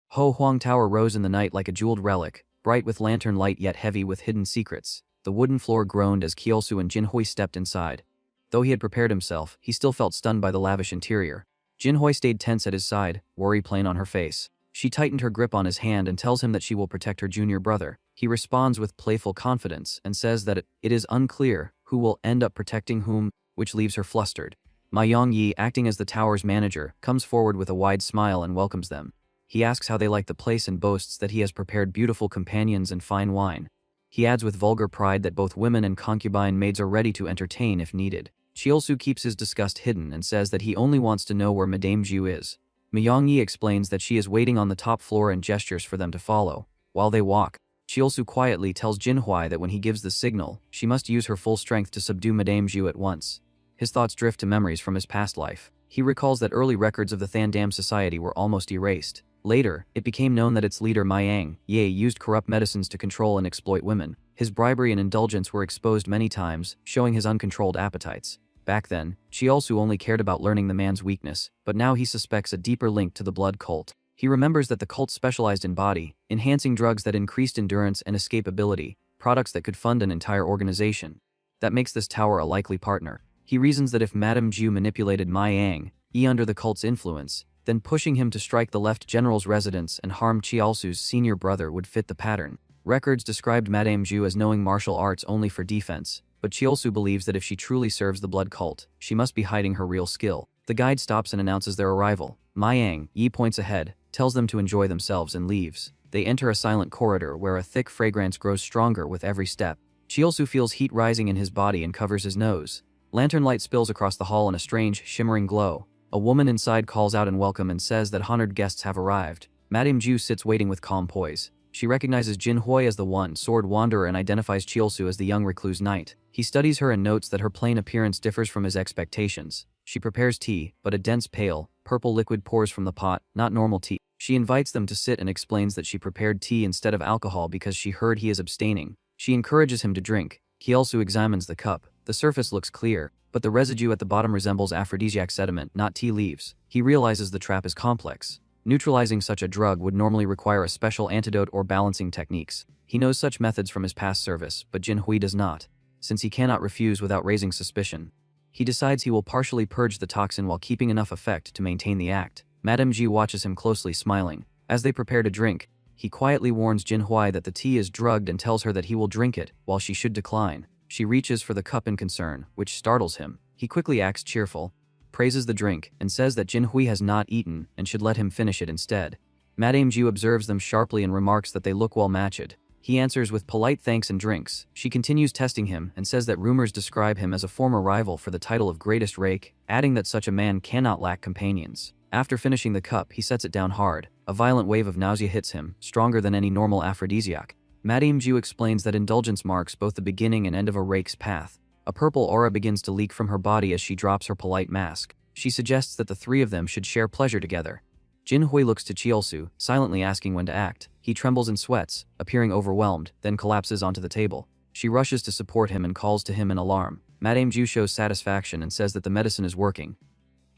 Ho Huang Tower rose in the night like a jeweled relic, bright with lantern light yet heavy with hidden secrets. The wooden floor groaned as Kielsu and Jinhui stepped inside. Though he had prepared himself, he still felt stunned by the lavish interior. Jinhui stayed tense at his side, worry plain on her face. She tightened her grip on his hand and tells him that she will protect her junior brother. He responds with playful confidence and says that it is unclear who will end up protecting whom, which leaves her flustered. Ma Yongyi, acting as the tower's manager, comes forward with a wide smile and welcomes them. He asks how they like the place and boasts that he has prepared beautiful companions and fine wine. He adds with vulgar pride that both women and concubine maids are ready to entertain if needed. Chiolsu keeps his disgust hidden and says that he only wants to know where Madame Ju is. Myongyi explains that she is waiting on the top floor and gestures for them to follow. While they walk, Chiolsu quietly tells Jinhui that when he gives the signal, she must use her full strength to subdue Madame Ju at once. His thoughts drift to memories from his past life. He recalls that early records of the Thandam society were almost erased. Later, it became known that its leader Mayang Ye used corrupt medicines to control and exploit women. His bribery and indulgence were exposed many times, showing his uncontrolled appetites. Back then, Chiolsu only cared about learning the man's weakness, but now he suspects a deeper link to the blood cult. He remembers that the cult specialized in body, enhancing drugs that increased endurance and escapability, products that could fund an entire organization. That makes this tower a likely partner. He reasons that if Madame Ju manipulated Ma Yang, under the cult's influence, then pushing him to strike the left general's residence and harm Chiolsu's senior brother would fit the pattern. Records described Madame Ju as knowing martial arts only for defense, but Chiolsu believes that if she truly serves the blood cult, she must be hiding her real skill. The guide stops and announces their arrival. Ma Yang points ahead, tells them to enjoy themselves and leaves. They enter a silent corridor where a thick fragrance grows stronger with every step. Chiolsu feels heat rising in his body and covers his nose. Lantern light spills across the hall in a strange, shimmering glow. A woman inside calls out in welcome and says that honored guests have arrived. Madame Ju sits waiting with calm poise. She recognizes Jin Hui as the one-sword wanderer and identifies Chiolsu as the young recluse knight. He studies her and notes that her plain appearance differs from his expectations. She prepares tea, but a dense pale, purple liquid pours from the pot, not normal tea. She invites them to sit and explains that she prepared tea instead of alcohol because she heard he is abstaining. She encourages him to drink. Chiolsu examines the cup. The surface looks clear, but the residue at the bottom resembles aphrodisiac sediment, not tea leaves. He realizes the trap is complex. Neutralizing such a drug would normally require a special antidote or balancing techniques. He knows such methods from his past service, but Jin Hui does not, since he cannot refuse without raising suspicion. He decides he will partially purge the toxin while keeping enough effect to maintain the act. Madame Ji watches him closely, smiling. As they prepare to drink, he quietly warns Jin Hui that the tea is drugged and tells her that he will drink it, while she should decline. She reaches for the cup in concern, which startles him. He quickly acts cheerful, praises the drink, and says that Jin Hui has not eaten and should let him finish it instead. Madame Ju observes them sharply and remarks that they look well matched. He answers with polite thanks and drinks. She continues testing him and says that rumors describe him as a former rival for the title of greatest rake, adding that such a man cannot lack companions. After finishing the cup, he sets it down hard. A violent wave of nausea hits him, stronger than any normal aphrodisiac. Madame Ju explains that indulgence marks both the beginning and end of a rake's path. A purple aura begins to leak from her body as she drops her polite mask. She suggests that the three of them should share pleasure together. Jin Hui looks to Chiolsu, silently asking when to act. He trembles and sweats, appearing overwhelmed, then collapses onto the table. She rushes to support him and calls to him in alarm. Madame Ju shows satisfaction and says that the medicine is working.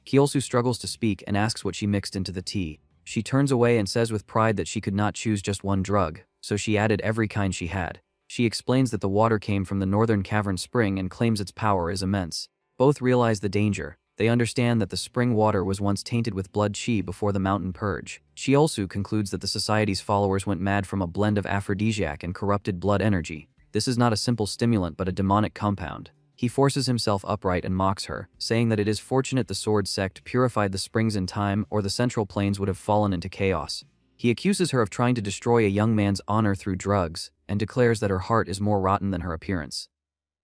Chiolsu struggles to speak and asks what she mixed into the tea. She turns away and says with pride that she could not choose just one drug, so she added every kind she had. She explains that the water came from the northern cavern spring and claims its power is immense. Both realize the danger. They understand that the spring water was once tainted with blood chi before the mountain purge. Chiolsu concludes that the society's followers went mad from a blend of aphrodisiac and corrupted blood energy. This is not a simple stimulant but a demonic compound. He forces himself upright and mocks her, saying that it is fortunate the sword sect purified the springs in time or the central plains would have fallen into chaos. He accuses her of trying to destroy a young man's honor through drugs, and declares that her heart is more rotten than her appearance.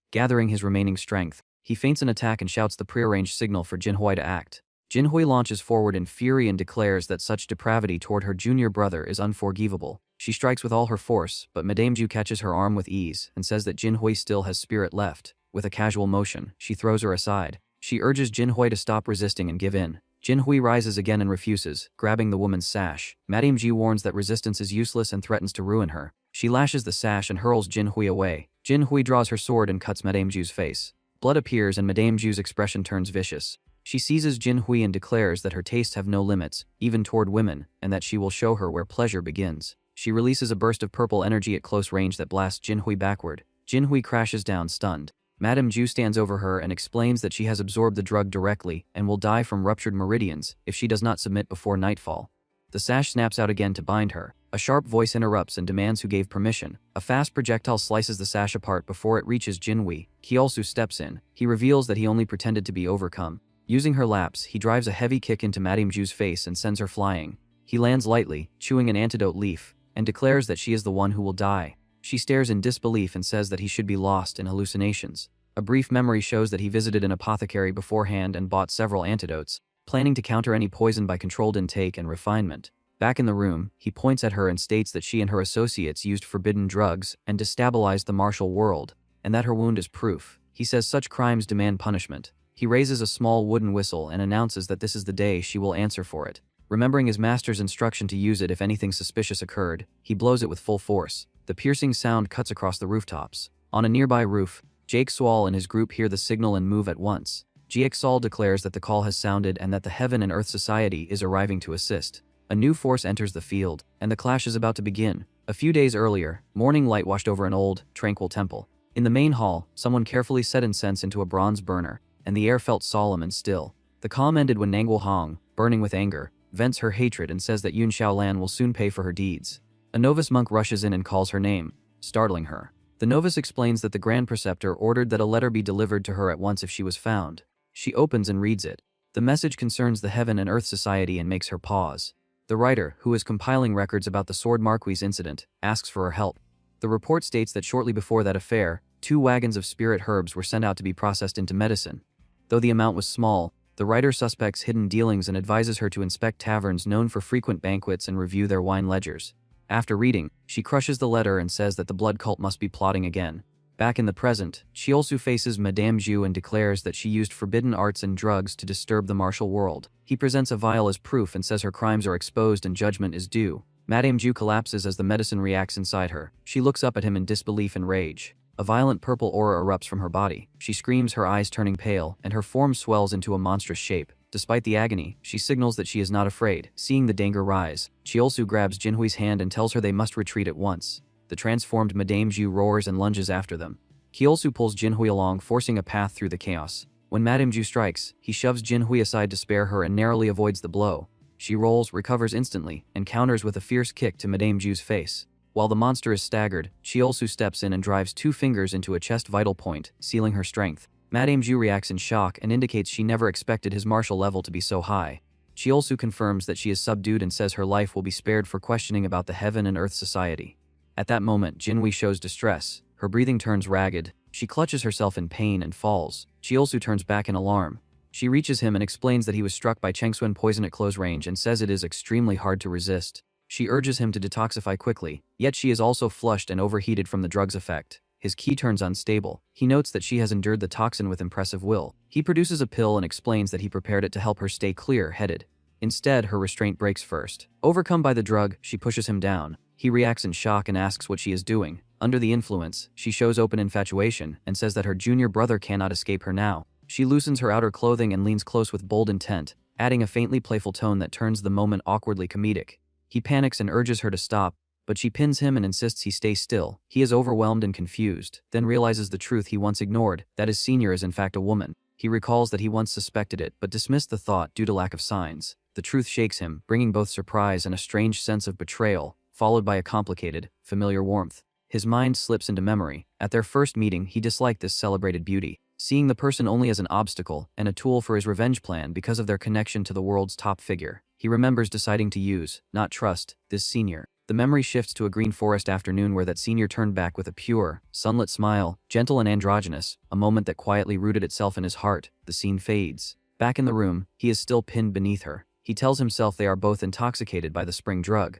Gathering his remaining strength, he feints an attack and shouts the prearranged signal for Jin Hui to act. Jin Hui launches forward in fury and declares that such depravity toward her junior brother is unforgivable. She strikes with all her force, but Madame Ju catches her arm with ease and says that Jin Hui still has spirit left. With a casual motion, she throws her aside. She urges Jin Hui to stop resisting and give in. Jin Hui rises again and refuses, grabbing the woman's sash. Madame Ji warns that resistance is useless and threatens to ruin her. She lashes the sash and hurls Jin Hui away. Jin Hui draws her sword and cuts Madame Ju's face. Blood appears and Madame Ju's expression turns vicious. She seizes Jin Hui and declares that her tastes have no limits, even toward women, and that she will show her where pleasure begins. She releases a burst of purple energy at close range that blasts Jin Hui backward. Jin Hui crashes down stunned. Madame Ju stands over her and explains that she has absorbed the drug directly and will die from ruptured meridians if she does not submit before nightfall. The sash snaps out again to bind her. A sharp voice interrupts and demands who gave permission. A fast projectile slices the sash apart before it reaches Jin Hui. Chiolsu steps in. He reveals that he only pretended to be overcome. Using her lapse, he drives a heavy kick into Madame Ju's face and sends her flying. He lands lightly, chewing an antidote leaf, and declares that she is the one who will die. She stares in disbelief and says that he should be lost in hallucinations. A brief memory shows that he visited an apothecary beforehand and bought several antidotes, planning to counter any poison by controlled intake and refinement. Back in the room, he points at her and states that she and her associates used forbidden drugs and destabilized the martial world, and that her wound is proof. He says such crimes demand punishment. He raises a small wooden whistle and announces that this is the day she will answer for it. Remembering his master's instruction to use it if anything suspicious occurred, he blows it with full force. The piercing sound cuts across the rooftops. On a nearby roof, Jake Swall and his group hear the signal and move at once. Jiexal declares that the call has sounded and that the Heaven and Earth Society is arriving to assist. A new force enters the field, and the clash is about to begin. A few days earlier, morning light washed over an old, tranquil temple. In the main hall, someone carefully set incense into a bronze burner, and the air felt solemn and still. The calm ended when Nangwal Hong, burning with anger, vents her hatred and says that Yun Xiaolan will soon pay for her deeds. A novice monk rushes in and calls her name, startling her. The novice explains that the Grand Preceptor ordered that a letter be delivered to her at once if she was found. She opens and reads it. The message concerns the Heaven and Earth Society and makes her pause. The writer, who is compiling records about the Sword Marquis incident, asks for her help. The report states that shortly before that affair, 2 wagons of spirit herbs were sent out to be processed into medicine. Though the amount was small, the writer suspects hidden dealings and advises her to inspect taverns known for frequent banquets and review their wine ledgers. After reading, she crushes the letter and says that the blood cult must be plotting again. Back in the present, Chiolsu faces Madame Zhu and declares that she used forbidden arts and drugs to disturb the martial world. He presents a vial as proof and says her crimes are exposed and judgment is due. Madame Zhu collapses as the medicine reacts inside her. She looks up at him in disbelief and rage. A violent purple aura erupts from her body. She screams, her eyes turning pale, and her form swells into a monstrous shape. Despite the agony, she signals that she is not afraid. Seeing the danger rise, Chiolsu grabs Jinhui's hand and tells her they must retreat at once. The transformed Madame Zhu roars and lunges after them. Chiolsu pulls Jinhui along, forcing a path through the chaos. When Madame Zhu strikes, he shoves Jinhui aside to spare her and narrowly avoids the blow. She rolls, recovers instantly, and counters with a fierce kick to Madame Zhu's face. While the monster is staggered, Chiolsu steps in and drives 2 fingers into a chest vital point, sealing her strength. Madame Zhu reacts in shock and indicates she never expected his martial level to be so high. Chiolsu confirms that she is subdued and says her life will be spared for questioning about the Heaven and Earth Society. At that moment, Jinhui shows distress. Her breathing turns ragged. She clutches herself in pain and falls. Chiolsu turns back in alarm. She reaches him and explains that he was struck by Chengxuan poison at close range and says it is extremely hard to resist. She urges him to detoxify quickly, yet she is also flushed and overheated from the drug's effect. His ki turns unstable. He notes that she has endured the toxin with impressive will. He produces a pill and explains that he prepared it to help her stay clear-headed. Instead, her restraint breaks first. Overcome by the drug, she pushes him down. He reacts in shock and asks what she is doing. Under the influence, she shows open infatuation and says that her junior brother cannot escape her now. She loosens her outer clothing and leans close with bold intent, adding a faintly playful tone that turns the moment awkwardly comedic. He panics and urges her to stop, but she pins him and insists he stay still. He is overwhelmed and confused, then realizes the truth he once ignored, that his senior is in fact a woman. He recalls that he once suspected it, but dismissed the thought due to lack of signs. The truth shakes him, bringing both surprise and a strange sense of betrayal, followed by a complicated, familiar warmth. His mind slips into memory. At their first meeting, he disliked this celebrated beauty, seeing the person only as an obstacle and a tool for his revenge plan because of their connection to the world's top figure. He remembers deciding to use, not trust, this senior. The memory shifts to a green forest afternoon where that senior turned back with a pure, sunlit smile, gentle and androgynous, a moment that quietly rooted itself in his heart. The scene fades. Back in the room, he is still pinned beneath her. He tells himself they are both intoxicated by the spring drug.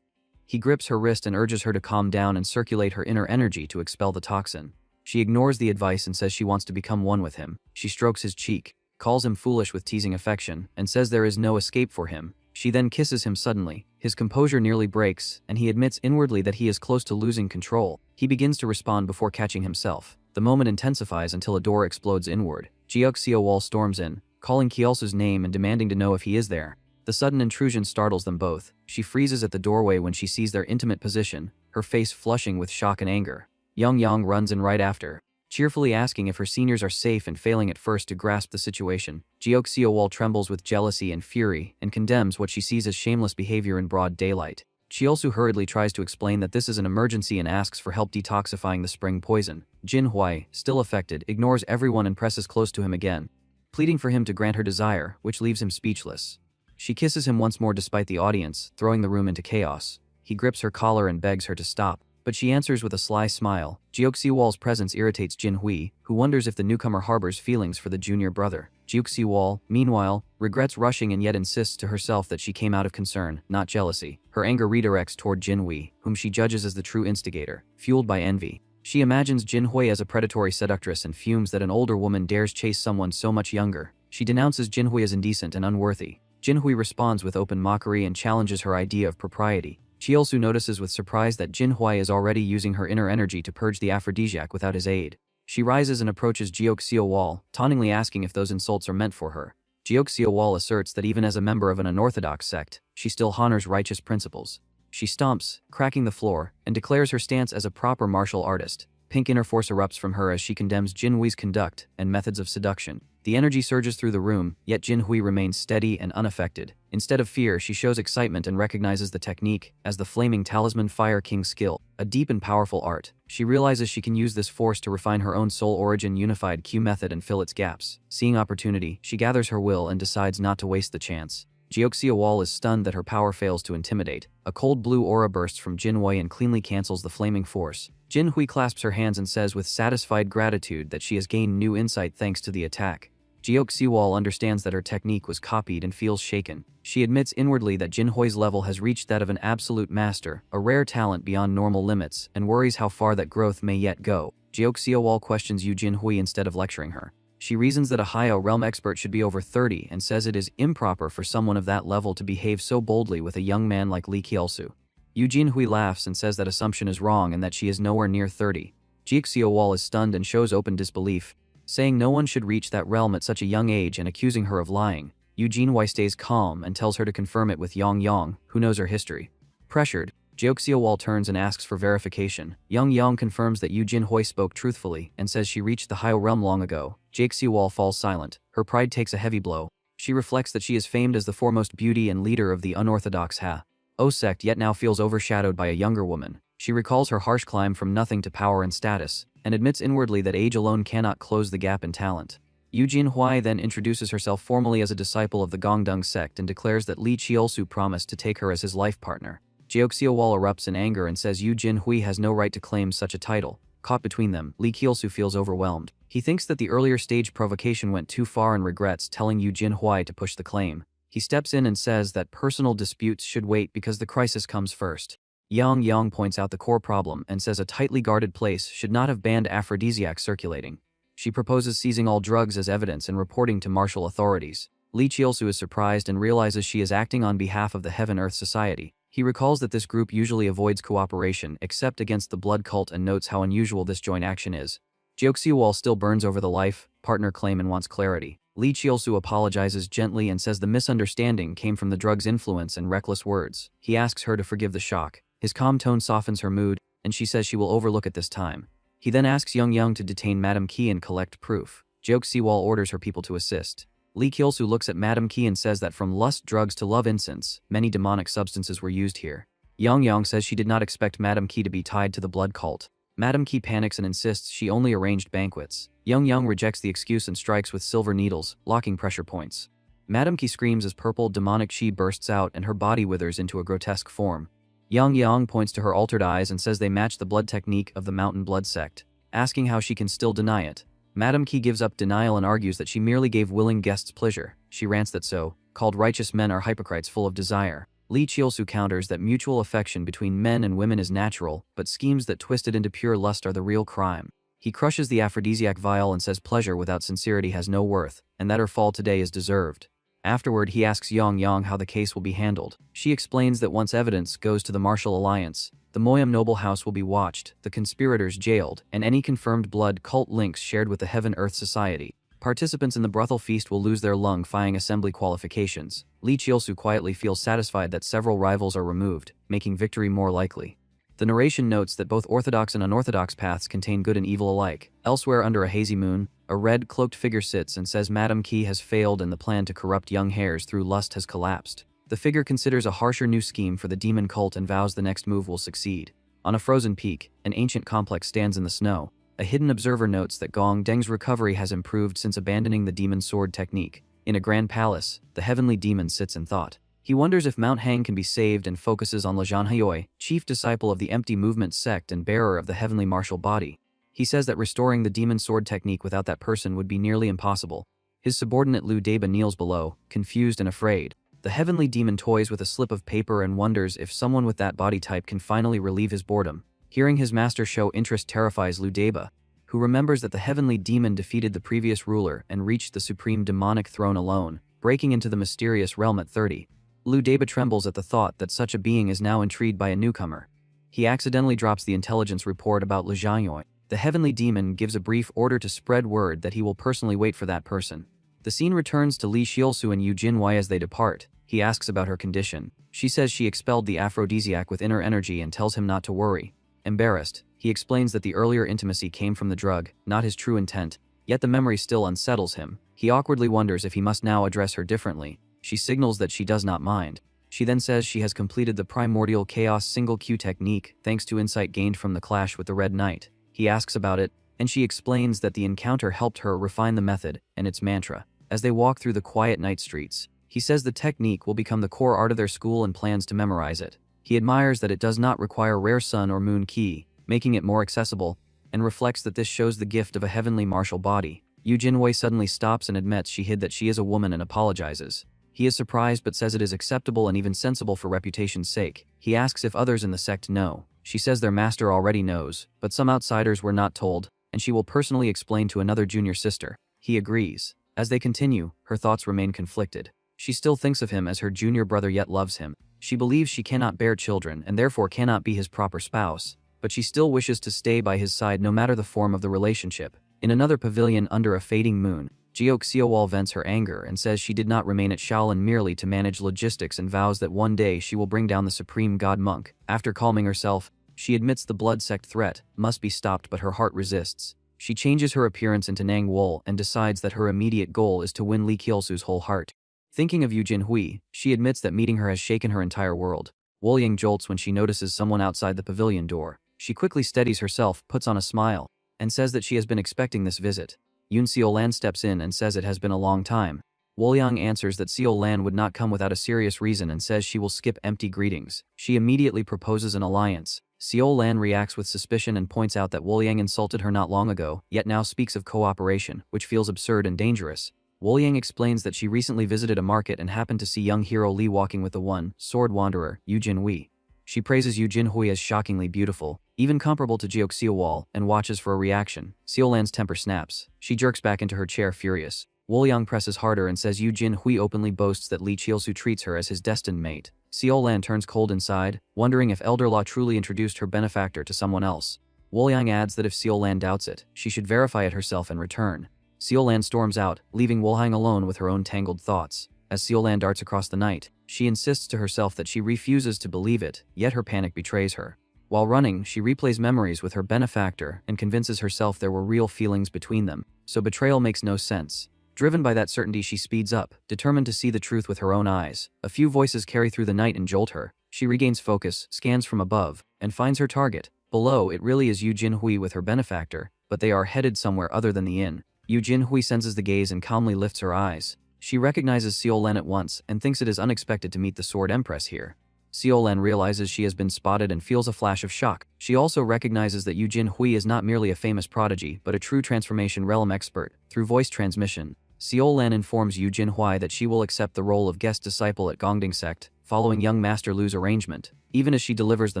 He grips her wrist and urges her to calm down and circulate her inner energy to expel the toxin. She ignores the advice and says she wants to become one with him. She strokes his cheek, calls him foolish with teasing affection, and says there is no escape for him. She then kisses him suddenly. His composure nearly breaks, and he admits inwardly that he is close to losing control. He begins to respond before catching himself. The moment intensifies until a door explodes inward. Jiuxiu Wall storms in, calling Chiolsu's name and demanding to know if he is there. The sudden intrusion startles them both. She freezes at the doorway when she sees their intimate position, her face flushing with shock and anger. Yang runs in right after, cheerfully asking if her seniors are safe and failing at first to grasp the situation. Jiuxiu Wall trembles with jealousy and fury and condemns what she sees as shameless behavior in broad daylight. Chiolsu hurriedly tries to explain that this is an emergency and asks for help detoxifying the spring poison. Jinhui, still affected, ignores everyone and presses close to him again, pleading for him to grant her desire, which leaves him speechless. She kisses him once more despite the audience, throwing the room into chaos. He grips her collar and begs her to stop, but she answers with a sly smile. Jiuxiu's presence irritates Jinhui, who wonders if the newcomer harbors feelings for the junior brother. Jiuxiu, meanwhile, regrets rushing and yet insists to herself that she came out of concern, not jealousy. Her anger redirects toward Jinhui, whom she judges as the true instigator, fueled by envy. She imagines Jinhui as a predatory seductress and fumes that an older woman dares chase someone so much younger. She denounces Jinhui as indecent and unworthy. Jinhui responds with open mockery and challenges her idea of propriety. Chiolsu notices with surprise that Jinhui is already using her inner energy to purge the aphrodisiac without his aid. She rises and approaches Jeoxio Wall, tauntingly asking if those insults are meant for her. Jeoxio Wall asserts that even as a member of an unorthodox sect, she still honors righteous principles. She stomps, cracking the floor, and declares her stance as a proper martial artist. Pink inner force erupts from her as she condemns Jinhui's conduct and methods of seduction. The energy surges through the room, yet Jinhui remains steady and unaffected. Instead of fear, she shows excitement and recognizes the technique as the Flaming Talisman Fire King's skill, a deep and powerful art. She realizes she can use this force to refine her own soul origin unified Q method and fill its gaps. Seeing opportunity, she gathers her will and decides not to waste the chance. Jeoxio Wall is stunned that her power fails to intimidate. A cold blue aura bursts from Jinhui and cleanly cancels the flaming force. Jinhui clasps her hands and says with satisfied gratitude that she has gained new insight thanks to the attack. Jeoxio Wall understands that her technique was copied and feels shaken. She admits inwardly that Jinhui's level has reached that of an absolute master, a rare talent beyond normal limits, and worries how far that growth may yet go. Jeoxio Wall questions Yu Jinhui instead of lecturing her. She reasons that a Hyo realm expert should be over 30 and says it is improper for someone of that level to behave so boldly with a young man like Li Qielsu. Yu Jinhui laughs and says that assumption is wrong and that she is nowhere near 30. Jeoxio Wall is stunned and shows open disbelief, saying no one should reach that realm at such a young age and accusing her of lying. Yu Jinhui stays calm and tells her to confirm it with Yang Yang, who knows her history. Pressured, Jeoxio Wall turns and asks for verification. Yang Yang confirms that Yu Jinhui spoke truthfully and says she reached the Hyo realm long ago. Jeoxio Wall falls silent. Her pride takes a heavy blow. She reflects that she is famed as the foremost beauty and leader of the unorthodox Ha-O sect, yet now feels overshadowed by a younger woman. She recalls her harsh climb from nothing to power and status, and admits inwardly that age alone cannot close the gap in talent. Yu Jinhui then introduces herself formally as a disciple of the Gongdung sect and declares that Li Qielsu promised to take her as his life partner. Jeoxio Wall erupts in anger and says Yu Jinhui has no right to claim such a title. Caught between them, Li Qielsu feels overwhelmed. He thinks that the earlier stage provocation went too far and regrets telling Yu Jinhui to push the claim. He steps in and says that personal disputes should wait because the crisis comes first. Yang Yang points out the core problem and says a tightly guarded place should not have banned aphrodisiacs circulating. She proposes seizing all drugs as evidence and reporting to martial authorities. Li Qielsu is surprised and realizes she is acting on behalf of the Heaven-Earth Society. He recalls that this group usually avoids cooperation except against the blood cult and notes how unusual this joint action is. Jeoxio Wall still burns over the life partner claim and wants clarity. Li Qielsu apologizes gently and says the misunderstanding came from the drug's influence and reckless words. He asks her to forgive the shock. His calm tone softens her mood, and she says she will overlook it this time. He then asks Yang Yang to detain Madame Qi and collect proof. Jeoxio Wall orders her people to assist. Li Qielsu looks at Madame Qi and says that from lust drugs to love incense, many demonic substances were used here. Yang Yang says she did not expect Madame Qi to be tied to the blood cult. Madame Qi panics and insists she only arranged banquets. Yang Yang rejects the excuse and strikes with silver needles, locking pressure points. Madame Qi screams as purple demonic chi bursts out and her body withers into a grotesque form. Yang Yang points to her altered eyes and says they match the blood technique of the Mountain Blood sect, asking how she can still deny it. Madame Qi gives up denial and argues that she merely gave willing guests pleasure. She rants that so-called righteous men are hypocrites full of desire. Li Qielsu counters that mutual affection between men and women is natural, but schemes that twist it into pure lust are the real crime. He crushes the aphrodisiac vial and says pleasure without sincerity has no worth, and that her fall today is deserved. Afterward, he asks Yang Yang how the case will be handled. She explains that once evidence goes to the Martial Alliance, the Moyam noble house will be watched, the conspirators jailed, and any confirmed blood cult links shared with the Heaven-Earth Society. Participants in the brothel feast will lose their lung-fying assembly qualifications. Li Qielsu quietly feels satisfied that several rivals are removed, making victory more likely. The narration notes that both orthodox and unorthodox paths contain good and evil alike. Elsewhere under a hazy moon, a red cloaked figure sits and says Madame Qi has failed and the plan to corrupt young hairs through lust has collapsed. The figure considers a harsher new scheme for the demon cult and vows the next move will succeed. On a frozen peak, an ancient complex stands in the snow. A hidden observer notes that Gong Deng's recovery has improved since abandoning the demon sword technique. In a grand palace, the heavenly demon sits in thought. He wonders if Mount Hang can be saved and focuses on Lejan Hayoi, chief disciple of the Empty Movement sect and bearer of the heavenly martial body. He says that restoring the demon sword technique without that person would be nearly impossible. His subordinate Lu Deba kneels below, confused and afraid. The heavenly demon toys with a slip of paper and wonders if someone with that body type can finally relieve his boredom. Hearing his master show interest terrifies Lu Deba, who remembers that the heavenly demon defeated the previous ruler and reached the supreme demonic throne alone, breaking into the mysterious realm at 30. Lu Deba trembles at the thought that such a being is now intrigued by a newcomer. He accidentally drops the intelligence report about Lejan Hayoi. The heavenly demon gives a brief order to spread word that he will personally wait for that person. The scene returns to Lee Shielsu and Yu Jinhui as they depart. He asks about her condition. She says she expelled the aphrodisiac with inner energy and tells him not to worry. Embarrassed, he explains that the earlier intimacy came from the drug, not his true intent, yet the memory still unsettles him. He awkwardly wonders if he must now address her differently. She signals that she does not mind. She then says she has completed the primordial chaos single Q technique thanks to insight gained from the clash with the Red Knight. He asks about it, and she explains that the encounter helped her refine the method and its mantra. As they walk through the quiet night streets, he says the technique will become the core art of their school and plans to memorize it. He admires that it does not require rare sun or moon ki, making it more accessible, and reflects that this shows the gift of a heavenly martial body. Yu Jinhui suddenly stops and admits she hid that she is a woman and apologizes. He is surprised but says it is acceptable and even sensible for reputation's sake. He asks if others in the sect know. She says their master already knows, but some outsiders were not told, and she will personally explain to another junior sister. He agrees. As they continue, her thoughts remain conflicted. She still thinks of him as her junior brother yet loves him. She believes she cannot bear children and therefore cannot be his proper spouse, but she still wishes to stay by his side no matter the form of the relationship. In another pavilion under a fading moon, Jiok Seowal vents her anger and says she did not remain at Shaolin merely to manage logistics and vows that one day she will bring down the supreme god monk. After calming herself, she admits the blood sect threat must be stopped, but her heart resists. She changes her appearance into Nang Wol and decides that her immediate goal is to win Lee Kielsu's whole heart. Thinking of Yu Jinhui, she admits that meeting her has shaken her entire world. Wolyang jolts when she notices someone outside the pavilion door. She quickly steadies herself, puts on a smile, and says that she has been expecting this visit. Yoon Seo-lan steps in and says it has been a long time. Wolyang answers that Seo-lan would not come without a serious reason and says she will skip empty greetings. She immediately proposes an alliance. Seo-lan reacts with suspicion and points out that Wolyang insulted her not long ago, yet now speaks of cooperation, which feels absurd and dangerous. Wolyang explains that she recently visited a market and happened to see young hero Lee walking with the one, sword wanderer, Yu Jinhui. She praises Yu Jinhui as shockingly beautiful, even comparable to Jiok Seowal, and watches for a reaction. Seo-lan's temper snaps. She jerks back into her chair furious. Wolyang presses harder and says Yu Jinhui openly boasts that Lee Chielsu treats her as his destined mate. Seo-lan turns cold inside, wondering if Elder Law truly introduced her benefactor to someone else. Wolyang adds that if Seo-lan doubts it, she should verify it herself and return. Seo-lan storms out, leaving Wolyang alone with her own tangled thoughts. As Seo-lan darts across the night, she insists to herself that she refuses to believe it, yet her panic betrays her. While running, she replays memories with her benefactor and convinces herself there were real feelings between them, so betrayal makes no sense. Driven by that certainty, she speeds up, determined to see the truth with her own eyes. A few voices carry through the night and jolt her. She regains focus, scans from above, and finds her target. Below, it really is Yu Jinhui with her benefactor, but they are headed somewhere other than the inn. Yu Jinhui senses the gaze and calmly lifts her eyes. She recognizes Seo-lan at once and thinks it is unexpected to meet the Sword Empress here. Seo-lan realizes she has been spotted and feels a flash of shock. She also recognizes that Yu Jinhui is not merely a famous prodigy but a true transformation realm expert. Through voice transmission, Seo-lan informs Yu Jinhui that she will accept the role of guest disciple at Gongding sect, following young Master Lu's arrangement. Even as she delivers the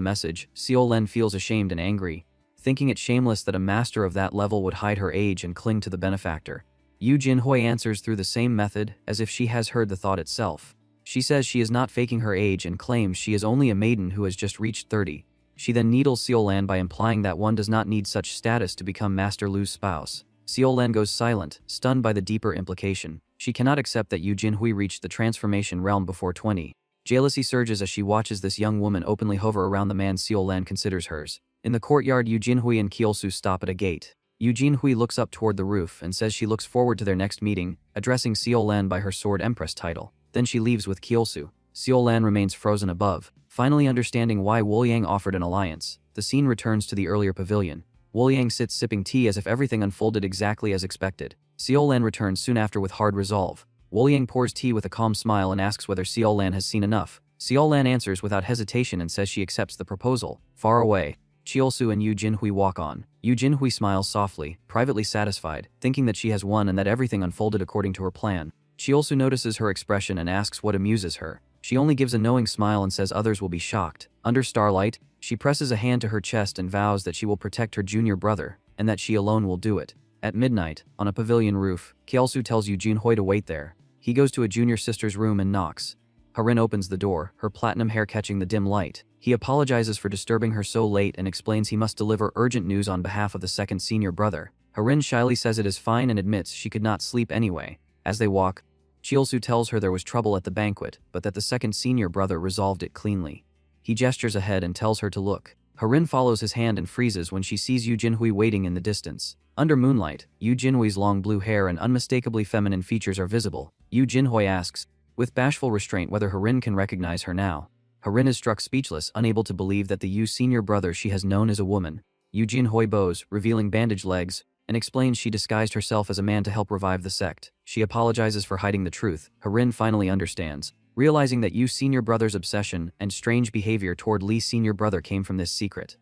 message, Seo-lan feels ashamed and angry, thinking it shameless that a master of that level would hide her age and cling to the benefactor. Yu Jinhui answers through the same method, as if she has heard the thought itself. She says she is not faking her age and claims she is only a maiden who has just reached 30. She then needles Seo-lan by implying that one does not need such status to become Master Lu's spouse. Seo-lan goes silent, stunned by the deeper implication. She cannot accept that Yu Jinhui reached the transformation realm before 20. Jealousy surges as she watches this young woman openly hover around the man Seo-lan considers hers. In the courtyard, Yu Jinhui and Kielsu stop at a gate. Yu Jinhui looks up toward the roof and says she looks forward to their next meeting, addressing Seo-lan by her Sword Empress title. Then she leaves with Kielsu. Seo-lan remains frozen above, finally understanding why Wolyang offered an alliance. The scene returns to the earlier pavilion. Wolyang sits sipping tea as if everything unfolded exactly as expected. Seo-lan returns soon after with hard resolve. Wolyang pours tea with a calm smile and asks whether Seo-lan has seen enough. Seo-lan answers without hesitation and says she accepts the proposal. Far away, Chielsu and Yu Jinhui walk on. Yu Jinhui smiles softly, privately satisfied, thinking that she has won and that everything unfolded according to her plan. Chielsu notices her expression and asks what amuses her. She only gives a knowing smile and says others will be shocked. Under starlight, she presses a hand to her chest and vows that she will protect her junior brother, and that she alone will do it. At midnight, on a pavilion roof, Kielsu tells Yu Jinhui to wait there. He goes to a junior sister's room and knocks. Harin opens the door, her platinum hair catching the dim light. He apologizes for disturbing her so late and explains he must deliver urgent news on behalf of the second senior brother. Harin shyly says it is fine and admits she could not sleep anyway. As they walk, Chiolsu tells her there was trouble at the banquet, but that the second senior brother resolved it cleanly. He gestures ahead and tells her to look. Harin follows his hand and freezes when she sees Yu Jinhui waiting in the distance. Under moonlight, Yu Jinhui's long blue hair and unmistakably feminine features are visible. Yu Jinhui asks, with bashful restraint, whether Harin can recognize her now. Harin is struck speechless, unable to believe that the Yu senior brother she has known is a woman. Yu Jinhui bows, revealing bandaged legs, and explains she disguised herself as a man to help revive the sect. She apologizes for hiding the truth. Harin finally understands, realizing that Yu senior brother's obsession and strange behavior toward Li senior brother came from this secret.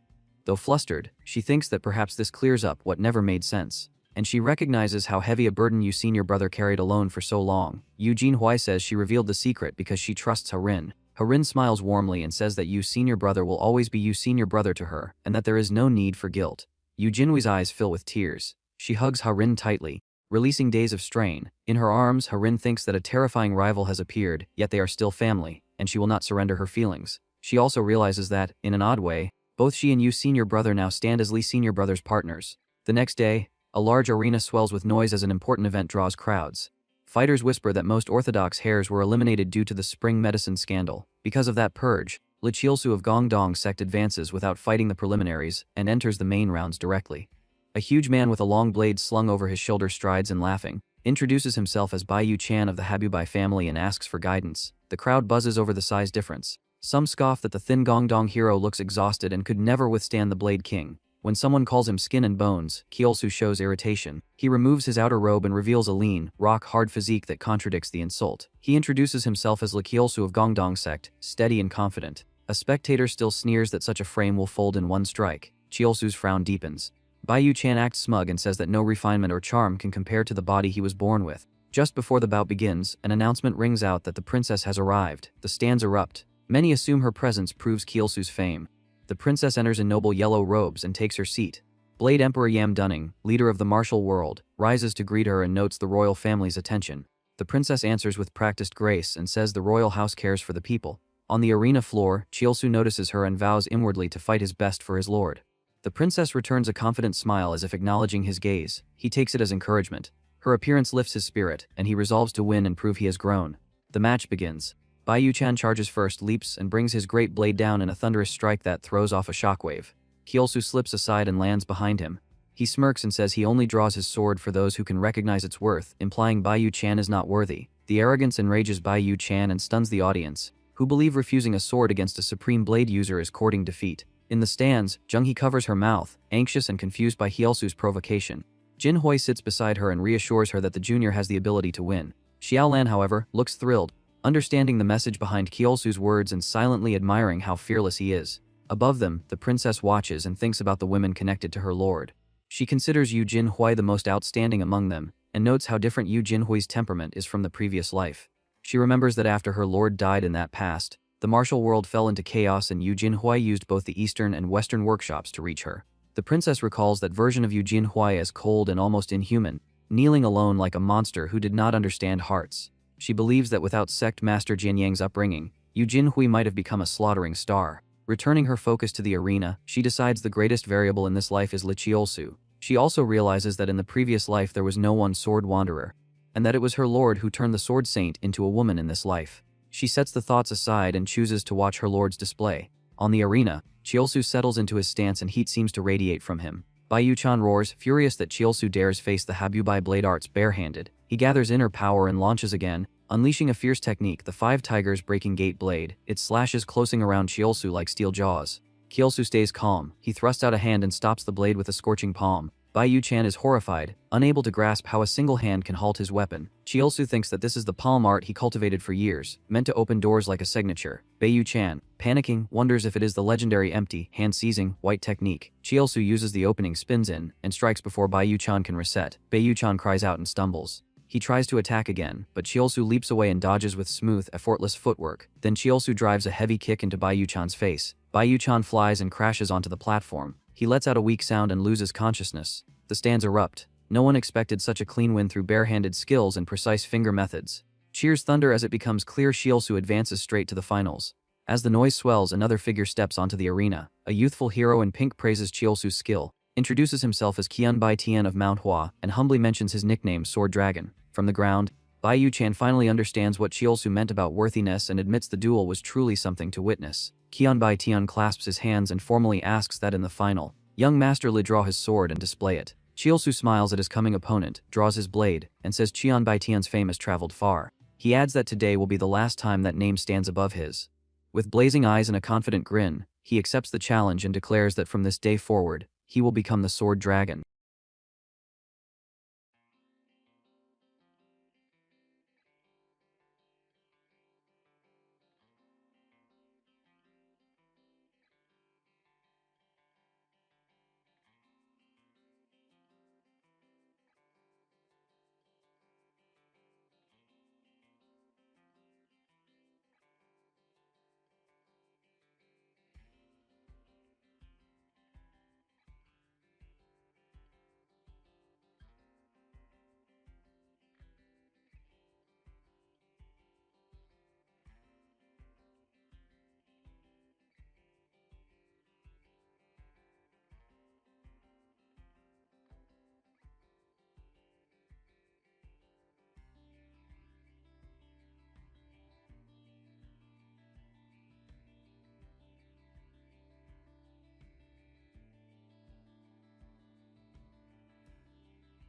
Though flustered, she thinks that perhaps this clears up what never made sense, and she recognizes how heavy a burden Yu senior brother carried alone for so long. Yu Jinhui says she revealed the secret because she trusts Harin. Harin smiles warmly and says that Yu senior brother will always be Yu senior brother to her, and that there is no need for guilt. Yu Jinhui's eyes fill with tears. She hugs Harin tightly, releasing days of strain. In her arms, Harin thinks that a terrifying rival has appeared, yet they are still family, and she will not surrender her feelings. She also realizes that, in an odd way, both she and Yu senior brother now stand as Li senior brother's partners. The next day, a large arena swells with noise as an important event draws crowds. Fighters whisper that most orthodox heirs were eliminated due to the spring medicine scandal. Because of that purge, Li Chiolsu of Gongdong sect advances without fighting the preliminaries and enters the main rounds directly. A huge man with a long blade slung over his shoulder strides in laughing, introduces himself as Bai Yu Chan of the Habubai family and asks for guidance. The crowd buzzes over the size difference. Some scoff that the thin Gongdong hero looks exhausted and could never withstand the Blade King. When someone calls him skin and bones, Chiolsu shows irritation. He removes his outer robe and reveals a lean, rock-hard physique that contradicts the insult. He introduces himself as Li Chiolsu of Gongdong sect, steady and confident. A spectator still sneers that such a frame will fold in one strike. Chiolsu's frown deepens. Bai Yu Chan acts smug and says that no refinement or charm can compare to the body he was born with. Just before the bout begins, an announcement rings out that the princess has arrived. The stands erupt. Many assume her presence proves Chiolsu's fame. The princess enters in noble yellow robes and takes her seat. Blade Emperor Yam Dunning, leader of the martial world, rises to greet her and notes the royal family's attention. The princess answers with practiced grace and says the royal house cares for the people. On the arena floor, Chiolsu notices her and vows inwardly to fight his best for his lord. The princess returns a confident smile as if acknowledging his gaze. He takes it as encouragement. Her appearance lifts his spirit, and he resolves to win and prove he has grown. The match begins. Bai Yu Chan charges first, leaps, and brings his great blade down in a thunderous strike that throws off a shockwave. Chiolsu slips aside and lands behind him. He smirks and says he only draws his sword for those who can recognize its worth, implying Bai Yu Chan is not worthy. The arrogance enrages Bai Yu Chan and stuns the audience, who believe refusing a sword against a supreme blade user is courting defeat. In the stands, Junghee covers her mouth, anxious and confused by Chiolsu's provocation. Jinhui sits beside her and reassures her that the junior has the ability to win. Xiaolan, however, looks thrilled, understanding the message behind Chiolsu's words and silently admiring how fearless he is. Above them, the princess watches and thinks about the women connected to her lord. She considers Yu Jinhui the most outstanding among them, and notes how different Yu Jinhui's temperament is from the previous life. She remembers that after her lord died in that past, the martial world fell into chaos and Yu Jinhui used both the eastern and western workshops to reach her. The princess recalls that version of Yu Jinhui as cold and almost inhuman, kneeling alone like a monster who did not understand hearts. She believes that without sect master Jianyang's upbringing, Yu Jinhui might have become a slaughtering star. Returning her focus to the arena, she decides the greatest variable in this life is Li Chiolsu. She also realizes that in the previous life there was no one sword wanderer, and that it was her lord who turned the sword saint into a woman in this life. She sets the thoughts aside and chooses to watch her lord's display. On the arena, Chiolsu settles into his stance and heat seems to radiate from him. Bai Yu Chan roars, furious that Chiolsu dares face the Habubai blade arts barehanded. He gathers inner power and launches again, unleashing a fierce technique, the Five Tigers Breaking Gate Blade. It slashes closing around Chiolsu like steel jaws. Chiolsu stays calm. He thrusts out a hand and stops the blade with a scorching palm. Bai Yu Chan is horrified, unable to grasp how a single hand can halt his weapon. Chiolsu thinks that this is the palm art he cultivated for years, meant to open doors like a signature. Bai Yu Chan, panicking, wonders if it is the legendary empty, hand-seizing, white technique. Chiolsu uses the opening, spins in, and strikes before Bai Yu Chan can reset. Bai Yu Chan cries out and stumbles. He tries to attack again, but Chiolsu leaps away and dodges with smooth, effortless footwork. Then Chiolsu drives a heavy kick into Bai Yu Chan's face. Bai Yu Chan flies and crashes onto the platform. He lets out a weak sound and loses consciousness. The stands erupt. No one expected such a clean win through barehanded skills and precise finger methods. Cheers thunder as it becomes clear Chiolsu advances straight to the finals. As the noise swells, another figure steps onto the arena. A youthful hero in pink praises Chiolsu's skill, introduces himself as Qianbai Tian of Manhwa, and humbly mentions his nickname Sword Dragon. From the ground, Bai Yu-chan finally understands what Chiolsu meant about worthiness and admits the duel was truly something to witness. Qianbai Tian clasps his hands and formally asks that in the final, young master Li draw his sword and display it. Chiolsu smiles at his coming opponent, draws his blade, and says Qianbai Tian's fame has traveled far. He adds that today will be the last time that name stands above his. With blazing eyes and a confident grin, he accepts the challenge and declares that from this day forward, he will become the Sword Dragon.